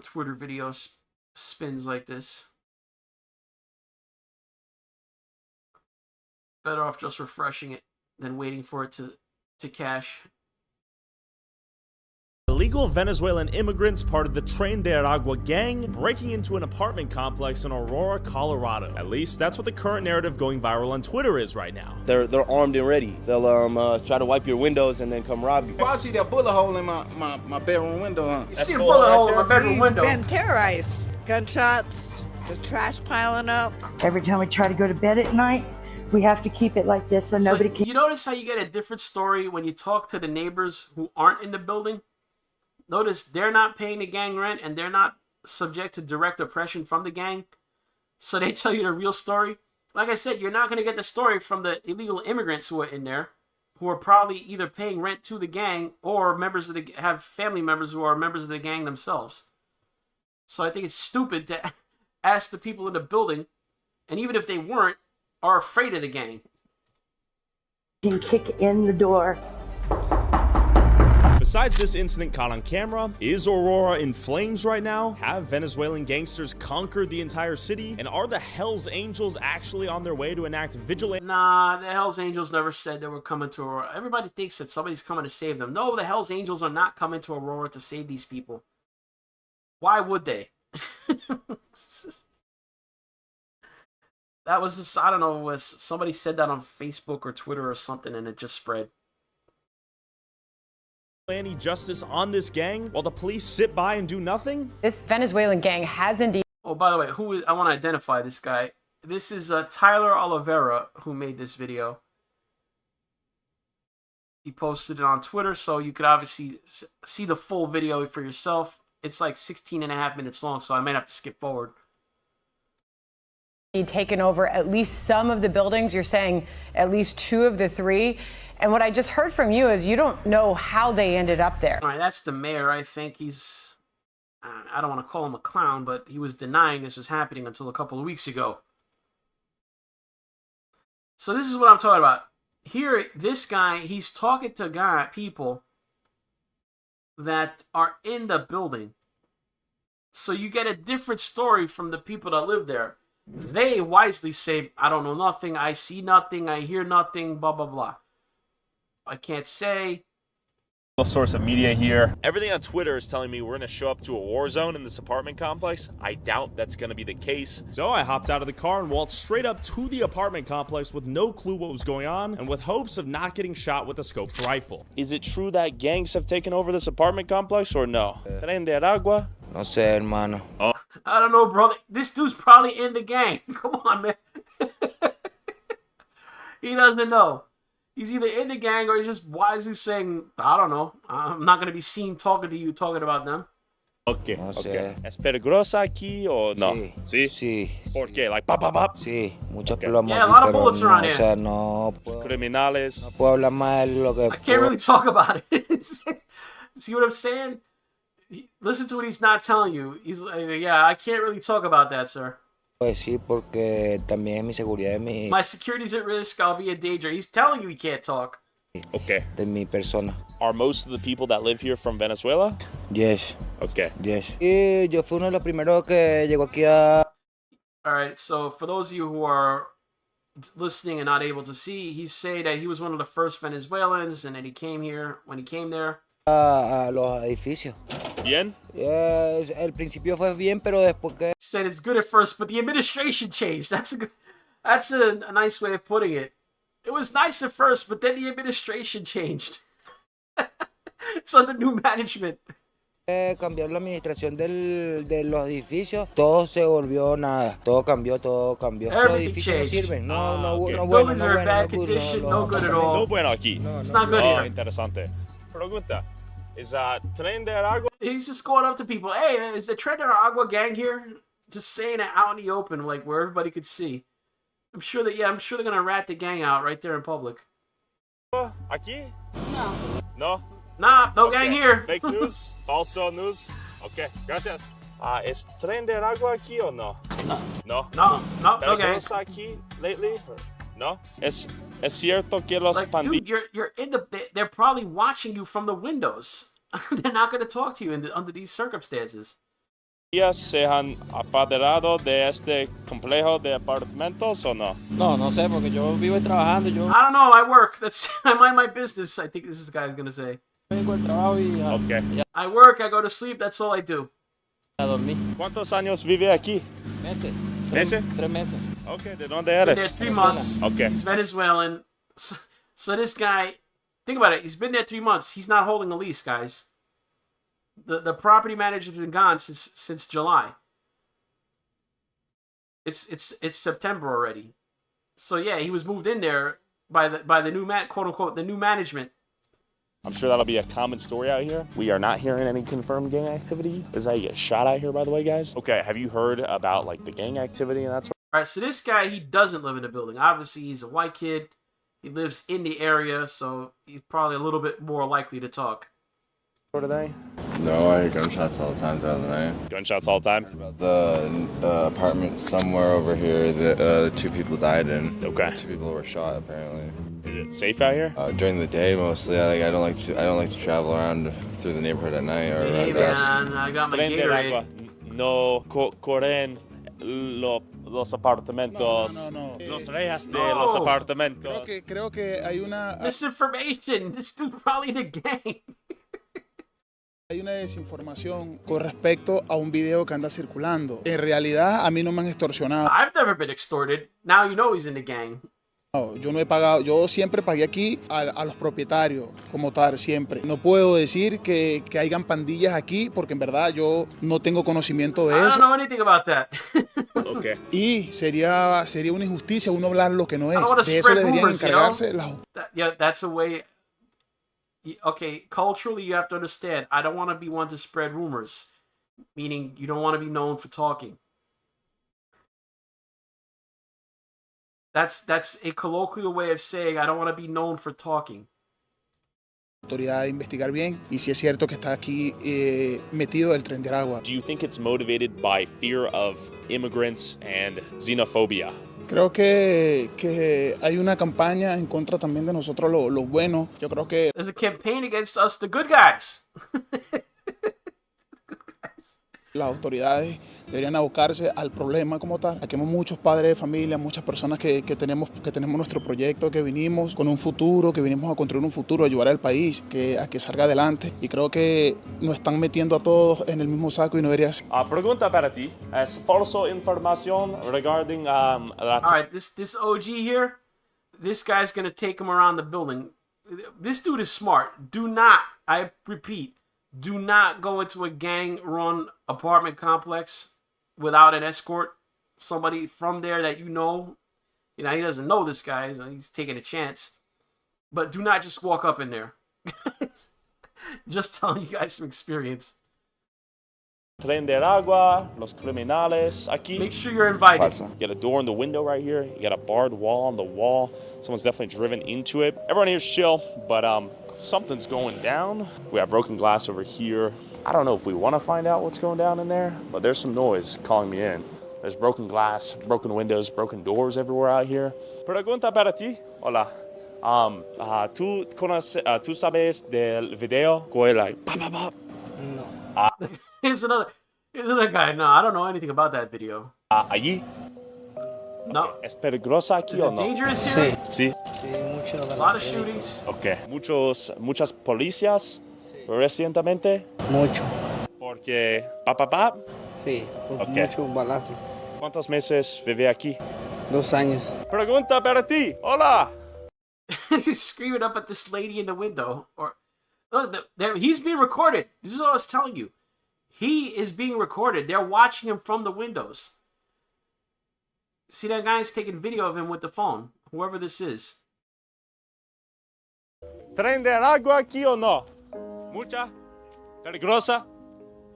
Twitter videos spins like this. Better off just refreshing it than waiting for it to cache. Illegal Venezuelan immigrants part of the Tren de Agua gang breaking into an apartment complex in Aurora, Colorado. At least that's what the current narrative going viral on Twitter is right now. They're armed and ready. They'll try to wipe your windows and then come rob you. Well, I see that bullet hole in my bedroom window, huh? You see a bullet hole in my bedroom window. Been terrorized. Gunshots, the trash piling up. Every time we try to go to bed at night, we have to keep it like this so nobody can... You notice how you get a different story when you talk to the neighbors who aren't in the building? Notice they're not paying the gang rent and they're not subject to direct oppression from the gang. So they tell you the real story. Like I said, you're not going to get the story from the illegal immigrants who are in there, who are probably either paying rent to the gang or have family members who are members of the gang themselves. So I think it's stupid to ask the people in the building, and even if they weren't, are afraid of the gang. Can kick in the door. Besides this incident caught on camera, is Aurora in flames right now? Have Venezuelan gangsters conquered the entire city? And are the Hells Angels actually on their way to enact vigilante? Nah, the Hells Angels never said they were coming to Aurora. Everybody thinks that somebody's coming to save them. No, the Hells Angels are not coming to Aurora to save these people. Why would they? That was just, I don't know, somebody said that on Facebook or Twitter or something, and it just spread. Any justice on this gang while the police sit by and do nothing? This Venezuelan gang has indeed... Oh, by the way, I want to identify this guy. This is Tyler Oliveira who made this video. He posted it on Twitter, so you could obviously see the full video for yourself. It's like 16.5 minutes long, so I might have to skip forward. Taken over at least some of the buildings. You're saying at least 2 of the 3. And what I just heard from you is you don't know how they ended up there. All right, that's the mayor. I think he's, I don't want to call him a clown, but he was denying this was happening until a couple of weeks ago. So this is what I'm talking about. Here, this guy, he's talking to people that are in the building. So you get a different story from the people that live there. They wisely say, I don't know nothing, I see nothing, I hear nothing, blah, blah, blah. I can't say. Source of media here. Everything on Twitter is telling me we're going to show up to a war zone in this apartment complex. I doubt that's going to be the case. So I hopped out of the car and walked straight up to the apartment complex with no clue what was going on and with hopes of not getting shot with a scoped rifle. Is it true that gangs have taken over this apartment complex or no? Tren de Agua? No sé, hermano. Oh. I don't know, brother. This dude's probably in the gang. Come on, man. He doesn't know. He's either in the gang or he's just wisely saying, I don't know, I'm not going to be seen talking to you, talking about them. Okay, okay. ¿Es peligrosa aquí o no? Sí. Sí. ¿Por qué? Like, pop, pop, pop? Sí, muchos plomos. Yeah, a sí, lot of pero bullets no, around o here. sea, no Criminales. puedo hablar más de lo que I can't really talk about it. See what I'm saying? Listen to what he's not telling you. He's like, yeah, I can't really talk about that, sir. Pues sí, porque también es mi seguridad My security's at risk. I'll be in danger. He's telling you he can't talk. Okay. de mi persona. Are most of the people that live here from Venezuela? Yes. Okay. Yes. Y yo fui uno de los primeros que llegó aquí a... All right, so for those of you who are listening and not able to see, he's saying that he was one of the first Venezuelans and that he came here when he came there. a los edificios. Bien. El principio fue bien, pero después que... He said it's good at first, but the administration changed. That's a nice way of putting it. It was nice at first, but then the administration changed. It's under new management. Cambiar la administración de los edificios, todo se volvió nada. Todo cambió, todo cambió. Los edificios no sirven. No bueno, Buildings are in bad condition, no good at all. No bueno aquí. It's not good here. Interesante. Pregunta. Is Tren de Aragua? He's just going up to people. Hey, is the Tren de Aragua gang here? Just saying it out in the open, like where everybody could see. I'm sure they're gonna rat the gang out right there in public. Aquí? No. No? Nah, no gang here. Fake news? Falso news? Okay, gracias. ¿Es Tren de Aragua aquí o no? No. No gang. Aquí lately? No? ¿Es cierto que los dude, you're in they're probably watching you from the windows. They're not gonna talk to you under these circumstances. ¿Se han apoderado de este complejo de apartamentos o no? No sé, porque yo vivo trabajando. I don't know, I work. I mind my business, I think this is the guy's gonna say. Okay. I work, I go to sleep, that's all I do. A dormir. ¿Cuántos años vive aquí? Meses. ¿Meses? 3 meses. Okay, ¿de dónde eres? He's been there 3 months. Okay. He's Venezuelan. So this guy, think about it, he's been there 3 months. He's not holding a lease, guys. The property manager's been gone since July. It's September already. So yeah, he was moved in there by the new quote unquote the new management. I'm sure that'll be a common story out here. We are not hearing any confirmed gang activity. Is that you get shot out here, by the way, guys? Okay, have you heard about like the gang activity and that sort? All right, so this guy, he doesn't live in the building. Obviously, he's a white kid. He lives in the area, so he's probably a little bit more likely to talk. What are they? No, I hear gunshots all the time throughout the night. Gunshots all the time? About the apartment somewhere over here that 2 people died in. Okay. 2 people were shot apparently. Is it safe out here? During the day mostly. I don't like to travel around through the neighborhood at night or Hey around dusk. man, I got my Tren de Gatorade. Aragua. No corren los apartamentos. No. Los rejas de los apartamentos. Creo que hay una... Misinformation. This dude probably in a gang. Hay una desinformación con respecto a un video que anda circulando. En realidad, a mí no me han extorsionado. I've never been extorted. Now you know he's in the gang. No, yo no he pagado, yo siempre pagué aquí a los propietarios, como tal, siempre. No puedo decir que hayan pandillas aquí, porque en verdad yo no tengo conocimiento de I eso. don't know anything about that. Okay. Y sería una injusticia uno hablar lo que no es. I don't wanna De eso spread deberían rumors, encargarse you know? las... Yeah, that's a way. Okay, culturally, you have to understand. I don't want to be one to spread rumors, meaning you don't want to be known for talking. That's a colloquial way of saying I don't want to be known for talking. Autoridad de investigar bien y si es cierto que está aquí metido el Tren de Aragua. Do you think it's motivated by fear of immigrants and xenophobia? Creo que hay una campaña en contra también de nosotros los buenos. Yo creo que There's a campaign against us, the good guys. las autoridades deberían abocarse al problema como tal. Aquí hay muchos padres de familia, muchas personas que tenemos nuestro proyecto, que vinimos con un futuro, que vinimos a construir un futuro, a ayudar al país a que salga adelante. Y creo que nos están metiendo a todos en el mismo saco y no debería ser. Pregunta para ti. ¿Es falso información regarding la... All right, this OG here, this guy's gonna take him around the building. This dude is smart. Do not, I repeat, do not go into a gang-run apartment complex without an escort. Somebody from there that you know. He doesn't know this guy, so he's taking a chance. But do not just walk up in there. Just telling you guys from experience. Tren del agua, los criminales aquí. Make sure you're invited. Falsa. You got a door in the window right here. You got a barred wall on the wall. Someone's definitely driven into it. Everyone here's chill, but something's going down. We have broken glass over here. I don't know if we want to find out what's going down in there, but there's some noise calling me in. There's broken glass, broken windows, broken doors everywhere out here. Pregunta para ti. Hola. ¿Tú sabes del video? No. Here's another guy. No, I don't know anything about that video. Allí. No. Okay. ¿Es peligrosa aquí Is o it no? dangerous here? Sí. A lot of shootings. Okay. Muchas policías recientemente. Mucho. Porque Sí, por Okay. muchos balazos. ¿Cuántos meses vive aquí? 2 años. Pregunta para ti. Hola. He's screaming up at this lady in the window. Or look, he's being recorded. This is what I was telling you. He is being recorded. They're watching him from the windows. See, that guy's taking video of him with the phone. Whoever this is. ¿Tren del agua aquí o no? Mucha. Peligrosa.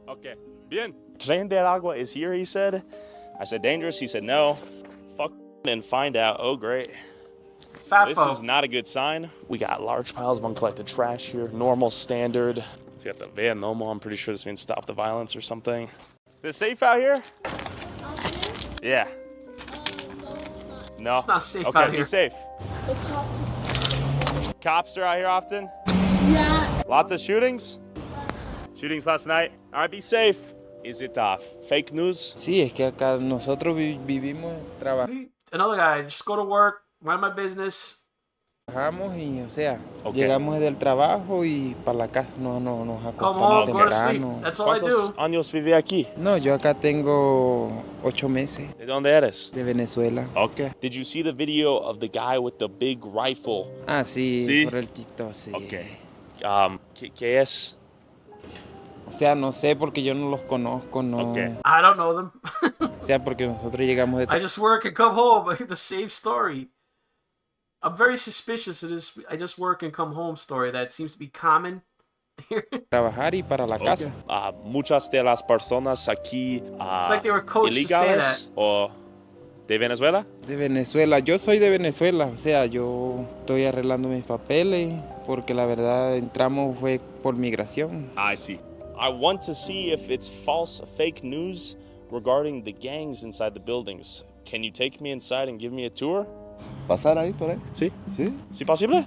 Okay. Bien. Tren del agua is here, he said. I said dangerous. He said no. Fuck and find out. Oh, great. This is not a good sign. We got large piles of uncollected trash here. Normal, standard. We got the van normal. I'm pretty sure this means stop the violence or something. Is it safe out here? Yeah. No. It's not safe okay, out here. be safe. Cops are out here often? Yeah. Lots of shootings? Shootings last night? All right, be safe. Is it fake news? Sí, es que acá nosotros vivimos, Another guy, just go to work, mind my business. trabajamos y, o sea, llegamos del trabajo y para la casa, nos Come home, acostamos go to sleep. temprano. That's all I do. años vive aquí? No, yo acá tengo 8 meses. ¿De dónde eres? De Venezuela. Okay. Did you see the video of the guy with the big rifle? Ah, sí, ¿Sí? por el TikTok, sí. Okay. ¿Qué es? O sea, no sé porque yo no los conozco, no. Okay. I don't know them. O sea, porque nosotros llegamos de I just work and come home. The same story. I'm very suspicious of this I just work and come home story that seems to be common here. trabajar y para la casa. Muchas de las personas aquí It's like they were coached to say ilegales o de Venezuela. De Venezuela, yo soy de Venezuela, o sea, yo estoy arreglando mis papeles porque la verdad entramos fue por migración. I see. I want to see if it's false, fake news regarding the gangs inside the buildings. Can you take me inside and give me a tour? ¿Pasar ahí por ahí? Sí. ¿Sí? ¿Sí posible?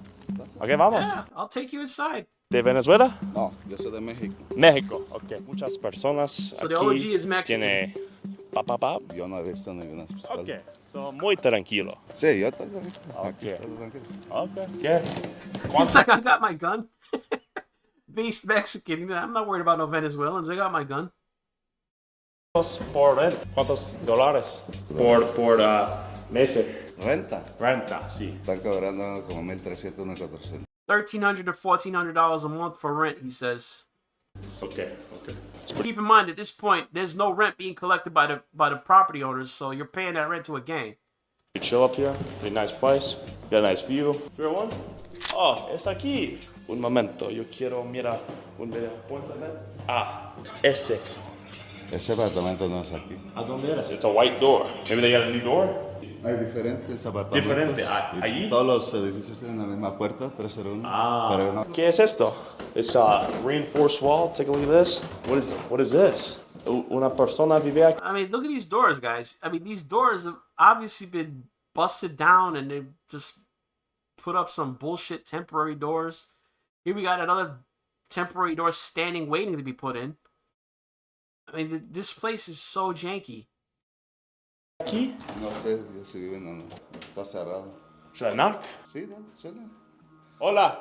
Ok, vamos. Yeah, I'll take you inside. ¿De Venezuela? No, yo soy de México. México. Ok. Muchas personas So the aquí OG is Mexican. tiene Yo no he visto ninguna pistola. Ok. So, muy tranquilo. Sí, yo estoy tranquilo. Aquí Okay. estoy tranquilo. Ok. ¿Qué? He's like, I got my gun. Based Mexican. I'm not worried about no Venezuelans. I got my gun. Por rent. ¿Cuántos dólares? Por meses. ¿Renta? Renta, sí. Están cobrando como 1.300, 1.400. $1,300 to $1,400 a month for rent, he says. Okay. Keep in mind, at this point, there's no rent being collected by the property owners, so you're paying that rent to a gang. You chill up here. Pretty nice place. Got a nice view. Fair one? Oh, es aquí. Un momento. Yo quiero mirar un video. Este. Ese apartamento no es aquí. ¿A dónde eres? It's a white door. Maybe they got a new door? Hay diferentes apartamentos. Diferente. Y ¿Allí? todos los edificios tienen la misma puerta, 301. Pero no. ¿Qué es esto? It's a reinforced wall. Take a look at this. What is this? Una persona vive aquí. I mean, look at these doors, guys. I mean, these doors have obviously been busted down and they just put up some bullshit temporary doors. Here we got another temporary door standing waiting to be put in. I mean, this place is so janky. Aquí? No sé, yo si viven o no. Está cerrado. Should I knock? Sí, suena. Hola.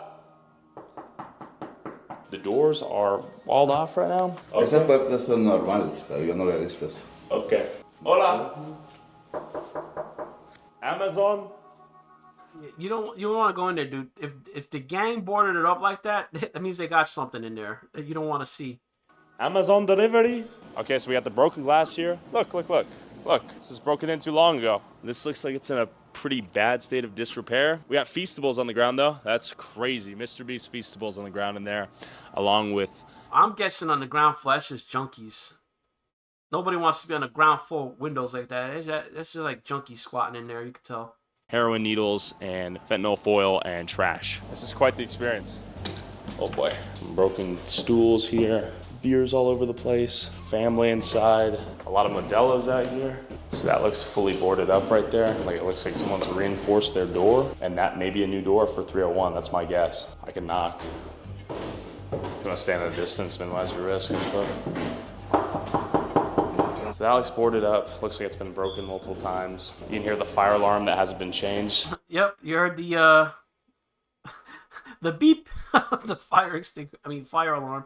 The doors are walled off right now. Esas puertas son normales, pero yo no había visto eso. Okay. Hola. Amazon. You don't want to go in there, dude. If the gang boarded it up like that, that means they got something in there that you don't want to see. Amazon delivery. Okay, so we got the broken glass here. Look. This is broken in too long ago. This looks like it's in a pretty bad state of disrepair. We got Feastables on the ground though. That's crazy. Mr. Beast Feastables on the ground in there, along with... I'm guessing on the ground floor, that's just junkies. Nobody wants to be on the ground floor windows like that. That's just like junkies squatting in there, you can tell. heroin needles and fentanyl foil and trash. This is quite the experience. Oh boy. Broken stools here, beers all over the place, family inside, a lot of Modelo's out here. So that looks fully boarded up right there. Like it looks like someone's reinforced their door, and that may be a new door for 301, that's my guess. I can knock. If you want to stand at a distance, minimize your risk, I suppose. So that looks boarded up. Looks like it's been broken multiple times. You can hear the fire alarm that hasn't been changed. Yep, you heard the the beep of the fire alarm.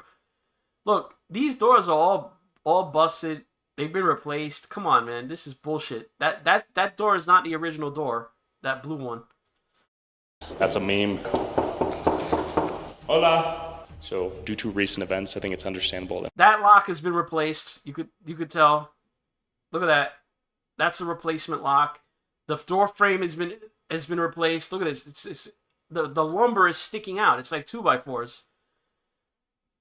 Look, these doors are all busted. They've been replaced. Come on, man, this is bullshit. That door is not the original door. That blue one. That's a meme. Hola. So due to recent events, I think it's understandable that lock has been replaced. You could tell. Look at that. That's a replacement lock. The door frame has been replaced. Look at this. It's the lumber is sticking out. It's like 2x4s.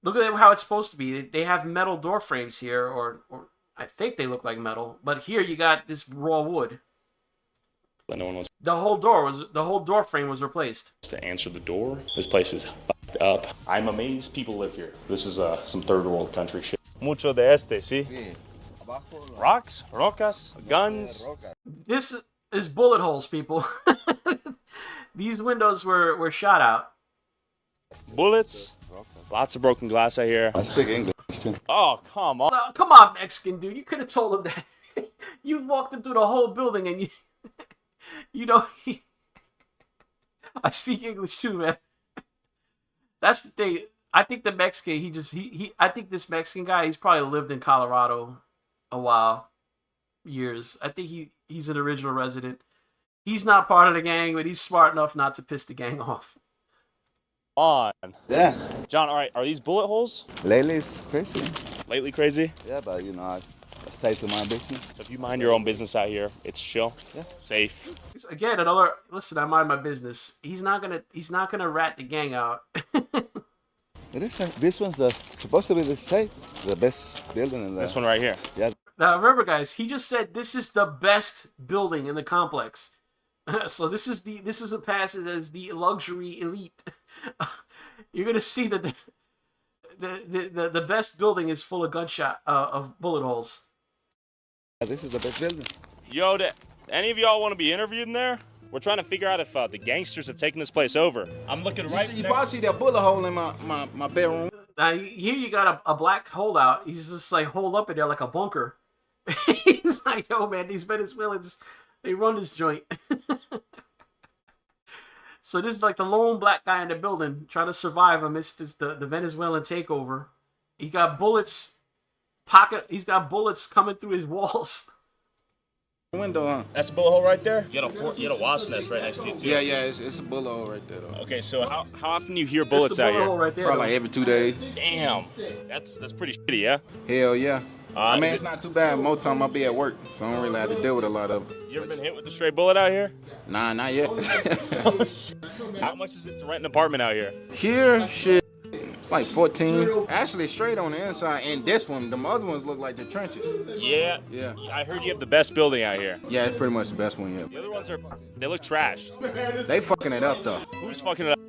Look at how it's supposed to be. They have metal door frames here, or I think they look like metal. But here you got this raw wood. No one was. The whole door frame was replaced. To answer the door. This place is fucked up. I'm amazed people live here. This is some third world country shit. Mucho de este, ¿sí? Rocks, rocas, guns. This is bullet holes, people. These windows were shot out. Bullets. Lots of broken glass out here. I speak English. Oh, come on. No, come on, Mexican dude. You could have told him that. You walked him through the whole building and you know, I speak English too, man. That's the thing. I think the Mexican, I think this Mexican guy, he's probably lived in Colorado a while, years. I think he's an original resident. He's not part of the gang, but he's smart enough not to piss the gang off. On. Yeah. John, all right, are these bullet holes? Lately it's crazy. Lately crazy? Yeah, but you know, I stay to my business. If you mind your own business out here, it's chill. Yeah. Safe. Again, listen, I mind my business. He's not gonna rat the gang out. It is. This one's supposed to be the safe, the best building in there. This one right here. Yeah. Now remember, guys, he just said this is the best building in the complex. So this is what passes as the luxury elite. You're gonna see that the best building is full of gunshot of bullet holes. This is the best building. Yo, any of y'all want to be interviewed in there? We're trying to figure out if the gangsters have taken this place over. I'm looking right. You probably see that bullet hole in my bedroom. Now here you got a black holdout. He's just like holed up in there like a bunker. He's like, yo, man, these Venezuelans, they run this joint. So this is like the lone black guy in the building trying to survive amidst the Venezuelan takeover. He got bullets. He's got bullets coming through his walls. Window, huh? That's a bullet hole right there? You had a wasp nest right next to you, too. Yeah, it's a bullet hole right there, though. Okay, so how often do you hear bullets out here? Right there, probably like every 2 days. Damn. That's pretty shitty, yeah? Hell yeah. I mean, it's not too bad. Most time I'll be at work, so I don't really have to deal with a lot of them. You ever been hit with a stray bullet out here? Nah, not yet. How much is it to rent an apartment out here? Here, shit. It's like 14. Actually, straight on the inside. And this one, the other ones look like the trenches. Yeah. Yeah. I heard you have the best building out here. Yeah, it's pretty much the best one yet. The other ones they look trashed. They fucking it up, though. Who's fucking it up?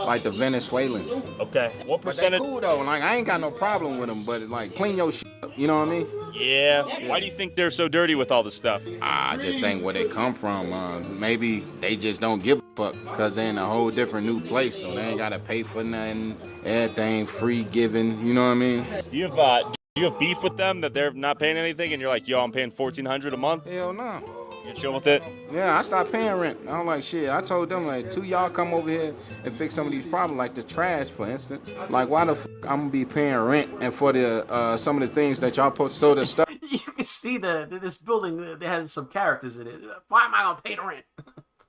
Like the Venezuelans. Okay. What percentage? But they cool, though. Like, I ain't got no problem with them, but like, clean your shit up. You know what I mean? Yeah. Why do you think they're so dirty with all this stuff? I just think where they come from. Maybe they just don't give a fuck because they're in a whole different new place, so they ain't got to pay for nothing. Everything free given. You know what I mean? Do you have beef with them that they're not paying anything and you're like, yo, I'm paying $1,400 a month? Hell no. You chill with it? Yeah, I stopped paying rent. I don't like shit. I told them, like, 2 y'all come over here and fix some of these problems, like the trash, for instance. Like, why the fuck I'm gonna be paying rent and for the some of the things that y'all supposed to sow the stuff? You can see this building that has some characters in it. Why am I gonna pay the rent?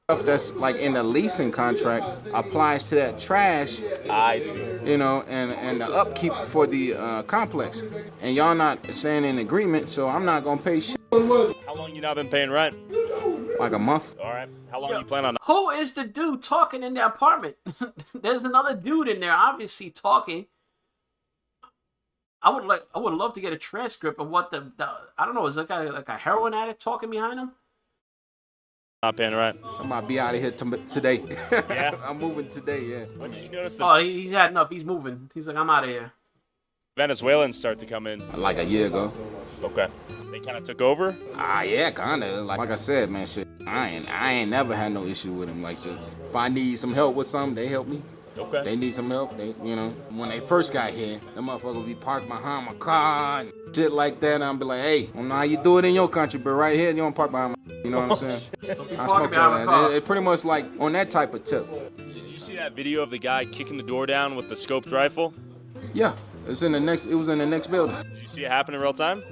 Stuff that's like in the leasing contract applies to that trash. I see. You know, and the upkeep for the complex. And y'all not saying in agreement, so I'm not gonna pay shit. How long you not been paying rent? like a month. All right. How long do you plan on? Who is the dude talking in the apartment? There's another dude in there, obviously talking. I would love to get a transcript of what the I don't know, is that guy like a heroin addict talking behind him? Not paying rent. I'm about to be out of here today. Yeah. I'm moving today. Yeah. When did you notice He's had enough. He's moving. He's like, I'm out of here. Venezuelans start to come in? Like a year ago. Okay. They kind of took over? Yeah, kind of. Like I said, man, shit. I ain't never had no issue with them. Like, shit. If I need some help with something, they help me. Okay. They need some help. They, when they first got here, them motherfuckers would be parked behind my car and shit like that. And I'll be like, hey, I don't know how you do it in your country, but right here, you don't park behind my. You know what I'm saying? I smoke that. It's pretty much like on that type of tip. Did you see that video of the guy kicking the door down with the scoped rifle? Yeah, it's in the next. It was in the next building. Did you see it happen in real time?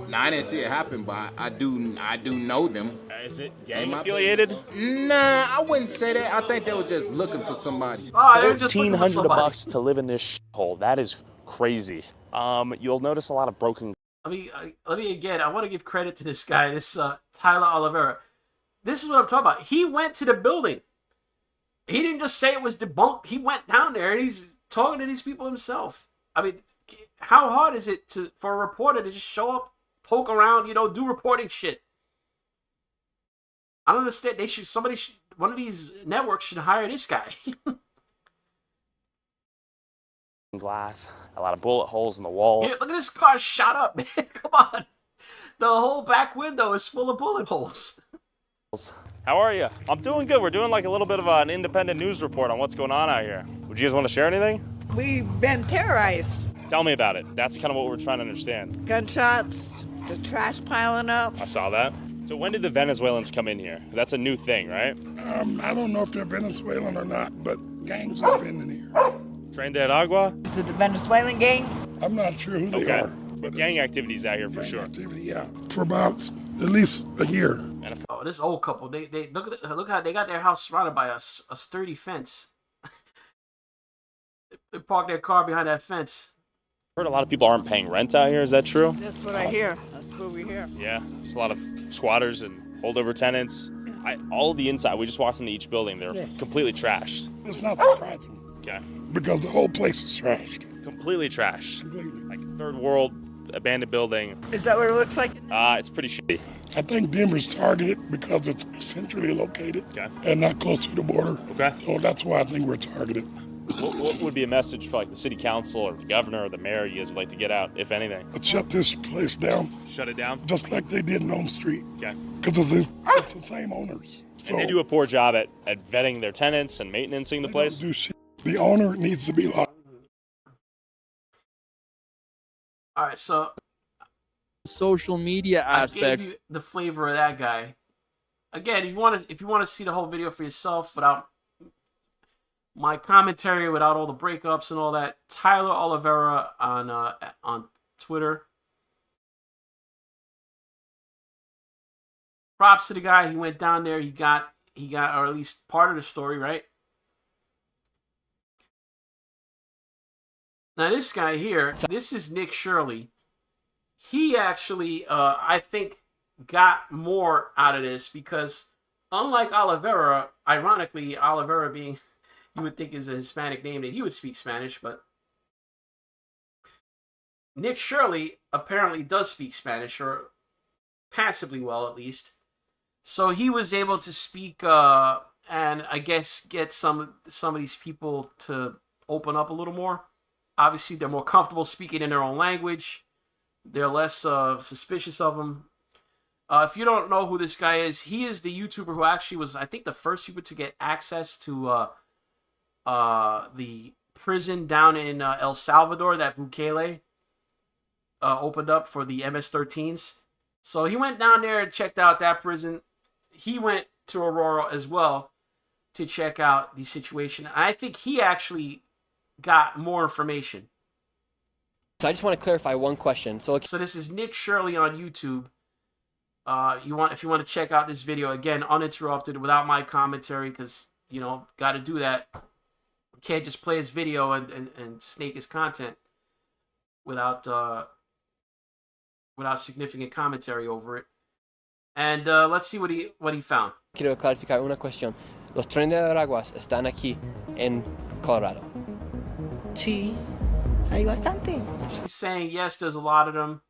No, I didn't see it happen, but I do know them. Is it gang affiliated? Nah, I wouldn't say that. I think they were just looking for somebody. $1,400 to live in this hole. That is crazy. You'll notice a lot of broken. Let me again. I want to give credit to this guy, this Tyler Oliveira. This is what I'm talking about. He went to the building. He didn't just say it was debunked. He went down there and he's talking to these people himself. I mean, how hard is it for a reporter to just show up, poke around, do reporting shit? I don't understand. One of these networks should hire this guy. Glass, a lot of bullet holes in the wall. Yeah, look at this car shot up, man. Come on. The whole back window is full of bullet holes. How are you? I'm doing good. We're doing like a little bit of an independent news report on what's going on out here. Would you guys want to share anything? We've been terrorized. Tell me about it. That's kind of what we're trying to understand. Gunshots, the trash piling up. I saw that. So when did the Venezuelans come in here? That's a new thing, right? I don't know if they're Venezuelan or not, but gangs has been in here. Tren de Aragua? Is it the Venezuelan gangs? I'm not sure who they are. But gang activity's out here for sure. Activity, yeah. For about at least a year. Oh, this old couple. They look how they got their house surrounded by a sturdy fence. They parked their car behind that fence. Heard a lot of people aren't paying rent out here. Is that true? That's what I hear. That's what we hear. Yeah, just a lot of squatters and holdover tenants. All the inside, we just walked into each building. They're completely trashed. It's not surprising. Okay. Because the whole place is trashed. Completely trashed. Completely. Like third world abandoned building. Is that what it looks like? It's pretty shitty. I think Denver's targeted because it's centrally located and not close to the border. Okay. So that's why I think we're targeted. What would be a message for like the city council or the governor or the mayor you guys would like to get out, if anything? Shut this place down. Shut it down? Just like they did in Elm Street. Okay. Because it's the same owners. So and they do a poor job at vetting their tenants and maintaining the place? Do shit. The owner needs to be locked. All right, so social media aspects. I gave you the flavor of that guy. Again, if you want to see the whole video for yourself without my commentary, without all the breakups and all that, Tyler Oliveira on Twitter. Props to the guy. He went down there. He got, or at least part of the story right. Now this guy here, this is Nick Shirley. He actually, I think, got more out of this because, unlike Oliveira, ironically, Oliveira being, you would think is a Hispanic name, that he would speak Spanish, but Nick Shirley apparently does speak Spanish, or passably well at least. So he was able to speak, and I guess get some of these people to open up a little more. Obviously, they're more comfortable speaking in their own language. They're less suspicious of him. If you don't know who this guy is, he is the YouTuber who actually was, I think, the first YouTuber to get access to the prison down in El Salvador that Bukele opened up for the MS-13s. So he went down there and checked out that prison. He went to Aurora as well to check out the situation. I think he actually got more information. So I just want to clarify one question. So this is Nick Shirley on YouTube. If you want to check out this video again, uninterrupted, without my commentary, because got to do that. You can't just play his video and snake his content without significant commentary over it. And let's see what he found. Quiero clarificar una cuestión. Los trendeaguas están aquí en Colorado. Sí, hay bastante. She's saying yes, there's a lot of them.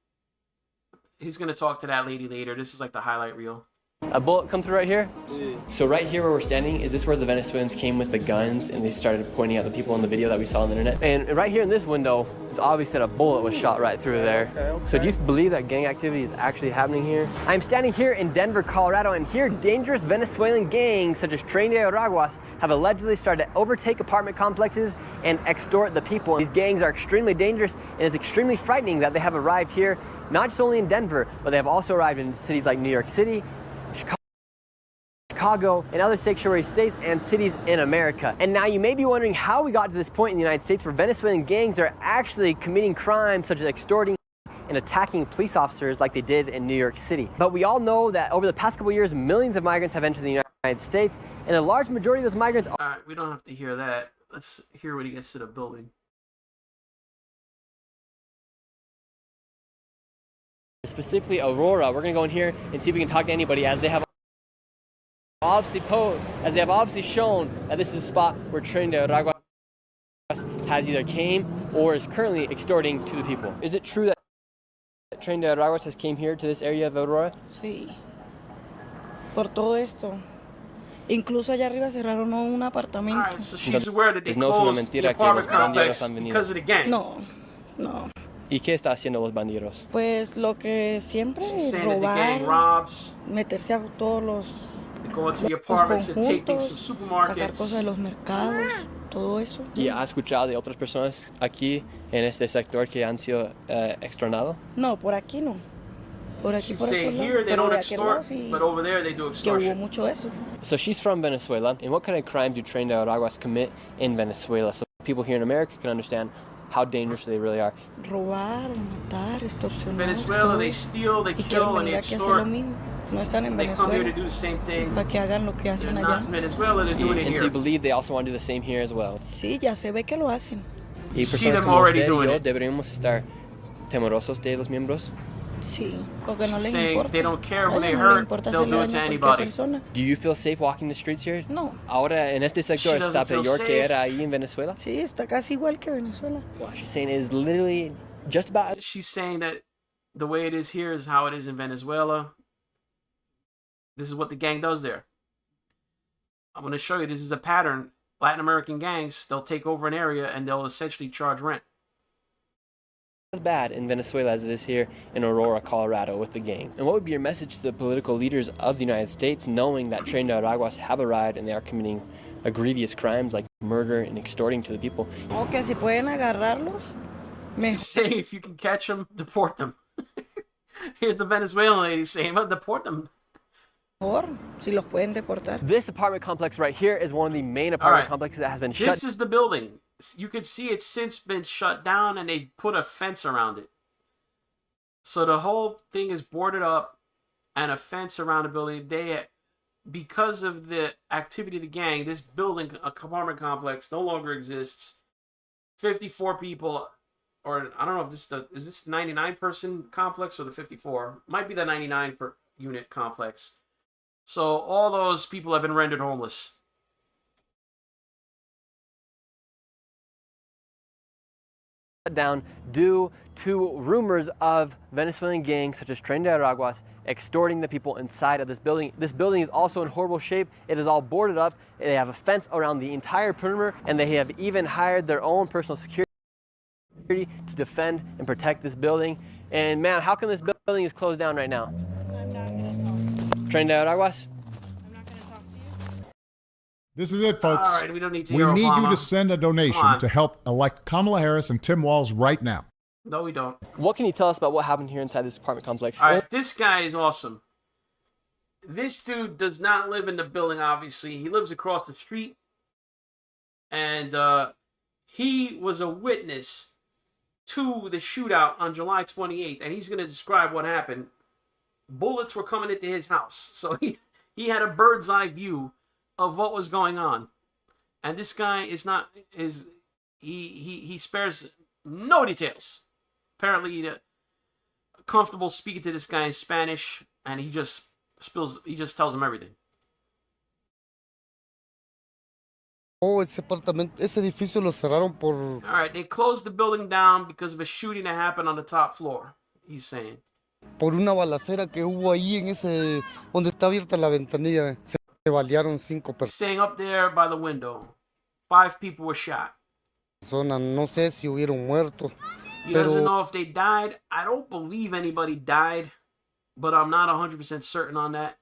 He's gonna talk to that lady later. This is like the highlight reel. A bullet come through right here? Yeah. So right here where we're standing, is this where the Venezuelans came with the guns and they started pointing at the people in the video that we saw on the internet? And right here in this window, it's obvious that a bullet was shot right through there. Okay. So do you believe that gang activity is actually happening here? I'm standing here in Denver, Colorado, and here dangerous Venezuelan gangs such as Tren de Araguas have allegedly started to overtake apartment complexes and extort the people. These gangs are extremely dangerous, and it's extremely frightening that they have arrived here, not just only in Denver, but they have also arrived in cities like New York City, Chicago, and other sanctuary states and cities in America. And now you may be wondering how we got to this point in the United States where Venezuelan gangs are actually committing crimes such as extorting and attacking police officers like they did in New York City. But we all know that over the past couple of years, millions of migrants have entered the United States, and a large majority of those migrants... All right, we don't have to hear that. Let's hear when he gets to the building. Specifically Aurora, we're gonna go in here and see if we can talk to anybody as they have obviously shown that this is a spot where Tren de Araguas has either came or is currently extorting to the people. Is it true that Tren de Araguas has came here to this area of Aurora? Sí. Por todo esto. Incluso allá arriba cerraron un apartamento. All right, so she's aware that they closed the apartment complex because of the gang. No, no. ¿Y qué está haciendo los bandidos? Pues lo que siempre robar, meterse a todos los go into the apartments and take things from supermarkets. Sacar cosas de los mercados, todo eso. ¿Y has escuchado de otras personas aquí en este sector que han sido extornados? No, por aquí no. Por aquí, por estos here they lados. don't extort, but over there they do extortion. Que hubo mucho eso. So she's from Venezuela. And what kind of crimes do Tren de Araguas commit in Venezuela? So people here in America can understand how dangerous they really are. Robar, matar, extorsionar. Venezuela, they steal, they kill, and they extort. No están en Venezuela. They come here to do the same thing. Para que hagan lo que hacen allá. Not in Venezuela, they're doing it and here. So you believe they also want to do the same here as well? Sí, ya se ve que lo hacen. Y personas como usted y yo deberíamos estar temerosos de los miembros. Sí, porque no les saying importa. They don't care who they hurt, they'll do it to anybody. Do you feel safe walking the streets here? No. Ahora en este sector está peor que era ahí en Venezuela? Sí, está casi igual que Venezuela. Wow, she's saying it is literally just about... She's saying that the way it is here is how it is in Venezuela. This is what the gang does there. I'm going to show you, this is a pattern. Latin American gangs, they'll take over an area and they'll essentially charge rent. As bad in Venezuela as it is here in Aurora, Colorado with the gang. And what would be your message to the political leaders of the United States knowing that Tren de Araguas have arrived and they are committing grievous crimes like murder and extorting to the people? Okay, si pueden agarrarlos. She's saying if you can catch them, deport them. Here's the Venezuelan lady saying, well, deport them. Si los pueden deportar. This apartment complex right here is one of the main apartment complexes that has been shut. This is the building. You can see it's since been shut down and they put a fence around it. So the whole thing is boarded up and a fence around the building. Because of the activity of the gang, this building, a apartment complex, no longer exists. 54 people, or I don't know if this is this 99 person complex or the 54? Might be the 99 per unit complex. So all those people have been rendered homeless. Down due to rumors of Venezuelan gangs such as Tren de Araguas extorting the people inside of this building. This building is also in horrible shape. It is all boarded up. They have a fence around the entire perimeter, and they have even hired their own personal security to defend and protect this building. And man, how come this building is closed down right now? I'm not going to talk to you. Tren de Araguas? I'm not going to talk to you. This is it, folks. All right, we don't need to We hear need Obama. you to send a donation to help elect Kamala Harris and Tim Walz right now. No, we don't. What can you tell us about what happened here inside this apartment complex? All right, this guy is awesome. This dude does not live in the building, obviously. He lives across the street. And he was a witness to the shootout on July 28th. And he's going to describe what happened. Bullets were coming into his house. So he had a bird's eye view of what was going on. And this guy is not... He spares no details. Apparently, comfortable speaking to this guy in Spanish, and he just He just tells them everything. Ese edificio lo cerraron por... All right, they closed the building down because of a shooting that happened on the top floor, he's saying. Por una balacera que hubo ahí en ese... donde está abierta la ventanilla. Se balearon 5 personas. Saying up there by the window, 5 people were shot. No sé si hubieron muerto. He doesn't know if they died. I don't believe anybody died, but I'm not 100% certain on that.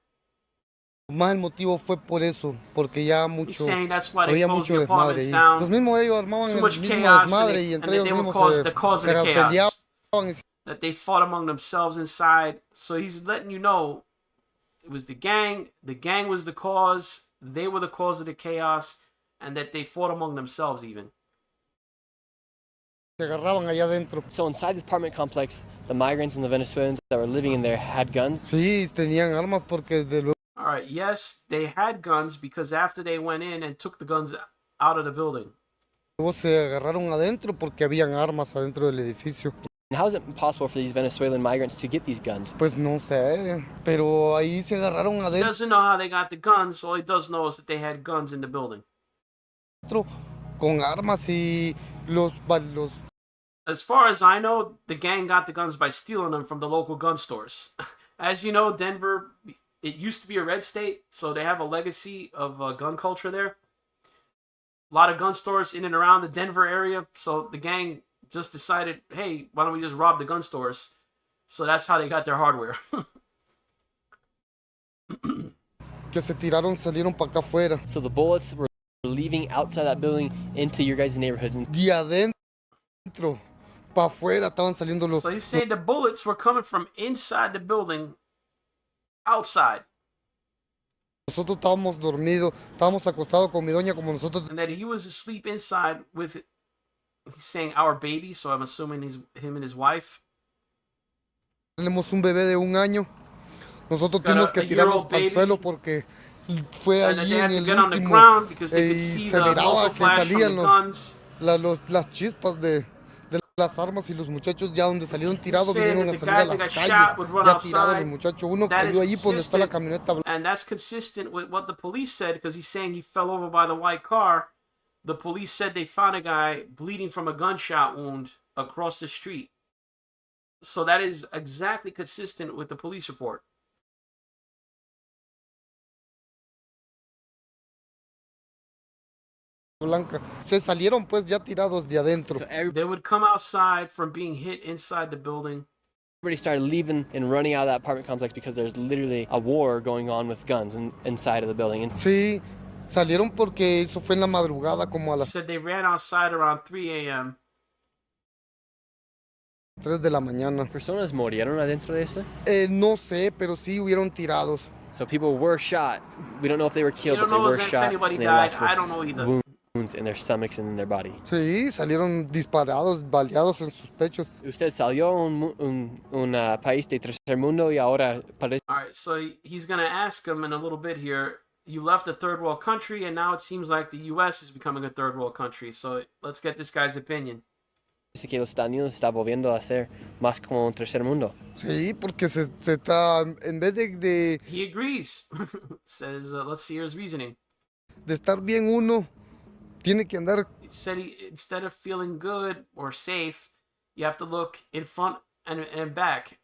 Más el motivo fue por eso, porque ya mucho, había mucho desmadre ahí. Los mismos ellos armaban el mismo desmadre y entre ellos mismos se peleaban. That they fought among themselves inside. So he's letting you know it was the gang was the cause, they were the cause of the chaos, and that they fought among themselves even. Se agarraban allá adentro. So inside this apartment complex, the migrants and the Venezuelans that were living in there had guns? Sí, tenían armas porque de luego. All right, yes, they had guns because after they went in and took the guns out of the building. Luego se agarraron adentro porque habían armas adentro del edificio. And how is it possible for these Venezuelan migrants to get these guns? Pues no sé, pero ahí se agarraron adentro. He doesn't know how they got the guns. All he does know is that they had guns in the building. Con armas y los. As far as I know, the gang got the guns by stealing them from the local gun stores. As you know, Denver, it used to be a red state, so they have a legacy of gun culture there. A lot of gun stores in and around the Denver area, so the gang just decided, hey, why don't we just rob the gun stores? So that's how they got their hardware. Que se tiraron, salieron para acá afuera. So the bullets were leaving outside that building into your guys' neighborhood. De adentro para afuera estaban saliendo los. So he's saying the bullets were coming from inside the building, outside. Nosotros estábamos dormidos, estábamos acostados con mi doña como nosotros. And that he was asleep inside with, he's saying our baby, so I'm assuming him and his wife. Tenemos un bebé de 1 año. Nosotros tuvimos que tirarlos al suelo porque fue allí en el último y se miraba que salían las chispas de las armas y los muchachos ya donde salieron tirados vinieron a salir a las calles ya tirados los muchachos. Uno cayó allí por donde está la camioneta blanca. And that's consistent with what the police said because he's saying he fell over by the white car. The police said they found a guy bleeding from a gunshot wound across the street. So that is exactly consistent with the police report. Blanca. Se salieron pues ya tirados de adentro. So they would come outside from being hit inside the building. Everybody started leaving and running out of that apartment complex because there's literally a war going on with guns inside of the building. Sí, salieron porque eso fue en la madrugada como a las. Said they ran outside around 3 a.m. 3 de la mañana. ¿Personas murieron adentro de eso? No sé, pero sí hubieron tirados. So people were shot. We don't know if they were killed, but they were shot. Anybody died. I don't know either. Wounds in their stomachs and in their body. Sí, salieron disparados, baleados en sus pechos. Usted salió un país de tercer mundo y ahora parece. All right, so he's gonna ask him in a little bit here. You left a third world country, and now it seems like the U.S. is becoming a third world country. So let's get this guy's opinion. Dice que los Estados Unidos está volviendo a ser más como un tercer mundo. Sí, porque se está en vez de. He agrees. Says, let's see his reasoning. De estar bien uno. Tiene que andar. He said instead of feeling good or safe, you have to look in front and back.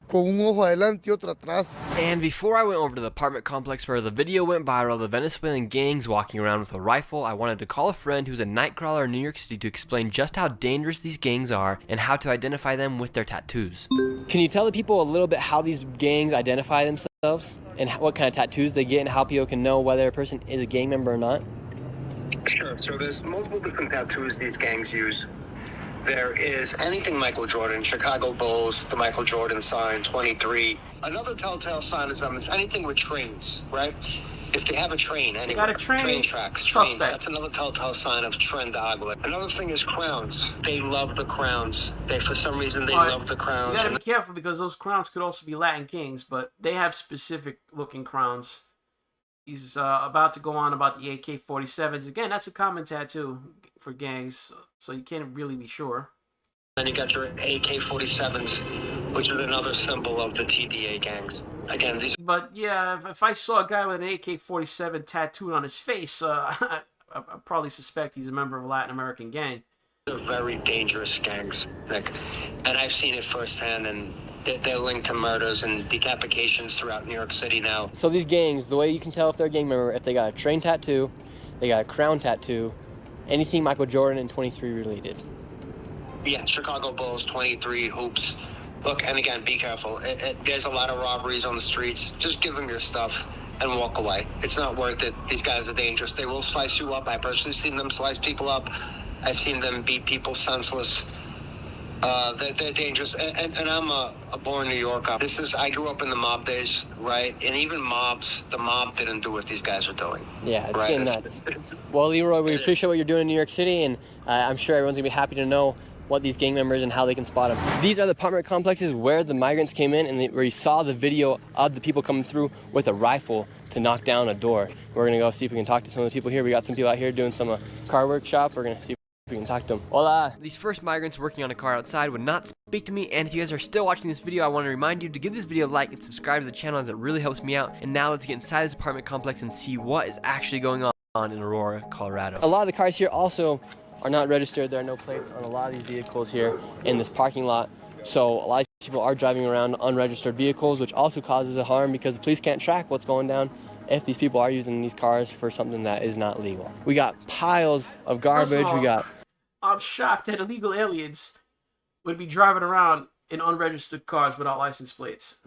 Con un ojo adelante y otro atrás. And before I went over to the apartment complex where the video went viral, the Venezuelan gangs walking around with a rifle, I wanted to call a friend who's a nightcrawler in New York City to explain just how dangerous these gangs are and how to identify them with their tattoos. Can you tell the people a little bit how these gangs identify themselves and what kind of tattoos they get and how people can know whether a person is a gang member or not? Sure. So there's multiple different tattoos these gangs use. There is anything Michael Jordan, Chicago Bulls, the Michael Jordan sign, 23. Another telltale sign is anything with trains, right? If they have a train anywhere, train tracks, trains, that's another telltale sign of Tren de Agua. Another thing is crowns. They love the crowns. For some reason, they love the crowns. You gotta be careful because those crowns could also be Latin kings, but they have specific looking crowns. He's about to go on about the AK-47s. Again, that's a common tattoo for gangs, so you can't really be sure. Then you got your AK-47s, which is another symbol of the TDA gangs. Again, these. But yeah, if I saw a guy with an AK-47 tattooed on his face, I probably suspect he's a member of a Latin American gang. They're very dangerous gangs, Nick, and I've seen it firsthand, and they're linked to murders and decapitations throughout New York City now. So these gangs, the way you can tell if they're a gang member, if they got a train tattoo, they got a crown tattoo, anything Michael Jordan and 23 related. Yeah, Chicago Bulls, 23, hoops. Look, and again, be careful. There's a lot of robberies on the streets. Just give them your stuff and walk away. It's not worth it. These guys are dangerous. They will slice you up. I personally seen them slice people up. I've seen them beat people senseless. They're dangerous. And I'm a born New Yorker. I grew up in the mob days, right? And even the mob didn't do what these guys are doing. Yeah, it's getting nuts. Well, Leroy, we appreciate what you're doing in New York City, and I'm sure everyone's going to be happy to know what these gang members and how they can spot them. These are the apartment complexes where the migrants came in and where you saw the video of the people coming through with a rifle to knock down a door. We're going to go see if we can talk to some of the people here. We got some people out here doing some car workshop. We're going to see if we can talk to them. Hola. These first migrants working on a car outside would not speak to me, and if you guys are still watching this video, I want to remind you to give this video a like and subscribe to the channel, as it really helps me out. And now let's get inside this apartment complex and see what is actually going on in Aurora, Colorado. A lot of the cars here also are not registered. There are no plates on a lot of these vehicles here in this parking lot. So a lot of people are driving around unregistered vehicles, which also causes a harm because the police can't track what's going down if these people are using these cars for something that is not legal. We got piles of garbage. I'm shocked that illegal aliens would be driving around in unregistered cars without license plates.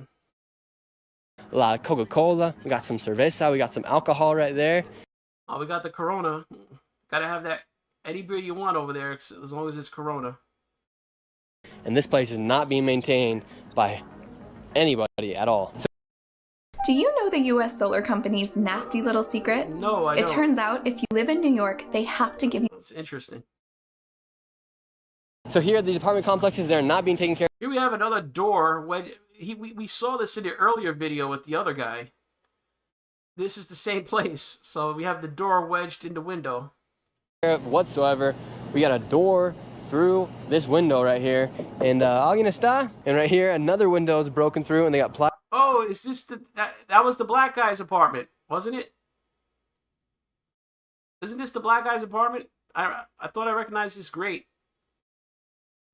A lot of Coca-Cola. We got some cerveza. We got some alcohol right there. Oh, we got the Corona. Gotta have that any beer you want over there, as long as it's Corona. And this place is not being maintained by anybody at all. Do you know the U.S. solar company's nasty little secret? No, I don't. It turns out if you live in New York, they have to give you... It's interesting. So here, these apartment complexes, they're not being taken care of. Here we have another door. We saw this in the earlier video with the other guy. This is the same place. So we have the door wedged in the window. Whatsoever. We got a door through this window right here. And alguien está? And right here, another window is broken through, and they got ply. Oh, is this that was the black guy's apartment, wasn't it? Isn't this the black guy's apartment? I thought I recognized this grate.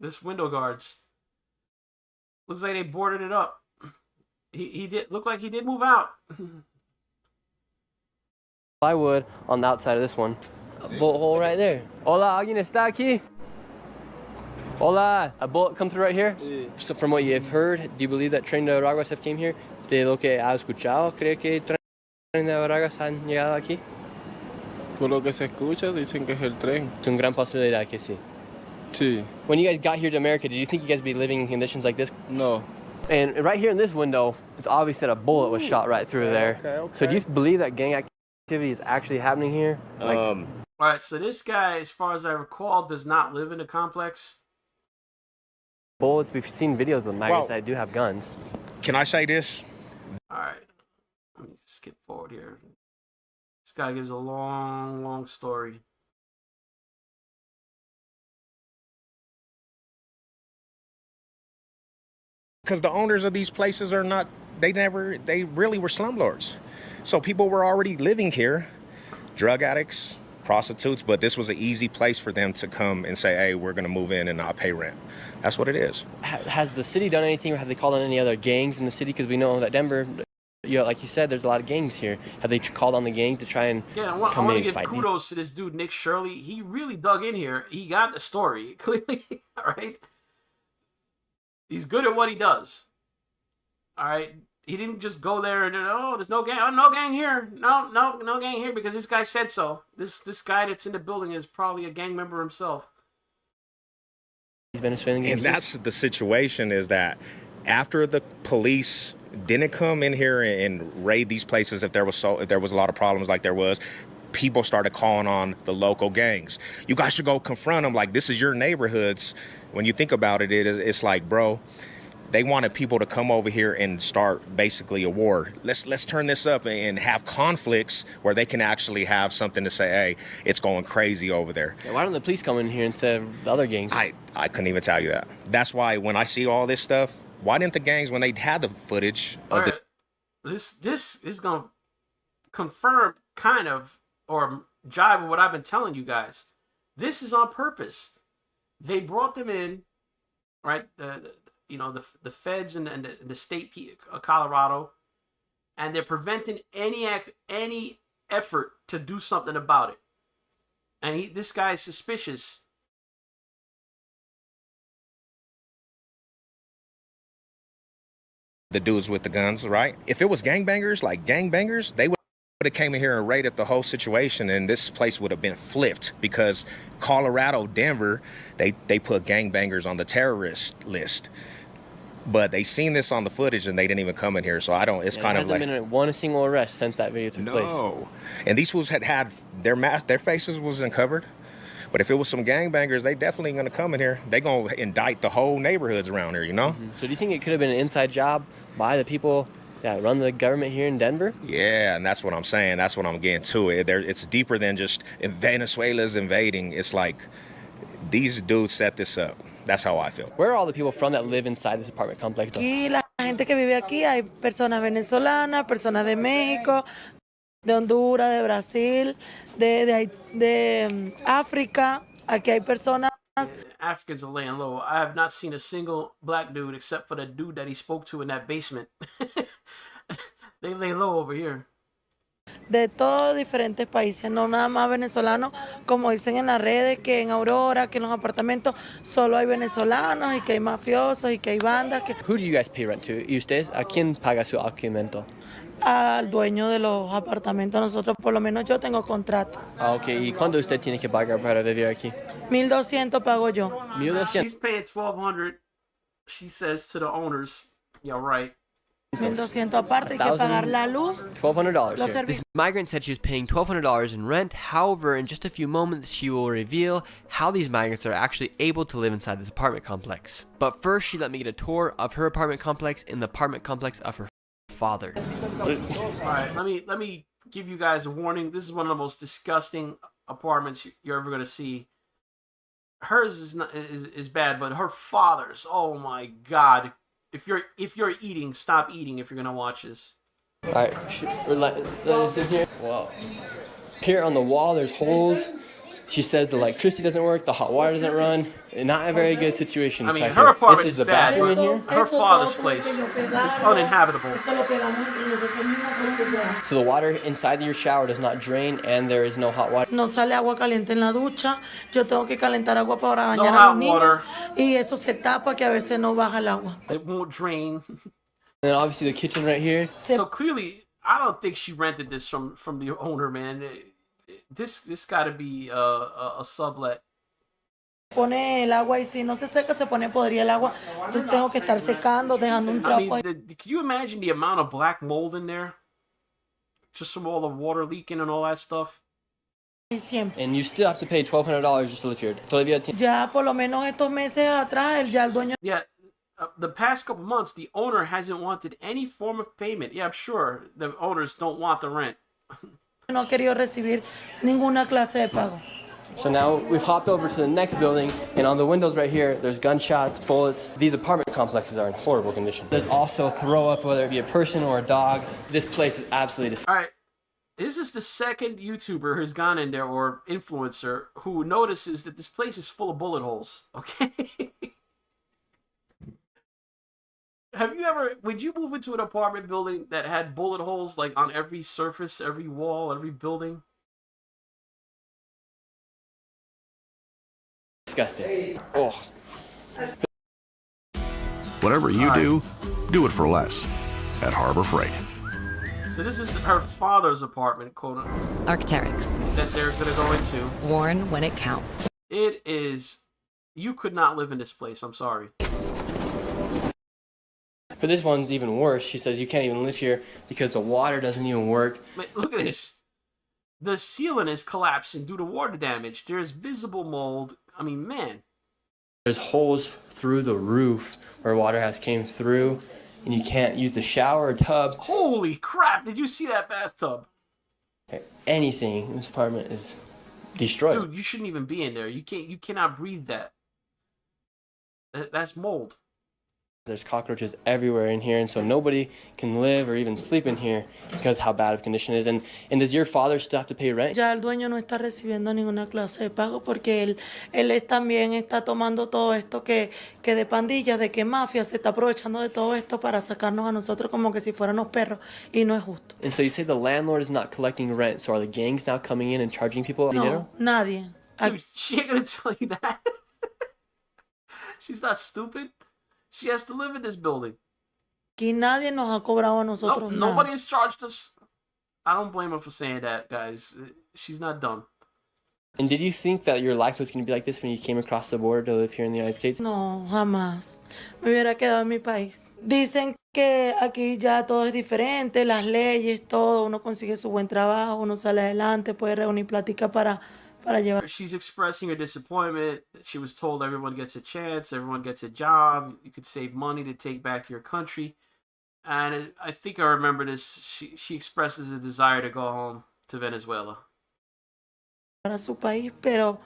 This window guards. Looks like they boarded it up. He did look like he did move out. Plywood on the outside of this one. A bullet hole right there. Hola, alguien está aquí? Hola, a bullet come through right here? So from what you've heard, do you believe that Tren de Araguas have came here? De lo que ha escuchado, ¿cree que Tren de Araguas han llegado aquí? Por lo que se escucha, dicen que es el tren. Es una gran posibilidad que sí. Sí. When you guys got here to America, did you think you guys would be living in conditions like this? No. And right here in this window, it's obvious that a bullet was shot right through there. Okay. So do you believe that gang activity is actually happening here? All right, so this guy, as far as I recall, does not live in the complex. Bullets. We've seen videos of migrants that do have guns. Can I say this? All right, let me skip forward here. This guy gives a long story. Because the owners of these places are not, they really were slumlords. So people were already living here, drug addicts, prostitutes, but this was an easy place for them to come and say, hey, we're going to move in and not pay rent. That's what it is. Has the city done anything, or have they called on any other gangs in the city? Because we know that Denver, like you said, there's a lot of gangs here. Have they called on the gang to try and I want to give kudos to this dude, Nick Shirley. He really dug in here. He got the story, clearly, all right? He's good at what he does, all right? He didn't just go there and, oh, there's no gang. Oh, no gang here. No gang here because this guy said so. This guy that's in the building is probably a gang member himself. Venezuelan gangs. And that's the situation, is that after the police didn't come in here and raid these places, if there was a lot of problems like there was, people started calling on the local gangs. You guys should go confront them. Like, this is your neighborhoods. When you think about it, it's like, bro, They wanted people to come over here and start basically a war. Let's turn this up and have conflicts where they can actually have something to say, hey, it's going crazy over there. Yeah, why don't the police come in here instead of the other gangs? I couldn't even tell you that. That's why when I see all this stuff, why didn't the gangs, when they had the footage of This is going to confirm kind of or jive with what I've been telling you guys. This is on purpose. They brought them in, right? The feds and the state of Colorado, and they're preventing any effort to do something about it. And this guy is suspicious. the dudes with the guns, right? If it was gangbangers, they would have came in here and raided the whole situation, and this place would have been flipped because Colorado, Denver, they put gangbangers on the terrorist list. But they seen this on the footage and they didn't even come in here, so I don't. It's kind of like hasn't been one single arrest since that video took place. No, and these fools had their faces wasn't covered. But if it was some gangbangers, they definitely gonna come in here. They gonna indict the whole neighborhoods around here, you know. Mm-hmm. So do you think it could have been an inside job by the people that run the government here in Denver? Yeah, and that's what I'm saying. That's what I'm getting to. It's deeper than just Venezuela's invading. It's like these dudes set this up. That's how I feel. Where are all the people from that live inside this apartment complex? Aquí, la gente que vive aquí, hay personas venezolanas, personas de México, de Honduras, de Brasil, de África. Aquí hay personas. Africans are laying low. I have not seen a single black dude except for the dude that he spoke to in that basement. They lay low over here. De todos diferentes países, no nada más venezolanos, como dicen en las redes, que en Aurora, que en los apartamentos solo hay venezolanos y que hay mafiosos y que hay bandas. Who do you guys pay rent to? ¿Y ustedes a quién paga su alquiler? Al dueño de los apartamentos. Nosotros, por lo menos yo tengo contrato. Ah, ok. ¿Y cuándo usted tiene que pagar para vivir aquí? 1,200 pago yo. 1,200. She's paying $1,200. She says to the owners, yeah, right. 1,200 aparte, hay que pagar la luz. $1,200. This migrant said she was paying $1,200 in rent. However, in just a few moments, she will reveal how these migrants are actually able to live inside this apartment complex. But first, she let me get a tour of her apartment complex and the apartment complex of her father. All right, let me give you guys a warning. This is one of the most disgusting apartments you're ever gonna see. Hers is bad, but her father's, oh my God. If you're eating, stop eating if you're gonna watch this. All right, let us in here. Wow. Here on the wall, there's holes. She says the electricity doesn't work, the hot water doesn't run. Not a very good situation. I mean, her apartment this is the bad, bathroom in here. Her father's place is uninhabitable. So the water inside your shower does not drain, and there is no hot water. No sale agua caliente en la ducha. Yo tengo que calentar agua para bañar a los niños. Y eso se tapa que a veces no baja el agua. It won't drain. And then obviously the kitchen right here. So clearly, I don't think she rented this from the owner, man. This got to be a sublet. Pone el agua y si no se seca se pone podrida el agua. Entonces tengo que estar secando, dejando un trapo. I mean, can you imagine the amount of black mold in there? Just from all the water leaking and all that stuff. And you still have to pay $1,200 just to live here. Ya por lo menos estos meses atrás, ya el dueño. Yeah, the past couple months, the owner hasn't wanted any form of payment. Yeah, I'm sure the owners don't want the rent. No ha querido recibir ninguna clase de pago. So now we've hopped over to the next building, and on the windows right here, there's gunshots, bullets. These apartment complexes are in horrible condition. There's also throw up, whether it be a person or a dog. This place is absolutely disgusting. All right, this is the second YouTuber who's gone in there, or influencer, who notices that this place is full of bullet holes, okay? Would you move into an apartment building that had bullet holes like on every surface, every wall, every building? Disgusting. Oh. Whatever you do it for less at Harbor Freight. So this is her father's apartment, quote Arc'teryx. That they're gonna go into. Worn when it counts. It is. You could not live in this place. I'm sorry. But this one's even worse. She says you can't even live here because the water doesn't even work. Look at this. The ceiling is collapsing due to water damage. There's visible mold. I mean, man. There's holes through the roof where water has came through, and you can't use the shower or tub. Holy crap! Did you see that bathtub? Anything in this apartment is destroyed. Dude, you shouldn't even be in there. You cannot breathe that. That's mold. There's cockroaches everywhere in here, and so nobody can live or even sleep in here because how bad of condition it is. And does your father still have to pay rent? Ya el dueño no está recibiendo ninguna clase de pago porque él también está tomando todo esto que de pandillas, de que mafia se está aprovechando de todo esto para sacarnos a nosotros como que si fuéramos perros y no es justo. And so you say the landlord is not collecting rent, so are the gangs now coming in and charging people dinero? No, nadie. Dude, she ain't gonna tell you that. She's not stupid. She has to live in this building. Aquí nadie nos ha cobrado a nosotros nada. Nobody has charged us. I don't blame her for saying that, guys. She's not dumb. And did you think that your life was going to be like this when you came across the border to live here in the United States? No, jamás. Me hubiera quedado en mi país. Dicen que aquí ya todo es diferente, las leyes, todo. Uno consigue su buen trabajo, uno sale adelante, puede reunir plática para llevar. She's expressing her disappointment. She was told everyone gets a chance, everyone gets a job, you could save money to take back to your country. And I think I remember this. She expresses a desire to go home to Venezuela. Para su país, pero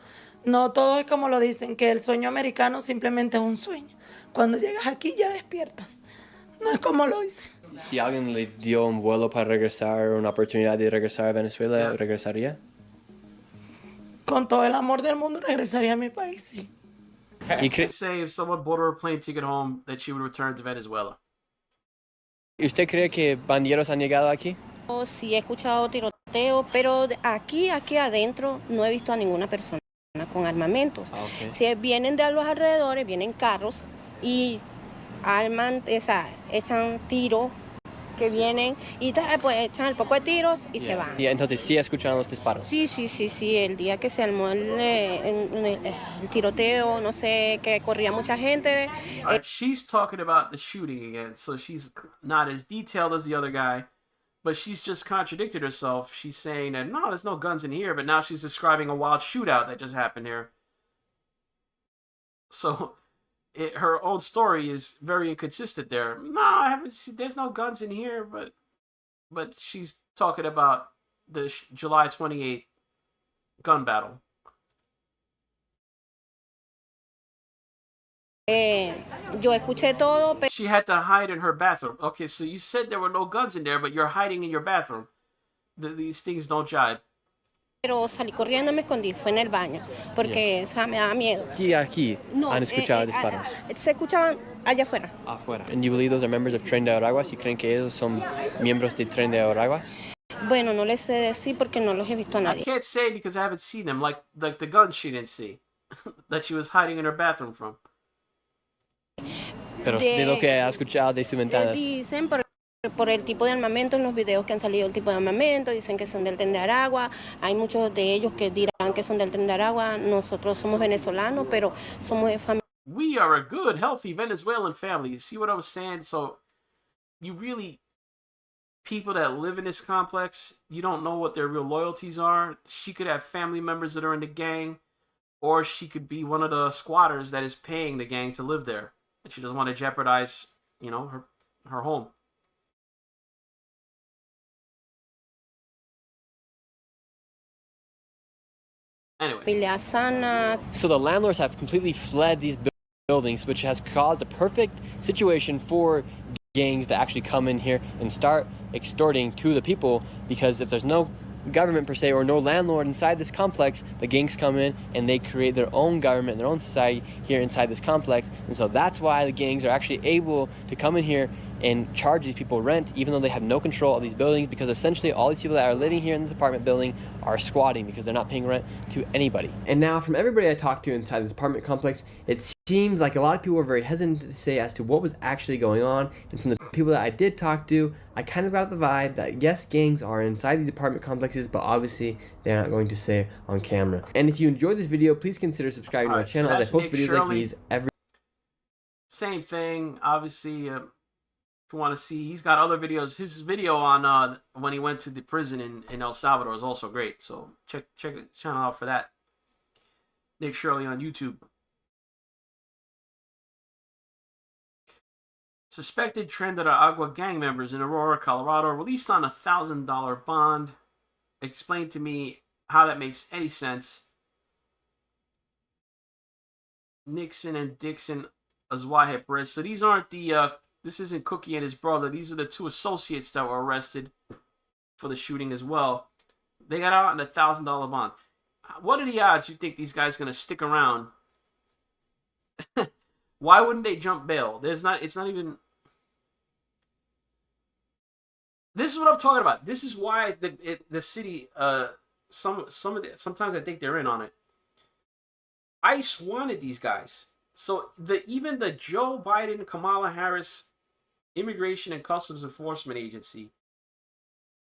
no todo es como lo dicen, que el sueño americano simplemente es un sueño. Cuando llegas aquí ya despiertas. No es como lo dicen. Si alguien le dio un vuelo para regresar, una oportunidad de regresar a Venezuela, ¿regresaría? Con todo el amor del mundo regresaría a mi país, sí. You could say if someone bought her a plane ticket home that she would return to Venezuela. ¿Usted cree que bandilleros han llegado aquí? Sí he escuchado tiroteo, pero aquí adentro no he visto a ninguna persona con armamentos. Okay. Si vienen de los alrededores, vienen carros y arman, echan tiros que vienen y pues echan el poco de tiros y se van. Y entonces sí escucharon los disparos. Sí, el día que se armó el tiroteo, no sé, que corría mucha gente. She's talking about the shooting again, so she's not as detailed as the other guy, but she's just contradicted herself. She's saying that, no, there's no guns in here, but now she's describing a wild shootout that just happened here. So her own story is very inconsistent there. No, I haven't seen, there's no guns in here, but she's talking about the July 28th gun battle. Yo escuché todo, pero she had to hide in her bathroom. Okay, so you said there were no guns in there, but you're hiding in your bathroom. These things don't jibe. Pero salí corriendo, me escondí, fue en el baño, porque me daba miedo. Aquí han escuchado disparos. Se escuchaban allá afuera. Afuera. And you believe those are members of Tren de Araguas? ¿Y creen que ellos son miembros de Tren de Araguas? Bueno, no les sé decir porque no los he visto a nadie. I can't say because I haven't seen them, like the guns she didn't see, that she was hiding in her bathroom from. Pero de lo que ha escuchado de sus ventanas. Dicen por el tipo de armamento en los videos que han salido, el tipo de armamento, dicen que son del Tren de Aragua. Hay muchos de ellos que dirán que son del Tren de Aragua. Nosotros somos venezolanos, pero somos de familia. We are a good, healthy Venezuelan family. You see what I was saying? So, you really, people that live in this complex, you don't know what their real loyalties are. She could have family members that are in the gang, or she could be one of the squatters that is paying the gang to live there. And she doesn't want to jeopardize, her home. Anyway. So the landlords have completely fled these buildings, which has caused a perfect situation for gangs to actually come in here and start extorting to the people, because if there's no government per se or no landlord inside this complex, the gangs come in and they create their own government, their own society here inside this complex. And so that's why the gangs are actually able to come in here and charge these people rent, even though they have no control of these buildings, because essentially all these people that are living here in this apartment building are squatting because they're not paying rent to anybody. And now from everybody I talked to inside this apartment complex, it seems like a lot of people were very hesitant to say as to what was actually going on. And from the people that I did talk to, I kind of got the vibe that yes, gangs are inside these apartment complexes, but obviously they're not going to say on camera. And if you enjoyed this video, please consider subscribing to my channel, as I post videos like these every. Same thing, obviously. If you want to see, he's got other videos. His video on when he went to the prison in El Salvador is also great. So check the channel out for that. Nick Shirley on YouTube. Suspected Tren de Agua gang members in Aurora, Colorado, released on a $1,000 bond. Explain to me how that makes any sense. Nixon and Dixon Azwahe Perez. So these aren't the, this isn't Cookie and his brother. These are the two associates that were arrested for the shooting as well. They got out on a $1,000 bond. What are the odds you think these guys going to stick around? Why wouldn't they jump bail? It's not even... This is what I'm talking about. This is why the city, sometimes I think they're in on it. ICE wanted these guys. So even the Joe Biden, Kamala Harris Immigration and Customs Enforcement Agency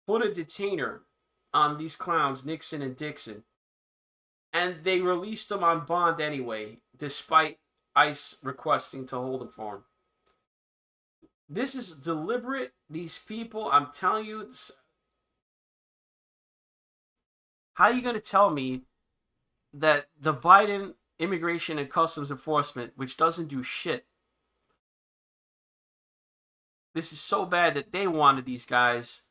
put a detainer on these clowns, Nixon and Dixon. And they released them on bond anyway, despite ICE requesting to hold them for them. This is deliberate. These people, I'm telling you, how are you going to tell me that the Biden Immigration and Customs Enforcement, which doesn't do shit, this is so bad that they wanted these guys,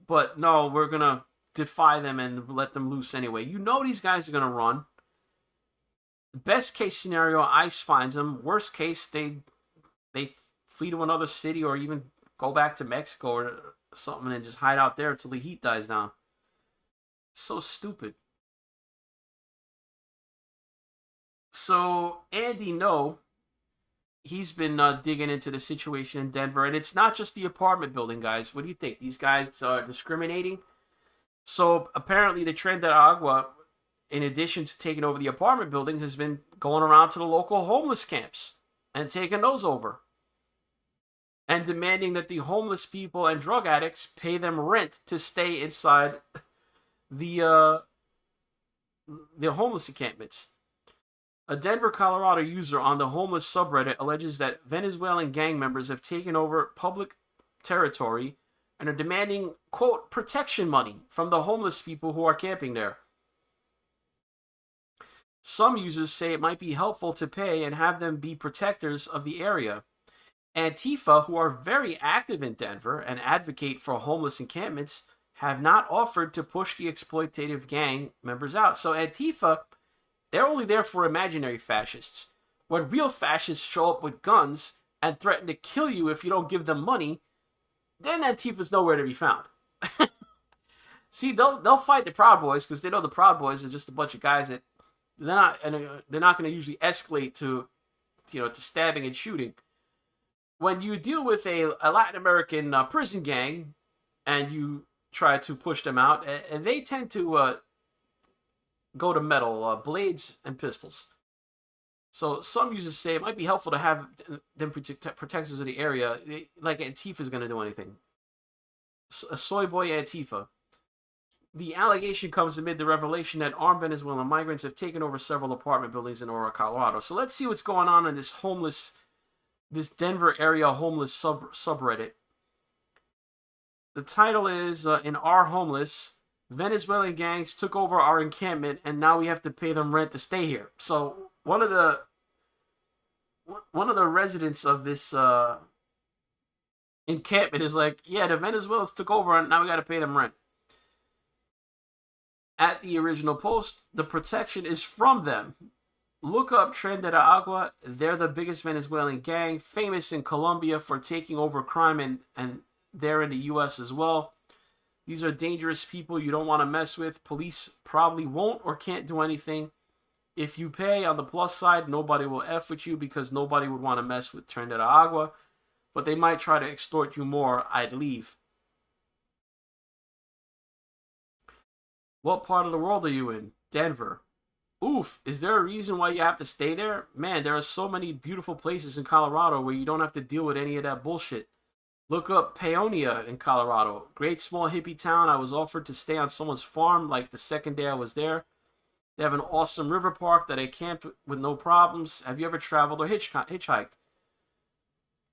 but no, we're going to defy them and let them loose anyway. You know these guys are going to run. Best case scenario, ICE finds them. Worst case, they flee to another city or even go back to Mexico or something and just hide out there until the heat dies down. So stupid. So Andy No, he's been digging into the situation in Denver, and it's not just the apartment building, guys. What do you think? These guys are discriminating? So apparently the Tren de Agua, in addition to taking over the apartment buildings, has been going around to the local homeless camps and taking those over. And demanding that the homeless people and drug addicts pay them rent to stay inside the homeless encampments. A Denver, Colorado user on the homeless subreddit alleges that Venezuelan gang members have taken over public territory and are demanding, quote, protection money from the homeless people who are camping there. Some users say it might be helpful to pay and have them be protectors of the area. Antifa, who are very active in Denver and advocate for homeless encampments, have not offered to push the exploitative gang members out. So Antifa, they're only there for imaginary fascists. When real fascists show up with guns and threaten to kill you if you don't give them money, then Antifa's nowhere to be found. See, they'll fight the Proud Boys because they know the Proud Boys are just a bunch of guys that they're not going to usually escalate to stabbing and shooting. When you deal with a Latin American prison gang and you try to push them out, and they tend to go to metal, blades and pistols. So some users say it might be helpful to have them protectors of the area, like Antifa's going to do anything. A soy boy Antifa. The allegation comes amid the revelation that armed Venezuelan migrants have taken over several apartment buildings in Aurora, Colorado. So let's see what's going on in this Denver area homeless subreddit. The title is, in Our Homeless, Venezuelan gangs took over our encampment and now we have to pay them rent to stay here. So one of the residents of this encampment is like, yeah, the Venezuelans took over and now we got to pay them rent. At the original post, the protection is from them. Look up Tren de Agua. They're the biggest Venezuelan gang, famous in Colombia for taking over crime and they're in the U.S. as well. These are dangerous people you don't want to mess with. Police probably won't or can't do anything. If you pay, on the plus side, nobody will F with you because nobody would want to mess with Tren de Agua. But they might try to extort you more. I'd leave. What part of the world are you in? Denver. Oof, is there a reason why you have to stay there? Man, there are so many beautiful places in Colorado where you don't have to deal with any of that bullshit. Look up Paonia in Colorado. Great small hippie town. I was offered to stay on someone's farm like the second day I was there. They have an awesome river park that I camped with no problems. Have you ever traveled or hitchhiked?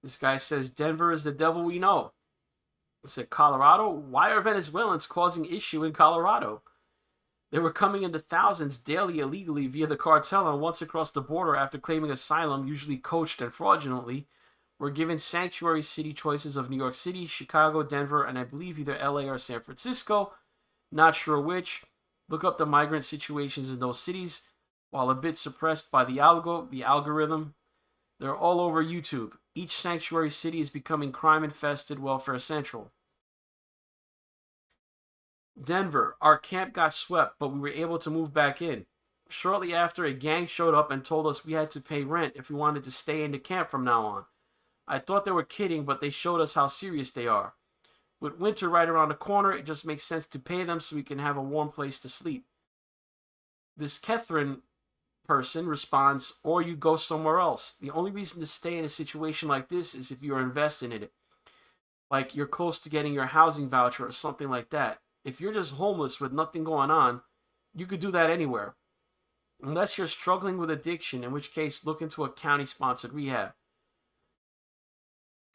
This guy says, Denver is the devil we know. I said, Colorado? Why are Venezuelans causing issue in Colorado? They were coming into thousands daily illegally via the cartel and once across the border after claiming asylum, usually coached and fraudulently, were given sanctuary city choices of New York City, Chicago, Denver, and I believe either LA or San Francisco. Not sure which. Look up the migrant situations in those cities. While a bit suppressed by the algorithm, they're all over YouTube. Each sanctuary city is becoming crime-infested, welfare central. Denver, our camp got swept, but we were able to move back in. Shortly after, a gang showed up and told us we had to pay rent if we wanted to stay in the camp from now on. I thought they were kidding, but they showed us how serious they are. With winter right around the corner, it just makes sense to pay them so we can have a warm place to sleep. This Catherine person responds, or you go somewhere else. The only reason to stay in a situation like this is if you're investing in it. Like you're close to getting your housing voucher or something like that. If you're just homeless with nothing going on, you could do that anywhere. Unless you're struggling with addiction, in which case look into a county-sponsored rehab.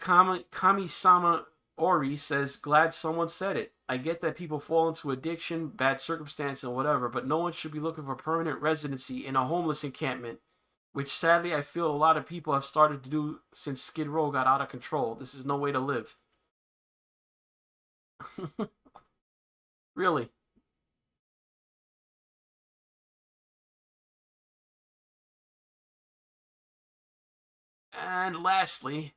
Kami-sama Ori says, glad someone said it. I get that people fall into addiction, bad circumstance, and whatever, but no one should be looking for permanent residency in a homeless encampment, which sadly I feel a lot of people have started to do since Skid Row got out of control. This is no way to live. Really. And lastly,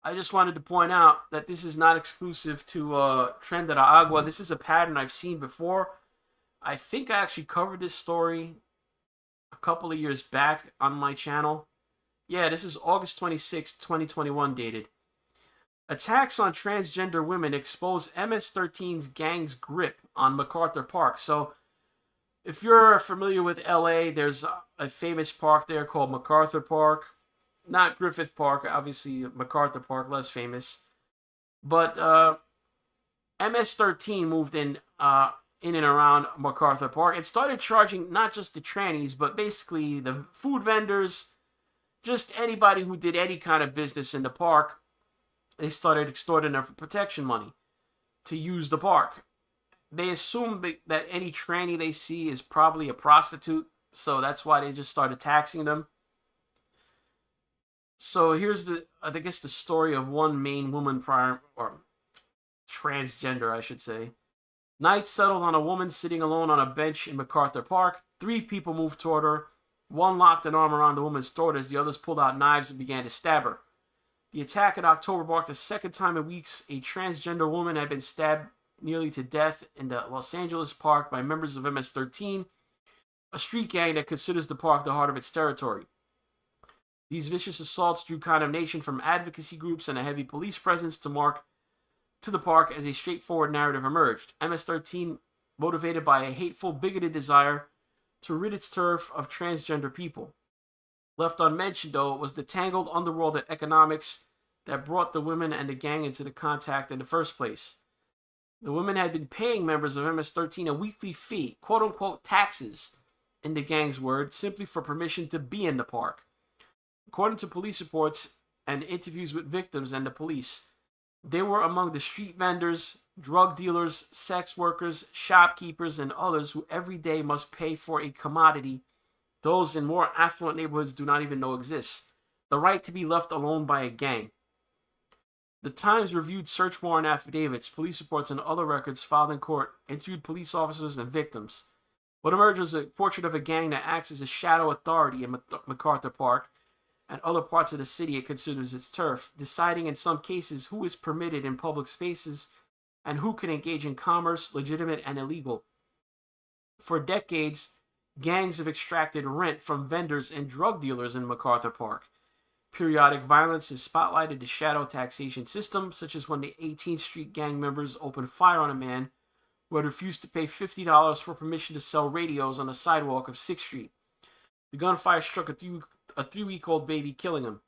I just wanted to point out that this is not exclusive to Tren de la Agua. This is a pattern I've seen before. I think I actually covered this story a couple of years back on my channel. Yeah, this is August 26, 2021 dated. Attacks on transgender women expose MS-13's gang's grip on MacArthur Park. So, if you're familiar with LA, there's a famous park there called MacArthur Park. Not Griffith Park, obviously MacArthur Park, less famous. But MS-13 moved in and around MacArthur Park and started charging not just the trannies, but basically the food vendors, just anybody who did any kind of business in the park. They started extorting them for protection money to use the park. They assume that any tranny they see is probably a prostitute, so that's why they just started taxing them. So here's the story of one main woman or transgender, I should say. Night settled on a woman sitting alone on a bench in MacArthur Park. 3 people moved toward her. One locked an arm around the woman's throat as the others pulled out knives and began to stab her. The attack in October marked the second time in weeks a transgender woman had been stabbed nearly to death in the Los Angeles park by members of MS-13, a street gang that considers the park the heart of its territory. These vicious assaults drew condemnation from advocacy groups and a heavy police presence to the park as a straightforward narrative emerged. MS-13 motivated by a hateful, bigoted desire to rid its turf of transgender people. Left unmentioned, though, was the tangled underworld of economics that brought the women and the gang into the contact in the first place. The women had been paying members of MS-13 a weekly fee, quote-unquote taxes, in the gang's word, simply for permission to be in the park. According to police reports and interviews with victims and the police, they were among the street vendors, drug dealers, sex workers, shopkeepers, and others who every day must pay for a commodity those in more affluent neighborhoods do not even know exists: the right to be left alone by a gang. The Times reviewed search warrant affidavits, police reports, and other records filed in court, interviewed police officers and victims. What emerged was a portrait of a gang that acts as a shadow authority in MacArthur Park and other parts of the city it considers its turf, deciding in some cases who is permitted in public spaces and who can engage in commerce, legitimate and illegal. For decades, gangs have extracted rent from vendors and drug dealers in MacArthur Park. Periodic violence has spotlighted the shadow taxation system, such as when the 18th Street gang members opened fire on a man who had refused to pay $50 for permission to sell radios on the sidewalk of 6th Street. The gunfire struck a 3-week-old baby, killing him.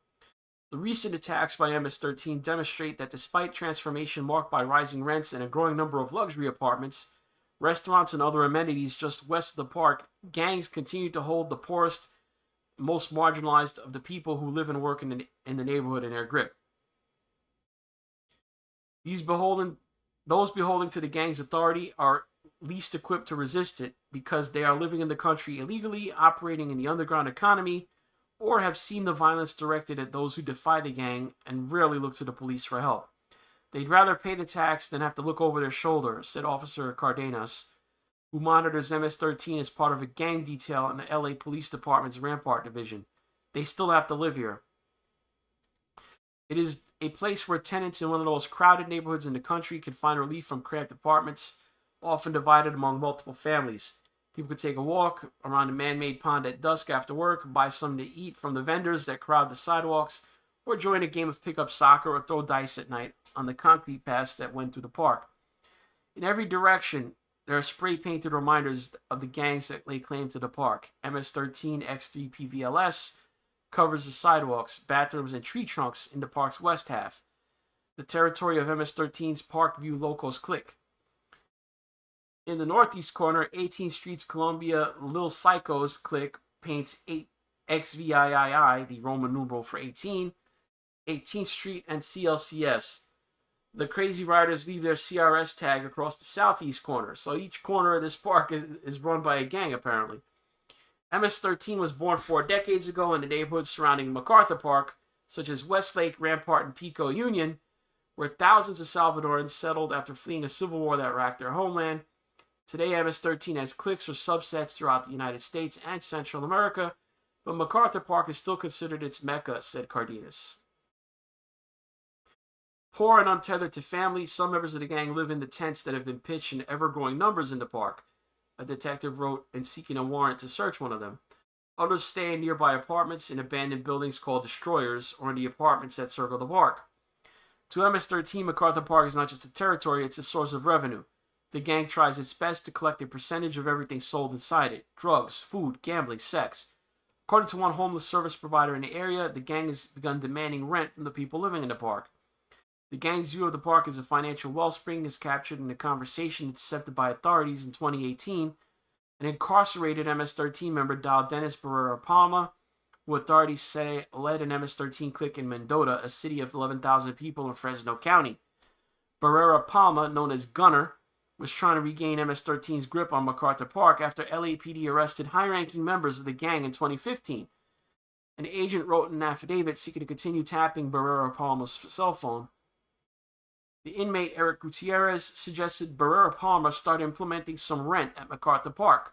The recent attacks by MS-13 demonstrate that despite transformation marked by rising rents and a growing number of luxury apartments, restaurants, and other amenities just west of the park, gangs continue to hold the poorest, most marginalized of the people who live and work in the neighborhood in their grip. Those beholding to the gang's authority are least equipped to resist it because they are living in the country illegally, operating in the underground economy, or have seen the violence directed at those who defy the gang and rarely look to the police for help. They'd rather pay the tax than have to look over their shoulder, said Officer Cardenas, who monitors MS-13 as part of a gang detail in the LA Police Department's Rampart Division. They still have to live here. It is a place where tenants in one of the most crowded neighborhoods in the country can find relief from cramped apartments, often divided among multiple families. People could take a walk around the man-made pond at dusk after work, buy something to eat from the vendors that crowd the sidewalks, or join a game of pickup soccer or throw dice at night on the concrete paths that went through the park. In every direction, there are spray-painted reminders of the gangs that lay claim to the park. MS-13 X3 PVLS covers the sidewalks, bathrooms, and tree trunks in the park's west half. The territory of MS-13's Parkview Locals Clique. In the northeast corner, 18th Street's Columbia Lil Psychos Clique paints 8XVIII, the Roman numeral for 18, 18th Street, and CLCS. The Crazy Riders leave their CRS tag across the southeast corner, so each corner of this park is run by a gang, apparently. MS-13 was born 4 decades ago in the neighborhoods surrounding MacArthur Park, such as Westlake, Rampart, and Pico Union, where thousands of Salvadorans settled after fleeing a civil war that racked their homeland. Today, MS-13 has cliques or subsets throughout the United States and Central America, but MacArthur Park is still considered its mecca, said Cardenas. Poor and untethered to family, some members of the gang live in the tents that have been pitched in ever-growing numbers in the park, a detective wrote in seeking a warrant to search one of them. Others stay in nearby apartments in abandoned buildings called destroyers or in the apartments that circle the park. To MS-13, MacArthur Park is not just a territory, it's a source of revenue. The gang tries its best to collect a percentage of everything sold inside it: drugs, food, gambling, sex. According to one homeless service provider in the area, the gang has begun demanding rent from the people living in the park. The gang's view of the park as a financial wellspring is captured in a conversation intercepted by authorities in 2018. An incarcerated MS-13 member dialed Dennis Barrera Palma, who authorities say led an MS-13 clique in Mendota, a city of 11,000 people in Fresno County. Barrera Palma, known as Gunner, was trying to regain MS-13's grip on MacArthur Park after LAPD arrested high-ranking members of the gang in 2015. An agent wrote an affidavit seeking to continue tapping Barrera Palma's cell phone. The inmate, Eric Gutierrez, suggested Barrera Palma start implementing some rent at MacArthur Park.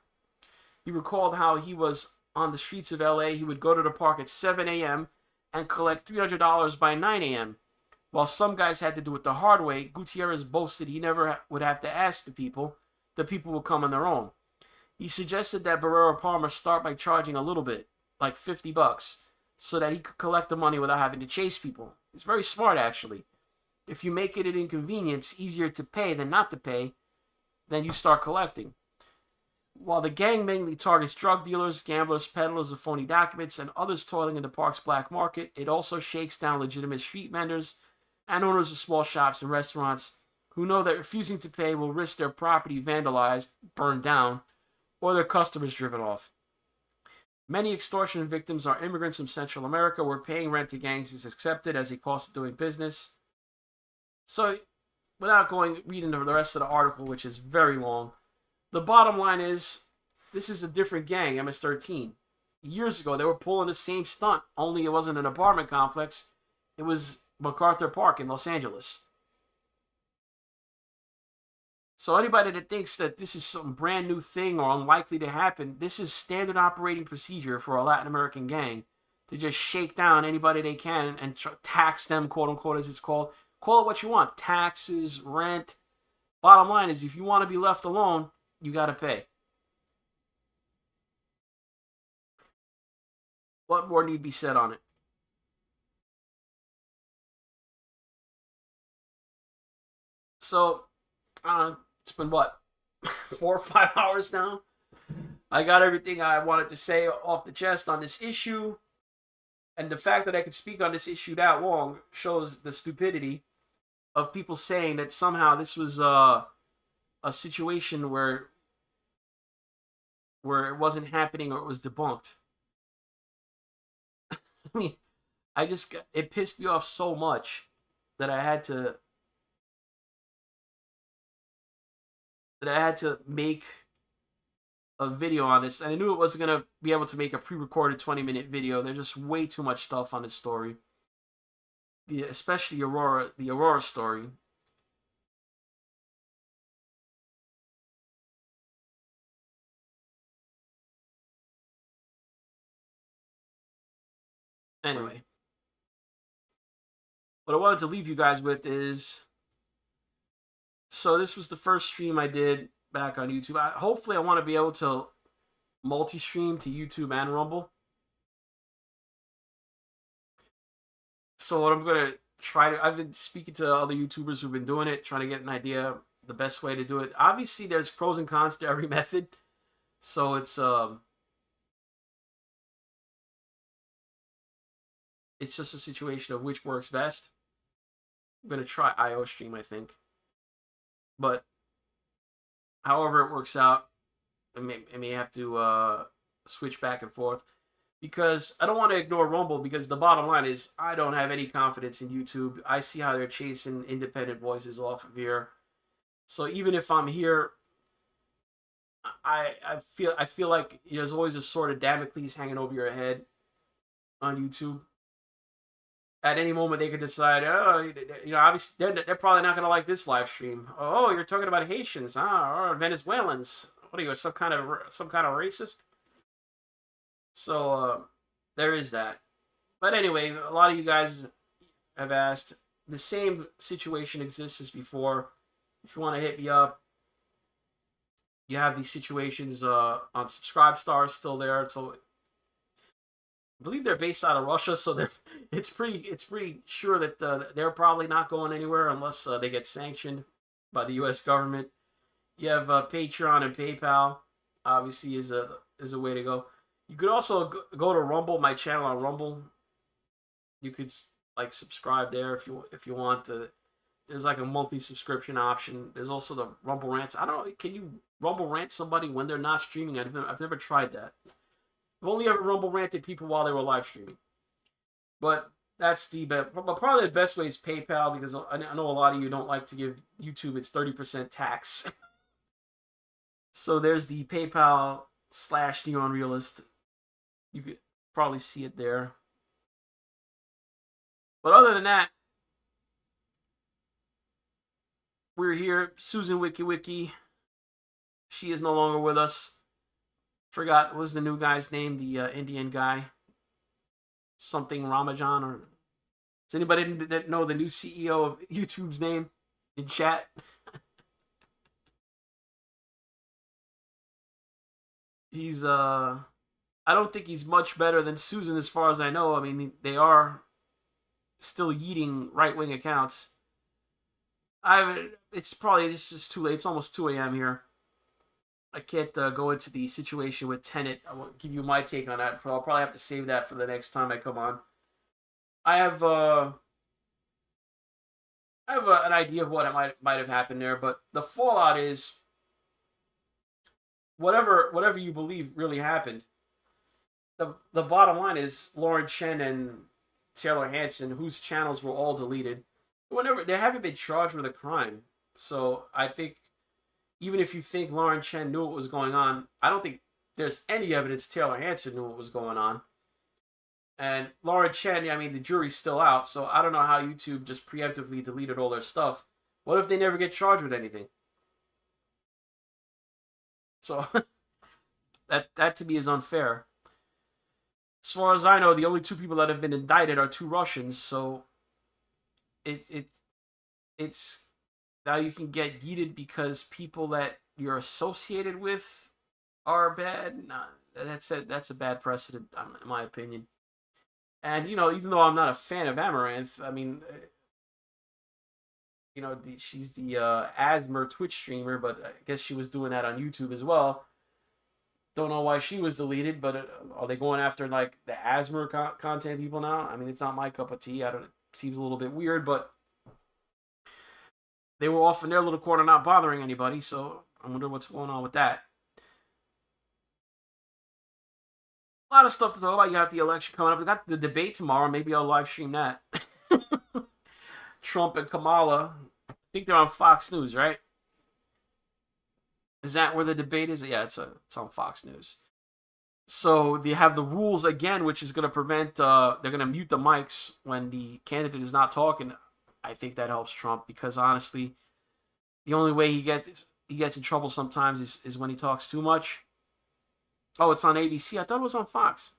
He recalled how he was on the streets of LA. He would go to the park at 7 a.m. and collect $300 by 9 a.m. While some guys had to do it the hard way, Gutierrez boasted he never would have to ask the people would come on their own. He suggested that Barrera Palma start by charging a little bit, like $50, so that he could collect the money without having to chase people. It's very smart, actually. If you make it an inconvenience, easier to pay than not to pay, then you start collecting. While the gang mainly targets drug dealers, gamblers, peddlers of phony documents, and others toiling in the park's black market, it also shakes down legitimate street vendors and owners of small shops and restaurants who know that refusing to pay will risk their property vandalized, burned down, or their customers driven off. Many extortion victims are immigrants from Central America where paying rent to gangs is accepted as a cost of doing business. So, without reading the rest of the article, which is very long, the bottom line is, this is a different gang, MS-13. Years ago, they were pulling the same stunt, only it wasn't an apartment complex. It was MacArthur Park in Los Angeles. So anybody that thinks that this is some brand new thing or unlikely to happen, this is standard operating procedure for a Latin American gang to just shake down anybody they can and tax them, quote unquote, as it's called. Call it what you want. Taxes, rent. Bottom line is, if you want to be left alone, you got to pay. What more need to be said on it? So, it's been what? 4 or 5 hours now? I got everything I wanted to say off the chest on this issue. And the fact that I could speak on this issue that long shows the stupidity of people saying that somehow this was a situation where it wasn't happening or it was debunked. I mean, it pissed me off so much that I had to make a video on this, and I knew it wasn't gonna be able to make a pre-recorded 20-minute video. There's just way too much stuff on this story. Especially the Aurora story. Anyway, what I wanted to leave you guys with is, so this was the first stream I did back on YouTube. Hopefully I want to be able to multi-stream to YouTube and Rumble. So what I'm going to try to, I've been speaking to other YouTubers who've been doing it, trying to get an idea of the best way to do it. Obviously there's pros and cons to every method. So it's just a situation of which works best. I'm going to try IO stream, I think. But however it works out, I may have to switch back and forth. Because I don't want to ignore Rumble, because the bottom line is I don't have any confidence in YouTube. I see how they're chasing independent voices off of here. So even if I'm here, I feel like there's always a sword of Damocles hanging over your head on YouTube. At any moment they could decide, oh, obviously they're probably not going to like this live stream. Oh, you're talking about Haitians, or Venezuelans. What are you, some kind of racist? So there is that. But anyway, a lot of you guys have asked. The same situation exists as before. If you want to hit me up, you have these situations on Subscribestar still there. So I believe they're based out of Russia, so it's pretty sure that they're probably not going anywhere unless they get sanctioned by the U.S. government. You have Patreon and PayPal. Obviously, is a way to go. You could also go to Rumble, my channel on Rumble. You could like subscribe there if you want to. There's like a monthly subscription option. There's also the Rumble Rants. I don't know. Can you Rumble Rant somebody when they're not streaming? I've never tried that. I've only ever Rumble ranted people while they were live streaming. But that's the best. But probably the best way is PayPal, because I know a lot of you don't like to give YouTube its 30% tax. So there's the PayPal / NeoUnrealist. You could probably see it there. But other than that, we're here. Susan Wiki. She is no longer with us. Forgot what was the new guy's name, the Indian guy. Something Ramajan, or does anybody that know the new CEO of YouTube's name in chat? He's I don't think he's much better than Susan as far as I know. I mean, they are still yeeting right-wing accounts. It's probably just too late. It's almost 2 a.m. here. I can't go into the situation with Tenet. I won't give you my take on that. I'll probably have to save that for the next time I come on. I have an idea of what might have happened there, but the fallout is whatever you believe really happened. The bottom line is Lauren Chen and Taylor Hanson, whose channels were all deleted, they haven't been charged with a crime. So I think, even if you think Lauren Chen knew what was going on, I don't think there's any evidence Taylor Hanson knew what was going on. And Lauren Chen, I mean, the jury's still out, so I don't know how YouTube just preemptively deleted all their stuff. What if they never get charged with anything? So that to me is unfair. As far as I know, the only 2 people that have been indicted are 2 Russians, so it's now you can get yeeted because people that you're associated with are bad. Nah, that's a bad precedent, in my opinion. And even though I'm not a fan of Amaranth, I mean, she's the Asmer Twitch streamer, but I guess she was doing that on YouTube as well. Don't know why she was deleted, but are they going after like the Asmer content people now? I mean, it's not my cup of tea. It seems a little bit weird, but they were off in their little corner, not bothering anybody. So I wonder what's going on with that. A lot of stuff to talk about. You have the election coming up. We got the debate tomorrow. Maybe I'll live stream that. Trump and Kamala. I think they're on Fox News, right? Is that where the debate is? Yeah, it's on Fox News. So they have the rules again, which is going to prevent, they're going to mute the mics when the candidate is not talking. I think that helps Trump because honestly, the only way he gets in trouble sometimes is when he talks too much. Oh, it's on ABC. I thought it was on Fox.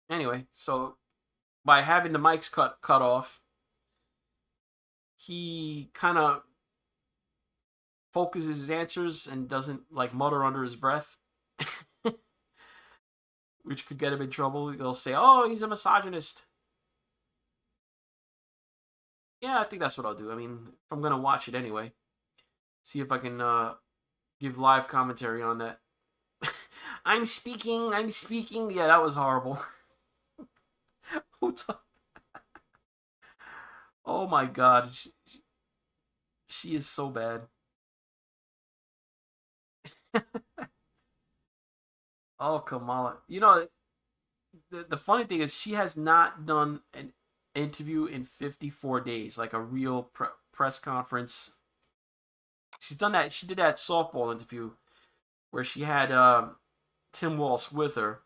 Anyway, so by having the mics cut off, he kind of focuses his answers and doesn't like mutter under his breath, which could get him in trouble. They'll say, "Oh, he's a misogynist." Yeah, I think that's what I'll do. I mean, if I'm gonna watch it anyway, see if I can give live commentary on that. I'm speaking. Yeah, that was horrible. Oh my God, she is so bad. Oh, Kamala. You know, the funny thing is she has not done an interview in 54 days, like a real press conference. She's done that. She did that softball interview where she had Tim Walsh with her.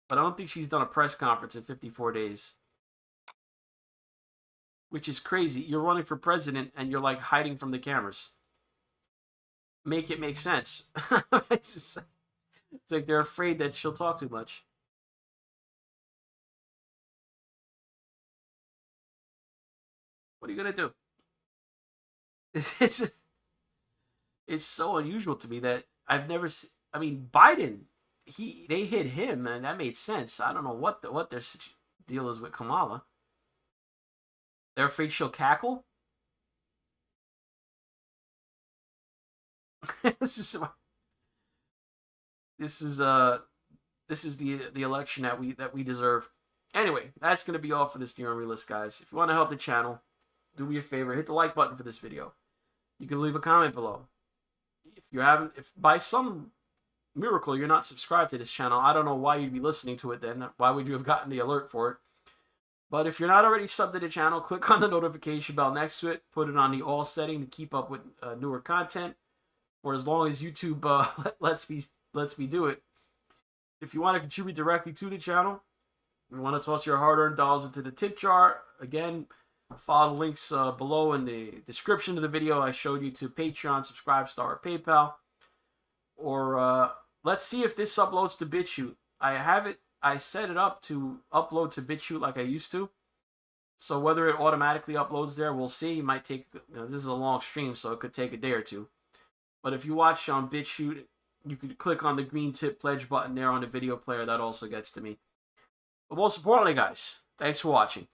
But I don't think she's done a press conference in 54 days. Which is crazy. You're running for president and you're like hiding from the cameras. Make it make sense. It's like they're afraid that she'll talk too much. What are you gonna do? It's so unusual to me that I've never seen. I mean, Biden, they hit him, and that made sense. I don't know what their deal is with Kamala. They're afraid she'll cackle. This is the election that we deserve. Anyway, that's gonna be all for this NeoUnrealist, guys. If you want to help the channel, do me a favor, hit the like button for this video. You can leave a comment below. If by some miracle you're not subscribed to this channel, I don't know why you'd be listening to it then. Why would you have gotten the alert for it? But if you're not already subbed to the channel, click on the notification bell next to it. Put it on the all setting to keep up with newer content, for as long as YouTube lets me do it. If you want to contribute directly to the channel, you want to toss your hard-earned dollars into the tip jar, again, follow the links below in the description of the video. I showed you to Patreon, Subscribestar, or PayPal. Or let's see if this uploads to BitChute. I set it up to upload to BitChute like I used to. So whether it automatically uploads there, we'll see. It might take, this is a long stream, so it could take a day or two. But if you watch on BitChute, you could click on the green tip pledge button there on the video player. That also gets to me. But most importantly, guys, thanks for watching.